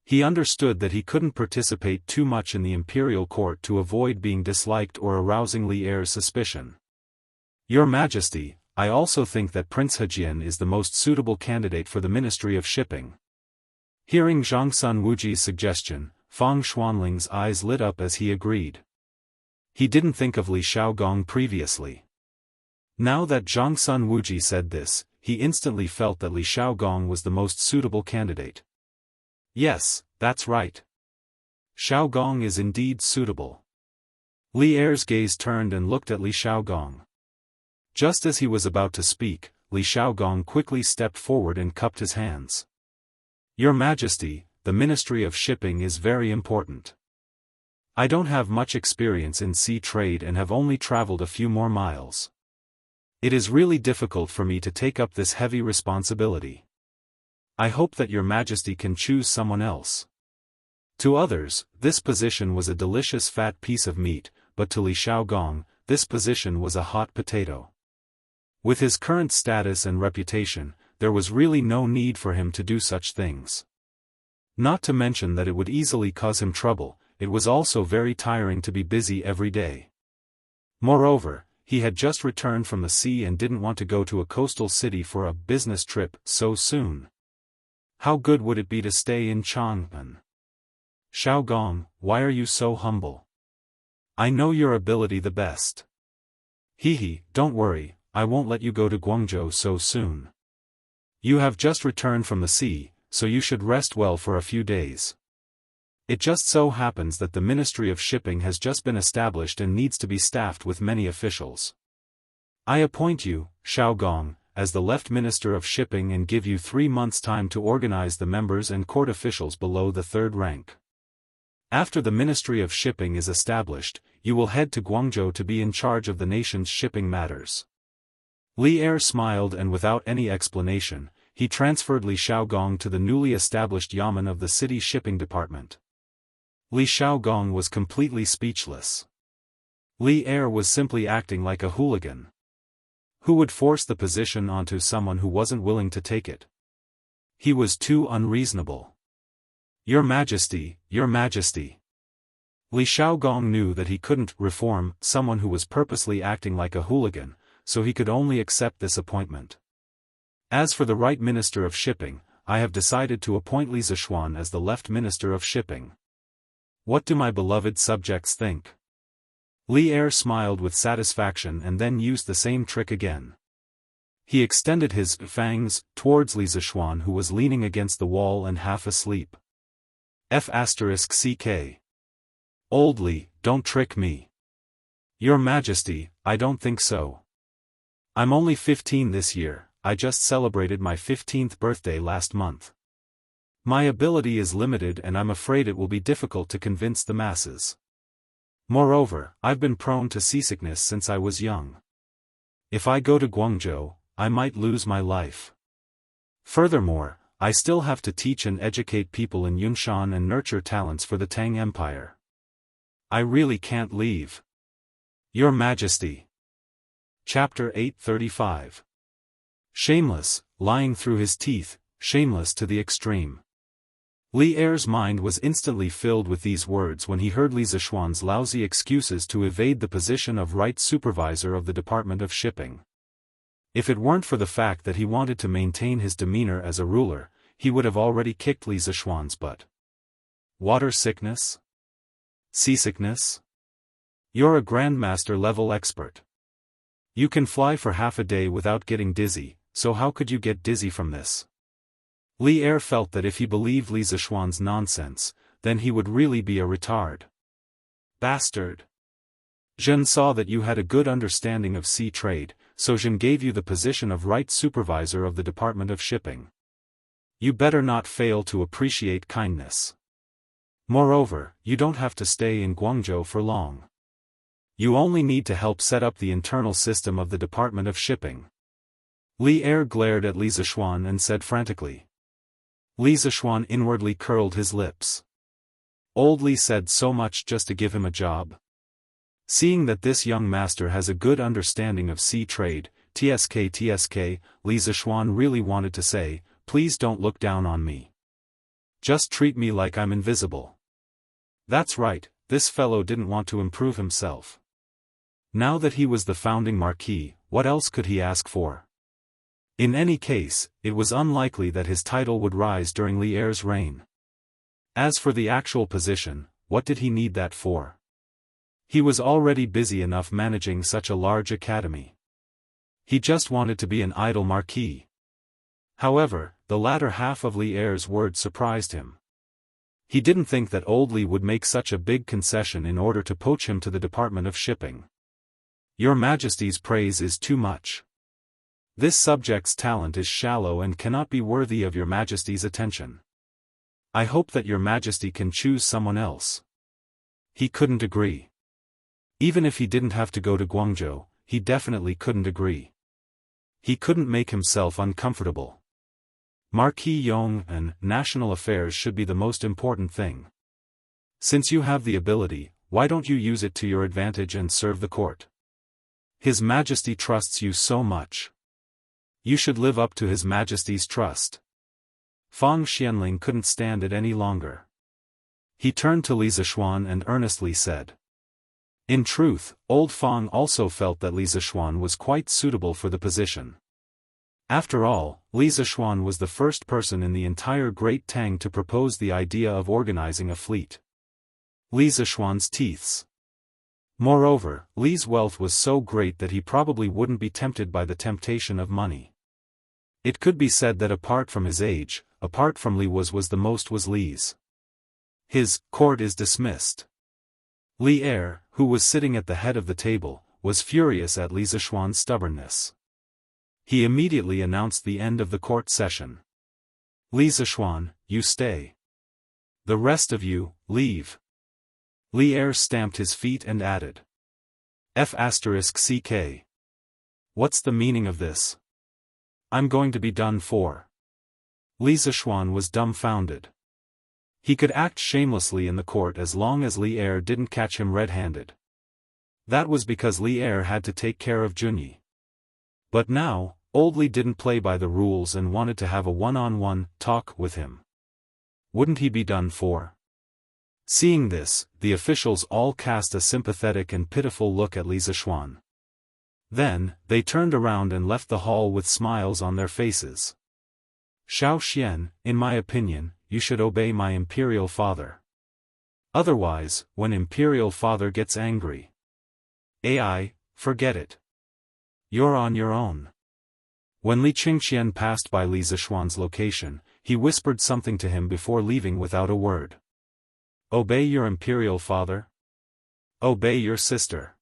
He understood that he couldn't participate too much in the imperial court to avoid being disliked or arousing Li Er's suspicion. Your Majesty, I also think that Prince Hejian is the most suitable candidate for the Ministry of Shipping. Hearing Zhangsun Wuji's suggestion, Fang Xuanling's eyes lit up as he agreed. He didn't think of Li Xiaogong previously. Now that Zhangsun Wuji said this, he instantly felt that Li Xiaogong was the most suitable candidate. Yes, that's right. Xiaogong is indeed suitable. Li Er's gaze turned and looked at Li Xiaogong. Just as he was about to speak, Li Xiaogong quickly stepped forward and cupped his hands. Your Majesty, the Ministry of Shipping is very important. I don't have much experience in sea trade and have only traveled a few more miles. It is really difficult for me to take up this heavy responsibility. I hope that Your Majesty can choose someone else. To others, this position was a delicious fat piece of meat, but to Li Xiaogong, this position was a hot potato. With his current status and reputation, there was really no need for him to do such things. Not to mention that it would easily cause him trouble, it was also very tiring to be busy every day. Moreover, he had just returned from the sea and didn't want to go to a coastal city for a business trip so soon. How good would it be to stay in Chang'an? Xiaogong, why are you so humble? I know your ability the best. Don't worry, I won't let you go to Guangzhou so soon. You have just returned from the sea, so you should rest well for a few days. It just so happens that the Ministry of Shipping has just been established and needs to be staffed with many officials. I appoint you, Xiaogong, as the Left Minister of Shipping and give you 3 months' time to organize the members and court officials below the 3rd rank. After the Ministry of Shipping is established, you will head to Guangzhou to be in charge of the nation's shipping matters. Li Er smiled and without any explanation, he transferred Li Xiaogong to the newly established yamen of the city shipping department. Li Xiaogong was completely speechless. Li Er was simply acting like a hooligan. Who would force the position onto someone who wasn't willing to take it? He was too unreasonable. Your Majesty, Your Majesty. Li Xiaogong knew that he couldn't reform someone who was purposely acting like a hooligan, so he could only accept this appointment. As for the right Minister of Shipping, I have decided to appoint Li Zishuan as the Left Minister of Shipping. What do my beloved subjects think? Li Er smiled with satisfaction and then used the same trick again. He extended his fangs towards Li Zishuan, who was leaning against the wall and half asleep. F***ck. Old Li, don't trick me. Your Majesty, I don't think so. I'm only 15 this year, I just celebrated my 15th birthday last month. My ability is limited and I'm afraid it will be difficult to convince the masses. Moreover, I've been prone to seasickness since I was young. If I go to Guangzhou, I might lose my life. Furthermore, I still have to teach and educate people in Yunshan and nurture talents for the Tang Empire. I really can't leave. Your Majesty. Chapter 835. Shameless, lying through his teeth, shameless to the extreme. Li Er's mind was instantly filled with these words when he heard Li Zishuan's lousy excuses to evade the position of right supervisor of the Department of Shipping. If it weren't for the fact that he wanted to maintain his demeanor as a ruler, he would have already kicked Li Zishuan's butt. Water sickness? Seasickness? You're a Grandmaster level expert. You can fly for half a day without getting dizzy, so how could you get dizzy from this? Li Er felt that if he believed Li Zishuan's nonsense, then he would really be a retard. Bastard! Zhen saw that you had a good understanding of sea trade, so Zhen gave you the position of right supervisor of the Department of Shipping. You better not fail to appreciate kindness. Moreover, you don't have to stay in Guangzhou for long. You only need to help set up the internal system of the Department of Shipping. Li Er glared at Li Zishuan and said frantically. Li Zishuan inwardly curled his lips. Old Li said so much just to give him a job. Seeing that this young master has a good understanding of sea trade, TSK, Li Zishuan really wanted to say, please don't look down on me. Just treat me like I'm invisible. That's right, this fellow didn't want to improve himself. Now that he was the founding marquis, what else could he ask for? In any case, it was unlikely that his title would rise during Li Er's reign. As for the actual position, what did he need that for? He was already busy enough managing such a large academy. He just wanted to be an idle marquis. However, the latter half of Li Er's words surprised him. He didn't think that old Li would make such a big concession in order to poach him to the Department of Shipping. Your Majesty's praise is too much. This subject's talent is shallow and cannot be worthy of your Majesty's attention. I hope that your Majesty can choose someone else. He couldn't agree. Even if he didn't have to go to Guangzhou, he definitely couldn't agree. He couldn't make himself uncomfortable. Marquis Yong and national affairs should be the most important thing. Since you have the ability, why don't you use it to your advantage and serve the court? His Majesty trusts you so much. You should live up to His Majesty's trust. Fang Xianling couldn't stand it any longer. He turned to Li Zishuan and earnestly said. In truth, old Fang also felt that Li Zishuan was quite suitable for the position. After all, Li Zishuan was the first person in the entire Great Tang to propose the idea of organizing a fleet. Li Zishuan's teeths. Moreover, Li's wealth was so great that he probably wouldn't be tempted by the temptation of money. It could be said that apart from his age, apart from Li was the most was Li's. His court is dismissed. Li Er, who was sitting at the head of the table, was furious at Li Zishuan's stubbornness. He immediately announced the end of the court session. Li Zishuan, you stay. The rest of you, leave. Li Er stamped his feet and added. F***ck. What's the meaning of this? I'm going to be done for. Li Zishuan was dumbfounded. He could act shamelessly in the court as long as Li Er didn't catch him red-handed. That was because Li Er had to take care of Junyi. But now, old Li didn't play by the rules and wanted to have a one-on-one talk with him. Wouldn't he be done for? Seeing this, the officials all cast a sympathetic and pitiful look at Li Zishuan. Then, they turned around and left the hall with smiles on their faces. Xiao Xian, in my opinion, you should obey my imperial father. Otherwise, when imperial father gets angry, forget it. You're on your own. When Li Qingxian passed by Li Zishuan's location, he whispered something to him before leaving without a word. "Obey your imperial father? Obey your sister."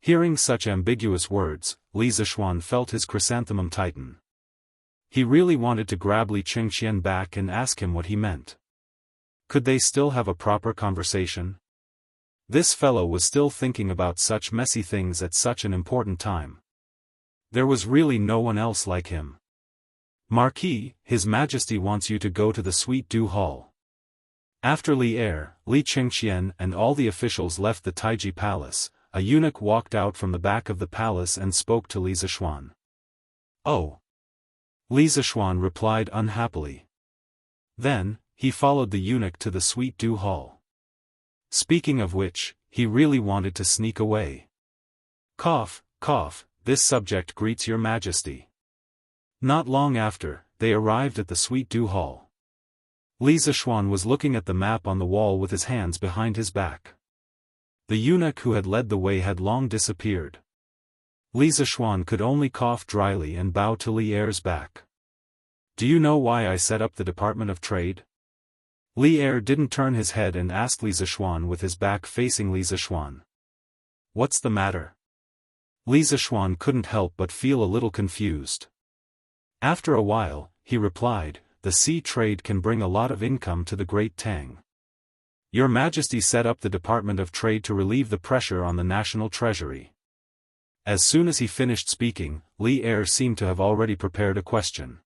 Hearing such ambiguous words, Li Zishuan felt his chrysanthemum tighten. He really wanted to grab Li Qingxian back and ask him what he meant. Could they still have a proper conversation? This fellow was still thinking about such messy things at such an important time. There was really no one else like him. "Marquis, His Majesty wants you to go to the Sweet Dew Hall." After Li Qingxian and all the officials left the Taiji Palace, a eunuch walked out from the back of the palace and spoke to Li Zishuan. "Oh." Li Zishuan replied unhappily. Then, he followed the eunuch to the Sweet Dew Hall. Speaking of which, he really wanted to sneak away. "Cough, cough, this subject greets your majesty." Not long after, they arrived at the Sweet Dew Hall. Li Zishuan was looking at the map on the wall with his hands behind his back. The eunuch who had led the way had long disappeared. Li Zishuan could only cough dryly and bow to Li Er's back. "Do you know why I set up the Department of Trade?" Li Er didn't turn his head and asked Li Zishuan with his back facing Li Zishuan. "What's the matter?" Li Zishuan couldn't help but feel a little confused. After a while, he replied, "The sea trade can bring a lot of income to the Great Tang. Your Majesty set up the Department of Trade to relieve the pressure on the national treasury." As soon as he finished speaking, Li Er seemed to have already prepared a question.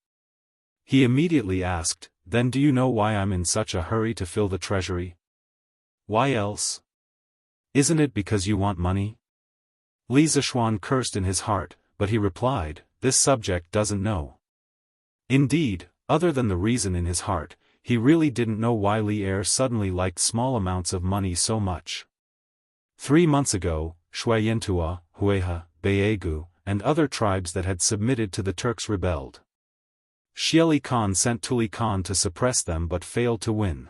He immediately asked, "Then do you know why I'm in such a hurry to fill the treasury?" "Why else? Isn't it because you want money?" Li Zishuan cursed in his heart, but he replied, "This subject doesn't know." Indeed, other than the reason in his heart, he really didn't know why Li Er suddenly liked small amounts of money so much. 3 months ago, Shuayentua, Hueha, Baegu, and other tribes that had submitted to the Turks rebelled. Xieli Khan sent Tuli Khan to suppress them but failed to win.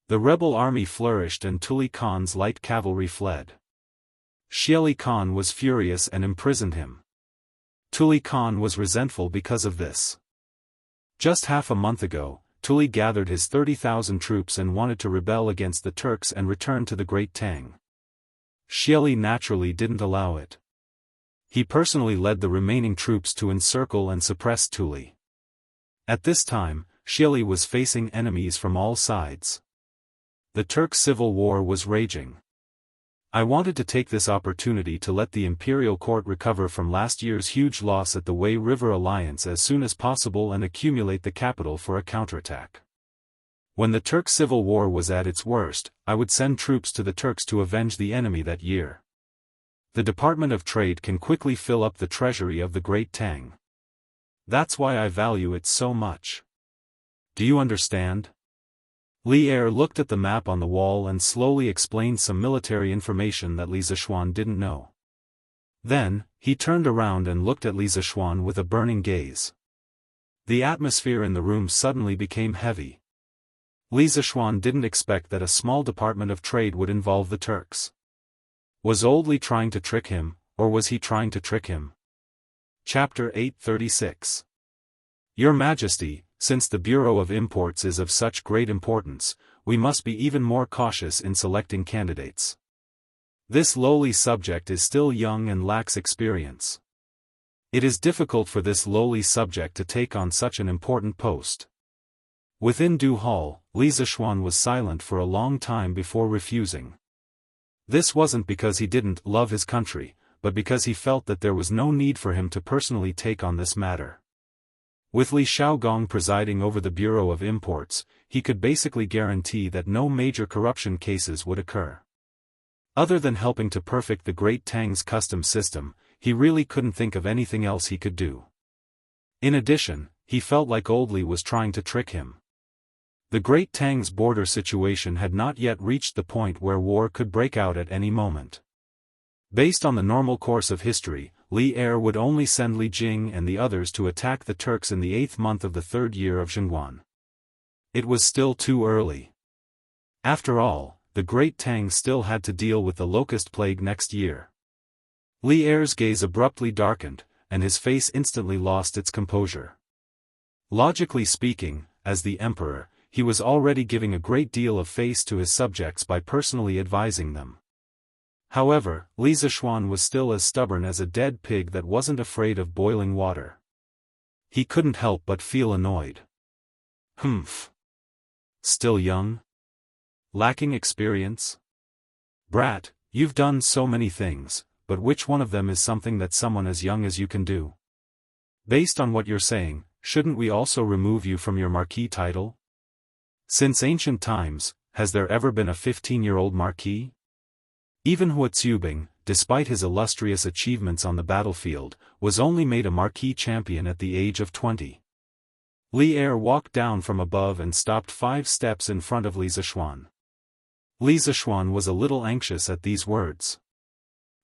The rebel army flourished and Tuli Khan's light cavalry fled. Xieli Khan was furious and imprisoned him. Tuli Khan was resentful because of this. Just half a month ago, Tuli gathered his 30,000 troops and wanted to rebel against the Turks and return to the Great Tang. Xieli naturally didn't allow it. He personally led the remaining troops to encircle and suppress Tuli. At this time, Xieli was facing enemies from all sides. The Turk civil war was raging. I wanted to take this opportunity to let the imperial court recover from last year's huge loss at the Wei River Alliance as soon as possible and accumulate the capital for a counterattack. When the Turk civil war was at its worst, I would send troops to the Turks to avenge the enemy that year. The Department of Trade can quickly fill up the treasury of the Great Tang. That's why I value it so much. Do you understand? Li Er looked at the map on the wall and slowly explained some military information that Li Zishuan didn't know. Then, he turned around and looked at Li Zishuan with a burning gaze. The atmosphere in the room suddenly became heavy. Li Zishuan didn't expect that a small department of trade would involve the Turks. Was old Li trying to trick him, or was he trying to trick him? Chapter 836. Your Majesty, since the Bureau of Imports is of such great importance, we must be even more cautious in selecting candidates. This lowly subject is still young and lacks experience. It is difficult for this lowly subject to take on such an important post. Within Dew Hall, Li Zishuan was silent for a long time before refusing. This wasn't because he didn't love his country, but because he felt that there was no need for him to personally take on this matter. With Li Shaogong presiding over the Bureau of Imports, he could basically guarantee that no major corruption cases would occur. Other than helping to perfect the Great Tang's custom system, he really couldn't think of anything else he could do. In addition, he felt like old Li was trying to trick him. The Great Tang's border situation had not yet reached the point where war could break out at any moment. Based on the normal course of history, Li Er would only send Li Jing and the others to attack the Turks in the 8th month of the 3rd year of Zhengguan. It was still too early. After all, the Great Tang still had to deal with the locust plague next year. Li Er's gaze abruptly darkened, and his face instantly lost its composure. Logically speaking, as the emperor, he was already giving a great deal of face to his subjects by personally advising them. However, Li Zishuan was still as stubborn as a dead pig that wasn't afraid of boiling water. He couldn't help but feel annoyed. Humph. Still young? Lacking experience? Brat, you've done so many things, but which one of them is something that someone as young as you can do? Based on what you're saying, shouldn't we also remove you from your marquis title? Since ancient times, has there ever been a 15-year-old marquis? Even Hua Zubing, despite his illustrious achievements on the battlefield, was only made a marquis champion at the age of 20. Li Er walked down from above and stopped 5 steps in front of Li Zishuan. Li Zishuan was a little anxious at these words.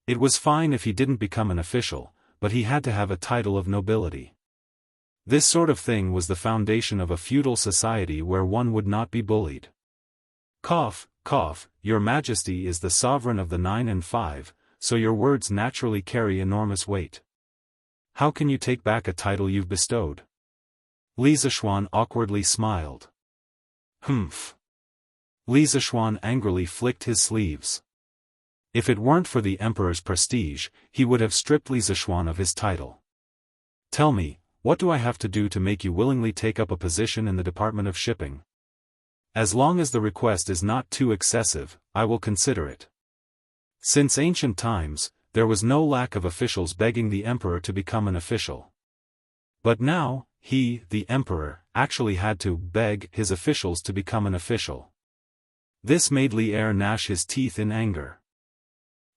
It was fine if he didn't become an official, but he had to have a title of nobility. This sort of thing was the foundation of a feudal society where one would not be bullied. Cough, cough, Your Majesty is the sovereign of the 9 and 5, so your words naturally carry enormous weight. How can you take back a title you've bestowed? Li Zishuan awkwardly smiled. Humph. Li Zishuan angrily flicked his sleeves. If it weren't for the emperor's prestige, he would have stripped Li Zishuan of his title. Tell me, what do I have to do to make you willingly take up a position in the Department of Shipping? As long as the request is not too excessive, I will consider it. Since ancient times, there was no lack of officials begging the emperor to become an official. But now, he, the emperor, actually had to beg his officials to become an official. This made Li Er gnash his teeth in anger.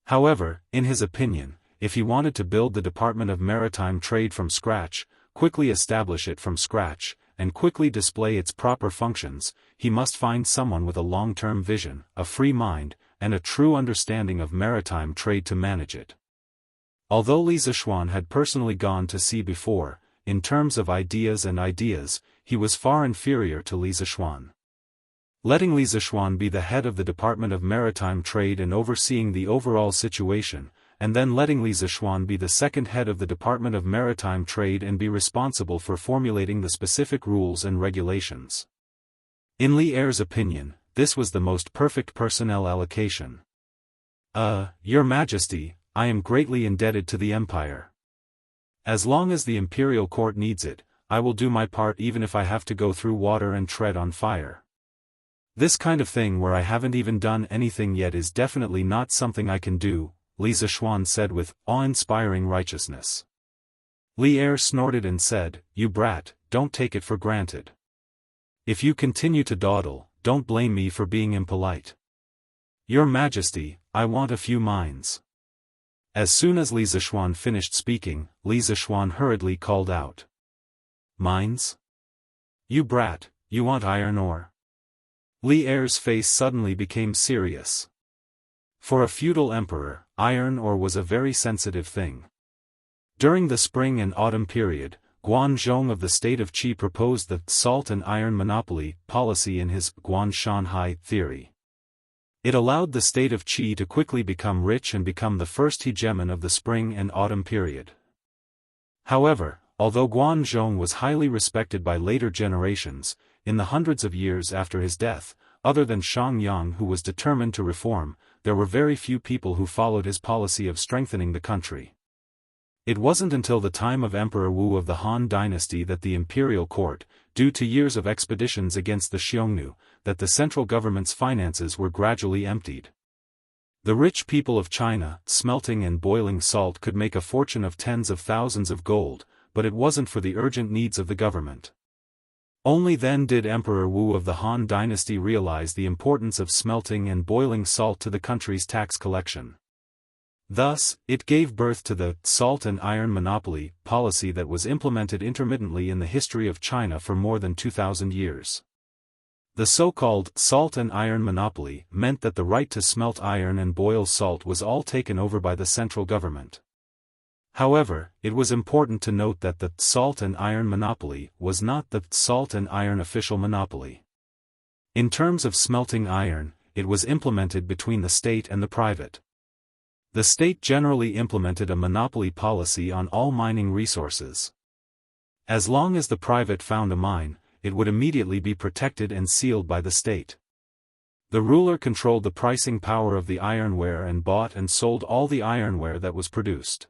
However, in his opinion, if he wanted to build the Department of Maritime Trade from scratch, quickly establish it from scratch, and quickly display its proper functions, he must find someone with a long-term vision, a free mind, and a true understanding of maritime trade to manage it. Although Li Zishuan had personally gone to sea before, in terms of ideas, he was far inferior to Li Zishuan. Letting Li Zishuan be the head of the Department of Maritime Trade and overseeing the overall situation, and then letting Li Zishuan be the second head of the Department of Maritime Trade and be responsible for formulating the specific rules and regulations. In Li Er's opinion, this was the most perfect personnel allocation. Your Majesty, I am greatly indebted to the Empire. As long as the Imperial Court needs it, I will do my part even if I have to go through water and tread on fire. This kind of thing where I haven't even done anything yet is definitely not something I can do, Li Zishuan said with awe-inspiring righteousness. Li Er snorted and said, You brat, don't take it for granted. If you continue to dawdle, don't blame me for being impolite. Your Majesty, I want a few mines. As soon as Li Zishuan finished speaking, Li Zishuan hurriedly called out. Mines? You brat, you want iron ore? Li Er's face suddenly became serious. For a feudal emperor, iron ore was a very sensitive thing. During the spring and autumn period, Guanzhong of the state of Qi proposed the salt and iron monopoly policy in his Guanshanhai theory. It allowed the state of Qi to quickly become rich and become the first hegemon of the spring and autumn period. However, although Guanzhong was highly respected by later generations, in the hundreds of years after his death, other than Xiangyang who was determined to reform, there were very few people who followed his policy of strengthening the country. It wasn't until the time of Emperor Wu of the Han dynasty that the imperial court, due to years of expeditions against the Xiongnu, that the central government's finances were gradually emptied. The rich people of China, smelting and boiling salt could make a fortune of tens of thousands of gold, but it wasn't for the urgent needs of the government. Only then did Emperor Wu of the Han dynasty realize the importance of smelting and boiling salt to the country's tax collection. Thus, it gave birth to the salt and iron monopoly policy that was implemented intermittently in the history of China for more than 2,000 years. The so-called salt and iron monopoly meant that the right to smelt iron and boil salt was all taken over by the central government. However, it was important to note that the salt and iron monopoly was not the salt and iron official monopoly. In terms of smelting iron, it was implemented between the state and the private. The state generally implemented a monopoly policy on all mining resources. As long as the private found a mine, it would immediately be protected and sealed by the state. The ruler controlled the pricing power of the ironware and bought and sold all the ironware that was produced.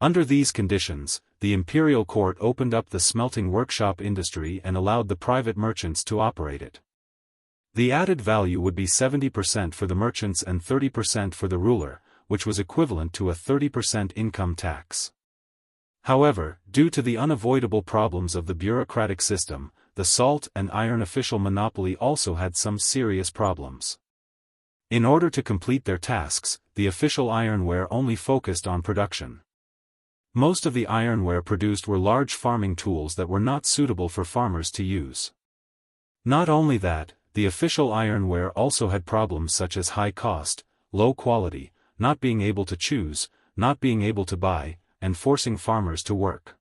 Under these conditions, the imperial court opened up the smelting workshop industry and allowed the private merchants to operate it. The added value would be 70% for the merchants and 30% for the ruler, which was equivalent to a 30% income tax. However, due to the unavoidable problems of the bureaucratic system, the salt and iron official monopoly also had some serious problems. In order to complete their tasks, the official ironware only focused on production. Most of the ironware produced were large farming tools that were not suitable for farmers to use. Not only that, the official ironware also had problems such as high cost, low quality, not being able to choose, not being able to buy, and forcing farmers to work.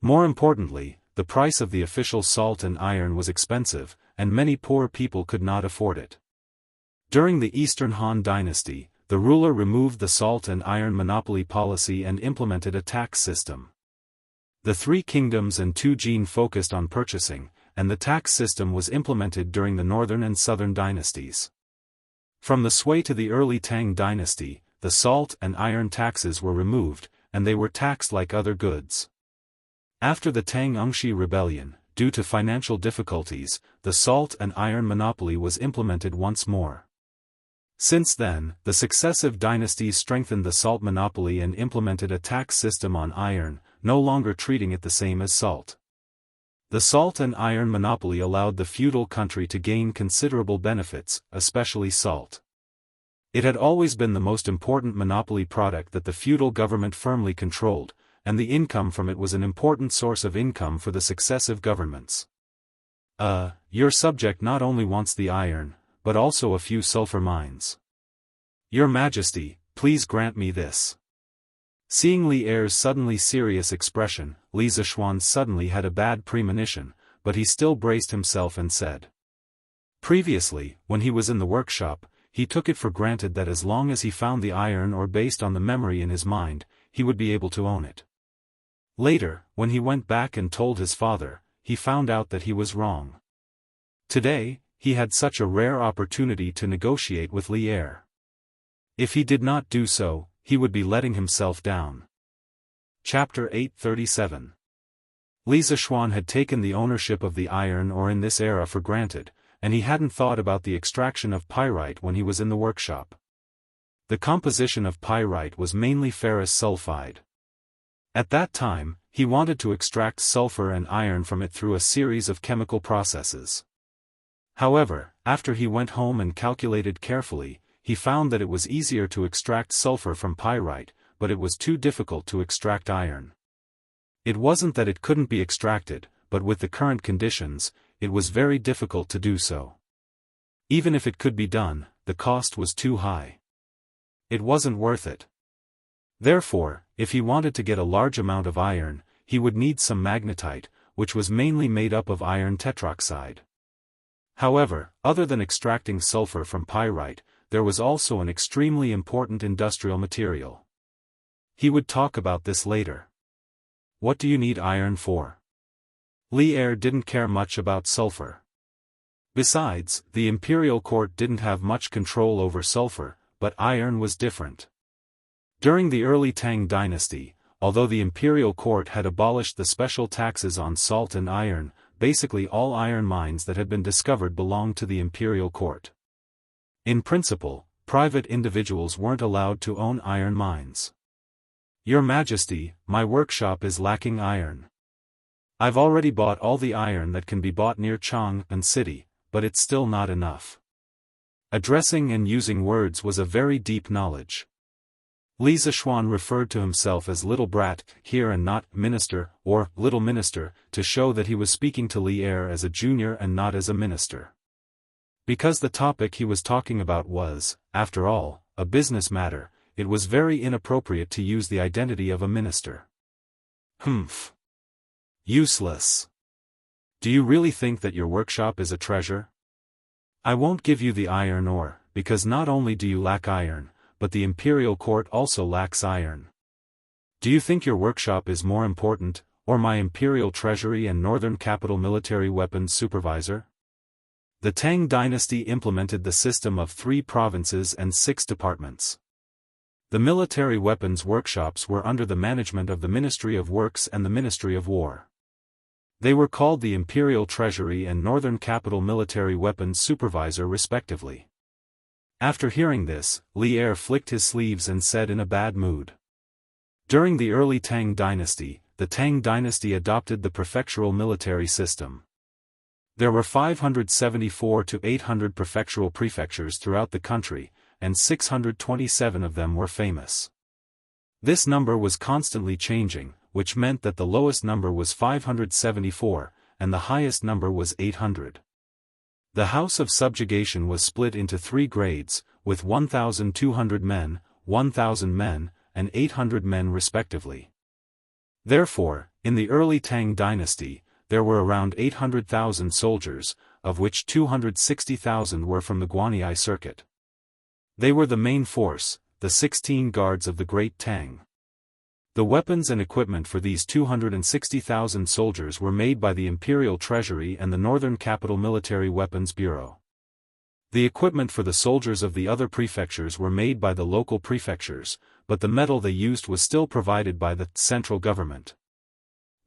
More importantly, the price of the official salt and iron was expensive, and many poor people could not afford it. During the Eastern Han Dynasty, the ruler removed the salt and iron monopoly policy and implemented a tax system. The three kingdoms and two Jin focused on purchasing, and the tax system was implemented during the Northern and Southern dynasties. From the Sui to the early Tang dynasty, the salt and iron taxes were removed, and they were taxed like other goods. After the Tang-Ungshi rebellion, due to financial difficulties, the salt and iron monopoly was implemented once more. Since then, the successive dynasties strengthened the salt monopoly and implemented a tax system on iron, no longer treating it the same as salt. The salt and iron monopoly allowed the feudal country to gain considerable benefits, especially salt. It had always been the most important monopoly product that the feudal government firmly controlled, and the income from it was an important source of income for the successive governments. Your subject not only wants the iron, but also a few sulfur mines. Your Majesty, please grant me this. Seeing Li Er's suddenly serious expression, Li Zishuan suddenly had a bad premonition, but he still braced himself and said. Previously, when he was in the workshop, he took it for granted that as long as he found the iron or based on the memory in his mind, he would be able to own it. Later, when he went back and told his father, he found out that he was wrong. Today, he had such a rare opportunity to negotiate with Li Er. If he did not do so, he would be letting himself down. Chapter 837. Li Zishuan had taken the ownership of the iron ore in this era for granted, and he hadn't thought about the extraction of pyrite when he was in the workshop. The composition of pyrite was mainly ferrous sulfide. At that time, he wanted to extract sulfur and iron from it through a series of chemical processes. However, after he went home and calculated carefully, he found that it was easier to extract sulfur from pyrite, but it was too difficult to extract iron. It wasn't that it couldn't be extracted, but with the current conditions, it was very difficult to do so. Even if it could be done, the cost was too high. It wasn't worth it. Therefore, if he wanted to get a large amount of iron, he would need some magnetite, which was mainly made up of iron tetroxide. However, other than extracting sulfur from pyrite, there was also an extremely important industrial material. He would talk about this later. What do you need iron for? Li Er didn't care much about sulfur. Besides, the imperial court didn't have much control over sulfur, but iron was different. During the early Tang dynasty, although the imperial court had abolished the special taxes on salt and iron, basically all iron mines that had been discovered belonged to the imperial court. In principle, private individuals weren't allowed to own iron mines. Your Majesty, my workshop is lacking iron. I've already bought all the iron that can be bought near Chang'an City, but it's still not enough. Addressing and using words was a very deep knowledge. Li Zishuan referred to himself as Little Brat here and not Minister or Little Minister to show that he was speaking to Li Er as a junior and not as a minister. Because the topic he was talking about was, after all, a business matter, it was very inappropriate to use the identity of a minister. Humph. Useless. Do you really think that your workshop is a treasure? I won't give you the iron ore, because not only do you lack iron, but the imperial court also lacks iron. Do you think your workshop is more important, or my imperial treasury and northern capital military weapons supervisor? The Tang dynasty implemented the system of 3 provinces and 6 departments. The military weapons workshops were under the management of the Ministry of Works and the Ministry of War. They were called the Imperial Treasury and Northern Capital Military Weapons Supervisor respectively. After hearing this, Li Er flicked his sleeves and said in a bad mood. During the early Tang dynasty, the Tang dynasty adopted the prefectural military system. There were 574 to 800 prefectural prefectures throughout the country, and 627 of them were famous. This number was constantly changing, which meant that the lowest number was 574, and the highest number was 800. The House of Subjugation was split into 3 grades, with 1,200 men, 1,000 men, and 800 men respectively. Therefore, in the early Tang dynasty, there were around 800,000 soldiers, of which 260,000 were from the Guanyi circuit. They were the main force, the 16 guards of the Great Tang. The weapons and equipment for these 260,000 soldiers were made by the Imperial Treasury and the Northern Capital Military Weapons Bureau. The equipment for the soldiers of the other prefectures were made by the local prefectures, but the metal they used was still provided by the central government.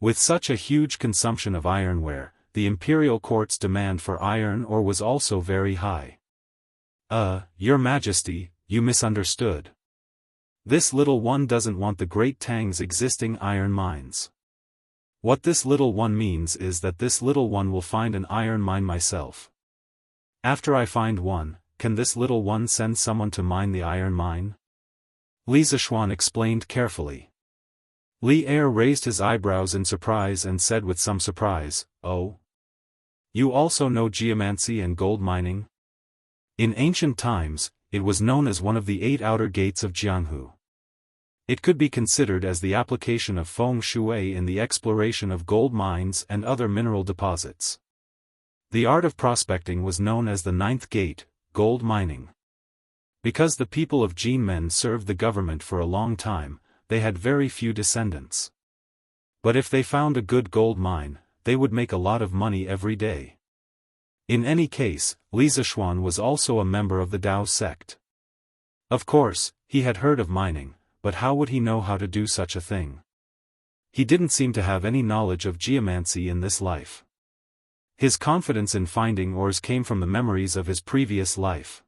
With such a huge consumption of ironware, the imperial court's demand for iron ore was also very high. Your Majesty, you misunderstood. This little one doesn't want the Great Tang's existing iron mines. What this little one means is that this little one will find an iron mine myself. After I find one, can this little one send someone to mine the iron mine? Li Zishuan explained carefully. Li Er raised his eyebrows in surprise and said with some surprise, "Oh? You also know geomancy and gold mining?" In ancient times, it was known as one of the 8 outer gates of Jianghu. It could be considered as the application of feng shui in the exploration of gold mines and other mineral deposits. The art of prospecting was known as the 9th gate, gold mining. Because the people of Jinmen served the government for a long time, they had very few descendants. But if they found a good gold mine, they would make a lot of money every day. In any case, Li Zishuan was also a member of the Dao sect. Of course, he had heard of mining, but how would he know how to do such a thing? He didn't seem to have any knowledge of geomancy in this life. His confidence in finding ores came from the memories of his previous life.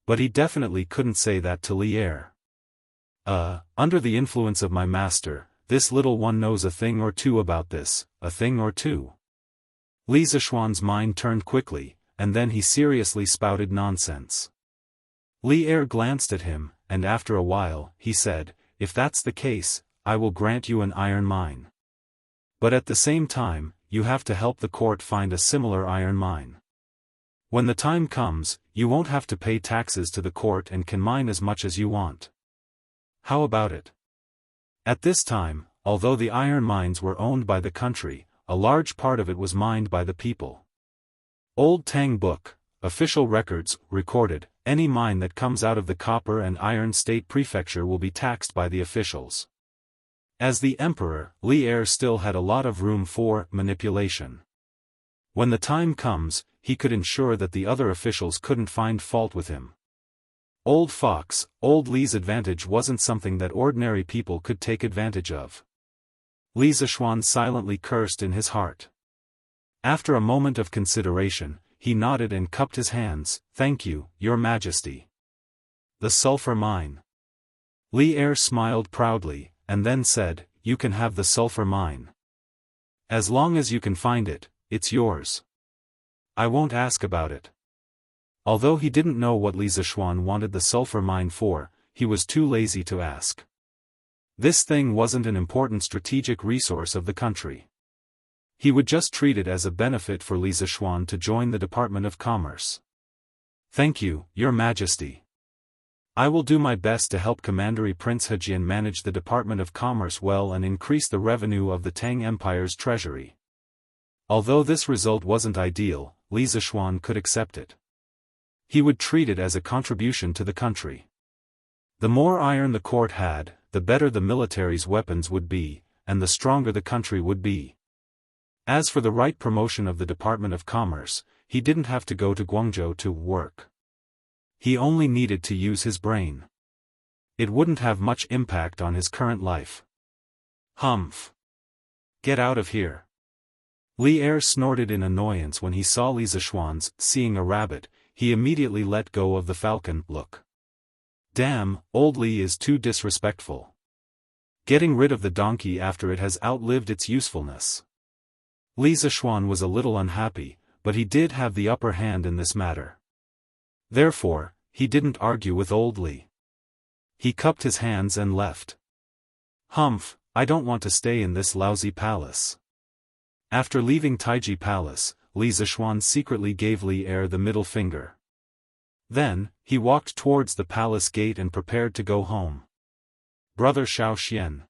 But he definitely couldn't say that to Li Er. Under the influence of my master, this little one knows a thing or two about this, a thing or two. Li Zishuan's mind turned quickly, and then he seriously spouted nonsense. Li Er glanced at him, and after a while, he said, "If that's the case, I will grant you an iron mine. But at the same time, you have to help the court find a similar iron mine. When the time comes, you won't have to pay taxes to the court and can mine as much as you want. How about it?" At this time, although the iron mines were owned by the country, a large part of it was mined by the people. Old Tang Book, official records, recorded, any mine that comes out of the copper and iron state prefecture will be taxed by the officials. As the emperor, Li Er still had a lot of room for manipulation. When the time comes, he could ensure that the other officials couldn't find fault with him. Old Fox, Old Li's advantage wasn't something that ordinary people could take advantage of. Li Zishuan silently cursed in his heart. After a moment of consideration, he nodded and cupped his hands. "Thank you, Your Majesty." The sulfur mine. Li Er smiled proudly, and then said, "You can have the sulfur mine. As long as you can find it, it's yours. I won't ask about it." Although he didn't know what Li Zishuan wanted the sulfur mine for, he was too lazy to ask. This thing wasn't an important strategic resource of the country. He would just treat it as a benefit for Li Zishuan to join the Department of Commerce. "Thank you, Your Majesty. I will do my best to help Commandery Prince Hejian manage the Department of Commerce well and increase the revenue of the Tang Empire's treasury." Although this result wasn't ideal, Li Zishuan could accept it. He would treat it as a contribution to the country. The more iron the court had, the better the military's weapons would be, and the stronger the country would be. As for the right promotion of the Department of Commerce, he didn't have to go to Guangzhou to work. He only needed to use his brain. It wouldn't have much impact on his current life. Humph. Get out of here. Li Er snorted in annoyance when he saw Li Zishuan's seeing a rabbit. He immediately let go of the falcon. Look. Damn, old Li is too disrespectful. Getting rid of the donkey after it has outlived its usefulness. Li Zishuan was a little unhappy, but he did have the upper hand in this matter. Therefore, he didn't argue with old Li. He cupped his hands and left. Humph, I don't want to stay in this lousy palace. After leaving Taiji Palace, Li Zishuan secretly gave Li Er the middle finger. Then, he walked towards the palace gate and prepared to go home. Brother Xiao.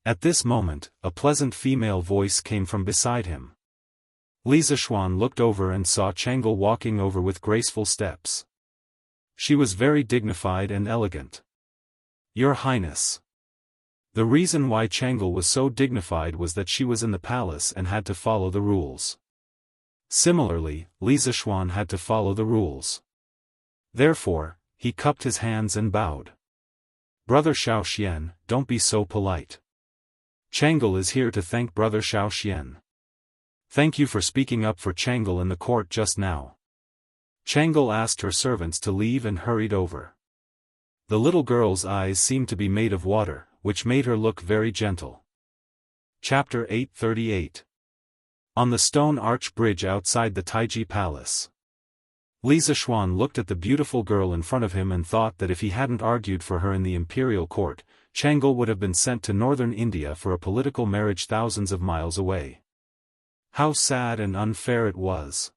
At this moment, a pleasant female voice came from beside him. Li Zishuan looked over and saw Changel walking over with graceful steps. She was very dignified and elegant. Your Highness. The reason why Changel was so dignified was that she was in the palace and had to follow the rules. Similarly, Li Zishuan had to follow the rules. Therefore, he cupped his hands and bowed. Brother Xiao, don't be so polite. Changel is here to thank Brother Xiao. Thank you for speaking up for Changel in the court just now. Changel asked her servants to leave and hurried over. The little girl's eyes seemed to be made of water, which made her look very gentle. Chapter 838. On the stone arch bridge outside the Taiji Palace. Li Zishuan looked at the beautiful girl in front of him and thought that if he hadn't argued for her in the imperial court, Changel would have been sent to northern India for a political marriage thousands of miles away. How sad and unfair it was.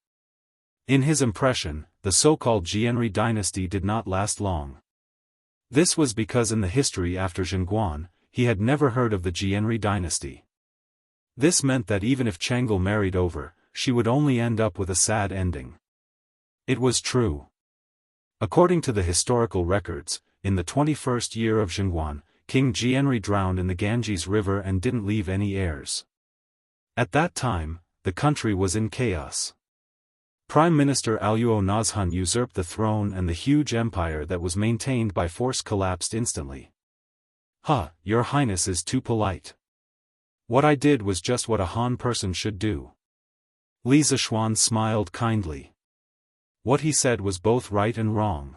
In his impression, the so-called Jianri dynasty did not last long. This was because in the history after Zhengguan, he had never heard of the Jianri dynasty. This meant that even if Changel married over, she would only end up with a sad ending. It was true. According to the historical records, in the 21st year of Zhengguan, King Jianri drowned in the Ganges River and didn't leave any heirs. At that time, the country was in chaos. Prime Minister Aluo Nazhun usurped the throne and the huge empire that was maintained by force collapsed instantly. Your Highness is too polite. What I did was just what a Han person should do. Li Zishuan smiled kindly. What he said was both right and wrong.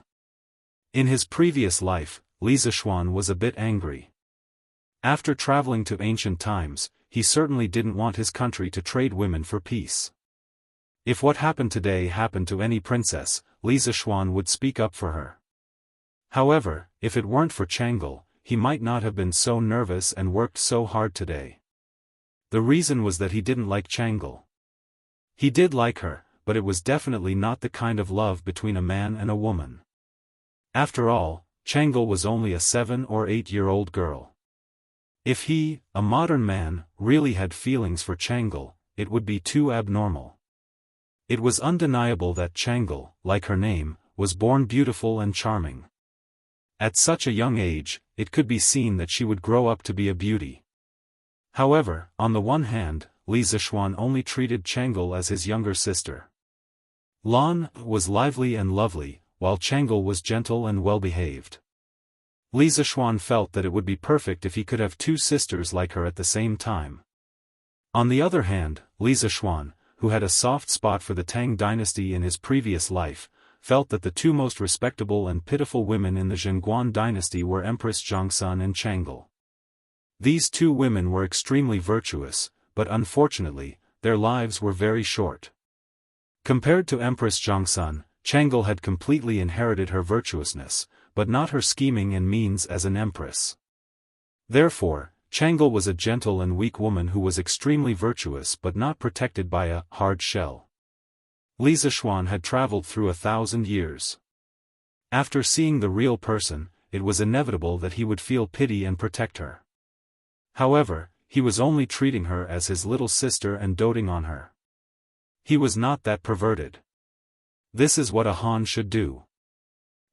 In his previous life, Li Zishuan was a bit angry. After traveling to ancient times, he certainly didn't want his country to trade women for peace. If what happened today happened to any princess, Li Zishuan would speak up for her. However, if it weren't for Changel, he might not have been so nervous and worked so hard today. The reason was that he didn't like Changel. He did like her, but it was definitely not the kind of love between a man and a woman. After all, Changel was only a 7 or 8-year-old girl. If he, a modern man, really had feelings for Changel, it would be too abnormal. It was undeniable that Changel, like her name, was born beautiful and charming. At such a young age, it could be seen that she would grow up to be a beauty. However, on the one hand, Li Zishuan only treated Changel as his younger sister. Lan was lively and lovely, while Changel was gentle and well-behaved. Li Zishuan felt that it would be perfect if he could have two sisters like her at the same time. On the other hand, Li Zishuan, who had a soft spot for the Tang dynasty in his previous life, felt that the two most respectable and pitiful women in the Zhengguan dynasty were Empress Zhongsun and Changel. These two women were extremely virtuous, but unfortunately, their lives were very short. Compared to Empress Zhongsun, Changel had completely inherited her virtuousness, but not her scheming and means as an empress. Therefore, Changel was a gentle and weak woman who was extremely virtuous but not protected by a hard shell. Li Zishuan had traveled through 1,000 years. After seeing the real person, it was inevitable that he would feel pity and protect her. However, he was only treating her as his little sister and doting on her. He was not that perverted. This is what a Han should do.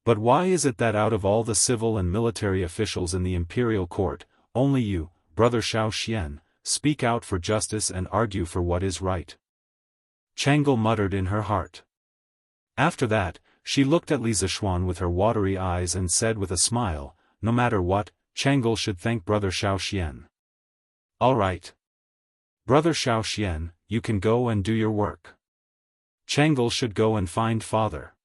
But why is it that out of all the civil and military officials in the imperial court, only you, brother Xiao, speak out for justice and argue for what is right?" Changle muttered in her heart. After that, she looked at Li Zishuan with her watery eyes and said with a smile, "No matter what, Changle should thank brother Xiao. All right. Brother Xiao, you can go and do your work. Changle should go and find father."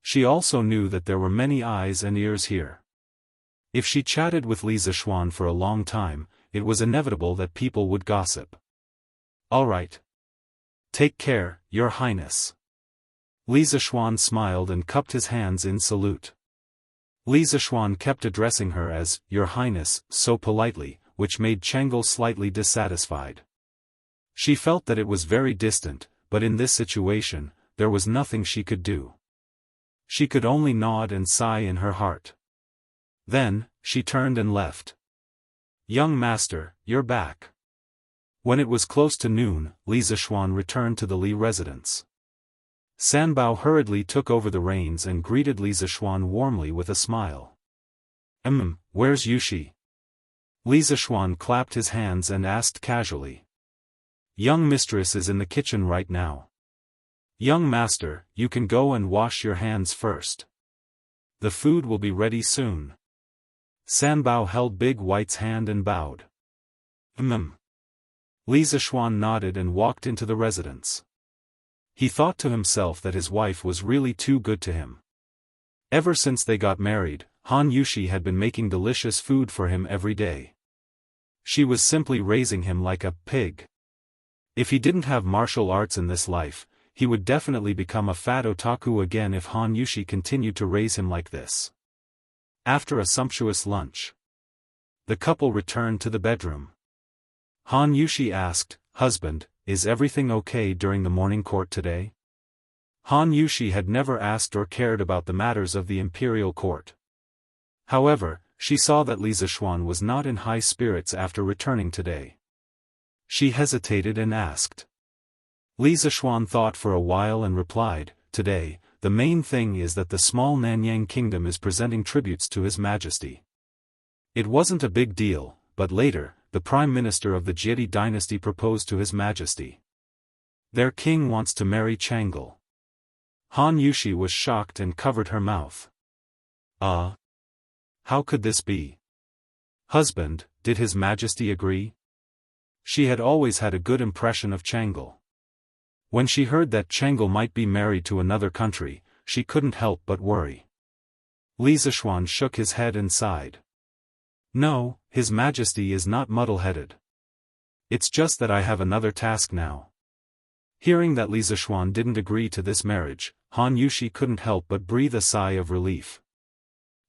She also knew that there were many eyes and ears here. If she chatted with Li Zishuan for a long time, it was inevitable that people would gossip. "All right. Take care, Your Highness." Li Zishuan smiled and cupped his hands in salute. Li Zishuan kept addressing her as Your Highness so politely, which made Changle slightly dissatisfied. She felt that it was very distant, but in this situation, there was nothing she could do. She could only nod and sigh in her heart. Then, she turned and left. "Young master, you're back." When it was close to noon, Li Zishuan returned to the Li residence. Sanbao hurriedly took over the reins and greeted Li Zishuan warmly with a smile. Where's Yushi?" Li Zishuan clapped his hands and asked casually. "Young mistress is in the kitchen right now. Young master, you can go and wash your hands first. The food will be ready soon." Sanbao held Big White's hand and bowed. Li Zishuan nodded and walked into the residence. He thought to himself that his wife was really too good to him. Ever since they got married, Han Yushi had been making delicious food for him every day. She was simply raising him like a pig. If he didn't have martial arts in this life, he would definitely become a fat otaku again if Han Yushi continued to raise him like this. After a sumptuous lunch, the couple returned to the bedroom. Han Yushi asked, "Husband, is everything okay during the morning court today?" Han Yushi had never asked or cared about the matters of the imperial court. However, she saw that Li Zishuan was not in high spirits after returning today. She hesitated and asked. Li Zishuan thought for a while and replied, "Today, the main thing is that the small Nanyang kingdom is presenting tributes to His Majesty." It wasn't a big deal, but later, the Prime Minister of the Jiedi dynasty proposed to His Majesty. Their king wants to marry Changle. Han Yushi was shocked and covered her mouth. How could this be? Husband, did His Majesty agree? She had always had a good impression of Changle. When she heard that Changle might be married to another country, she couldn't help but worry. Li Zishuan shook his head and sighed. "No, His Majesty is not muddle-headed. It's just that I have another task now." Hearing that Li Zishuan didn't agree to this marriage, Han Yushi couldn't help but breathe a sigh of relief.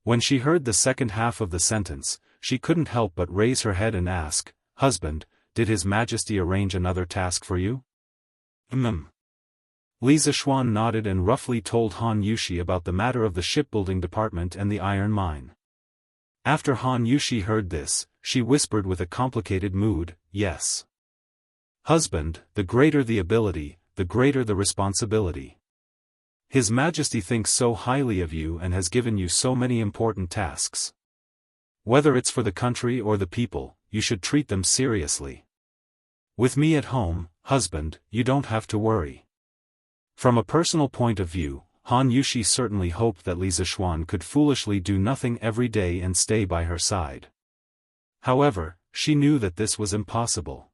When she heard the second half of the sentence, she couldn't help but raise her head and ask, "Husband, did His Majesty arrange another task for you?" Li Zishuan nodded and roughly told Han Yushi about the matter of the shipbuilding department and the iron mine. After Han Yushi heard this, she whispered with a complicated mood, "Yes. Husband, the greater the ability, the greater the responsibility. His Majesty thinks so highly of you and has given you so many important tasks. Whether it's for the country or the people, you should treat them seriously. With me at home, husband, you don't have to worry." From a personal point of view, Han Yushi certainly hoped that Li Zishuan could foolishly do nothing every day and stay by her side. However, she knew that this was impossible.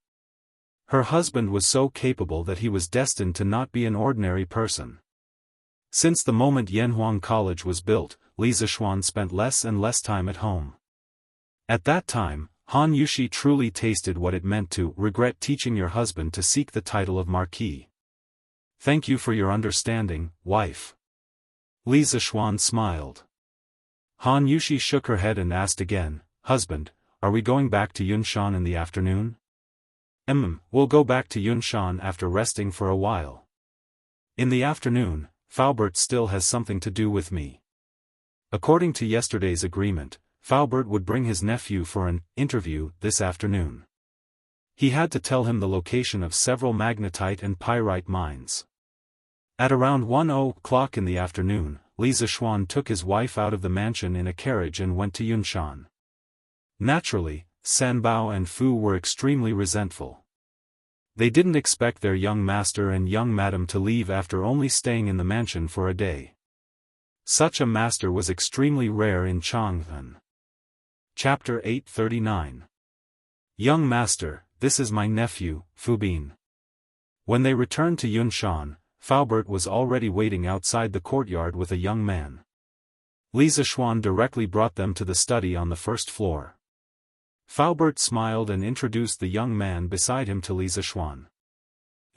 Her husband was so capable that he was destined to not be an ordinary person. Since the moment Yanhuang College was built, Li Zishuan spent less and less time at home. At that time, Han Yushi truly tasted what it meant to regret teaching your husband to seek the title of Marquis. "Thank you for your understanding, wife." Li Zishuan smiled. Han Yushi shook her head and asked again, "Husband, are we going back to Yunshan in the afternoon?" We'll go back to Yunshan after resting for a while. In the afternoon, Faubert still has something to do with me. According to yesterday's agreement, Faubert would bring his nephew for an interview this afternoon. He had to tell him the location of several magnetite and pyrite mines. At around 1:00 in the afternoon, Li Zishuan took his wife out of the mansion in a carriage and went to Yunshan. Naturally, Sanbao and Fu were extremely resentful. They didn't expect their young master and young madam to leave after only staying in the mansion for a day. Such a master was extremely rare in Chang'an. Chapter 839. Young master, this is my nephew, Fu Bin. When they returned to Yunshan, Faubert was already waiting outside the courtyard with a young man. Li Zishuan directly brought them to the study on the first floor. Faubert smiled and introduced the young man beside him to Li Zishuan.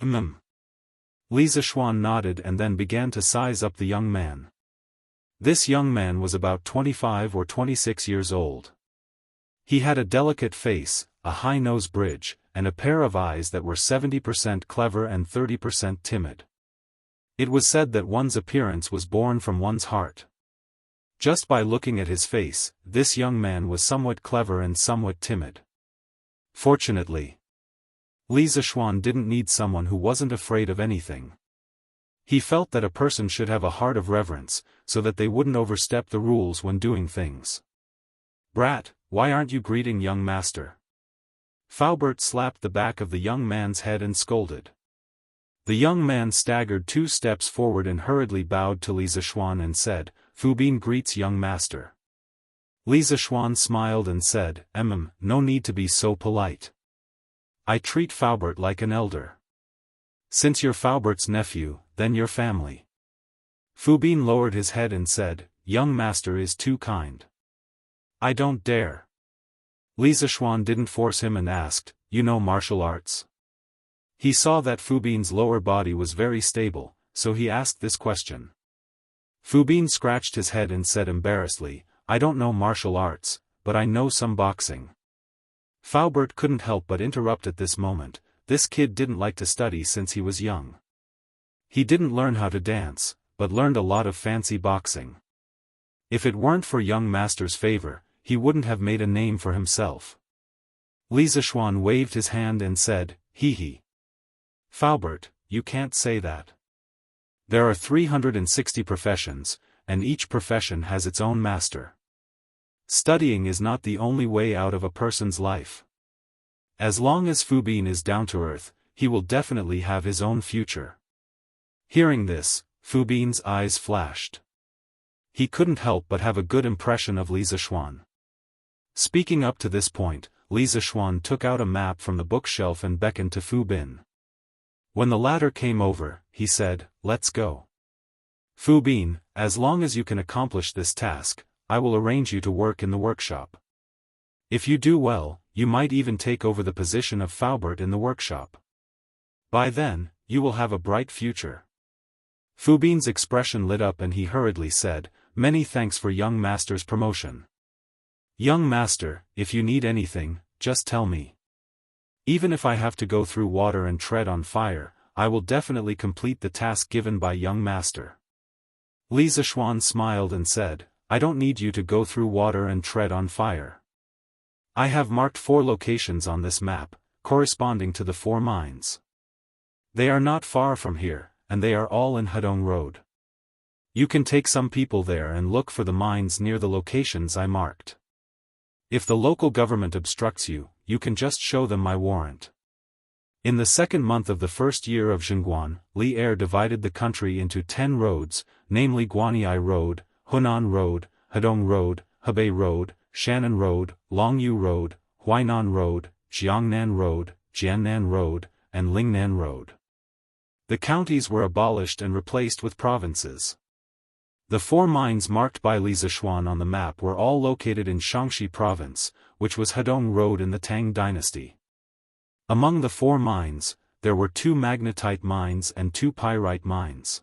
Li Zishuan nodded and then began to size up the young man. This young man was about 25 or 26 years old. He had a delicate face, a high nose bridge, and a pair of eyes that were 70% clever and 30% timid. It was said that one's appearance was born from one's heart. Just by looking at his face, this young man was somewhat clever and somewhat timid. Fortunately, Li Zishuan didn't need someone who wasn't afraid of anything. He felt that a person should have a heart of reverence, so that they wouldn't overstep the rules when doing things. "Brat, why aren't you greeting young master?" Faubert slapped the back of the young man's head and scolded. The young man staggered 2 steps forward and hurriedly bowed to Li Zishuan and said, "Fu Bin greets young master." Li Zishuan smiled and said, No need to be so polite. I treat Faubert like an elder. Since you're Faubert's nephew, then your family." Fu Bin lowered his head and said, "Young master is too kind. I don't dare." Li Zishuan didn't force him and asked, "You know martial arts?" He saw that Fu Bin's lower body was very stable, so he asked this question. Fu Bin scratched his head and said embarrassedly, "I don't know martial arts, but I know some boxing." Faubert couldn't help but interrupt at this moment. This kid didn't like to study since he was young. He didn't learn how to dance, but learned a lot of fancy boxing. If it weren't for young master's favor, he wouldn't have made a name for himself. Li Zishuan waved his hand and said, "Hee. Faubert, you can't say that. There are 360 professions, and each profession has its own master. Studying is not the only way out of a person's life. As long as Fu Bin is down to earth, he will definitely have his own future." Hearing this, Fu Bin's eyes flashed. He couldn't help but have a good impression of Li Zishuan. Speaking up to this point, Li Zishuan took out a map from the bookshelf and beckoned to Fu Bin. When the latter came over, he said, "Let's go. Fu Bin, as long as you can accomplish this task, I will arrange you to work in the workshop. If you do well, you might even take over the position of Faubert in the workshop. By then, you will have a bright future." Fu Bin's expression lit up and he hurriedly said, "Many thanks for young master's promotion. Young master, if you need anything, just tell me. Even if I have to go through water and tread on fire, I will definitely complete the task given by young master." Li Zishuan smiled and said, "I don't need you to go through water and tread on fire. I have marked 4 locations on this map, corresponding to the 4 mines. They are not far from here, and they are all in Hedong Road. You can take some people there and look for the mines near the locations I marked. If the local government obstructs you, you can just show them my warrant." In the 2nd month of the 1st year of Zhengguan, Li Er divided the country into 10 roads, namely Guanyi Road, Hunan Road, Hedong Road, Hebei Road, Shannon Road, Longyu Road, Huainan Road, Jiangnan Road, Jiannan Road, and Lingnan Road. The counties were abolished and replaced with provinces. The 4 mines marked by Li Zishuan on the map were all located in Shaanxi Province, which was Hedong Road in the Tang Dynasty. Among the 4 mines, there were 2 magnetite mines and 2 pyrite mines.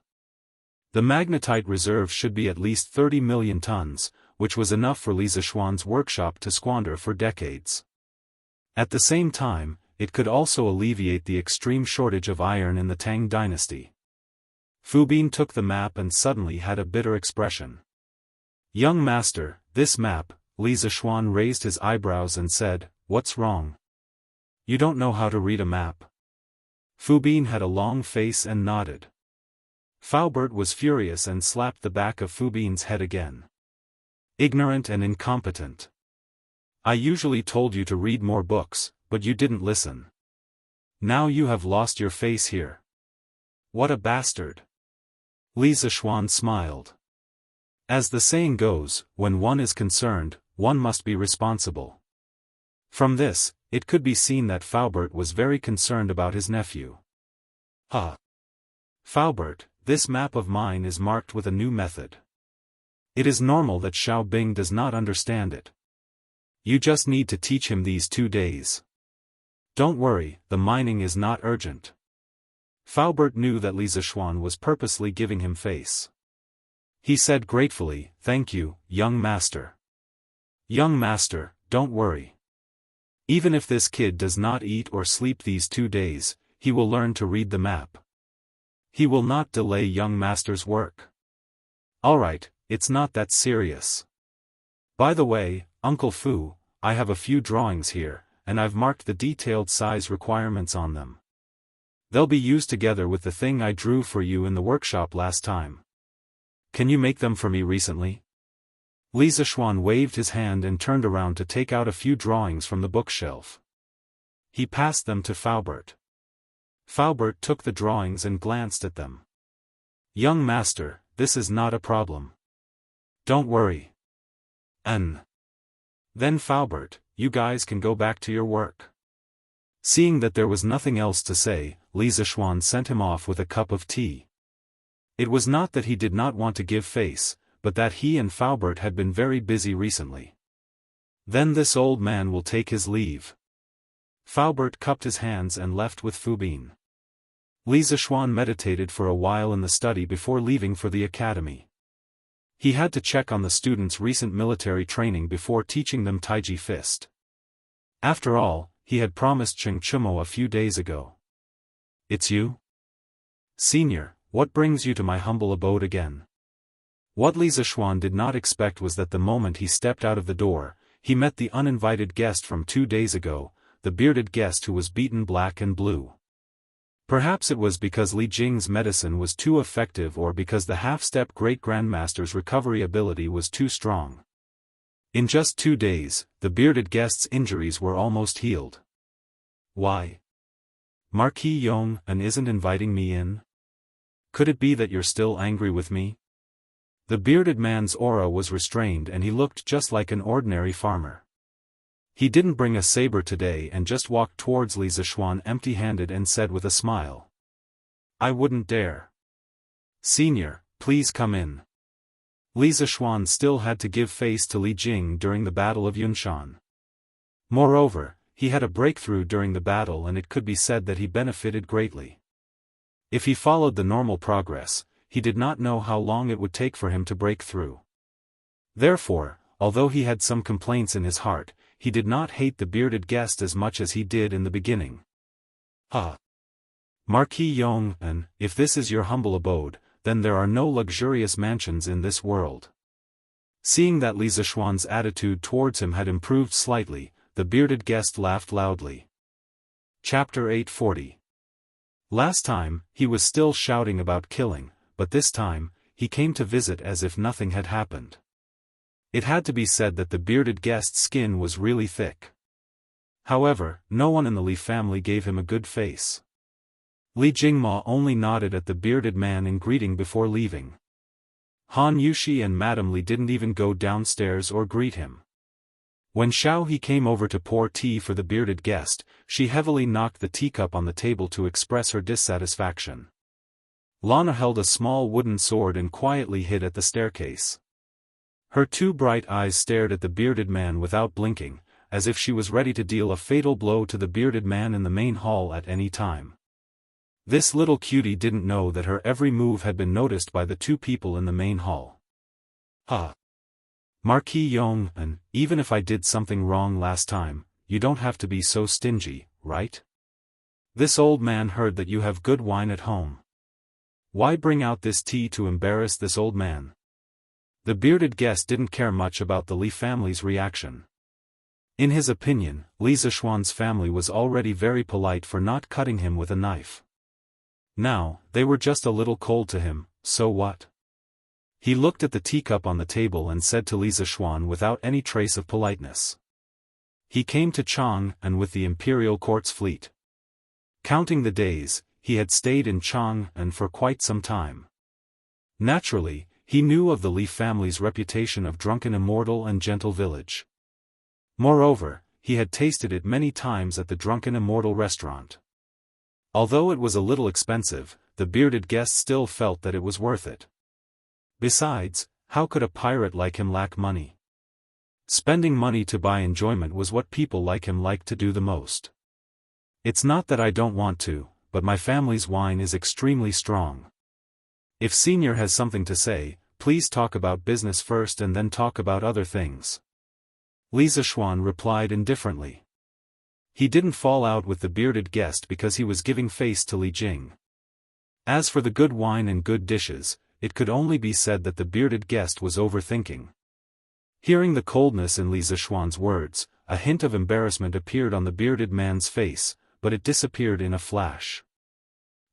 The magnetite reserve should be at least 30 million tons, which was enough for Li Zishuan's workshop to squander for decades. At the same time, it could also alleviate the extreme shortage of iron in the Tang Dynasty. Fu Bin took the map and suddenly had a bitter expression. "Young master, this map," Li Zishuan raised his eyebrows and said, "What's wrong? You don't know how to read a map?" Fu Bin had a long face and nodded. Faubert was furious and slapped the back of Fubin's head again. Ignorant and incompetent. I usually told you to read more books, but you didn't listen. Now you have lost your face here. What a bastard. Li Zishuan smiled. As the saying goes, when one is concerned, one must be responsible. From this, it could be seen that Faubert was very concerned about his nephew. Faubert, this map of mine is marked with a new method. It is normal that Xiao Bing does not understand it. You just need to teach him these 2 days. Don't worry, the mining is not urgent. Faubert knew that Li Zishuan was purposely giving him face. He said gratefully, "Thank you, young master." "Young master, don't worry. Even if this kid does not eat or sleep these 2 days, he will learn to read the map. He will not delay young master's work." "Alright, it's not that serious. By the way, Uncle Fu, I have a few drawings here, and I've marked the detailed size requirements on them. They'll be used together with the thing I drew for you in the workshop last time. Can you make them for me recently?" Li Zishuan waved his hand and turned around to take out a few drawings from the bookshelf. He passed them to Faubert. Faubert took the drawings and glanced at them. "Young master, this is not a problem. Don't worry." Then Faubert, you guys can go back to your work." Seeing that there was nothing else to say, Li Zishuan sent him off with a cup of tea. It was not that he did not want to give face, but that he and Faubert had been very busy recently. "Then this old man will take his leave." Faubert cupped his hands and left with Fubin. Li Zishuan meditated for a while in the study before leaving for the academy. He had to check on the students' recent military training before teaching them Taiji Fist. After all, he had promised Cheng Chumo a few days ago. "It's you? Senior, what brings you to my humble abode again?" What Li Zishuan did not expect was that the moment he stepped out of the door, he met the uninvited guest from 2 days ago, the bearded guest who was beaten black and blue. Perhaps it was because Li Jing's medicine was too effective or because the half-step great-grandmaster's recovery ability was too strong. In just 2 days, the bearded guest's injuries were almost healed. "Why? Marquis Yong isn't inviting me in? Could it be that you're still angry with me?" The bearded man's aura was restrained and he looked just like an ordinary farmer. He didn't bring a saber today and just walked towards Li Zishuan empty-handed and said with a smile, "I wouldn't dare. Senior, please come in." Li Zishuan still had to give face to Li Jing during the Battle of Yunshan. Moreover, he had a breakthrough during the battle and it could be said that he benefited greatly. If he followed the normal progress, he did not know how long it would take for him to break through. Therefore, although he had some complaints in his heart, he did not hate the bearded guest as much as he did in the beginning. Marquis Yong, if this is your humble abode, then there are no luxurious mansions in this world." Seeing that Li Zishuan's attitude towards him had improved slightly, the bearded guest laughed loudly. Chapter 840. Last time, he was still shouting about killing, but this time, he came to visit as if nothing had happened. It had to be said that the bearded guest's skin was really thick. However, no one in the Li family gave him a good face. Li Jingma only nodded at the bearded man in greeting before leaving. Han Yushi and Madame Li didn't even go downstairs or greet him. When Xiao He came over to pour tea for the bearded guest, she heavily knocked the teacup on the table to express her dissatisfaction. Lana held a small wooden sword and quietly hid at the staircase. Her 2 bright eyes stared at the bearded man without blinking, as if she was ready to deal a fatal blow to the bearded man in the main hall at any time. This little cutie didn't know that her every move had been noticed by the 2 people in the main hall. Marquis Yong, even if I did something wrong last time, you don't have to be so stingy, right? This old man heard that you have good wine at home. Why bring out this tea to embarrass this old man? The bearded guest didn't care much about the Li family's reaction. In his opinion, Li Zishuan's family was already very polite for not cutting him with a knife. Now, they were just a little cold to him, so what? He looked at the teacup on the table and said to Li Zishuan without any trace of politeness. He came to Chang and with the imperial court's fleet. Counting the days, he had stayed in Chang and for quite some time. Naturally, he knew of the Li family's reputation of drunken immortal and gentle village. Moreover, he had tasted it many times at the drunken immortal restaurant. Although it was a little expensive, the bearded guest still felt that it was worth it. Besides, how could a pirate like him lack money? Spending money to buy enjoyment was what people like him liked to do the most. It's not that I don't want to, but my family's wine is extremely strong. If Senior has something to say, please talk about business first and then talk about other things. Li Zishuan replied indifferently. He didn't fall out with the bearded guest because he was giving face to Li Jing. As for the good wine and good dishes, it could only be said that the bearded guest was overthinking. Hearing the coldness in Li Zishuan's words, a hint of embarrassment appeared on the bearded man's face, but it disappeared in a flash.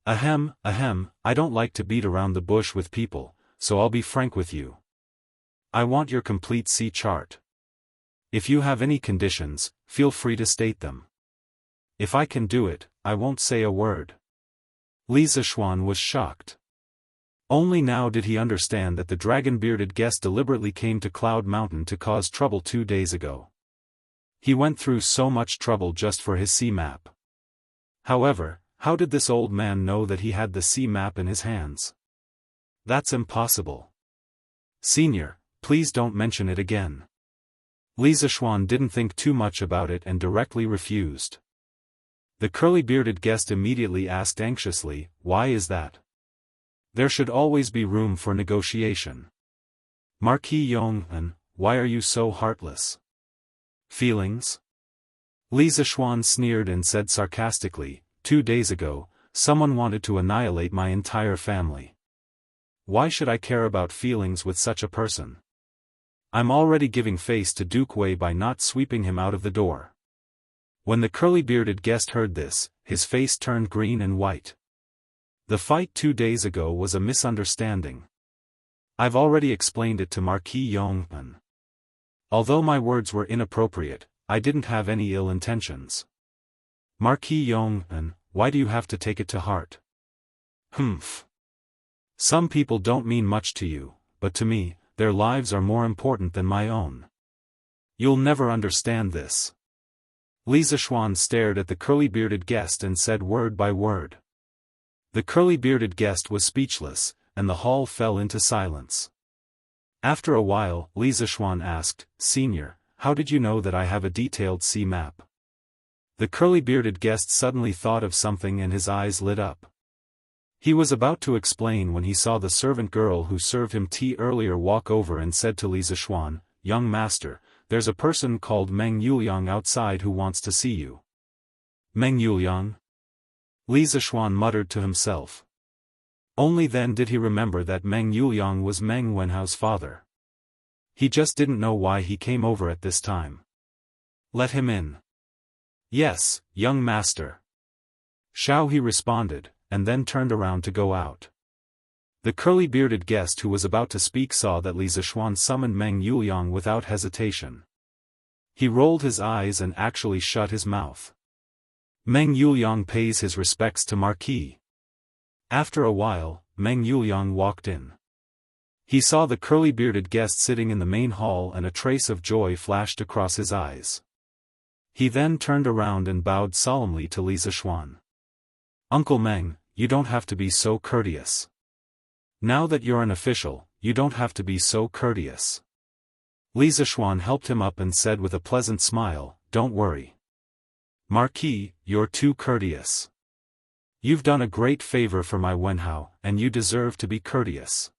Ahem, I don't like to beat around the bush with people, so I'll be frank with you. I want your complete sea chart. If you have any conditions, feel free to state them. If I can do it, I won't say a word. Li Zishuan was shocked. Only now did he understand that the dragon-bearded guest deliberately came to Cloud Mountain to cause trouble 2 days ago. He went through so much trouble just for his sea map. However, how did this old man know that he had the sea map in his hands? That's impossible. Senior, please don't mention it again. Li Zishuan didn't think too much about it and directly refused. The curly-bearded guest immediately asked anxiously, why is that? There should always be room for negotiation. Marquis Yong'an, why are you so heartless? Feelings? Li Zishuan sneered and said sarcastically, 2 days ago, someone wanted to annihilate my entire family. Why should I care about feelings with such a person? I'm already giving face to Duke Wei by not sweeping him out of the door. When the curly-bearded guest heard this, his face turned green and white. The fight 2 days ago was a misunderstanding. I've already explained it to Marquis Yong'an. Although my words were inappropriate, I didn't have any ill intentions. Marquis Yong'an, why do you have to take it to heart? Humph. Some people don't mean much to you, but to me, their lives are more important than my own. You'll never understand this. Li Zishuan stared at the curly-bearded guest and said word by word. The curly-bearded guest was speechless, and the hall fell into silence. After a while, Li Zishuan asked, Senior, how did you know that I have a detailed sea map? The curly-bearded guest suddenly thought of something and his eyes lit up. He was about to explain when he saw the servant girl who served him tea earlier walk over and said to Li Zishuan, Young master, there's a person called Meng Yuliang outside who wants to see you. Meng Yuliang? Li Zishuan muttered to himself. Only then did he remember that Meng Yuliang was Meng Wenhao's father. He just didn't know why he came over at this time. Let him in. Yes, young master. Shao he responded, and then turned around to go out. The curly-bearded guest who was about to speak saw that Li Zishuan summoned Meng Yuliang without hesitation. He rolled his eyes and actually shut his mouth. Meng Yuliang pays his respects to Marquis. After a while, Meng Yuliang walked in. He saw the curly-bearded guest sitting in the main hall and a trace of joy flashed across his eyes. He then turned around and bowed solemnly to Li Zishuan. Uncle Meng, you don't have to be so courteous. Now that you're an official, you don't have to be so courteous. Li Zishuan helped him up and said with a pleasant smile, Don't worry. Marquis, you're too courteous. You've done a great favor for my Wenhao, and you deserve to be courteous.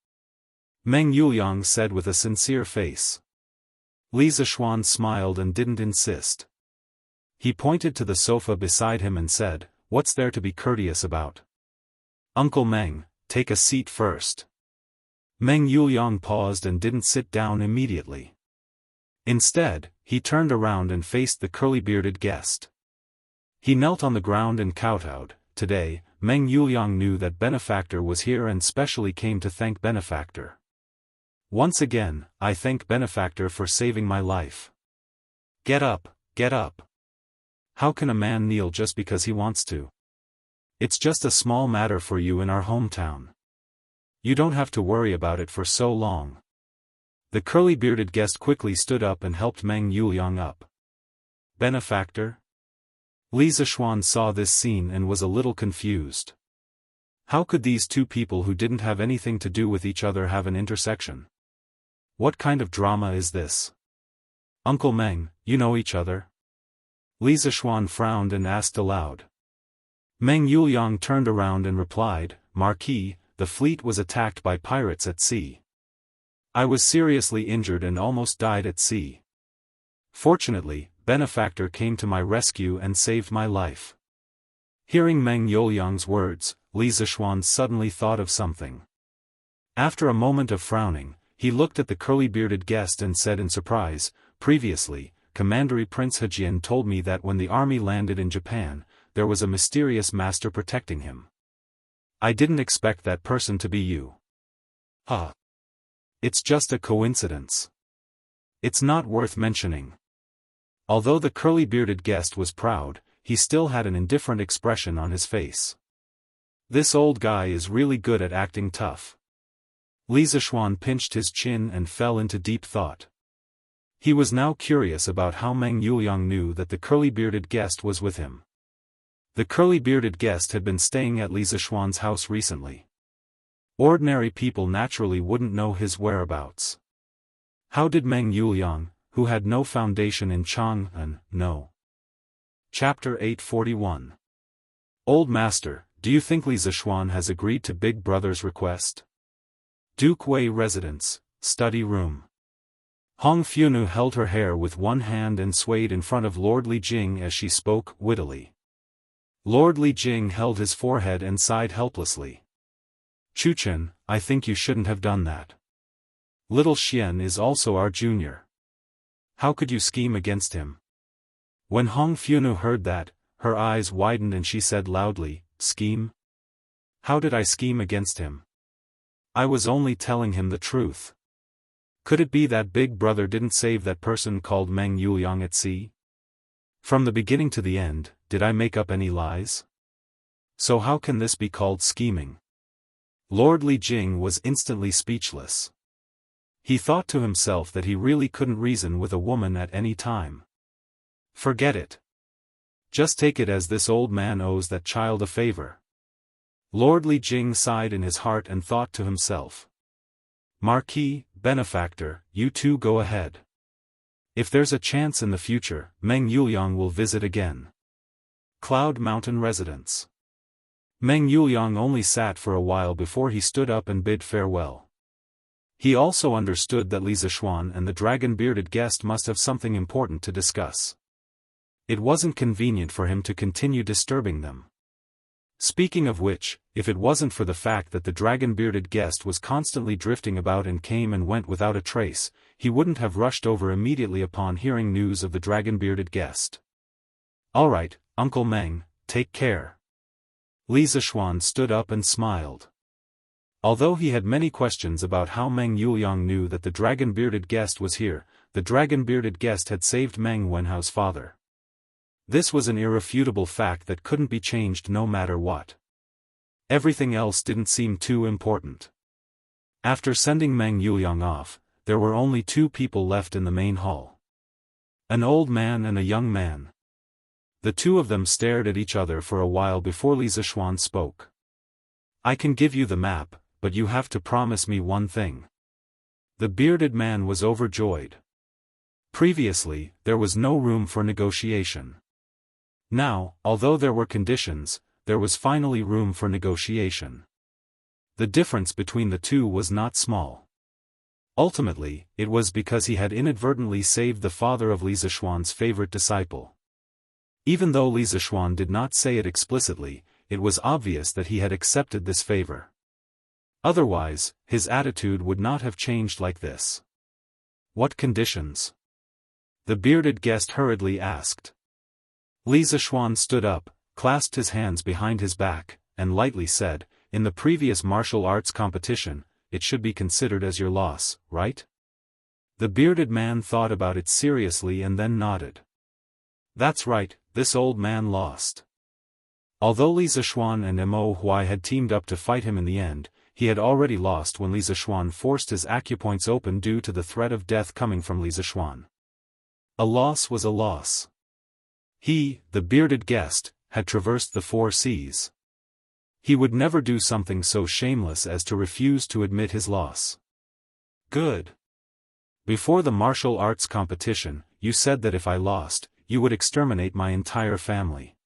Meng Yuliang said with a sincere face. Li Zishuan smiled and didn't insist. He pointed to the sofa beside him and said, What's there to be courteous about? Uncle Meng, take a seat first. Meng Yuliang paused and didn't sit down immediately. Instead, he turned around and faced the curly-bearded guest. He knelt on the ground and kowtowed. Today, Meng Yuliang knew that Benefactor was here and specially came to thank Benefactor. Once again, I thank Benefactor for saving my life. Get up, get up. How can a man kneel just because he wants to? It's just a small matter for you in our hometown. You don't have to worry about it for so long. The curly-bearded guest quickly stood up and helped Meng Yuliang up. Benefactor? Li Zishuan saw this scene and was a little confused. How could these two people who didn't have anything to do with each other have an intersection? What kind of drama is this? Uncle Meng, you know each other? Li Zishuan frowned and asked aloud. Meng Yuliang turned around and replied, Marquis, the fleet was attacked by pirates at sea. I was seriously injured and almost died at sea. Fortunately, Benefactor came to my rescue and saved my life. Hearing Meng Yuliang's words, Li Zishuan suddenly thought of something. After a moment of frowning, he looked at the curly-bearded guest and said in surprise, Previously, Commander Prince Hejian told me that when the army landed in Japan, there was a mysterious master protecting him. I didn't expect that person to be you. Huh. It's just a coincidence. It's not worth mentioning. Although the curly-bearded guest was proud, he still had an indifferent expression on his face. This old guy is really good at acting tough. Li Zishuan pinched his chin and fell into deep thought. He was now curious about how Meng Yuliang knew that the curly-bearded guest was with him. The curly-bearded guest had been staying at Li Zishuan's house recently. Ordinary people naturally wouldn't know his whereabouts. How did Meng Yuliang, who had no foundation in Chang'an, know? Chapter 841. Old Master, do you think Li Zishuan has agreed to Big Brother's request? Duke Wei Residence, Study Room. Hong Fiunu held her hair with one hand and swayed in front of Lord Li Jing as she spoke wittily. Lord Li Jing held his forehead and sighed helplessly. Chuchen, I think you shouldn't have done that. Little Xian is also our junior. How could you scheme against him? When Hong Fiunu heard that, her eyes widened and she said loudly, Scheme? How did I scheme against him? I was only telling him the truth. Could it be that Big Brother didn't save that person called Meng Yuliang at sea? From the beginning to the end, did I make up any lies? So how can this be called scheming? Lord Li Jing was instantly speechless. He thought to himself that he really couldn't reason with a woman at any time. Forget it. Just take it as this old man owes that child a favor. Lord Li Jing sighed in his heart and thought to himself. Marquis, Benefactor, you two go ahead. If there's a chance in the future, Meng Yuliang will visit again. Cloud Mountain Residence. Meng Yuliang only sat for a while before he stood up and bid farewell. He also understood that Li Zishuan and the dragon-bearded guest must have something important to discuss. It wasn't convenient for him to continue disturbing them. Speaking of which, if it wasn't for the fact that the dragon-bearded guest was constantly drifting about and came and went without a trace, he wouldn't have rushed over immediately upon hearing news of the dragon-bearded guest. All right, Uncle Meng, take care. Li Zishuan stood up and smiled. Although he had many questions about how Meng Yuliang knew that the dragon-bearded guest was here, the dragon-bearded guest had saved Meng Wenhao's father. This was an irrefutable fact that couldn't be changed no matter what. Everything else didn't seem too important. After sending Meng Yuliang off, there were only two people left in the main hall. An old man and a young man. The two of them stared at each other for a while before Li Zishuan spoke. I can give you the map, but you have to promise me one thing. The bearded man was overjoyed. Previously, there was no room for negotiation. Now, although there were conditions, there was finally room for negotiation. The difference between the two was not small. Ultimately, it was because he had inadvertently saved the father of Li Zishuan's favorite disciple. Even though Li Zishuan did not say it explicitly, it was obvious that he had accepted this favor. Otherwise, his attitude would not have changed like this. What conditions? The bearded guest hurriedly asked. Li Zishuan stood up, clasped his hands behind his back, and lightly said, "In the previous martial arts competition, it should be considered as your loss, right?" The bearded man thought about it seriously and then nodded. That's right, this old man lost. Although Li Zishuan and Mo Huai had teamed up to fight him in the end, he had already lost when Li Zishuan forced his acupoints open due to the threat of death coming from Li Zishuan. A loss was a loss. He, the bearded guest, had traversed the 4 seas. He would never do something so shameless as to refuse to admit his loss. Good. Before the martial arts competition, you said that if I lost, you would exterminate my entire family.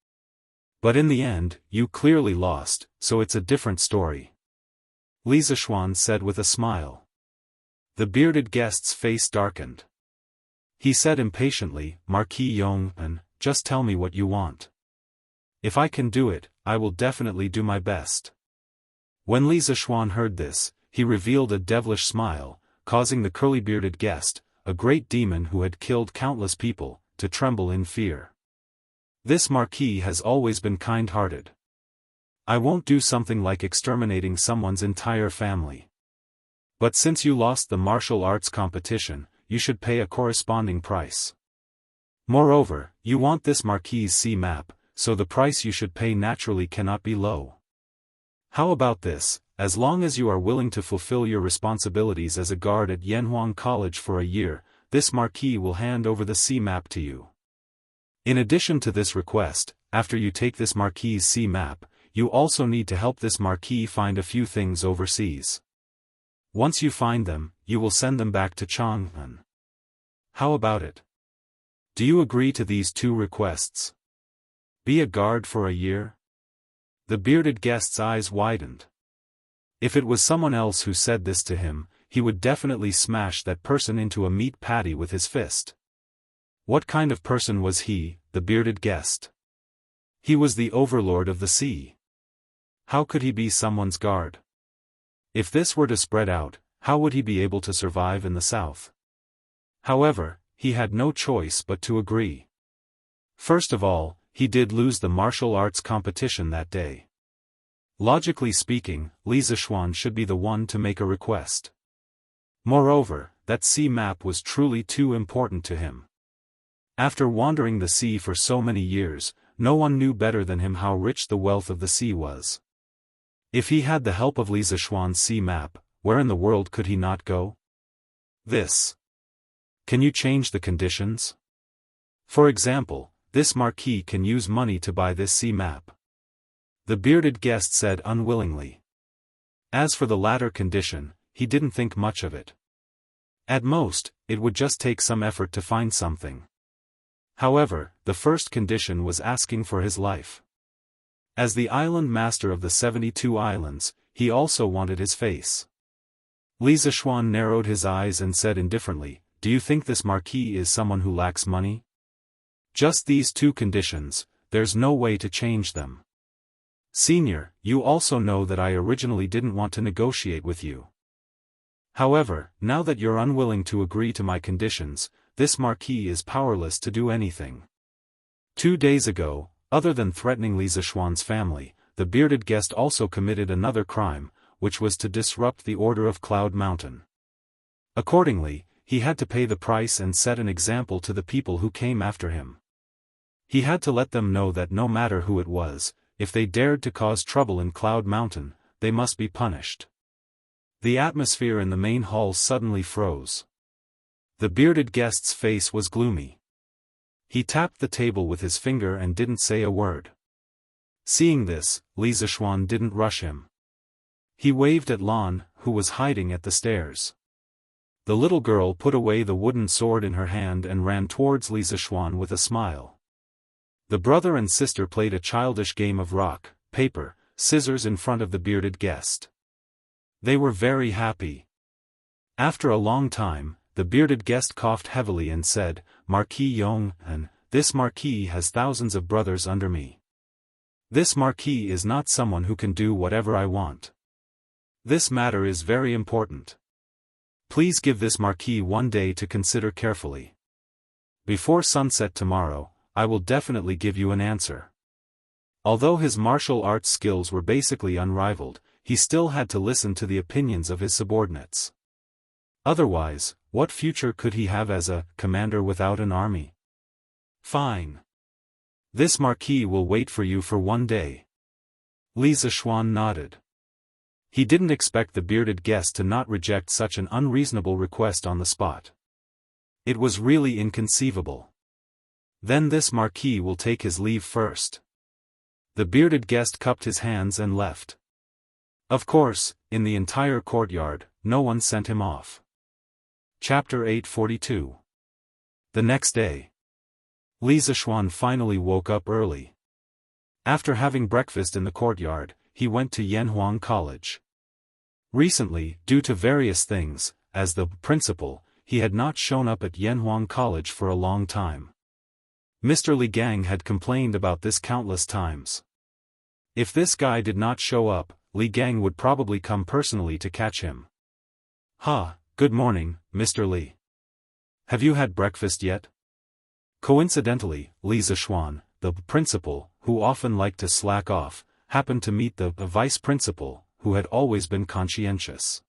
But in the end, you clearly lost, so it's a different story. Li Zishuan said with a smile. The bearded guest's face darkened. He said impatiently, Marquis Yong'an, just tell me what you want. If I can do it, I will definitely do my best. When Li Zishuan heard this, he revealed a devilish smile, causing the curly-bearded guest, a great demon who had killed countless people, to tremble in fear. This marquis has always been kind-hearted. I won't do something like exterminating someone's entire family. But since you lost the martial arts competition, you should pay a corresponding price. Moreover, you want this marquis's sea map, so the price you should pay naturally cannot be low. How about this? As long as you are willing to fulfill your responsibilities as a guard at Yanhuang College for a year, this marquis will hand over the sea map to you. In addition to this request, after you take this marquis's sea map, you also need to help this marquis find a few things overseas. Once you find them, you will send them back to Chang'an. How about it? Do you agree to these 2 requests? Be a guard for a year? The bearded guest's eyes widened. If it was someone else who said this to him, he would definitely smash that person into a meat patty with his fist. What kind of person was he, the bearded guest? He was the overlord of the sea. How could he be someone's guard? If this were to spread out, how would he be able to survive in the south? However, he had no choice but to agree. First of all, he did lose the martial arts competition that day. Logically speaking, Li Zishuan should be the one to make a request. Moreover, that sea map was truly too important to him. After wandering the sea for so many years, no one knew better than him how rich the wealth of the sea was. If he had the help of Li Zishuan's sea map, where in the world could he not go? This. Can you change the conditions? For example, this marquis can use money to buy this sea map. The bearded guest said unwillingly. As for the latter condition, he didn't think much of it. At most, it would just take some effort to find something. However, the first condition was asking for his life. As the island master of the 72 islands, he also wanted his face. Li Zishuan narrowed his eyes and said indifferently, "Do you think this marquis is someone who lacks money? Just these 2 conditions, there's no way to change them. Senior, you also know that I originally didn't want to negotiate with you. However, now that you're unwilling to agree to my conditions, this marquis is powerless to do anything." 2 days ago, other than threatening Li Zishuan's family, the bearded guest also committed another crime, which was to disrupt the order of Cloud Mountain. Accordingly, he had to pay the price and set an example to the people who came after him. He had to let them know that no matter who it was, if they dared to cause trouble in Cloud Mountain, they must be punished. The atmosphere in the main hall suddenly froze. The bearded guest's face was gloomy. He tapped the table with his finger and didn't say a word. Seeing this, Li Zishuan didn't rush him. He waved at Lan, who was hiding at the stairs. The little girl put away the wooden sword in her hand and ran towards Li Zishuan with a smile. The brother and sister played a childish game of rock, paper, scissors in front of the bearded guest. They were very happy. After a long time, the bearded guest coughed heavily and said, "Marquis Yong'an, this marquis has thousands of brothers under me. This marquis is not someone who can do whatever I want. This matter is very important. Please give this marquis 1 day to consider carefully. Before sunset tomorrow, I will definitely give you an answer." Although his martial arts skills were basically unrivaled, he still had to listen to the opinions of his subordinates. Otherwise, what future could he have as a commander without an army? Fine. This marquis will wait for you for one day. Li Zishuan nodded. He didn't expect the bearded guest to not reject such an unreasonable request on the spot. It was really inconceivable. Then this marquis will take his leave first. The bearded guest cupped his hands and left. Of course, in the entire courtyard, no one sent him off. Chapter 842. The next day. Li Zishuan finally woke up early. After having breakfast in the courtyard, he went to Yanhuang College. Recently, due to various things, as the principal, he had not shown up at Yanhuang College for a long time. Mr. Li Gang had complained about this countless times. If this guy did not show up, Li Gang would probably come personally to catch him. Good morning, Mr. Li. Have you had breakfast yet? Coincidentally, Li Zishuan, the principal, who often liked to slack off, happened to meet the vice principal, who had always been conscientious.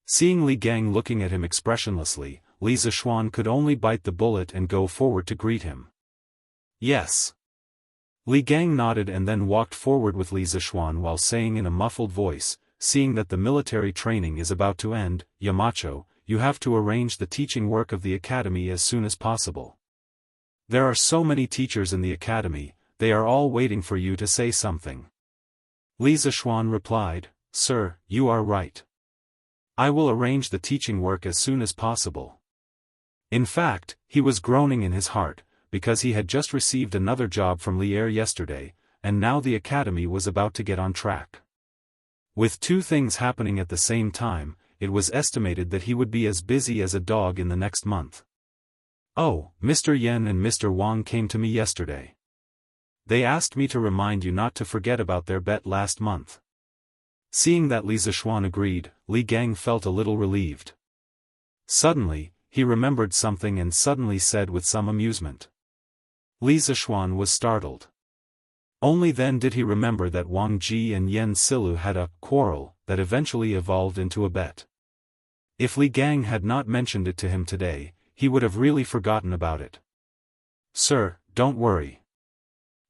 Seeing Li Gang looking at him expressionlessly, Li Zishuan could only bite the bullet and go forward to greet him. Yes. Li Gang nodded and then walked forward with Li Zishuan while saying in a muffled voice, seeing that the military training is about to end, Yamacho, you have to arrange the teaching work of the academy as soon as possible. There are so many teachers in the academy, they are all waiting for you to say something. Li Zishuan replied, Sir, you are right. I will arrange the teaching work as soon as possible. In fact, he was groaning in his heart, because he had just received another job from Lier yesterday, and now the academy was about to get on track. With two things happening at the same time, it was estimated that he would be as busy as a dog in the next month. Oh, Mr. Yen and Mr. Wang came to me yesterday. They asked me to remind you not to forget about their bet last month. Seeing that Li Zishuan agreed, Li Gang felt a little relieved. Suddenly, he remembered something and suddenly said with some amusement. Li Zishuan was startled. Only then did he remember that Wang Ji and Yen Silu had a quarrel that eventually evolved into a bet. If Li Gang had not mentioned it to him today, he would have really forgotten about it. Sir, don't worry.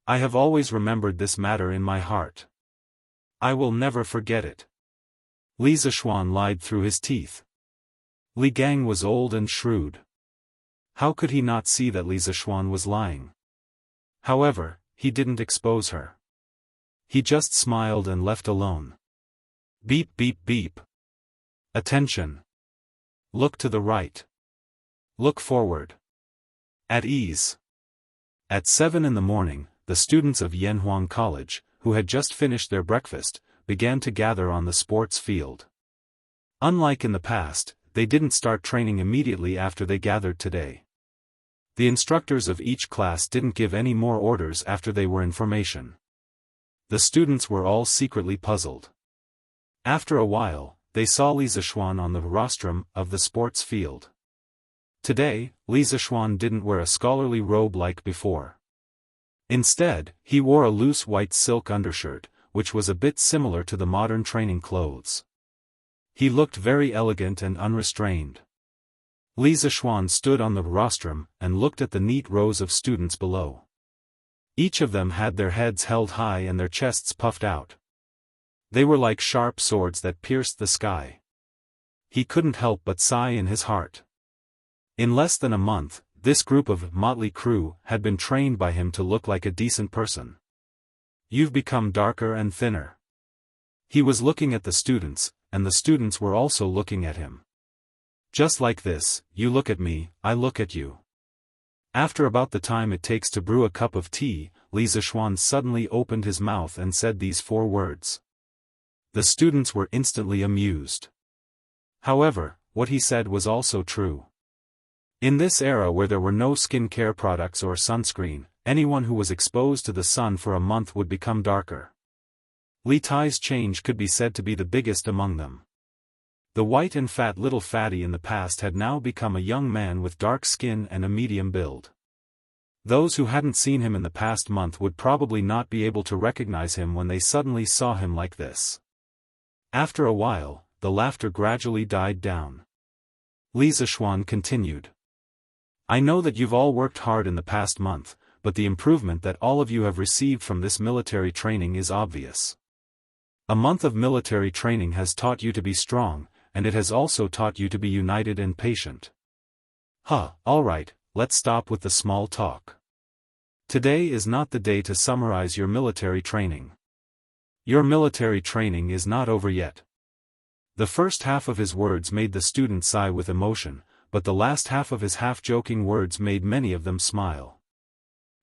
I have always remembered this matter in my heart. I will never forget it. Li Zishuan lied through his teeth. Li Gang was old and shrewd. How could he not see that Li Zishuan was lying? However, he didn't expose her. He just smiled and left alone. Beep beep beep. Attention. Look to the right. Look forward. At ease. At 7 in the morning, the students of Yanhuang College, who had just finished their breakfast, began to gather on the sports field. Unlike in the past, they didn't start training immediately after they gathered today. The instructors of each class didn't give any more orders after they were in formation. The students were all secretly puzzled. After a while, they saw Li Zishuan on the rostrum of the sports field. Today, Li Zishuan didn't wear a scholarly robe like before. Instead, he wore a loose white silk undershirt, which was a bit similar to the modern training clothes. He looked very elegant and unrestrained. Li Zishuan stood on the rostrum and looked at the neat rows of students below. Each of them had their heads held high and their chests puffed out. They were like sharp swords that pierced the sky. He couldn't help but sigh in his heart. In less than a month, this group of motley crew had been trained by him to look like a decent person. You've become darker and thinner. He was looking at the students, and the students were also looking at him. Just like this, you look at me, I look at you. After about the time it takes to brew a cup of tea, Li Zishuan suddenly opened his mouth and said these 4 words. The students were instantly amused. However, what he said was also true. In this era where there were no skincare products or sunscreen, anyone who was exposed to the sun for a month would become darker. Li Tai's change could be said to be the biggest among them. The white and fat little fatty in the past had now become a young man with dark skin and a medium build. Those who hadn't seen him in the past month would probably not be able to recognize him when they suddenly saw him like this. After a while, the laughter gradually died down. Li Zishuan continued. I know that you've all worked hard in the past month, but the improvement that all of you have received from this military training is obvious. A month of military training has taught you to be strong, and it has also taught you to be united and patient. Alright, let's stop with the small talk. Today is not the day to summarize your military training. Your military training is not over yet. The first half of his words made the student sigh with emotion, but the last half of his half-joking words made many of them smile.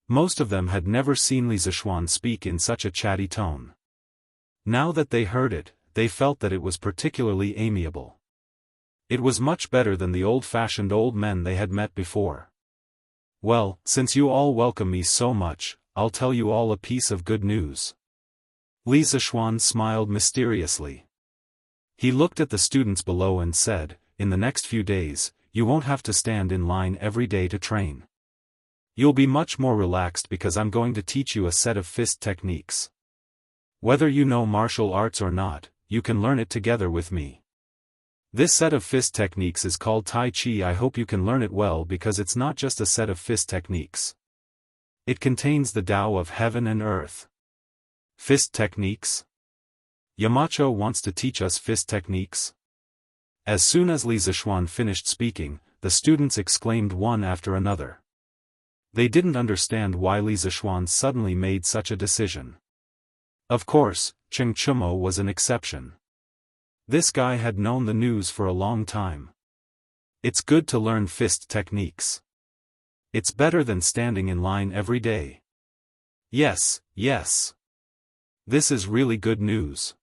Most of them had never seen Li Zishuan speak in such a chatty tone. Now that they heard it, they felt that it was particularly amiable. It was much better than the old-fashioned old men they had met before. Well, since you all welcome me so much, I'll tell you all a piece of good news. Li Zishuan smiled mysteriously. He looked at the students below and said, in the next few days, you won't have to stand in line every day to train. You'll be much more relaxed because I'm going to teach you a set of fist techniques. Whether you know martial arts or not, you can learn it together with me. This set of fist techniques is called Tai Chi. I hope you can learn it well because it's not just a set of fist techniques. It contains the Tao of heaven and earth. Fist techniques? Yamacho wants to teach us fist techniques? As soon as Li Zishuan finished speaking, the students exclaimed one after another. They didn't understand why Li Zishuan suddenly made such a decision. Of course, Cheng Chumo was an exception. This guy had known the news for a long time. It's good to learn fist techniques. It's better than standing in line every day. Yes. This is really good news.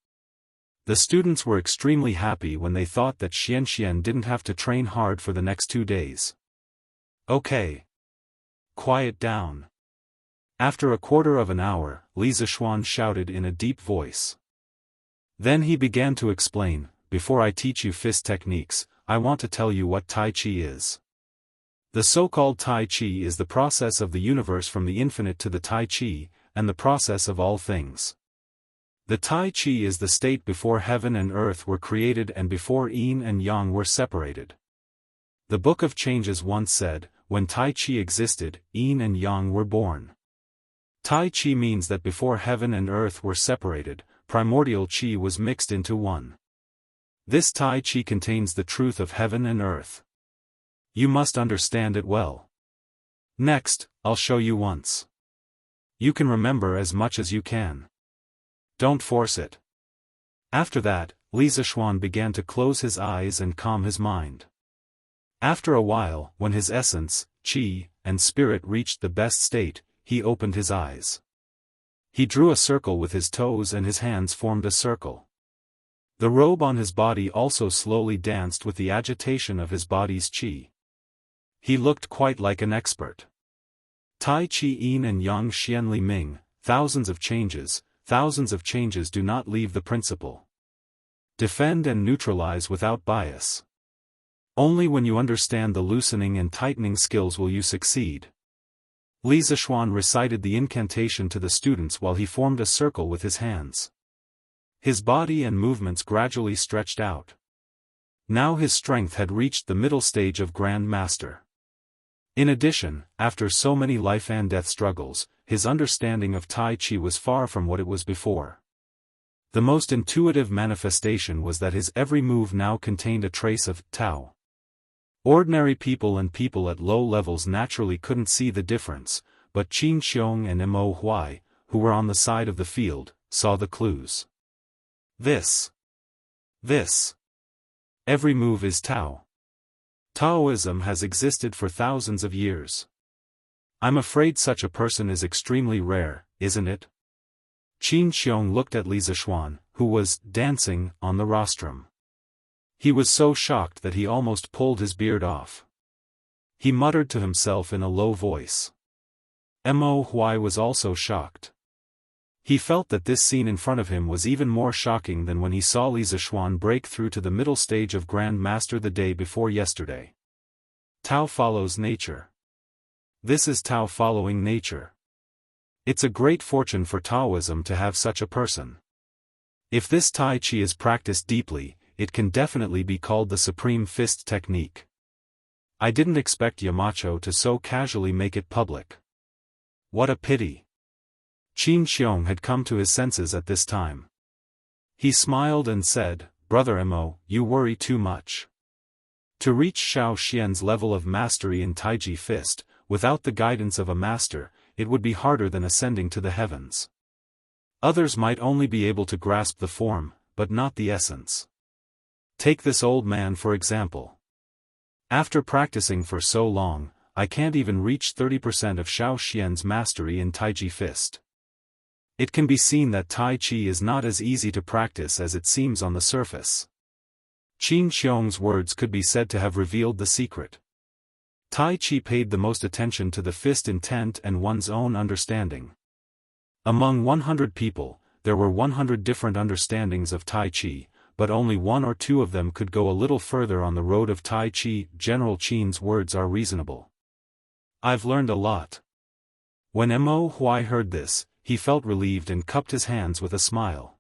The students were extremely happy when they thought that Xianxian didn't have to train hard for the next 2 days. Okay. Quiet down. After a quarter of an hour, Li Zishuan shouted in a deep voice. Then he began to explain, before I teach you fist techniques, I want to tell you what Tai Chi is. The so-called Tai Chi is the process of the universe from the infinite to the Tai Chi, and the process of all things. The Tai Chi is the state before heaven and earth were created and before yin and yang were separated. The Book of Changes once said, when Tai Chi existed, yin and yang were born. Tai Chi means that before heaven and earth were separated, primordial Chi was mixed into one. This Tai Chi contains the truth of heaven and earth. You must understand it well. Next, I'll show you once. You can remember as much as you can. Don't force it. After that, Li Zishuan began to close his eyes and calm his mind. After a while, when his essence, Qi, and spirit reached the best state, he opened his eyes. He drew a circle with his toes and his hands formed a circle. The robe on his body also slowly danced with the agitation of his body's qi. He looked quite like an expert. Tai Chi Yin and Yang Xian Li Ming, thousands of changes do not leave the principle. Defend and neutralize without bias. Only when you understand the loosening and tightening skills will you succeed. Li Zishuan recited the incantation to the students while he formed a circle with his hands. His body and movements gradually stretched out. Now his strength had reached the middle stage of Grand Master. In addition, after so many life and death struggles, his understanding of Tai Chi was far from what it was before. The most intuitive manifestation was that his every move now contained a trace of Tao. Ordinary people and people at low levels naturally couldn't see the difference, but Qin Xiong and Mo Huai, who were on the side of the field, saw the clues. This. Every move is Tao. Taoism has existed for thousands of years. I'm afraid such a person is extremely rare, isn't it? Qin Xiong looked at Li Zishuan, who was dancing on the rostrum. He was so shocked that he almost pulled his beard off. He muttered to himself in a low voice. Mo Huai was also shocked. He felt that this scene in front of him was even more shocking than when he saw Li Zishuan break through to the middle stage of Grand Master the day before yesterday. Tao follows nature. This is Tao following nature. It's a great fortune for Taoism to have such a person. If this Tai Chi is practiced deeply, it can definitely be called the Supreme Fist technique. I didn't expect Yamacho to so casually make it public. What a pity. Qin Xiong had come to his senses at this time. He smiled and said, "Brother Mo, you worry too much. To reach Xiao Xian's level of mastery in Taiji Fist, without the guidance of a master, it would be harder than ascending to the heavens. Others might only be able to grasp the form, but not the essence. Take this old man for example. After practicing for so long, I can't even reach 30% of Xiao Xian's mastery in Taiji Fist. It can be seen that Tai Chi is not as easy to practice as it seems on the surface." Qin Xiong's words could be said to have revealed the secret. Tai Chi paid the most attention to the fist intent and one's own understanding. Among 100 people, there were 100 different understandings of Tai Chi, but only one or two of them could go a little further on the road of Tai Chi. General Qin's words are reasonable. I've learned a lot. When Mo Huai heard this, he felt relieved and cupped his hands with a smile.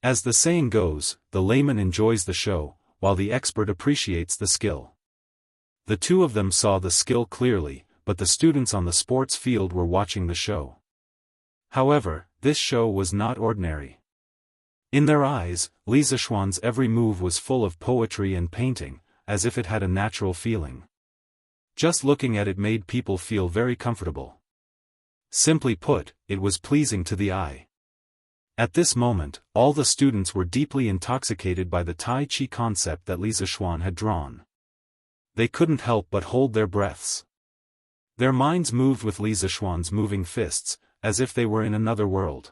As the saying goes, the layman enjoys the show, while the expert appreciates the skill. The two of them saw the skill clearly, but the students on the sports field were watching the show. However, this show was not ordinary. In their eyes, Li Zishuan's every move was full of poetry and painting, as if it had a natural feeling. Just looking at it made people feel very comfortable. Simply put, it was pleasing to the eye. At this moment, all the students were deeply intoxicated by the Tai Chi concept that Li Zishuan had drawn. They couldn't help but hold their breaths. Their minds moved with Li Zishuan's moving fists, as if they were in another world.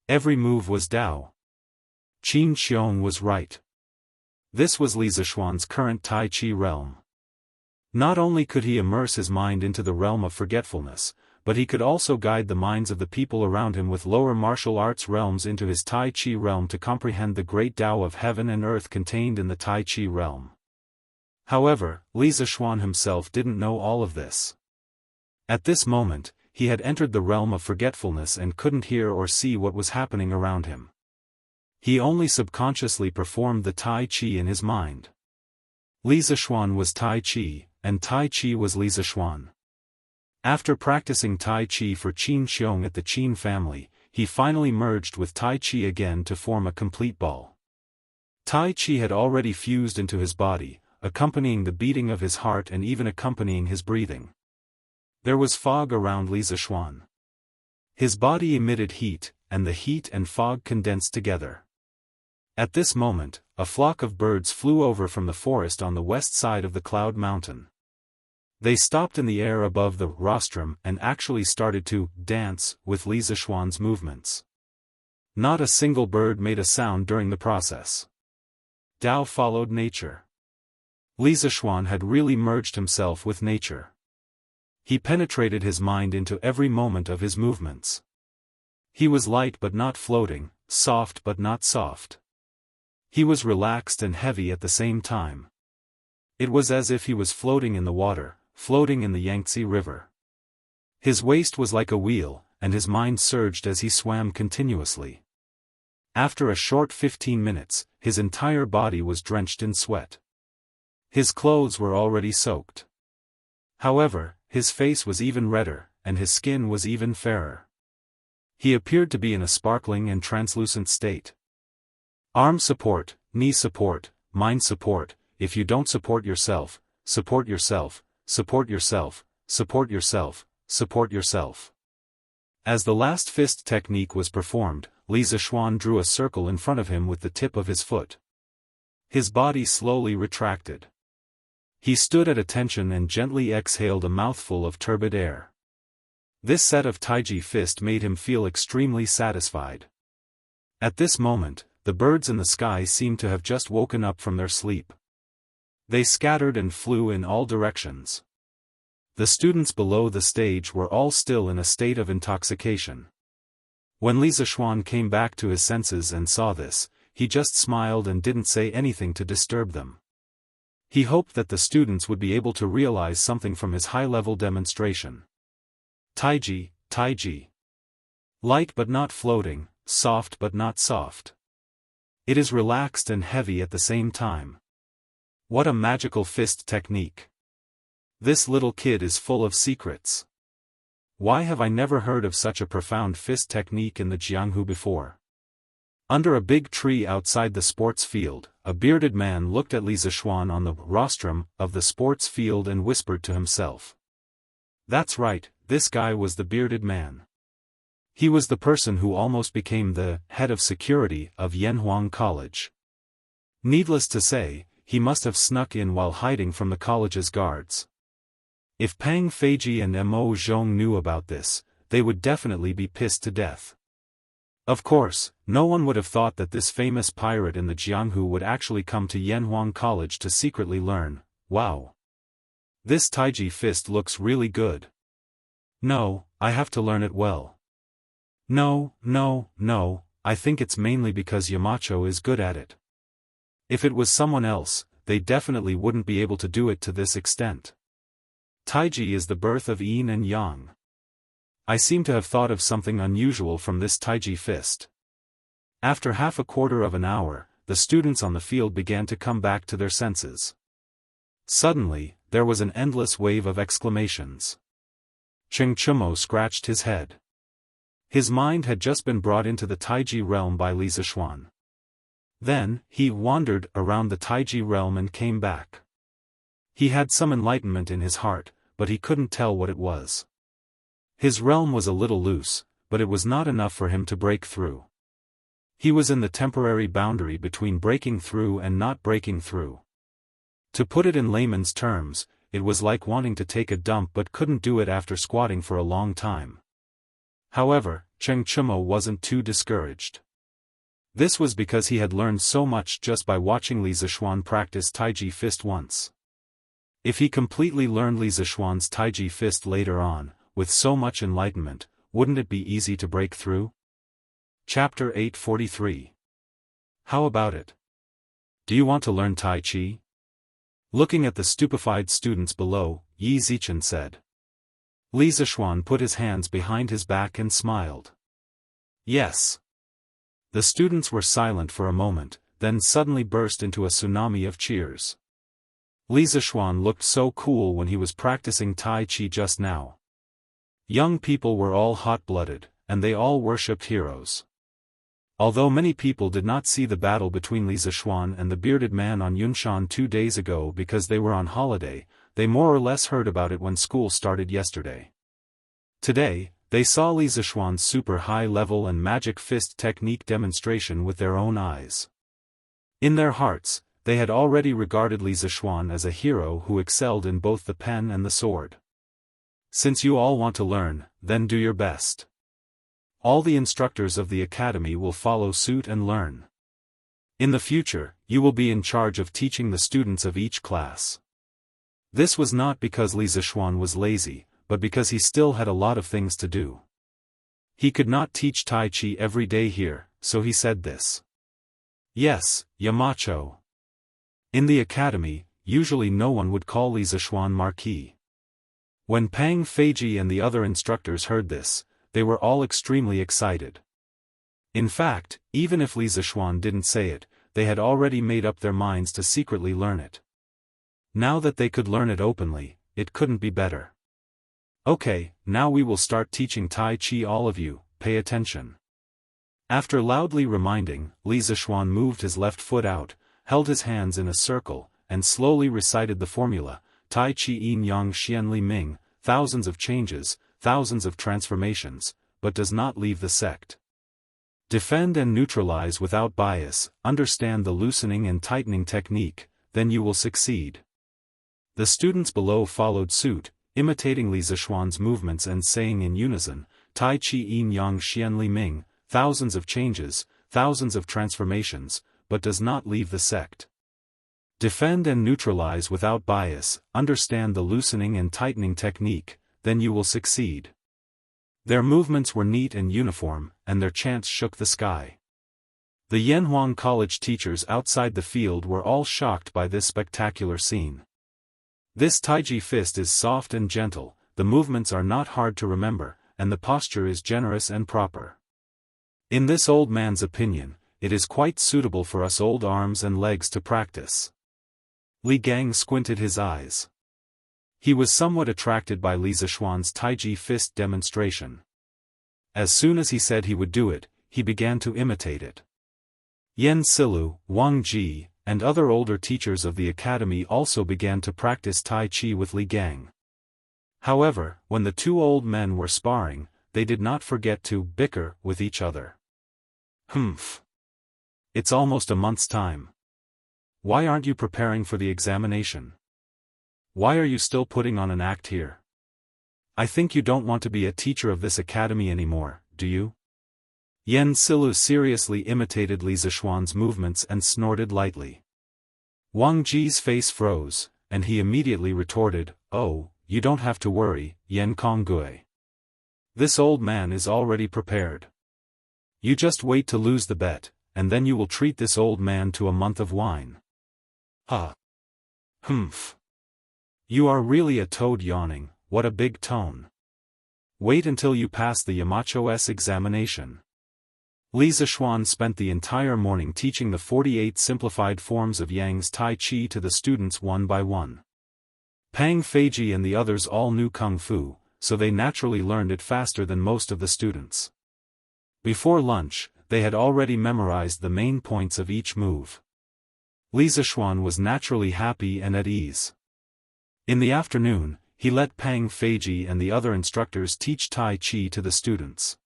Every move was Tao. Qin Xiong was right. This was Li Zishuan's current Tai Chi realm. Not only could he immerse his mind into the realm of forgetfulness, but he could also guide the minds of the people around him with lower martial arts realms into his Tai Chi realm to comprehend the great Tao of heaven and earth contained in the Tai Chi realm. However, Li Zishuan himself didn't know all of this. At this moment, he had entered the realm of forgetfulness and couldn't hear or see what was happening around him. He only subconsciously performed the Tai Chi in his mind. Li Zishuan was Tai Chi, and Tai Chi was Li Zishuan. After practicing Tai Chi for Qin Xiong at the Qin family, he finally merged with Tai Chi again to form a complete ball. Tai Chi had already fused into his body, accompanying the beating of his heart and even accompanying his breathing. There was fog around Li Zishuan. His body emitted heat, and the heat and fog condensed together. At this moment, a flock of birds flew over from the forest on the west side of the Cloud Mountain. They stopped in the air above the rostrum and actually started to dance with Li Zishuan's movements. Not a single bird made a sound during the process. Tao followed nature. Li Zishuan had really merged himself with nature. He penetrated his mind into every moment of his movements. He was light but not floating, soft but not soft. He was relaxed and heavy at the same time. It was as if he was floating in the water, floating in the Yangtze River. His waist was like a wheel, and his mind surged as he swam continuously. After a short 15 minutes, his entire body was drenched in sweat. His clothes were already soaked. However, his face was even redder, and his skin was even fairer. He appeared to be in a sparkling and translucent state. Arm support, knee support, mind support. If you don't support yourself, support yourself, support yourself, support yourself, support yourself. As the last fist technique was performed, Li Zishuan drew a circle in front of him with the tip of his foot. His body slowly retracted. He stood at attention and gently exhaled a mouthful of turbid air. This set of Taiji fist made him feel extremely satisfied. At this moment, the birds in the sky seemed to have just woken up from their sleep. They scattered and flew in all directions. The students below the stage were all still in a state of intoxication. When Li Zishuan came back to his senses and saw this, he just smiled and didn't say anything to disturb them. He hoped that the students would be able to realize something from his high-level demonstration. Taiji, Taiji. Light but not floating, soft but not soft. It is relaxed and heavy at the same time. What a magical fist technique. This little kid is full of secrets. Why have I never heard of such a profound fist technique in the Jianghu before? Under a big tree outside the sports field, a bearded man looked at Li Zishuan on the rostrum of the sports field and whispered to himself. That's right, this guy was the bearded man. He was the person who almost became the head of security of Yanhuang College. Needless to say, he must have snuck in while hiding from the college's guards. If Pang Feiji and Mo Zhong knew about this, they would definitely be pissed to death. Of course, no one would have thought that this famous pirate in the Jianghu would actually come to Yanhuang College to secretly learn. Wow. This Taiji fist looks really good. No, I have to learn it well. No, I think it's mainly because Yamacho is good at it. If it was someone else, they definitely wouldn't be able to do it to this extent. Taiji is the birth of yin and yang. I seem to have thought of something unusual from this Taiji fist. After half a quarter of an hour, the students on the field began to come back to their senses. Suddenly, there was an endless wave of exclamations. Cheng Chumo scratched his head. His mind had just been brought into the Taiji realm by Li Zishuan. Then, he wandered around the Taiji realm and came back. He had some enlightenment in his heart, but he couldn't tell what it was. His realm was a little loose, but it was not enough for him to break through. He was in the temporary boundary between breaking through and not breaking through. To put it in layman's terms, it was like wanting to take a dump but couldn't do it after squatting for a long time. However, Cheng Chumo wasn't too discouraged. This was because he had learned so much just by watching Li Zishuan practice Taiji fist once. If he completely learned Li Zishuan's Taiji fist later on, with so much enlightenment, wouldn't it be easy to break through? Chapter 843. How about it? Do you want to learn Tai Chi? Looking at the stupefied students below, Yi Zichen said. Li Zishuan put his hands behind his back and smiled. Yes. The students were silent for a moment, then suddenly burst into a tsunami of cheers. Li Zishuan looked so cool when he was practicing Tai Chi just now. Young people were all hot-blooded, and they all worshipped heroes. Although many people did not see the battle between Li Zishuan and the bearded man on Yunshan 2 days ago because they were on holiday, they more or less heard about it when school started yesterday. Today, they saw Li Zishuan's super high-level and magic fist technique demonstration with their own eyes. In their hearts, they had already regarded Li Zishuan as a hero who excelled in both the pen and the sword. Since you all want to learn, then do your best. All the instructors of the academy will follow suit and learn. In the future, you will be in charge of teaching the students of each class. This was not because Li Zishuan was lazy, but because he still had a lot of things to do. He could not teach Tai Chi every day here, so he said this. Yes, Yamacho. In the academy, usually no one would call Li Zishuan Marquis. When Pang Feiji and the other instructors heard this, they were all extremely excited. In fact, even if Li Zishuan didn't say it, they had already made up their minds to secretly learn it. Now that they could learn it openly, it couldn't be better. Okay, now we will start teaching Tai Chi. All of you, pay attention. After loudly reminding, Li Zishuan moved his left foot out, held his hands in a circle, and slowly recited the formula, Tai Chi Yin Yang Xian Li Ming, thousands of changes, thousands of transformations, but does not leave the sect. Defend and neutralize without bias, understand the loosening and tightening technique, then you will succeed. The students below followed suit, imitating Li Zishuan's movements and saying in unison, Tai Chi Yin Yang Xian Li Ming, thousands of changes, thousands of transformations, but does not leave the sect. Defend and neutralize without bias, understand the loosening and tightening technique, then you will succeed. Their movements were neat and uniform, and their chants shook the sky. The Yanhuang College teachers outside the field were all shocked by this spectacular scene. This Taiji fist is soft and gentle, the movements are not hard to remember, and the posture is generous and proper. In this old man's opinion, it is quite suitable for us old arms and legs to practice. Li Gang squinted his eyes. He was somewhat attracted by Li Zishuan's Taiji fist demonstration. As soon as he said he would do it, he began to imitate it. Yen Silu, Wang Ji, and other older teachers of the academy also began to practice Tai Chi with Li Gang. However, when the two old men were sparring, they did not forget to bicker with each other. Humph. It's almost a month's time. Why aren't you preparing for the examination? Why are you still putting on an act here? I think you don't want to be a teacher of this academy anymore, do you? Yen Silu seriously imitated Li Zishuan's movements and snorted lightly. Wang Ji's face froze, and he immediately retorted, "Oh, you don't have to worry, Yen Konggui. This old man is already prepared. You just wait to lose the bet, and then you will treat this old man to a month of wine." Ha! Humph! You are really a toad yawning, what a big tone. Wait until you pass the Yamacho's examination. Li Zishuan spent the entire morning teaching the 48 simplified forms of Yang's Tai Chi to the students one by one. Pang Feiji and the others all knew Kung Fu, so they naturally learned it faster than most of the students. Before lunch, they had already memorized the main points of each move. Li Zishuan was naturally happy and at ease. In the afternoon, he let Pang Feiji and the other instructors teach Tai Chi to the students.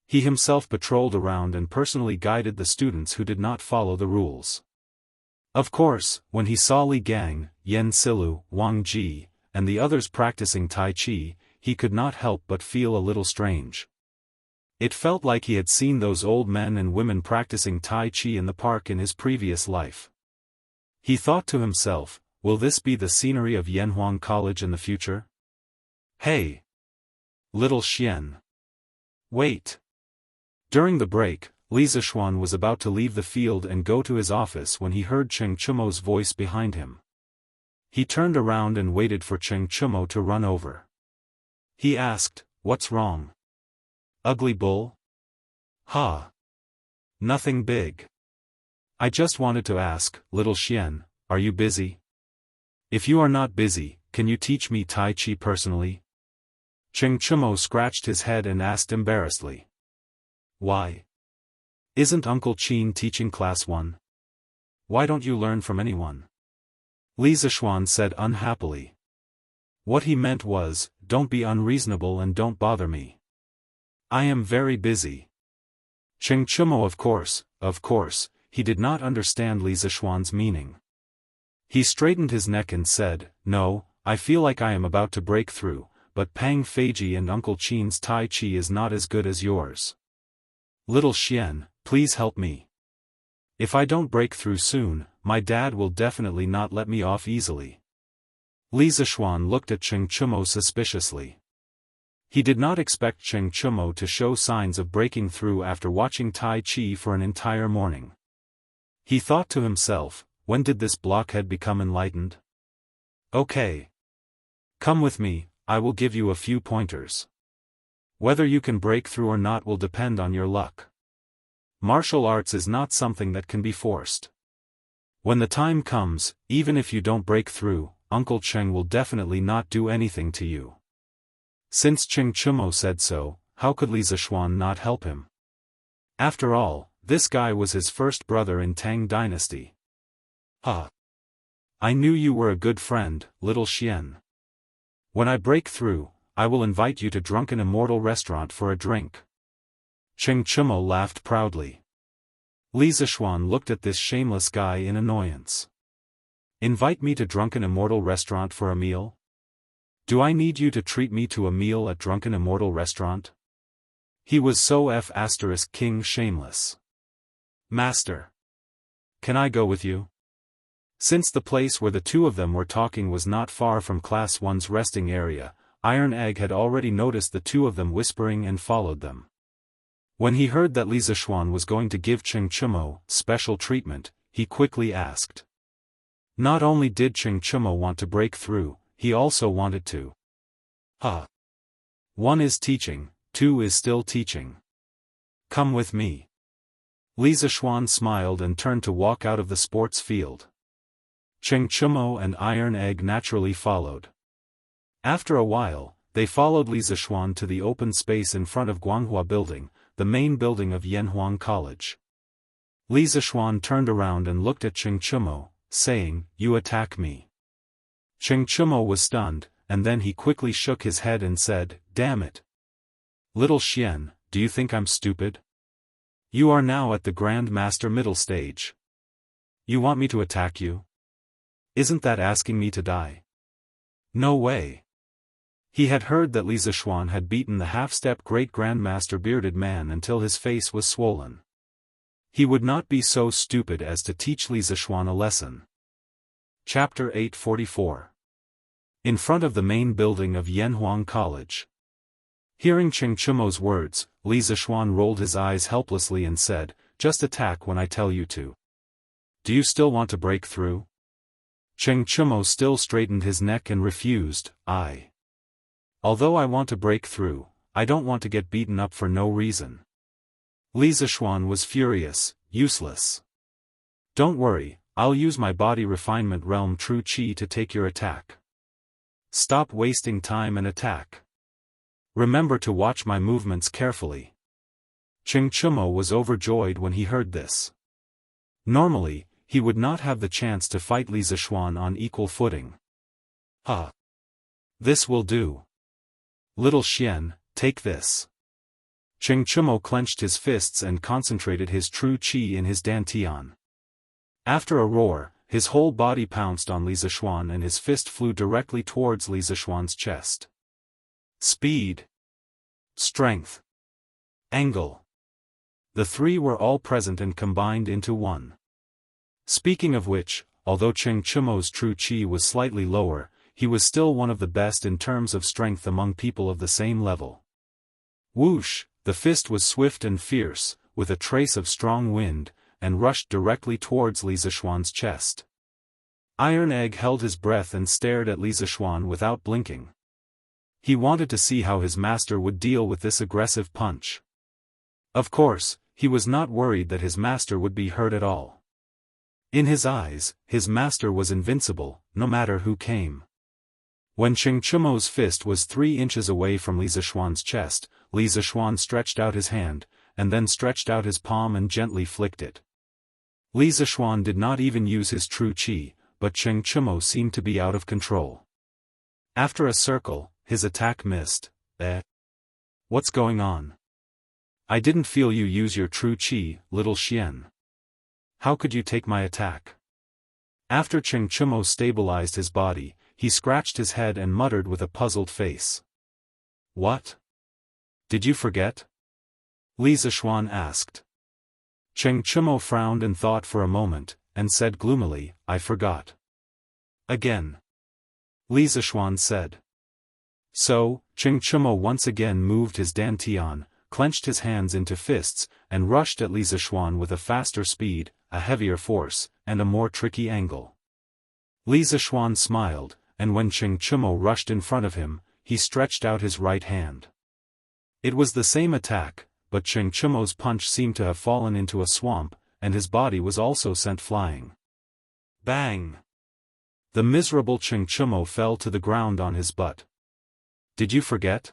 He himself patrolled around and personally guided the students who did not follow the rules. Of course, when he saw Li Gang, Yen Silu, Wang Ji, and the others practicing Tai Chi, he could not help but feel a little strange. It felt like he had seen those old men and women practicing Tai Chi in the park in his previous life. He thought to himself, will this be the scenery of Yanhuang College in the future? Hey! Little Xian. Wait! During the break, Li Zishuan was about to leave the field and go to his office when he heard Cheng Chumo's voice behind him. He turned around and waited for Cheng Chumo to run over. He asked, "What's wrong? Ugly bull?" "Ha! Nothing big. I just wanted to ask, little Xian, are you busy? If you are not busy, can you teach me Tai Chi personally?" Cheng Chumo scratched his head and asked embarrassedly. "Why? Isn't Uncle Qin teaching class 1? Why don't you learn from anyone?" Li Zishuan said unhappily. What he meant was, don't be unreasonable and don't bother me. I am very busy. Cheng Chumo of course, he did not understand Li Zishuan's meaning. He straightened his neck and said, "No, I feel like I am about to break through, but Pang Feiji and Uncle Qin's Tai Chi is not as good as yours. Little Xian, please help me. If I don't break through soon, my dad will definitely not let me off easily." Li Zishuan looked at Cheng Chumo suspiciously. He did not expect Cheng Chumo to show signs of breaking through after watching Tai Chi for an entire morning. He thought to himself, when did this blockhead become enlightened? Okay. Come with me, I will give you a few pointers. Whether you can break through or not will depend on your luck. Martial arts is not something that can be forced. When the time comes, even if you don't break through, Uncle Cheng will definitely not do anything to you. Since Cheng Chumo said so, how could Li Zishuan not help him? After all, this guy was his first brother in Tang Dynasty. Ha! I knew you were a good friend, little Xian. When I break through, I will invite you to Drunken Immortal restaurant for a drink. Cheng Chumo laughed proudly. Li Zishuan looked at this shameless guy in annoyance. Invite me to Drunken Immortal restaurant for a meal? Do I need you to treat me to a meal at Drunken Immortal restaurant? He was so King shameless. Master. Can I go with you? Since the place where the two of them were talking was not far from Class 1's resting area, Iron Egg had already noticed the two of them whispering and followed them. When he heard that Li Zishuan was going to give Cheng Chumo special treatment, he quickly asked. Not only did Cheng Chumo want to break through, he also wanted to. One is teaching, two is still teaching. Come with me. Li Zishuan smiled and turned to walk out of the sports field. Cheng Chumo and Iron Egg naturally followed. After a while, they followed Li Zishuan to the open space in front of Guanghua Building, the main building of Yanhuang College. Li Zishuan turned around and looked at Cheng Chumo, saying, "You attack me." Cheng Chumo was stunned, and then he quickly shook his head and said, "Damn it. Little Xian, do you think I'm stupid? You are now at the Grand Master middle stage. You want me to attack you? Isn't that asking me to die?" No way. He had heard that Li Zishuan had beaten the half-step Great Grandmaster bearded man until his face was swollen. He would not be so stupid as to teach Li Zishuan a lesson. Chapter 844. In front of the main building of Yanhuang College. Hearing Cheng Chumo's words, Li Zishuan rolled his eyes helplessly and said, "Just attack when I tell you to. Do you still want to break through?" Cheng Chumo still straightened his neck and refused. Although I want to break through, I don't want to get beaten up for no reason." Li Zishuan was furious. "Useless. Don't worry, I'll use my body refinement realm true chi to take your attack. Stop wasting time and attack. Remember to watch my movements carefully." Cheng Chumo was overjoyed when he heard this. Normally, he would not have the chance to fight Li Zishuan on equal footing. This will do. Little Xian, take this. Cheng Chumo clenched his fists and concentrated his true chi in his dantian. After a roar, his whole body pounced on Li Zishuan and his fist flew directly towards Li Zishuan's chest. Speed. Strength. Angle. The three were all present and combined into one. Speaking of which, although Cheng Chumo's true chi was slightly lower, he was still one of the best in terms of strength among people of the same level. Whoosh, the fist was swift and fierce, with a trace of strong wind, and rushed directly towards Li Zishuan's chest. Iron Egg held his breath and stared at Li Zishuan without blinking. He wanted to see how his master would deal with this aggressive punch. Of course, he was not worried that his master would be hurt at all. In his eyes, his master was invincible, no matter who came. When Cheng Chumo's fist was 3 inches away from Li Zishuan's chest, Li Zishuan stretched out his hand, and then stretched out his palm and gently flicked it. Li Zishuan did not even use his true chi, but Cheng Chumo seemed to be out of control. After a circle, his attack missed. What's going on? I didn't feel you use your true chi, little Xian. How could you take my attack? After Cheng Chumo stabilized his body, he scratched his head and muttered with a puzzled face. What? Did you forget? Li Zishuan asked. Cheng Chumo frowned and thought for a moment, and said gloomily, I forgot. Again. Li Zishuan said. So, Cheng Chumo once again moved his dantian, clenched his hands into fists, and rushed at Li Zishuan with a faster speed, a heavier force, and a more tricky angle. Li Zishuan smiled, and when Cheng Chumo rushed in front of him, he stretched out his right hand. It was the same attack, but Cheng Chumo's punch seemed to have fallen into a swamp, and his body was also sent flying. Bang! The miserable Cheng Chumo fell to the ground on his butt. Did you forget?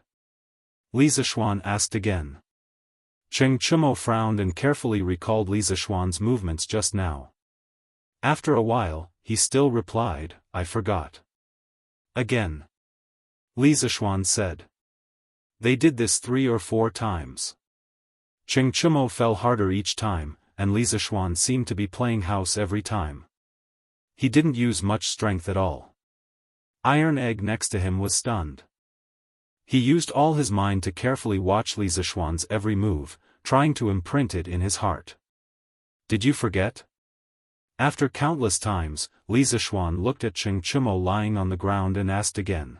Li Zishuan asked again. Cheng Chumo frowned and carefully recalled Li Zishuan's movements just now. After a while, he still replied, I forgot. Again. Li Zishuan said. They did this 3 or 4 times. Cheng Chumo fell harder each time, and Li Zishuan seemed to be playing house every time. He didn't use much strength at all. Iron Egg next to him was stunned. He used all his mind to carefully watch Li Zishuan's every move, trying to imprint it in his heart. Did you forget? After countless times, Li Zishuan looked at Cheng Chumo lying on the ground and asked again.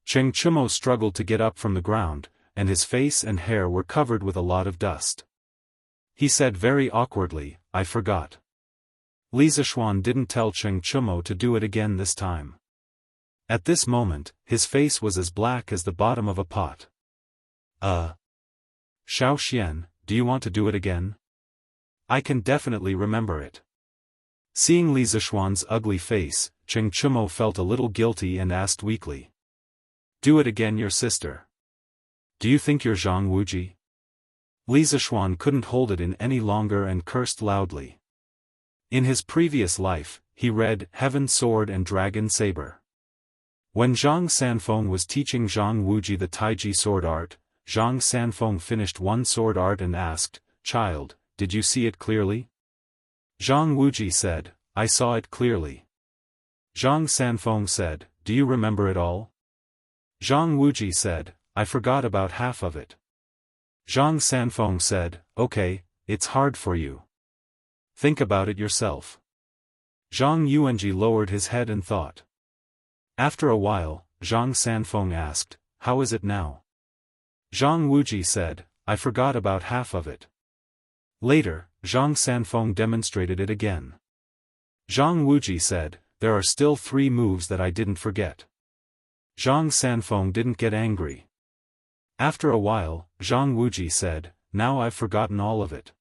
Cheng Chumo struggled to get up from the ground, and his face and hair were covered with a lot of dust. He said very awkwardly, "I forgot." Li Zishuan didn't tell Cheng Chumo to do it again this time. At this moment, his face was as black as the bottom of a pot. Xiao Xian, do you want to do it again? I can definitely remember it." Seeing Li Zishuan's ugly face, Cheng Chumo felt a little guilty and asked weakly. "Do it again, your sister. Do you think you're Zhang Wuji?" Li Zishuan couldn't hold it in any longer and cursed loudly. In his previous life, he read Heaven Sword and Dragon Saber. When Zhang Sanfeng was teaching Zhang Wuji the Taiji sword art, Zhang Sanfeng finished one sword art and asked, "Child, did you see it clearly?" Zhang Wuji said, "I saw it clearly." Zhang Sanfeng said, "Do you remember it all?" Zhang Wuji said, "I forgot about half of it." Zhang Sanfeng said, "Okay, it's hard for you. Think about it yourself." Zhang Yuanji lowered his head and thought. After a while, Zhang Sanfeng asked, "How is it now?" Zhang Wuji said, "I forgot about half of it." Later, Zhang Sanfeng demonstrated it again. Zhang Wuji said, "There are still 3 moves that I didn't forget." Zhang Sanfeng didn't get angry. After a while, Zhang Wuji said, "Now I've forgotten all of it.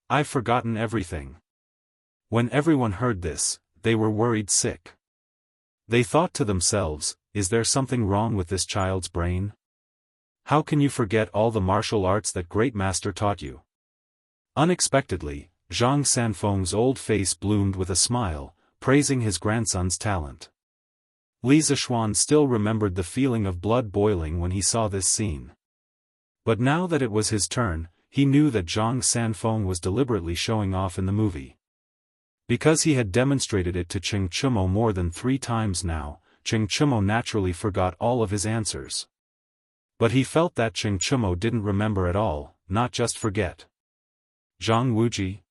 I've forgotten everything." When everyone heard this, they were worried sick. They thought to themselves, "Is there something wrong with this child's brain? How can you forget all the martial arts that great master taught you?" Unexpectedly, Zhang Sanfeng's old face bloomed with a smile, praising his grandson's talent. Li Zishuan still remembered the feeling of blood boiling when he saw this scene. But now that it was his turn, he knew that Zhang Sanfeng was deliberately showing off in the movie. Because he had demonstrated it to Cheng Chumo more than 3 times now, Cheng Chumo naturally forgot all of his answers. But he felt that Cheng Chumo didn't remember at all, not just forget. "Zhang Wuji?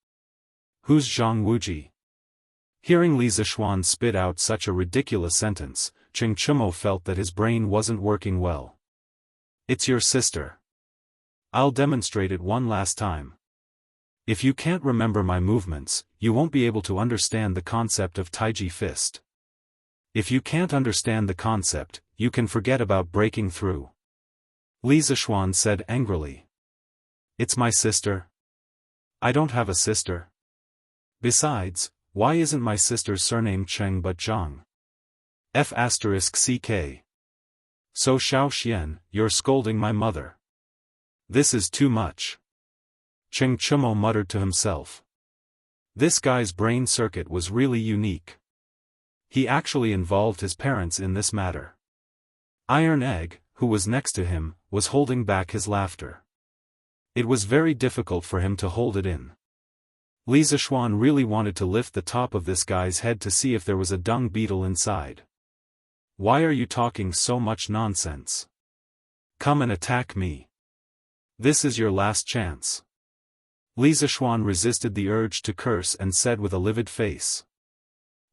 Who's Zhang Wuji?" Hearing Li Zishuan spit out such a ridiculous sentence, Cheng Chumo felt that his brain wasn't working well. "It's your sister. I'll demonstrate it one last time. If you can't remember my movements, you won't be able to understand the concept of Taiji fist. If you can't understand the concept, you can forget about breaking through." Li Zishuan said angrily. "It's my sister. I don't have a sister. Besides, why isn't my sister's surname Cheng but Zhang? F***ck. So Xiao Xian, you're scolding my mother. This is too much." Cheng Chumo muttered to himself. This guy's brain circuit was really unique. He actually involved his parents in this matter. Iron Egg, who was next to him, was holding back his laughter. It was very difficult for him to hold it in. Li Zishuan really wanted to lift the top of this guy's head to see if there was a dung beetle inside. "Why are you talking so much nonsense? Come and attack me. This is your last chance." Li Zishuan resisted the urge to curse and said with a livid face.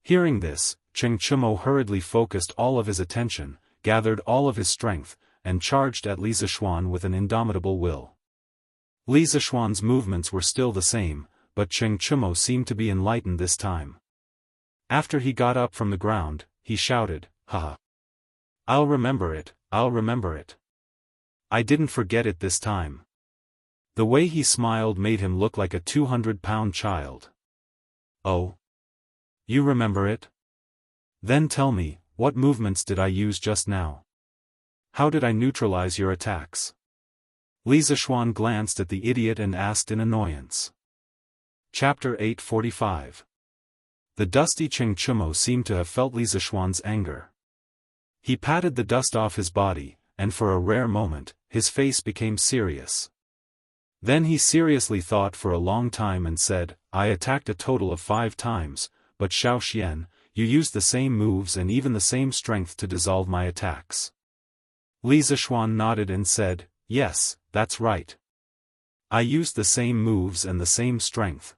Hearing this, Cheng Chumo hurriedly focused all of his attention, gathered all of his strength, and charged at Li Zishuan with an indomitable will. Li Zishuan's movements were still the same, but Cheng Chumo seemed to be enlightened this time. After he got up from the ground, he shouted, "Haha! I'll remember it, I'll remember it. I didn't forget it this time." The way he smiled made him look like a 200-pound child. "Oh? You remember it? Then tell me, what movements did I use just now? How did I neutralize your attacks?" Li Zishuan glanced at the idiot and asked in annoyance. Chapter 845. The dusty Cheng Chumo seemed to have felt Li Zishuan's anger. He patted the dust off his body, and for a rare moment, his face became serious. Then he seriously thought for a long time and said, "I attacked a total of 5 times, but Xiao Xian, you used the same moves and even the same strength to dissolve my attacks." Li Zishuan nodded and said, "Yes, that's right. I used the same moves and the same strength."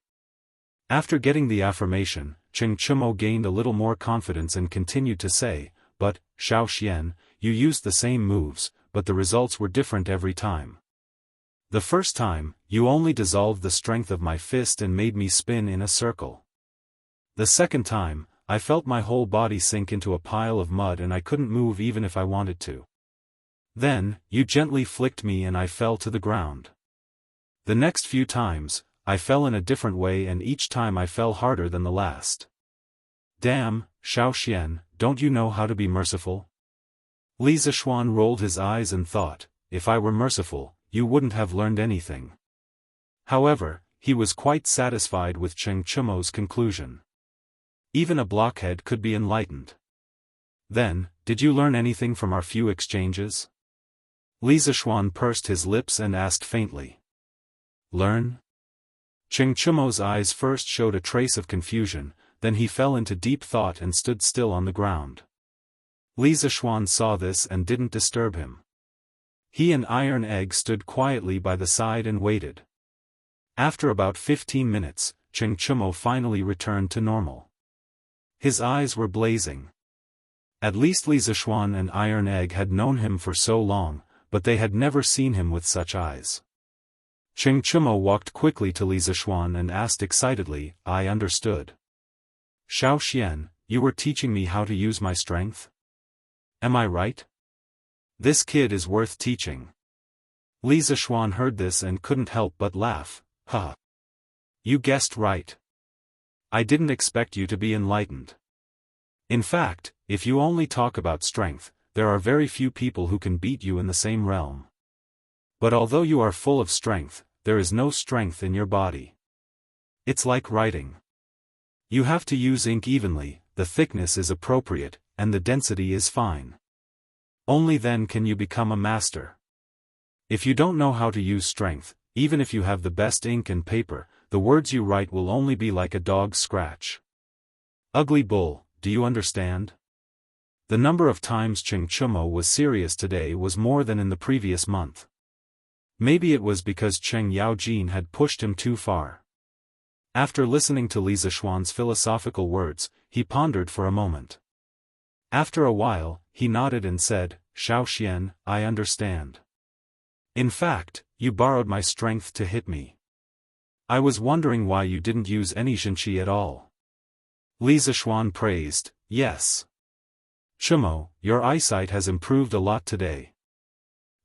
After getting the affirmation, Cheng Chumo gained a little more confidence and continued to say, "But, Xiao Xian, you used the same moves, but the results were different every time. The first time, you only dissolved the strength of my fist and made me spin in a circle. The second time, I felt my whole body sink into a pile of mud and I couldn't move even if I wanted to. Then, you gently flicked me and I fell to the ground. The next few times, I fell in a different way and each time I fell harder than the last. Damn, Xiaoxian, don't you know how to be merciful? Li Zishuan rolled his eyes and thought, if I were merciful, you wouldn't have learned anything. However, he was quite satisfied with Cheng Chumo's conclusion. Even a blockhead could be enlightened. Then, did you learn anything from our few exchanges? Li Zishuan pursed his lips and asked faintly. Learn? Cheng Chumo's eyes first showed a trace of confusion, then he fell into deep thought and stood still on the ground. Li Zishuan saw this and didn't disturb him. He and Iron Egg stood quietly by the side and waited. After about 15 minutes, Cheng Chumo finally returned to normal. His eyes were blazing. At least Li Zishuan and Iron Egg had known him for so long, but they had never seen him with such eyes. Cheng Chumo walked quickly to Li Zishuan and asked excitedly, I understood. Xiaoxian, you were teaching me how to use my strength? Am I right? This kid is worth teaching. Li Zishuan heard this and couldn't help but laugh. Ha! You guessed right. I didn't expect you to be enlightened. In fact, if you only talk about strength, there are very few people who can beat you in the same realm. But although you are full of strength, there is no strength in your body. It's like writing. You have to use ink evenly, the thickness is appropriate, and the density is fine. Only then can you become a master. If you don't know how to use strength, even if you have the best ink and paper, the words you write will only be like a dog's scratch. Ugly bull, do you understand? The number of times Cheng Chumo was serious today was more than in the previous month. Maybe it was because Cheng Yaojin had pushed him too far. After listening to Li Zishuan's philosophical words, he pondered for a moment. After a while, he nodded and said, Xiaoxian, I understand. In fact, you borrowed my strength to hit me. I was wondering why you didn't use any Xianxia at all. Li Zishuan praised, yes. Chumo, your eyesight has improved a lot today.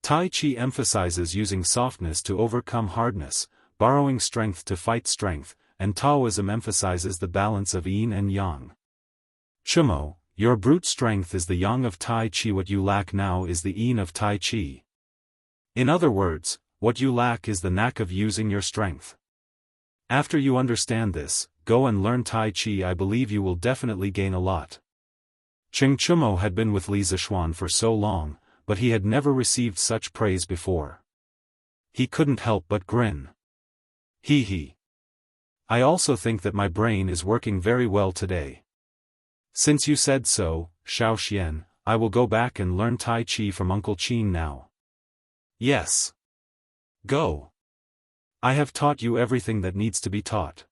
Tai Chi emphasizes using softness to overcome hardness, borrowing strength to fight strength, and Taoism emphasizes the balance of yin and yang. Chumo, your brute strength is the yang of Tai Chi. What you lack now is the yin of Tai Chi. In other words, what you lack is the knack of using your strength. After you understand this, go and learn Tai Chi. I believe you will definitely gain a lot. Cheng Chumo had been with Li Zishuan for so long, but he had never received such praise before. He couldn't help but grin. Hee hee. I also think that my brain is working very well today. Since you said so, Xiaoxian, I will go back and learn Tai Chi from Uncle Qin now. Yes. Go. I have taught you everything that needs to be taught.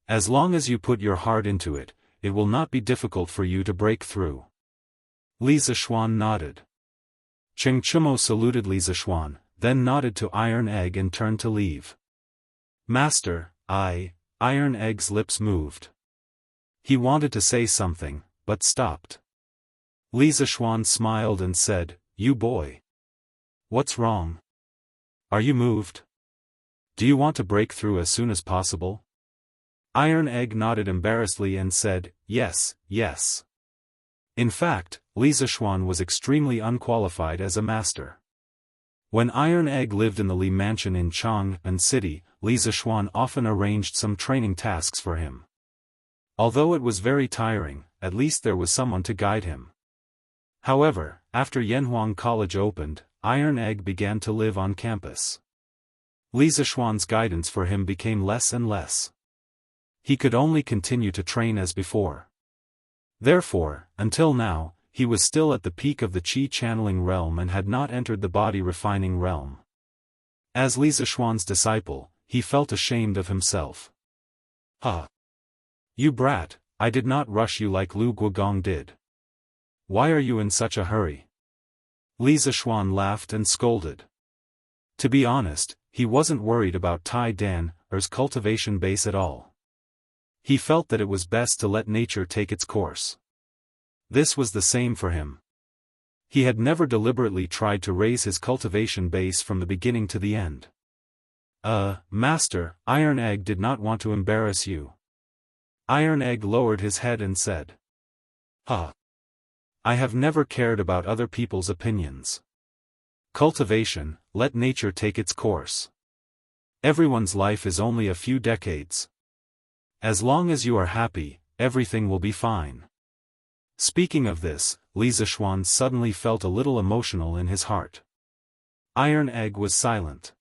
As long as you put your heart into it, it will not be difficult for you to break through. Li Zishuan nodded. Cheng Chumo saluted Li Zishuan, then nodded to Iron Egg and turned to leave. Master, Iron Egg's lips moved. He wanted to say something, but stopped. Li Zishuan smiled and said, You boy. What's wrong? Are you moved? Do you want to break through as soon as possible? Iron Egg nodded embarrassedly and said, Yes, yes. In fact, Li Zishuan was extremely unqualified as a master. When Iron Egg lived in the Li Mansion in Chang'an City, Li Zishuan often arranged some training tasks for him. Although it was very tiring, at least there was someone to guide him. However, after Yanhuang College opened, Iron Egg began to live on campus. Li Zishuan's guidance for him became less and less. He could only continue to train as before. Therefore, until now, he was still at the peak of the Qi channeling realm and had not entered the body refining realm. As Li Zishuan's disciple, he felt ashamed of himself. Ha! You brat, I did not rush you like Lu Guogong did. Why are you in such a hurry? Li Zishuan laughed and scolded. To be honest, he wasn't worried about Tai Dan's cultivation base at all. He felt that it was best to let nature take its course. This was the same for him. He had never deliberately tried to raise his cultivation base from the beginning to the end. Master, Iron Egg did not want to embarrass you. Iron Egg lowered his head and said. I have never cared about other people's opinions. Cultivation, let nature take its course. Everyone's life is only a few decades. As long as you are happy, everything will be fine. Speaking of this, Li Zishuan suddenly felt a little emotional in his heart. Iron Egg was silent.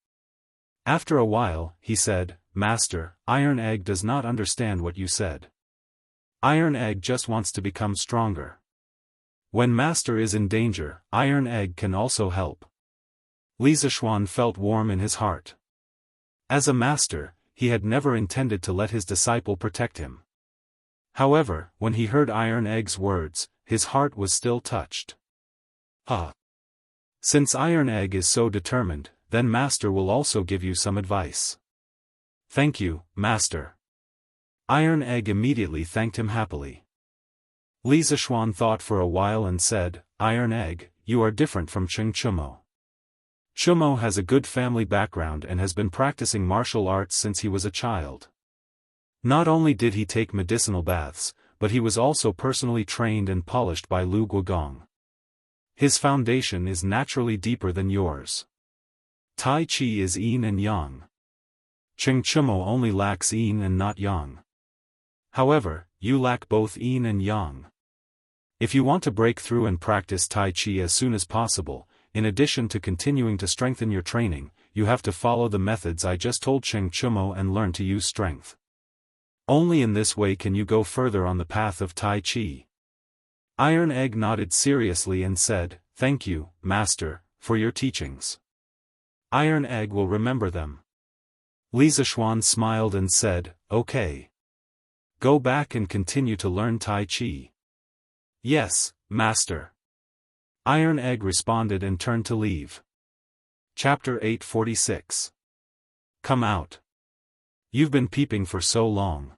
After a while, he said, Master, Iron Egg does not understand what you said. Iron Egg just wants to become stronger. When Master is in danger, Iron Egg can also help. Li Zishuan felt warm in his heart. As a master, he had never intended to let his disciple protect him. However, when he heard Iron Egg's words, his heart was still touched. Since Iron Egg is so determined, then Master will also give you some advice. Thank you, Master. Iron Egg immediately thanked him happily. Li Zishuan thought for a while and said, Iron Egg, you are different from Chumo. Chumo has a good family background and has been practicing martial arts since he was a child. Not only did he take medicinal baths, but he was also personally trained and polished by Lu Guogong. His foundation is naturally deeper than yours. Tai Chi is yin and yang. Chumo only lacks yin and not yang. However, you lack both yin and yang. If you want to break through and practice Tai Chi as soon as possible, in addition to continuing to strengthen your training, you have to follow the methods I just told Chumo and learn to use strength. Only in this way can you go further on the path of Tai Chi. Iron Egg nodded seriously and said, Thank you, Master, for your teachings. Iron Egg will remember them. Li Zishuan smiled and said, Okay. Go back and continue to learn Tai Chi. Yes, Master. Iron Egg responded and turned to leave. Chapter 846. Come out. You've been peeping for so long.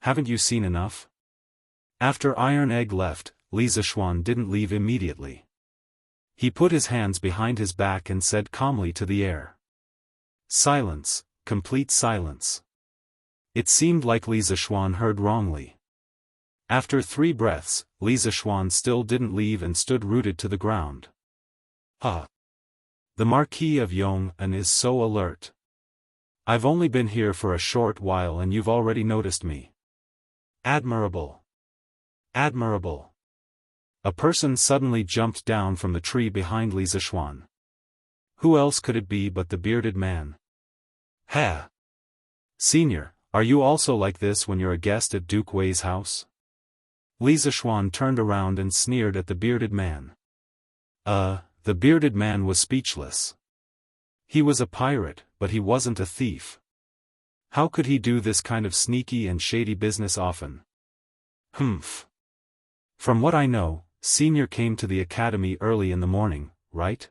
Haven't you seen enough? After Iron Egg left, Li Zishuan didn't leave immediately. He put his hands behind his back and said calmly to the air. Silence, complete silence. It seemed like Li Zishuan heard wrongly. After 3 breaths, Li Zishuan still didn't leave and stood rooted to the ground. The Marquis of Yong'an is so alert. I've only been here for a short while and you've already noticed me. Admirable. Admirable. A person suddenly jumped down from the tree behind Li Zishuan. Who else could it be but the bearded man? Ha! Senior, are you also like this when you're a guest at Duke Wei's house? Li Zishuan turned around and sneered at the bearded man. The bearded man was speechless. He was a pirate, but he wasn't a thief. How could he do this kind of sneaky and shady business often? Humph. From what I know, Senior came to the academy early in the morning, right?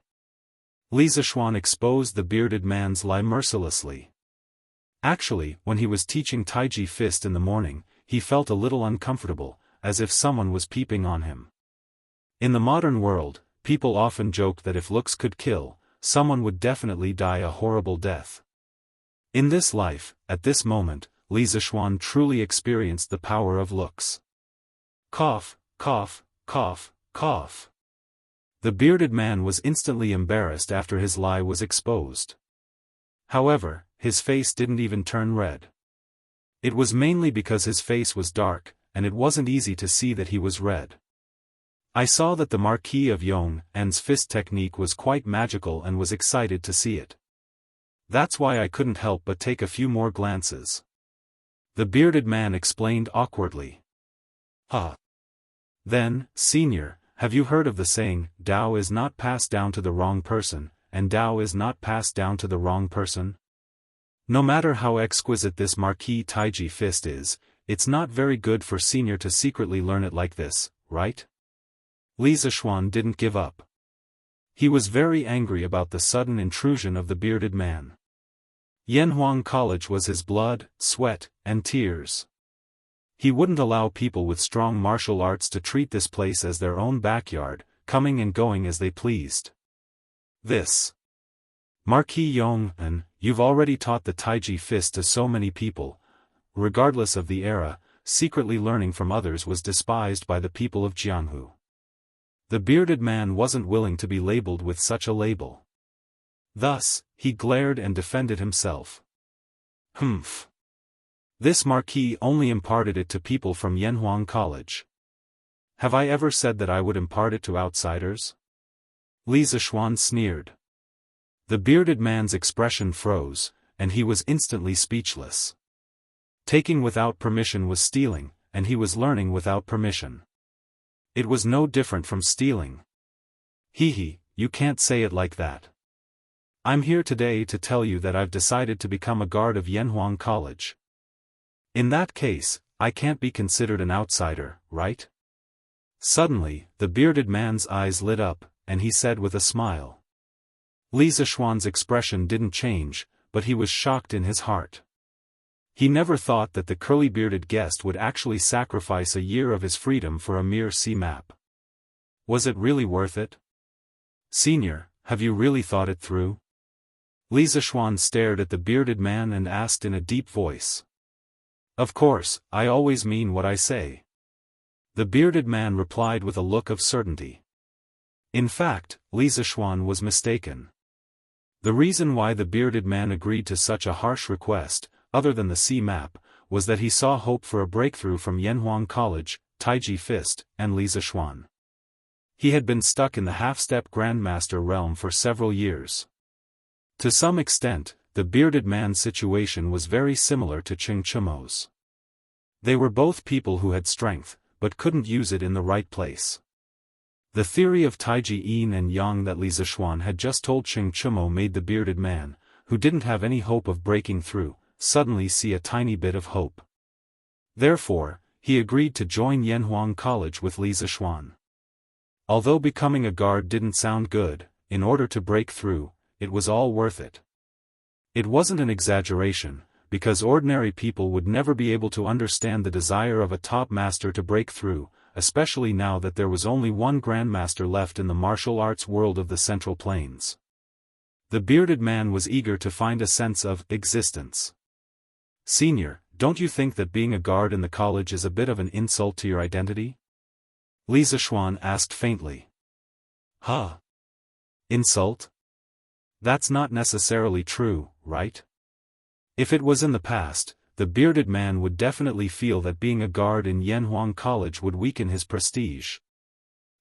Li Zishuan exposed the bearded man's lie mercilessly. Actually, when he was teaching Taiji Fist in the morning, he felt a little uncomfortable, as if someone was peeping on him. In the modern world, people often joke that if looks could kill, someone would definitely die a horrible death. In this life, at this moment, Li Zishuan truly experienced the power of looks. Cough, cough, cough, cough. The bearded man was instantly embarrassed after his lie was exposed. However, his face didn't even turn red. It was mainly because his face was dark, and it wasn't easy to see that he was red. I saw that the Marquis of Yong'an's fist technique was quite magical and was excited to see it. That's why I couldn't help but take a few more glances. The bearded man explained awkwardly. Then, Senior, have you heard of the saying, Dao is not passed down to the wrong person, and Dao is not passed down to the wrong person? No matter how exquisite this Marquis Taiji Fist is, it's not very good for Senior to secretly learn it like this, right? Li Zishuan didn't give up. He was very angry about the sudden intrusion of the bearded man. Yanhuang College was his blood, sweat, and tears. He wouldn't allow people with strong martial arts to treat this place as their own backyard, coming and going as they pleased. This Marquis Yong, and you've already taught the Taiji fist to so many people. Regardless of the era, secretly learning from others was despised by the people of Jianghu. The bearded man wasn't willing to be labeled with such a label. Thus, he glared and defended himself. Humph. This marquis only imparted it to people from Yanhuang College. Have I ever said that I would impart it to outsiders? Li Zishuan sneered. The bearded man's expression froze, and he was instantly speechless. Taking without permission was stealing, and he was learning without permission. It was no different from stealing. Hee, you can't say it like that. I'm here today to tell you that I've decided to become a guard of Yanhuang College. In that case, I can't be considered an outsider, right? Suddenly, the bearded man's eyes lit up, and he said with a smile. Li Zishuan's expression didn't change, but he was shocked in his heart. He never thought that the curly-bearded guest would actually sacrifice a year of his freedom for a mere sea map. Was it really worth it? Senior, have you really thought it through? Li Zishuan stared at the bearded man and asked in a deep voice. Of course, I always mean what I say. The bearded man replied with a look of certainty. In fact, Li Zishuan was mistaken. The reason why the bearded man agreed to such a harsh request, other than the sea map, was that he saw hope for a breakthrough from Yanhuang College, Taiji Fist, and Li Zishuan. He had been stuck in the half-step grandmaster realm for several years. To some extent, the bearded man's situation was very similar to Ching Chumo's. They were both people who had strength, but couldn't use it in the right place. The theory of Taiji Yin and Yang that Li Zishuan had just told Ching Chumo made the bearded man, who didn't have any hope of breaking through, suddenly see a tiny bit of hope. Therefore, he agreed to join Yanhuang College with Li Zishuan. Although becoming a guard didn't sound good, in order to break through, it was all worth it. It wasn't an exaggeration, because ordinary people would never be able to understand the desire of a top master to break through, especially now that there was only one grandmaster left in the martial arts world of the Central Plains. The bearded man was eager to find a sense of existence. Senior, don't you think that being a guard in the college is a bit of an insult to your identity? Li Zishuan asked faintly. Huh? Insult? That's not necessarily true, right? If it was in the past, the bearded man would definitely feel that being a guard in Yanhuang College would weaken his prestige.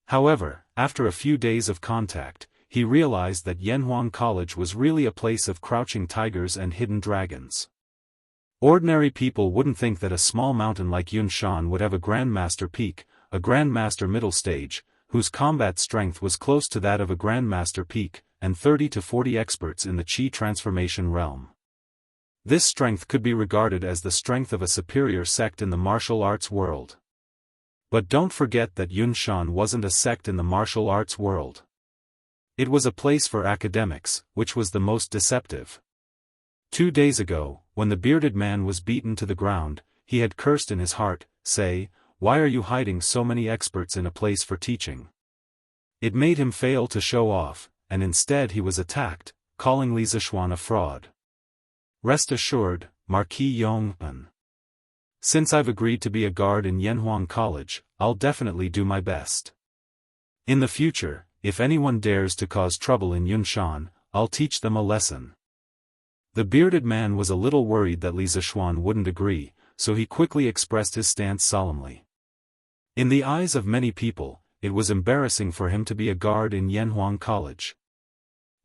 However, after a few days of contact, he realized that Yanhuang College was really a place of crouching tigers and hidden dragons. Ordinary people wouldn't think that a small mountain like Yunshan would have a Grandmaster Peak, a Grandmaster Middle Stage, whose combat strength was close to that of a Grandmaster Peak, and 30 to 40 experts in the Qi transformation realm. This strength could be regarded as the strength of a superior sect in the martial arts world. But don't forget that Yunshan wasn't a sect in the martial arts world. It was a place for academics, which was the most deceptive. 2 days ago, when the bearded man was beaten to the ground, he had cursed in his heart, say, "Why are you hiding so many experts in a place for teaching?" It made him fail to show off, and instead he was attacked, calling Li Zishuan a fraud. Rest assured, Marquis Yong-un. Since I've agreed to be a guard in Yanhuang College, I'll definitely do my best. In the future, if anyone dares to cause trouble in Yunshan, I'll teach them a lesson. The bearded man was a little worried that Li Zishuan wouldn't agree, so he quickly expressed his stance solemnly. In the eyes of many people, it was embarrassing for him to be a guard in Yanhuang College.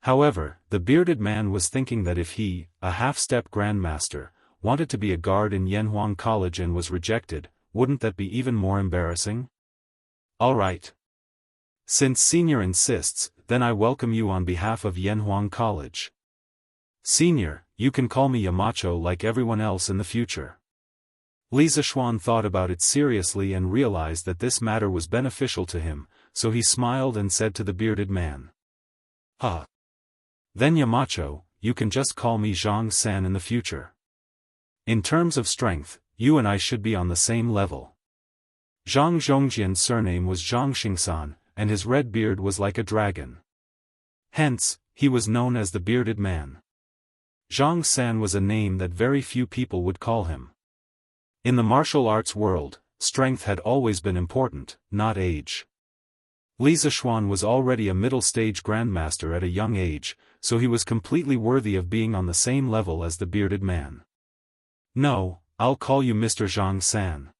However, the bearded man was thinking that if he, a half-step grandmaster, wanted to be a guard in Yanhuang College and was rejected, wouldn't that be even more embarrassing? All right. Since Senior insists, then I welcome you on behalf of Yanhuang College. Senior, you can call me Yamacho like everyone else in the future. Li Zishuan thought about it seriously and realized that this matter was beneficial to him, so he smiled and said to the bearded man. Huh. Then Yamacho, you can just call me Zhang-san in the future. In terms of strength, you and I should be on the same level. Zhang Zhongjian's surname was Zhang Xingsan, and his red beard was like a dragon. Hence, he was known as the Bearded Man. Zhang San was a name that very few people would call him. In the martial arts world, strength had always been important, not age. Li Zishuan was already a middle-stage grandmaster at a young age, so he was completely worthy of being on the same level as the Bearded Man. No, I'll call you Mr. Zhang San.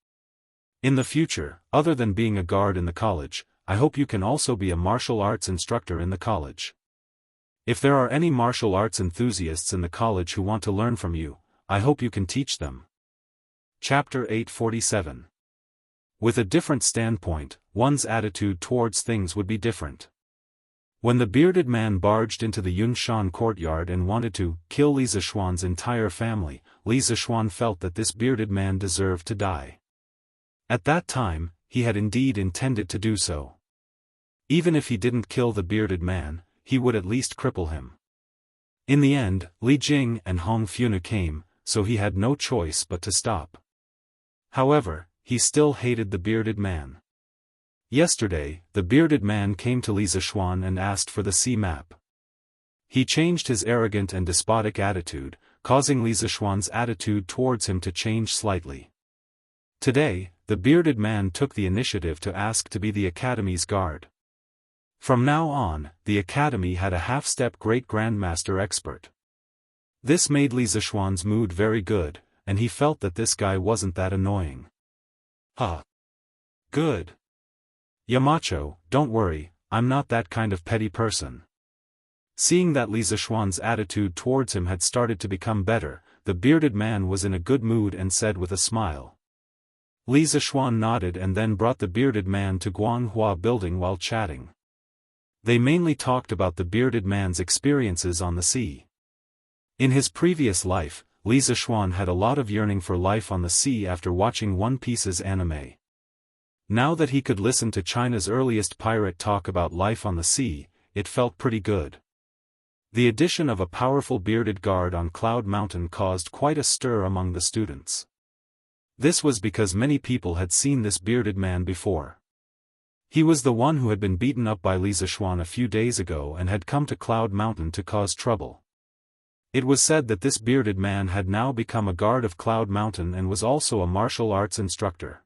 In the future, other than being a guard in the college, I hope you can also be a martial arts instructor in the college. If there are any martial arts enthusiasts in the college who want to learn from you, I hope you can teach them. Chapter 847. With a different standpoint, one's attitude towards things would be different. When the Bearded Man barged into the Yunshan courtyard and wanted to kill Li Zishuan's entire family, Li Zishuan felt that this Bearded Man deserved to die. At that time, he had indeed intended to do so. Even if he didn't kill the Bearded Man, he would at least cripple him. In the end, Li Jing and Hong Funa came, so he had no choice but to stop. However, he still hated the Bearded Man. Yesterday, the Bearded Man came to Li Zishuan and asked for the sea map. He changed his arrogant and despotic attitude, causing Li Zishuan's attitude towards him to change slightly. Today, the Bearded Man took the initiative to ask to be the Academy's guard. From now on, the Academy had a half-step Great Grandmaster expert. This made Li Zishuan's mood very good, and he felt that this guy wasn't that annoying. Huh. Good. Yamacho, don't worry, I'm not that kind of petty person. Seeing that Li Zishuan's attitude towards him had started to become better, the Bearded Man was in a good mood and said with a smile. Li Zishuan nodded and then brought the Bearded Man to Guanghua Building while chatting. They mainly talked about the Bearded Man's experiences on the sea. In his previous life, Li Zishuan had a lot of yearning for life on the sea after watching One Piece's anime. Now that he could listen to China's earliest pirate talk about life on the sea, it felt pretty good. The addition of a powerful bearded guard on Cloud Mountain caused quite a stir among the students. This was because many people had seen this Bearded Man before. He was the one who had been beaten up by Li Zishuan a few days ago and had come to Cloud Mountain to cause trouble. It was said that this Bearded Man had now become a guard of Cloud Mountain and was also a martial arts instructor.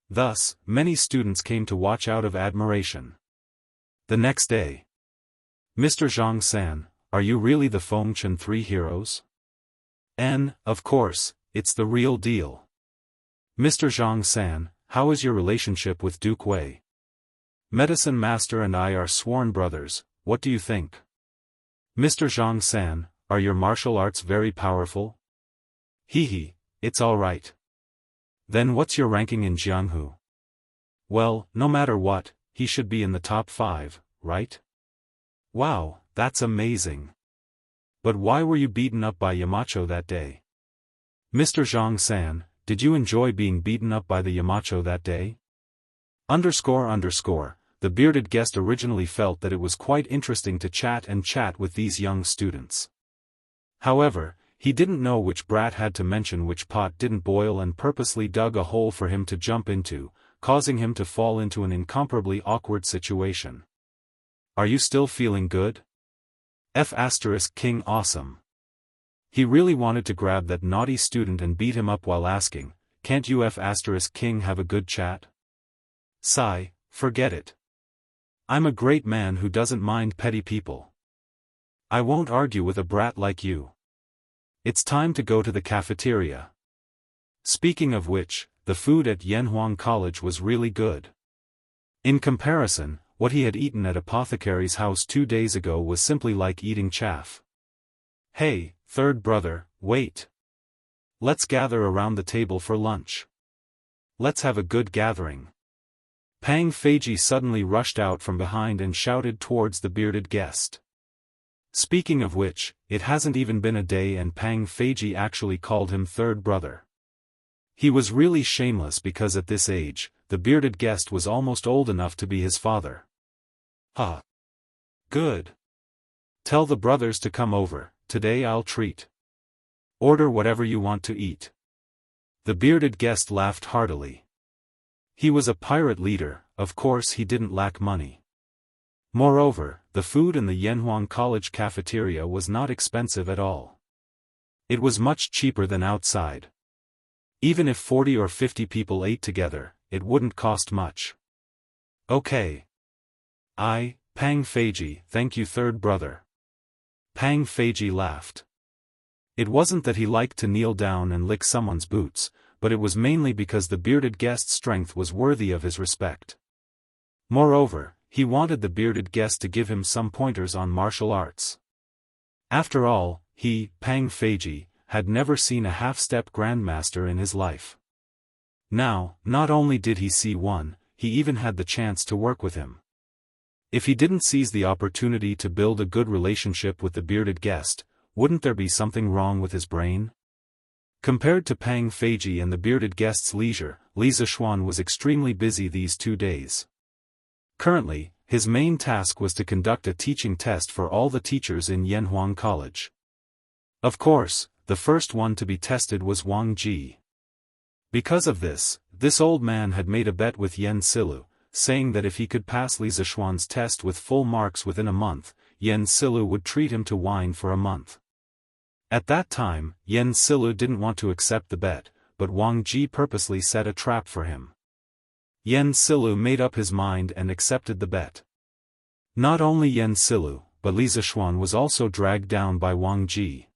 Thus, many students came to watch out of admiration. The next day. Mr. Zhang San, are you really the Fengchen 3 heroes? Of course, it's the real deal. Mr. Zhang San, how is your relationship with Duke Wei? Medicine Master and I are sworn brothers, what do you think? Mr. Zhang San, are your martial arts very powerful? Hee, it's alright. Then what's your ranking in Jianghu? Well, no matter what, he should be in the top 5, right? Wow, that's amazing. But why were you beaten up by Yamacho that day? Mr. Zhang San, did you enjoy being beaten up by the Yamacho that day? The bearded guest originally felt that it was quite interesting to chat with these young students. However, he didn't know which brat had to mention which pot didn't boil and purposely dug a hole for him to jump into, causing him to fall into an incomparably awkward situation. Are you still feeling good? King awesome. He really wanted to grab that naughty student and beat him up while asking, can't you King have a good chat? Sigh, forget it. I'm a great man who doesn't mind petty people. I won't argue with a brat like you. It's time to go to the cafeteria. Speaking of which, the food at Yanhuang College was really good. In comparison, what he had eaten at Apothecary's house 2 days ago was simply like eating chaff. Hey, third brother, wait. Let's gather around the table for lunch. Let's have a good gathering. Pang Feiji suddenly rushed out from behind and shouted towards the bearded guest. Speaking of which, it hasn't even been a day and Pang Feiji actually called him third brother. He was really shameless because at this age, the bearded guest was almost old enough to be his father. Good. Tell the brothers to come over, today I'll treat. Order whatever you want to eat. The bearded guest laughed heartily. He was a pirate leader, of course he didn't lack money. Moreover, the food in the Yanhuang College cafeteria was not expensive at all. It was much cheaper than outside. Even if 40 or 50 people ate together, it wouldn't cost much. Okay. Pang Feiji, thank you third brother. Pang Feiji laughed. It wasn't that he liked to kneel down and lick someone's boots, but it was mainly because the bearded guest's strength was worthy of his respect. Moreover, he wanted the bearded guest to give him some pointers on martial arts. After all, he, Pang Feiji, had never seen a half-step grandmaster in his life. Now, not only did he see one, he even had the chance to work with him. If he didn't seize the opportunity to build a good relationship with the bearded guest, wouldn't there be something wrong with his brain? Compared to Pang Feiji and the bearded guest's leisure, Li Zixuan was extremely busy these 2 days. Currently, his main task was to conduct a teaching test for all the teachers in Yanhuang College. Of course, the first one to be tested was Wang Ji. Because of this old man had made a bet with Yen Silu, saying that if he could pass Li Zixuan's test with full marks within a month, Yen Silu would treat him to wine for a month. At that time, Yen Silu didn't want to accept the bet, but Wang Ji purposely set a trap for him. Yen Silu made up his mind and accepted the bet. Not only Yen Silu, but Li Zixuan was also dragged down by Wang Ji.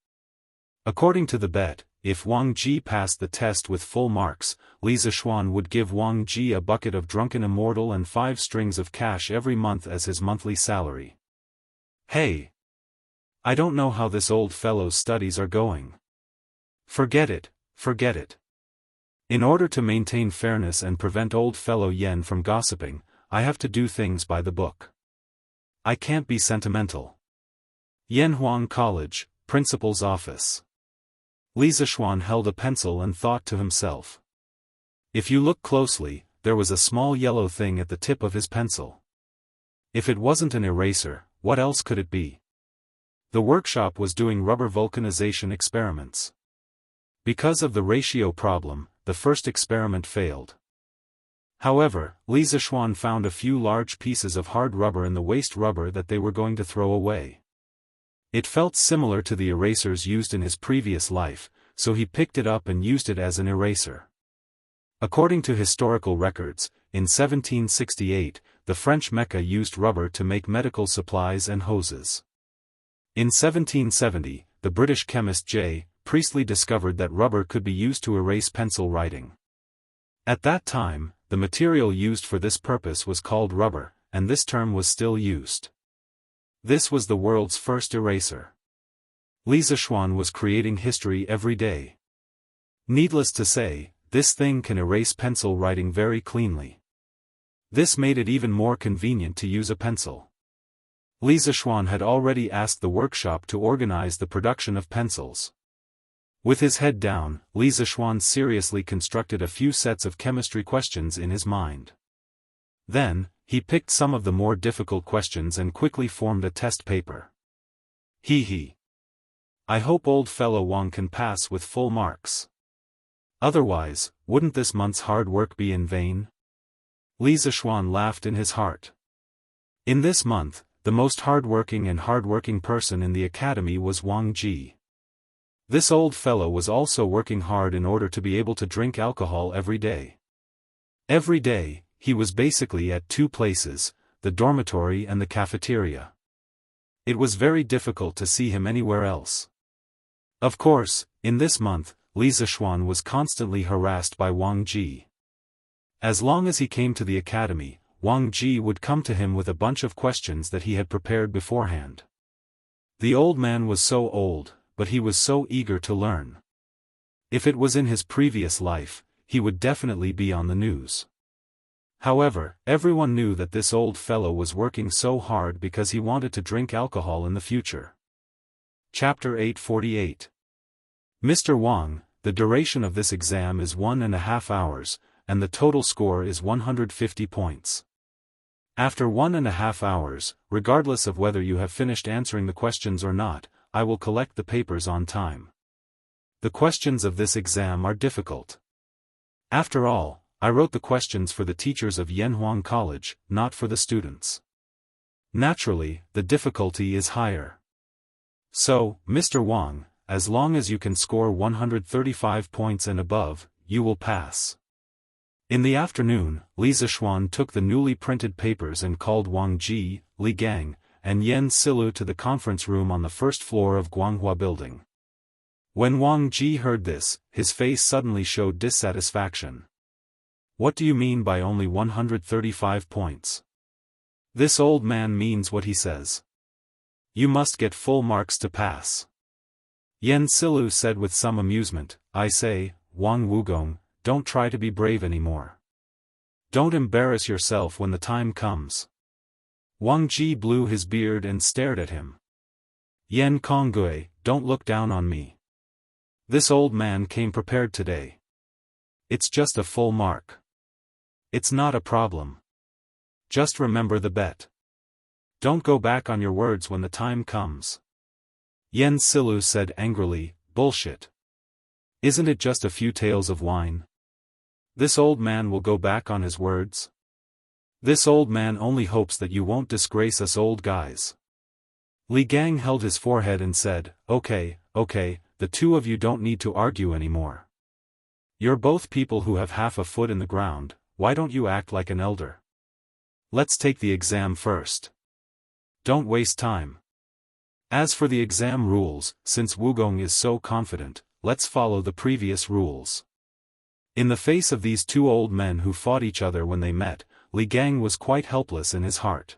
According to the bet, if Wang Ji passed the test with full marks, Li Zixuan would give Wang Ji a bucket of drunken Immortal and 5 strings of cash every month as his monthly salary. Hey! I don't know how this old fellow's studies are going. Forget it, forget it. In order to maintain fairness and prevent old fellow Yen from gossiping, I have to do things by the book. I can't be sentimental. Yanhuang College, Principal's Office. Li Zixuan held a pencil and thought to himself. If you look closely, there was a small yellow thing at the tip of his pencil. If it wasn't an eraser, what else could it be? The workshop was doing rubber vulcanization experiments. Because of the ratio problem, the first experiment failed. However, Li Zixuan found a few large pieces of hard rubber in the waste rubber that they were going to throw away. It felt similar to the erasers used in his previous life, so he picked it up and used it as an eraser. According to historical records, in 1768, the French Mecca used rubber to make medical supplies and hoses. In 1770, the British chemist J. Priestley discovered that rubber could be used to erase pencil writing. At that time, the material used for this purpose was called rubber, and this term was still used. This was the world's first eraser. Li Zixuan was creating history every day. Needless to say, this thing can erase pencil writing very cleanly. This made it even more convenient to use a pencil. Li Zixuan had already asked the workshop to organize the production of pencils. With his head down, Li Zixuan seriously constructed a few sets of chemistry questions in his mind. Then, he picked some of the more difficult questions and quickly formed a test paper. Hee. I hope old fellow Wang can pass with full marks. Otherwise, wouldn't this month's hard work be in vain? Li Zixuan laughed in his heart. In this month, the most hardworking person in the academy was Wang Ji. This old fellow was also working hard in order to be able to drink alcohol every day. Every day, he was basically at 2 places, the dormitory and the cafeteria. It was very difficult to see him anywhere else. Of course, in this month, Li Zixuan was constantly harassed by Wang Ji. As long as he came to the academy, Wang Ji would come to him with a bunch of questions that he had prepared beforehand. The old man was so old, but he was so eager to learn. If it was in his previous life, he would definitely be on the news. However, everyone knew that this old fellow was working so hard because he wanted to drink alcohol in the future. Chapter 848. Mr. Wang, the duration of this exam is 1.5 hours, and the total score is 150 points. After 1.5 hours, regardless of whether you have finished answering the questions or not, I will collect the papers on time. The questions of this exam are difficult. After all, I wrote the questions for the teachers of Yanhuang College, not for the students. Naturally, the difficulty is higher. So, Mr. Wang, as long as you can score 135 points and above, you will pass. In the afternoon, Li Zishuan took the newly printed papers and called Wang Ji, Li Gang, and Yen Silu to the conference room on the first floor of Guanghua Building. When Wang Ji heard this, his face suddenly showed dissatisfaction. What do you mean by only 135 points? This old man means what he says. You must get full marks to pass. Yen Silu said with some amusement, I say, Wang Wugong, don't try to be brave anymore. Don't embarrass yourself when the time comes. Wang Ji blew his beard and stared at him. Yen Konggui, don't look down on me. This old man came prepared today. It's just a full mark. It's not a problem. Just remember the bet. Don't go back on your words when the time comes. Yen Silu said angrily, bullshit. Isn't it just a few taels of wine? This old man will go back on his words? This old man only hopes that you won't disgrace us old guys. Li Gang held his forehead and said, okay, the two of you don't need to argue anymore. You're both people who have half a foot in the ground, why don't you act like an elder? Let's take the exam first. Don't waste time. As for the exam rules, since Wugong is so confident, let's follow the previous rules. In the face of these two old men who fought each other when they met, Li Gang was quite helpless in his heart.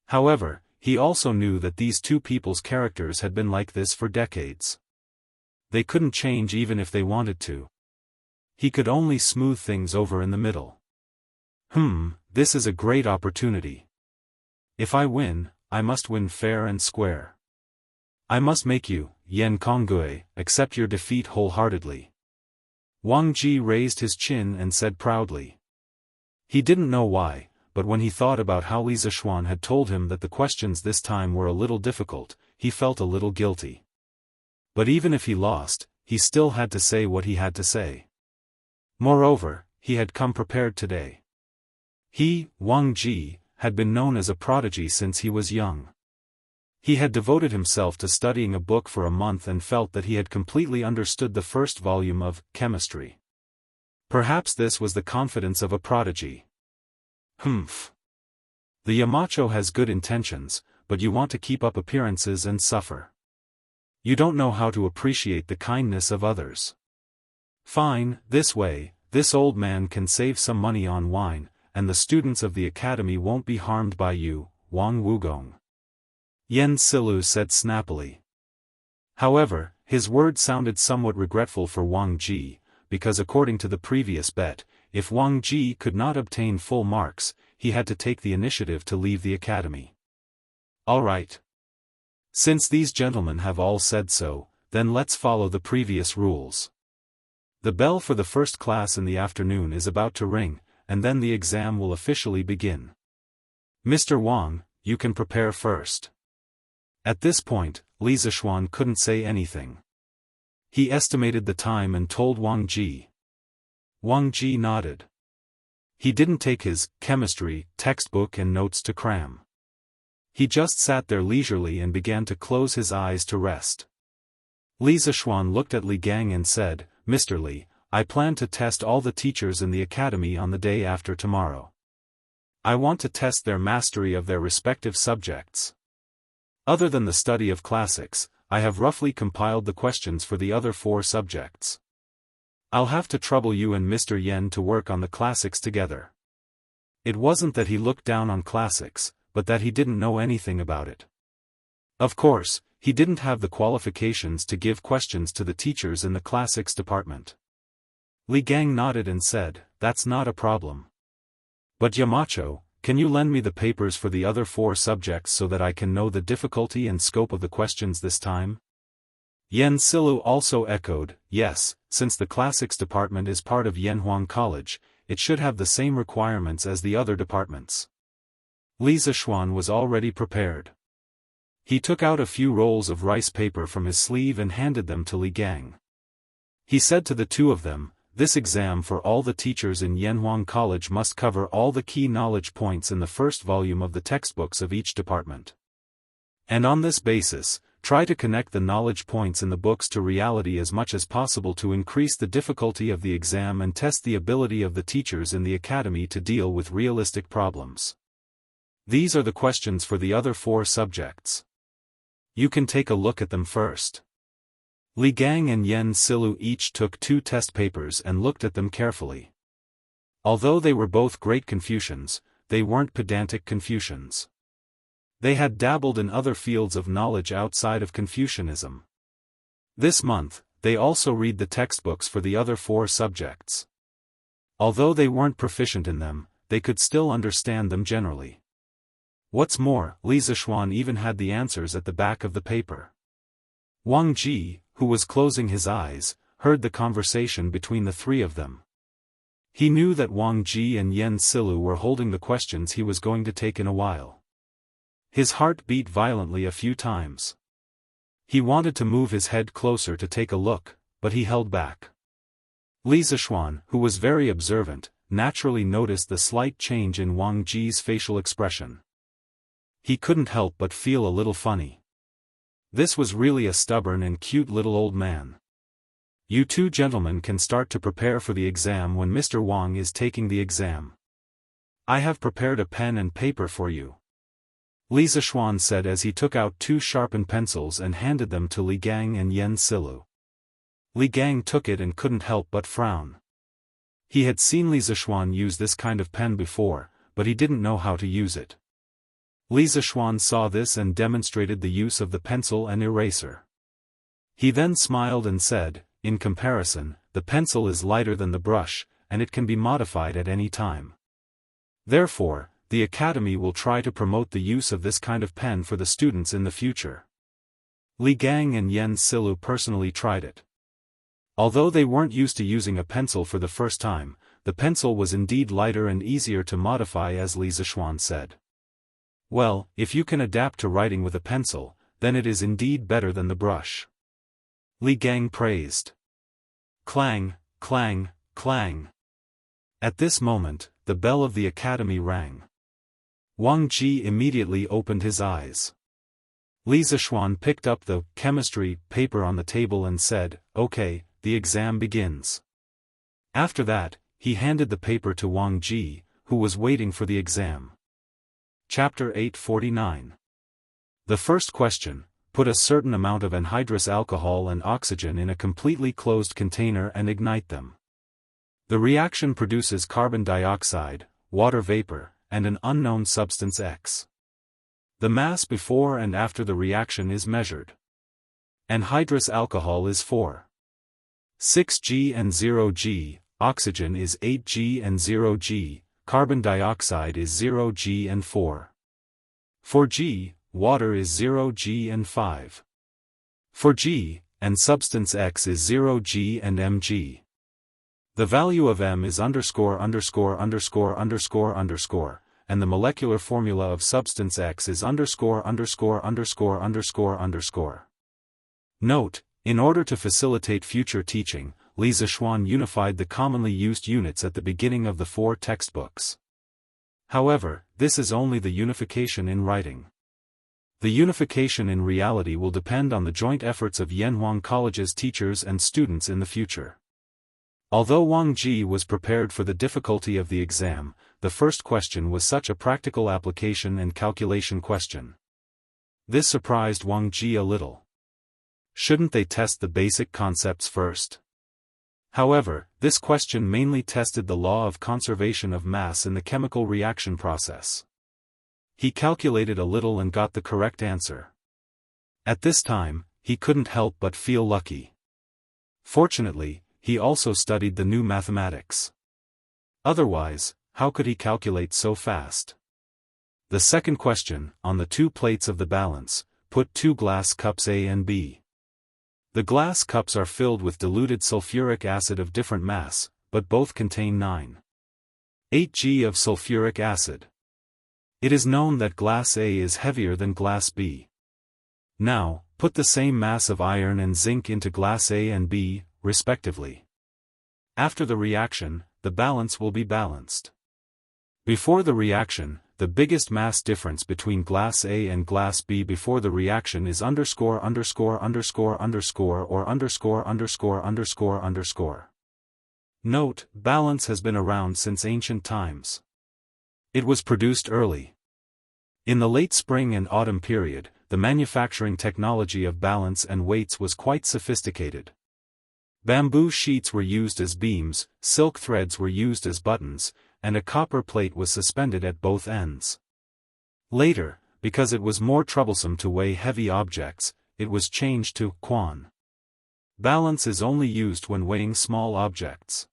However, he also knew that these two people's characters had been like this for decades. They couldn't change even if they wanted to. He could only smooth things over in the middle. This is a great opportunity. If I win, I must win fair and square. I must make you, Yen Konggui, accept your defeat wholeheartedly. Wang Ji raised his chin and said proudly. He didn't know why, but when he thought about how Li Zishuan had told him that the questions this time were a little difficult, he felt a little guilty. But even if he lost, he still had to say what he had to say. Moreover, he had come prepared today. He, Wang Ji, had been known as a prodigy since he was young. He had devoted himself to studying a book for a month and felt that he had completely understood the first volume of chemistry. Perhaps this was the confidence of a prodigy. The Yamacho has good intentions, but you want to keep up appearances and suffer. You don't know how to appreciate the kindness of others. Fine, this way, this old man can save some money on wine, and the students of the academy won't be harmed by you, Wang Wugong. Yen Silu said snappily. However, his words sounded somewhat regretful for Wang Ji, because according to the previous bet, if Wang Ji could not obtain full marks, he had to take the initiative to leave the academy. All right. Since these gentlemen have all said so, then let's follow the previous rules. The bell for the first class in the afternoon is about to ring, and then the exam will officially begin. Mr. Wang, you can prepare first. At this point, Li Zishuan couldn't say anything. He estimated the time and told Wang Ji. Wang Ji nodded. He didn't take his chemistry textbook and notes to cram. He just sat there leisurely and began to close his eyes to rest. Li Zishuan looked at Li Gang and said, Mr. Li, I plan to test all the teachers in the academy on the day after tomorrow. I want to test their mastery of their respective subjects. Other than the study of classics, I have roughly compiled the questions for the other 4 subjects. I'll have to trouble you and Mr. Yen to work on the classics together. It wasn't that he looked down on classics, but that he didn't know anything about it. Of course, he didn't have the qualifications to give questions to the teachers in the classics department. Li Gang nodded and said, that's not a problem. But Yamacho, can you lend me the papers for the other 4 subjects so that I can know the difficulty and scope of the questions this time? Yen Silu also echoed, yes, since the classics department is part of Yanhuang College, it should have the same requirements as the other departments. Li Zishuan was already prepared. He took out a few rolls of rice paper from his sleeve and handed them to Li Gang. He said to the two of them, "This exam for all the teachers in Yanhuang College must cover all the key knowledge points in the first volume of the textbooks of each department. And on this basis, try to connect the knowledge points in the books to reality as much as possible to increase the difficulty of the exam and test the ability of the teachers in the academy to deal with realistic problems. These are the questions for the other 4 subjects. You can take a look at them first." Li Gang and Yen Silu each took 2 test papers and looked at them carefully. Although they were both great Confucians, they weren't pedantic Confucians. They had dabbled in other fields of knowledge outside of Confucianism. This month, they also read the textbooks for the other 4 subjects. Although they weren't proficient in them, they could still understand them generally. What's more, Li Zishuan even had the answers at the back of the paper. Wang Ji, who was closing his eyes, heard the conversation between the 3 of them. He knew that Wang Ji and Yen Silu were holding the questions he was going to take in a while. His heart beat violently a few times. He wanted to move his head closer to take a look, but he held back. Li Zishuan, who was very observant, naturally noticed the slight change in Wang Ji's facial expression. He couldn't help but feel a little funny. This was really a stubborn and cute little old man. You 2 gentlemen can start to prepare for the exam when Mr. Wang is taking the exam. I have prepared a pen and paper for you. Li Zishuan said as he took out 2 sharpened pencils and handed them to Li Gang and Yen Silu. Li Gang took it and couldn't help but frown. He had seen Li Zishuan use this kind of pen before, but he didn't know how to use it. Li Zishuan saw this and demonstrated the use of the pencil and eraser. He then smiled and said, "In comparison, the pencil is lighter than the brush, and it can be modified at any time. Therefore, the Academy will try to promote the use of this kind of pen for the students in the future." Li Gang and Yen Silu personally tried it. Although they weren't used to using a pencil for the first time, the pencil was indeed lighter and easier to modify, as Li Zishuan said. "Well, if you can adapt to writing with a pencil, then it is indeed better than the brush," Li Gang praised. Clang, clang, clang. At this moment, the bell of the academy rang. Wang Ji immediately opened his eyes. Li Zishuan picked up the chemistry paper on the table and said, "Okay, the exam begins." After that, he handed the paper to Wang Ji, who was waiting for the exam. Chapter 849. The first question: put a certain amount of anhydrous alcohol and oxygen in a completely closed container and ignite them. The reaction produces carbon dioxide, water vapor, and an unknown substance X. The mass before and after the reaction is measured. Anhydrous alcohol is 4.6 g and 0 g, oxygen is 8 g and 0 g, carbon dioxide is 0 g and 4 g, water is 0 g and 5 g, and substance X is 0 g and mg. The value of m is underscore underscore underscore underscore underscore, and the molecular formula of substance X is underscore underscore underscore underscore underscore. Note: in order to facilitate future teaching, Li Zishuan unified the commonly used units at the beginning of the 4 textbooks. However, this is only the unification in writing. The unification in reality will depend on the joint efforts of Yanhuang College's teachers and students in the future. Although Wang Ji was prepared for the difficulty of the exam, the first question was such a practical application and calculation question. This surprised Wang Ji a little. Shouldn't they test the basic concepts first? However, this question mainly tested the law of conservation of mass in the chemical reaction process. He calculated a little and got the correct answer. At this time, he couldn't help but feel lucky. Fortunately, he also studied the new mathematics. Otherwise, how could he calculate so fast? The second question: on the 2 plates of the balance, put 2 glass cups A and B. The glass cups are filled with diluted sulfuric acid of different mass, but both contain 9.8 g of sulfuric acid. It is known that glass A is heavier than glass B. Now, put the same mass of iron and zinc into glass A and B, respectively. After the reaction, the balance will be balanced. Before the reaction, the biggest mass difference between glass A and glass B before the reaction is underscore underscore underscore underscore or underscore underscore underscore underscore. Note, balance has been around since ancient times. It was produced early. In the late spring and autumn period, the manufacturing technology of balance and weights was quite sophisticated. Bamboo sheets were used as beams, silk threads were used as buttons, and a copper plate was suspended at both ends. Later, because it was more troublesome to weigh heavy objects, it was changed to quan. Balance is only used when weighing small objects.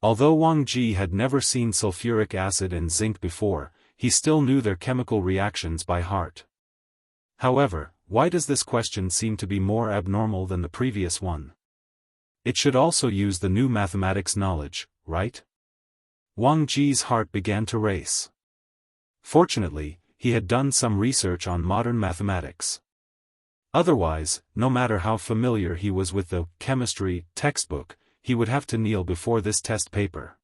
Although Wang Ji had never seen sulfuric acid and zinc before, he still knew their chemical reactions by heart. However, why does this question seem to be more abnormal than the previous one? It should also use the new mathematics knowledge, right? Wang Ji's heart began to race. Fortunately, he had done some research on modern mathematics. Otherwise, no matter how familiar he was with the chemistry textbook, he would have to kneel before this test paper.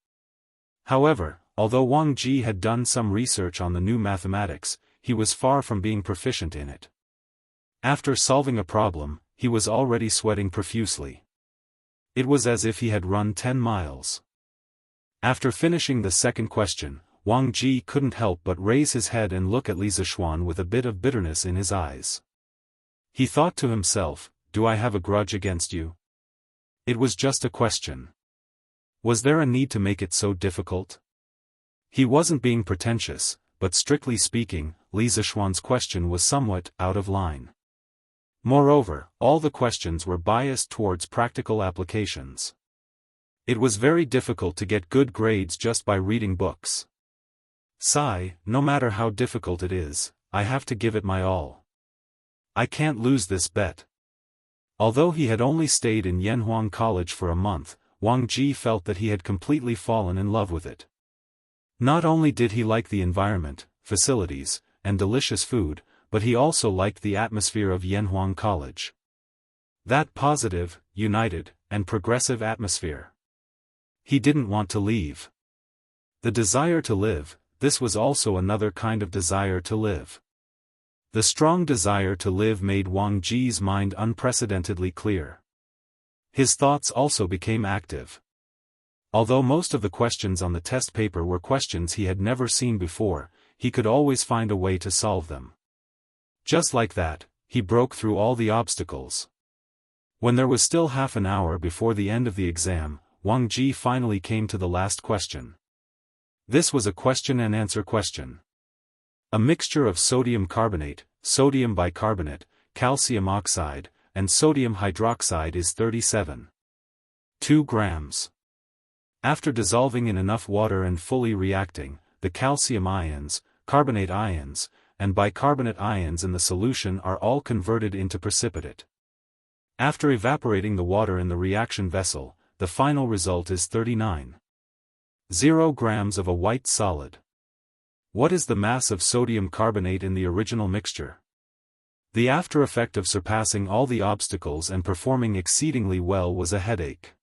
However, although Wang Ji had done some research on the new mathematics, he was far from being proficient in it. After solving a problem, he was already sweating profusely. It was as if he had run 10 miles. After finishing the second question, Wang Ji couldn't help but raise his head and look at Li Zishuan with a bit of bitterness in his eyes. He thought to himself, "Do I have a grudge against you? It was just a question. Was there a need to make it so difficult?" He wasn't being pretentious, but strictly speaking, Li Zishuan's question was somewhat out of line. Moreover, all the questions were biased towards practical applications. It was very difficult to get good grades just by reading books. Sigh, no matter how difficult it is, I have to give it my all. I can't lose this bet. Although he had only stayed in Yanhuang College for a month, Wang Ji felt that he had completely fallen in love with it. Not only did he like the environment, facilities, and delicious food, but he also liked the atmosphere of Yanhuang College. That positive, united, and progressive atmosphere. He didn't want to leave. The desire to live, this was also another kind of desire to live. The strong desire to live made Wang Ji's mind unprecedentedly clear. His thoughts also became active. Although most of the questions on the test paper were questions he had never seen before, he could always find a way to solve them. Just like that, he broke through all the obstacles. When there was still half an hour before the end of the exam, Wang Ji finally came to the last question. This was a question and answer question. A mixture of sodium carbonate, sodium bicarbonate, calcium oxide, and sodium hydroxide is 37.2 grams. After dissolving in enough water and fully reacting, the calcium ions, carbonate ions, and bicarbonate ions in the solution are all converted into precipitate. After evaporating the water in the reaction vessel, the final result is 39.0 grams of a white solid. What is the mass of sodium carbonate in the original mixture? The after effect of surpassing all the obstacles and performing exceedingly well was a headache.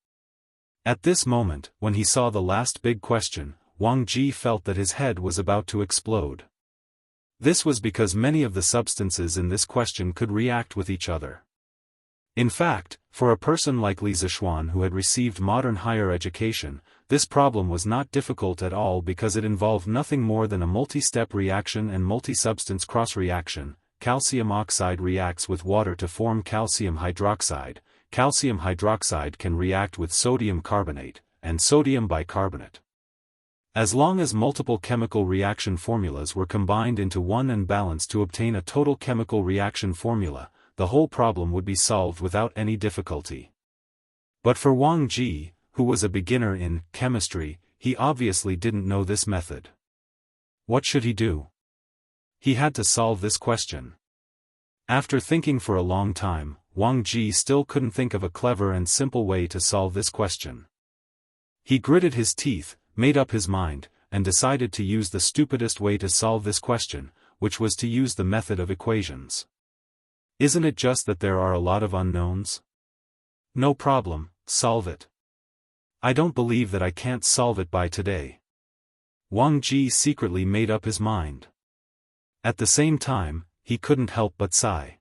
At this moment, when he saw the last big question, Wang Ji felt that his head was about to explode. This was because many of the substances in this question could react with each other. In fact, for a person like Li Zishuan who had received modern higher education, this problem was not difficult at all because it involved nothing more than a multi-step reaction and multi-substance cross-reaction. Calcium oxide reacts with water to form calcium hydroxide. Calcium hydroxide can react with sodium carbonate, and sodium bicarbonate. As long as multiple chemical reaction formulas were combined into one and balanced to obtain a total chemical reaction formula, the whole problem would be solved without any difficulty. But for Wang Ji, who was a beginner in chemistry, he obviously didn't know this method. What should he do? He had to solve this question. After thinking for a long time, Wang Ji still couldn't think of a clever and simple way to solve this question. He gritted his teeth, made up his mind, and decided to use the stupidest way to solve this question, which was to use the method of equations. Isn't it just that there are a lot of unknowns? No problem, solve it. I don't believe that I can't solve it by today. Wang Ji secretly made up his mind. At the same time, he couldn't help but sigh.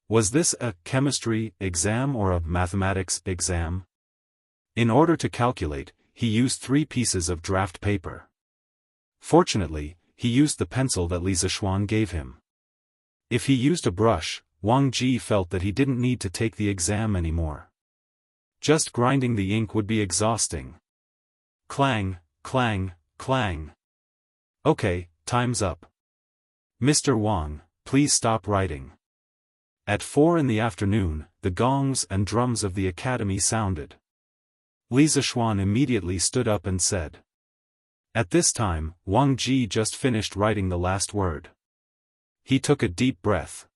Was this a chemistry exam or a mathematics exam? In order to calculate, he used 3 pieces of draft paper. Fortunately, he used the pencil that Li Zishuan gave him. If he used a brush, Wang Ji felt that he didn't need to take the exam anymore. Just grinding the ink would be exhausting. Clang, clang, clang. Okay, time's up. Mr. Wang, please stop writing. At 4 in the afternoon, the gongs and drums of the academy sounded. Li Zishuan immediately stood up and said. At this time, Wang Ji just finished writing the last word. He took a deep breath.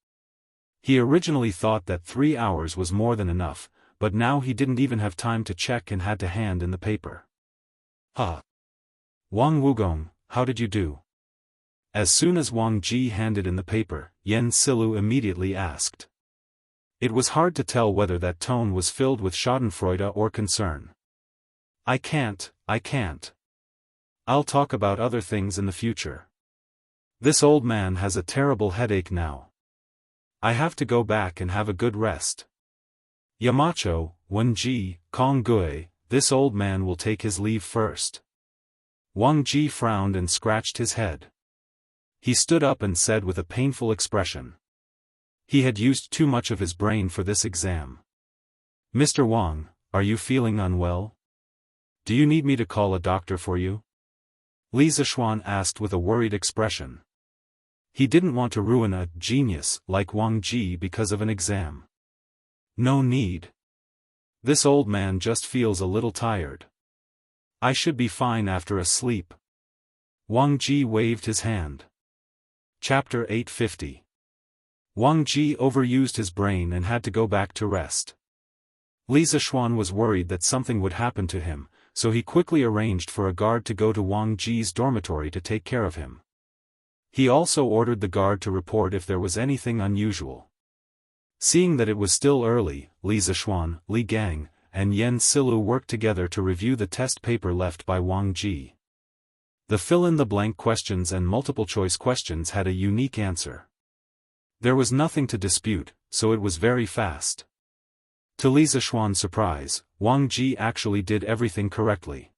He originally thought that 3 hours was more than enough, but now he didn't even have time to check and had to hand in the paper. Wang Wugong, how did you do? As soon as Wang Ji handed in the paper, Yan Silu immediately asked. It was hard to tell whether that tone was filled with schadenfreude or concern. I can't. I'll talk about other things in the future. This old man has a terrible headache now. I have to go back and have a good rest. Yamacho, Wenji, Kong Gui, this old man will take his leave first. Wang Ji frowned and scratched his head. He stood up and said with a painful expression. He had used too much of his brain for this exam. Mr. Wang, are you feeling unwell? Do you need me to call a doctor for you? Li Zishuan asked with a worried expression. He didn't want to ruin a genius like Wang Ji because of an exam. No need. This old man just feels a little tired. I should be fine after a sleep. Wang Ji waved his hand. Chapter 850. Wang Ji overused his brain and had to go back to rest. Li Zishuan was worried that something would happen to him, so he quickly arranged for a guard to go to Wang Ji's dormitory to take care of him. He also ordered the guard to report if there was anything unusual. Seeing that it was still early, Li Zishuan, Li Gang, and Yan Silu worked together to review the test paper left by Wang Ji. The fill-in-the-blank questions and multiple-choice questions had a unique answer. There was nothing to dispute, so it was very fast. To Li Zishuan's surprise, Wang Ji actually did everything correctly.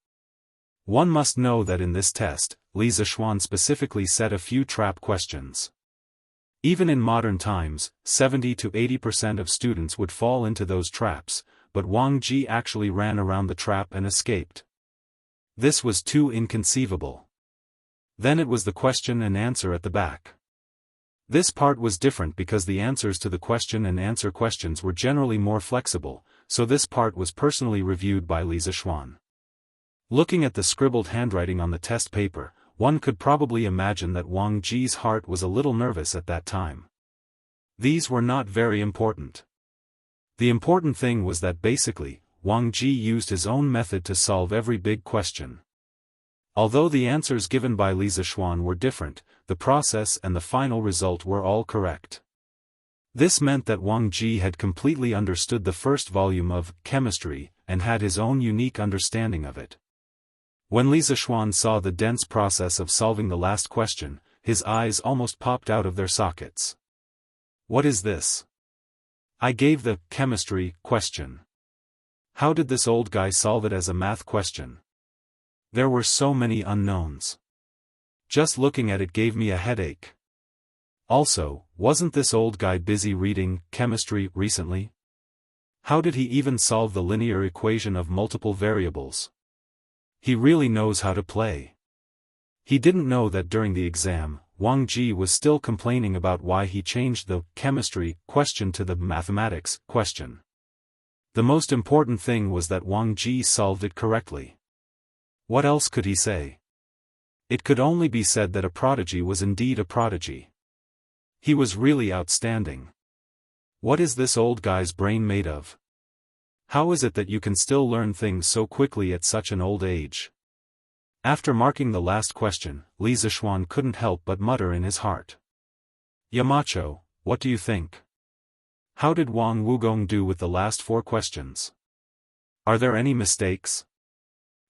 One must know that in this test, Li Zishuan specifically set a few trap questions. Even in modern times, 70 to 80% of students would fall into those traps, but Wang Ji actually ran around the trap and escaped. This was too inconceivable. Then it was the question and answer at the back. This part was different because the answers to the question and answer questions were generally more flexible, so this part was personally reviewed by Li Zishuan. Looking at the scribbled handwriting on the test paper, one could probably imagine that Wang Ji's heart was a little nervous at that time. These were not very important. The important thing was that basically, Wang Ji used his own method to solve every big question. Although the answers given by Li Zishuan were different, the process and the final result were all correct. This meant that Wang Ji had completely understood the first volume of chemistry, and had his own unique understanding of it. When Li Zishuan saw the dense process of solving the last question, his eyes almost popped out of their sockets. What is this? I gave the chemistry question. How did this old guy solve it as a math question? There were so many unknowns. Just looking at it gave me a headache. Also, wasn't this old guy busy reading chemistry recently? How did he even solve the linear equation of multiple variables? He really knows how to play. He didn't know that during the exam, Wang Ji was still complaining about why he changed the chemistry question to the mathematics question. The most important thing was that Wang Ji solved it correctly. What else could he say? It could only be said that a prodigy was indeed a prodigy. He was really outstanding. What is this old guy's brain made of? How is it that you can still learn things so quickly at such an old age? After marking the last question, Li Zishuan couldn't help but mutter in his heart. Yamacho, what do you think? How did Wang Wugong do with the last 4 questions? Are there any mistakes?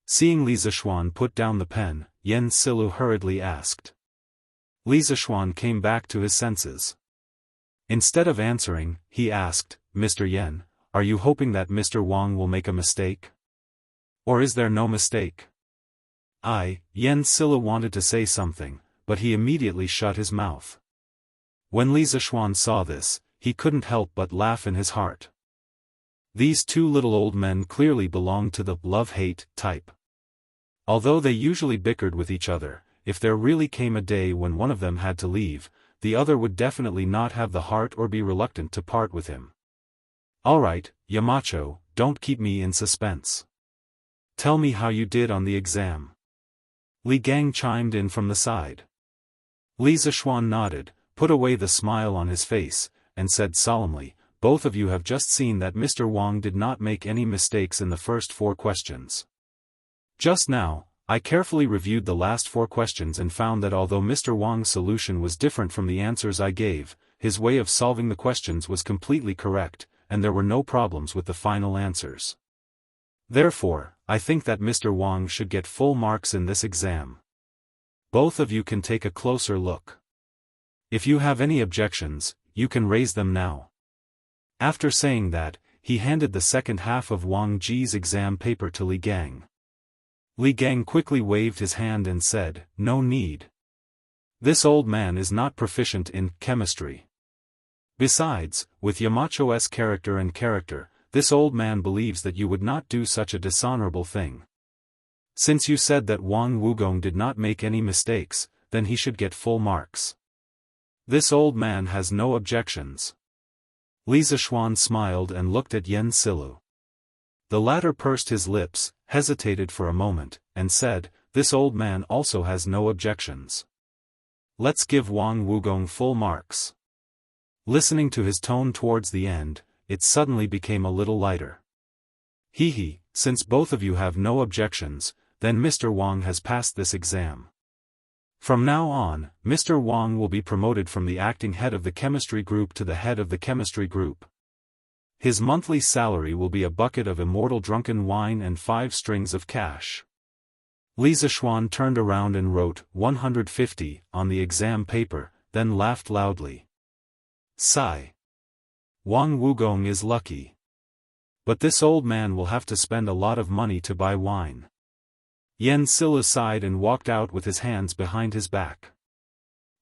Seeing Li Zishuan put down the pen, Yen Silu hurriedly asked. Li Zishuan came back to his senses. Instead of answering, he asked, Mr. Yen, are you hoping that Mr. Wang will make a mistake? Or is there no mistake? Yen Silu wanted to say something, but he immediately shut his mouth. When Li Zishuan saw this, he couldn't help but laugh in his heart. These 2 little old men clearly belonged to the love-hate type. Although they usually bickered with each other, if there really came a day when one of them had to leave, the other would definitely not have the heart or be reluctant to part with him. Alright, Yamacho, don't keep me in suspense. Tell me how you did on the exam. Li Gang chimed in from the side. Li Zishuan nodded, put away the smile on his face, and said solemnly, both of you have just seen that Mr. Wang did not make any mistakes in the first 4 questions. Just now, I carefully reviewed the last 4 questions and found that although Mr. Wang's solution was different from the answers I gave, his way of solving the questions was completely correct, and there were no problems with the final answers. Therefore, I think that Mr. Wang should get full marks in this exam. Both of you can take a closer look. If you have any objections, you can raise them now. After saying that, he handed the second half of Wang Ji's exam paper to Li Gang. Li Gang quickly waved his hand and said, no need. This old man is not proficient in chemistry. Besides, with Yamacho's character, this old man believes that you would not do such a dishonorable thing. Since you said that Wang Wugong did not make any mistakes, then he should get full marks. This old man has no objections. Li Zishuan smiled and looked at Yen Silu. The latter pursed his lips, hesitated for a moment, and said, this old man also has no objections. Let's give Wang Wugong full marks. Listening to his tone towards the end, it suddenly became a little lighter. Hee, since both of you have no objections, then Mr. Wang has passed this exam. From now on, Mr. Wang will be promoted from the acting head of the chemistry group to the head of the chemistry group. His monthly salary will be a bucket of immortal drunken wine and 5 strings of cash. Li Zishuan turned around and wrote 150 on the exam paper, then laughed loudly. Sigh. Wang Wugong is lucky. But this old man will have to spend a lot of money to buy wine. Yen Silu sighed and walked out with his hands behind his back.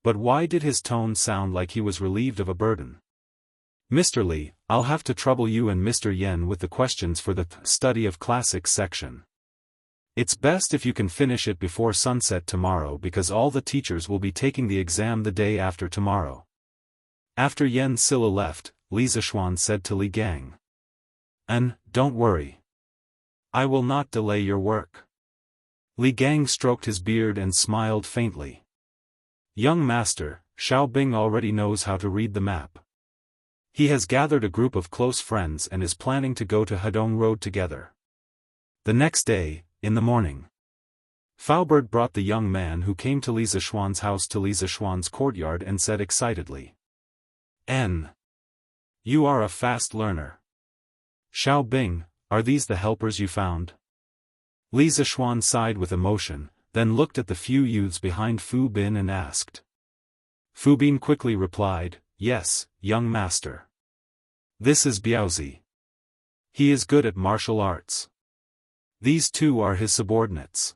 But why did his tone sound like he was relieved of a burden? Mr. Li, I'll have to trouble you and Mr. Yen with the questions for the study of classics section. It's best if you can finish it before sunset tomorrow because all the teachers will be taking the exam the day after tomorrow. After Yen Silu left, Li Zishuan said to Li Gang. Don't worry. I will not delay your work. Li Gang stroked his beard and smiled faintly. Young master, Xiao Bing already knows how to read the map. He has gathered a group of close friends and is planning to go to Hedong Road together. The next day, in the morning, Faubert brought the young man who came to Li Zishuan's house to Li Zishuan's courtyard and said excitedly. You are a fast learner. Xiao Bing, are these the helpers you found? Li Zishuan sighed with emotion, then looked at the few youths behind Fu Bin and asked. Fu Bin quickly replied, yes, young master. This is Biaozi. He is good at martial arts. These 2 are his subordinates.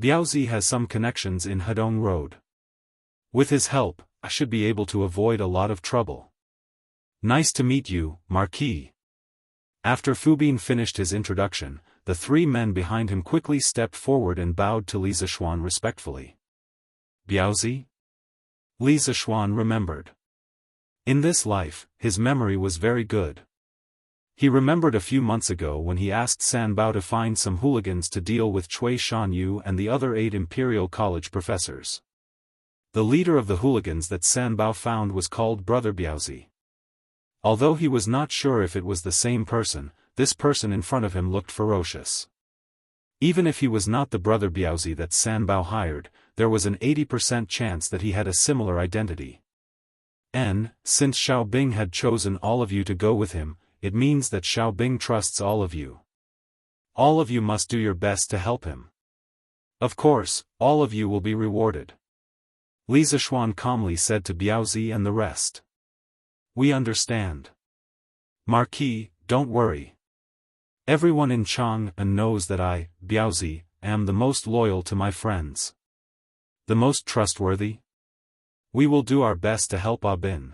Biaozi has some connections in Hedong Road. With his help, I should be able to avoid a lot of trouble. Nice to meet you, Marquis. After Fu Bin finished his introduction, the 3 men behind him quickly stepped forward and bowed to Li Zishuan respectfully. Biaozi? Li Zishuan remembered. In this life, his memory was very good. He remembered a few months ago when he asked San Bao to find some hooligans to deal with Cui Shanyu and the other 8 Imperial College professors. The leader of the hooligans that San Bao found was called Brother Biaozi. Although he was not sure if it was the same person, this person in front of him looked ferocious. Even if he was not the brother Biaozi that Sanbao hired, there was an 80% chance that he had a similar identity. And, since Xiaobing had chosen all of you to go with him, it means that Xiaobing trusts all of you. All of you must do your best to help him. Of course, all of you will be rewarded. Li Zishuan calmly said to Biaozi and the rest. We understand. Marquis, don't worry. Everyone in Chang'an knows that I, Biaozi, am the most loyal to my friends. The most trustworthy? We will do our best to help Bin.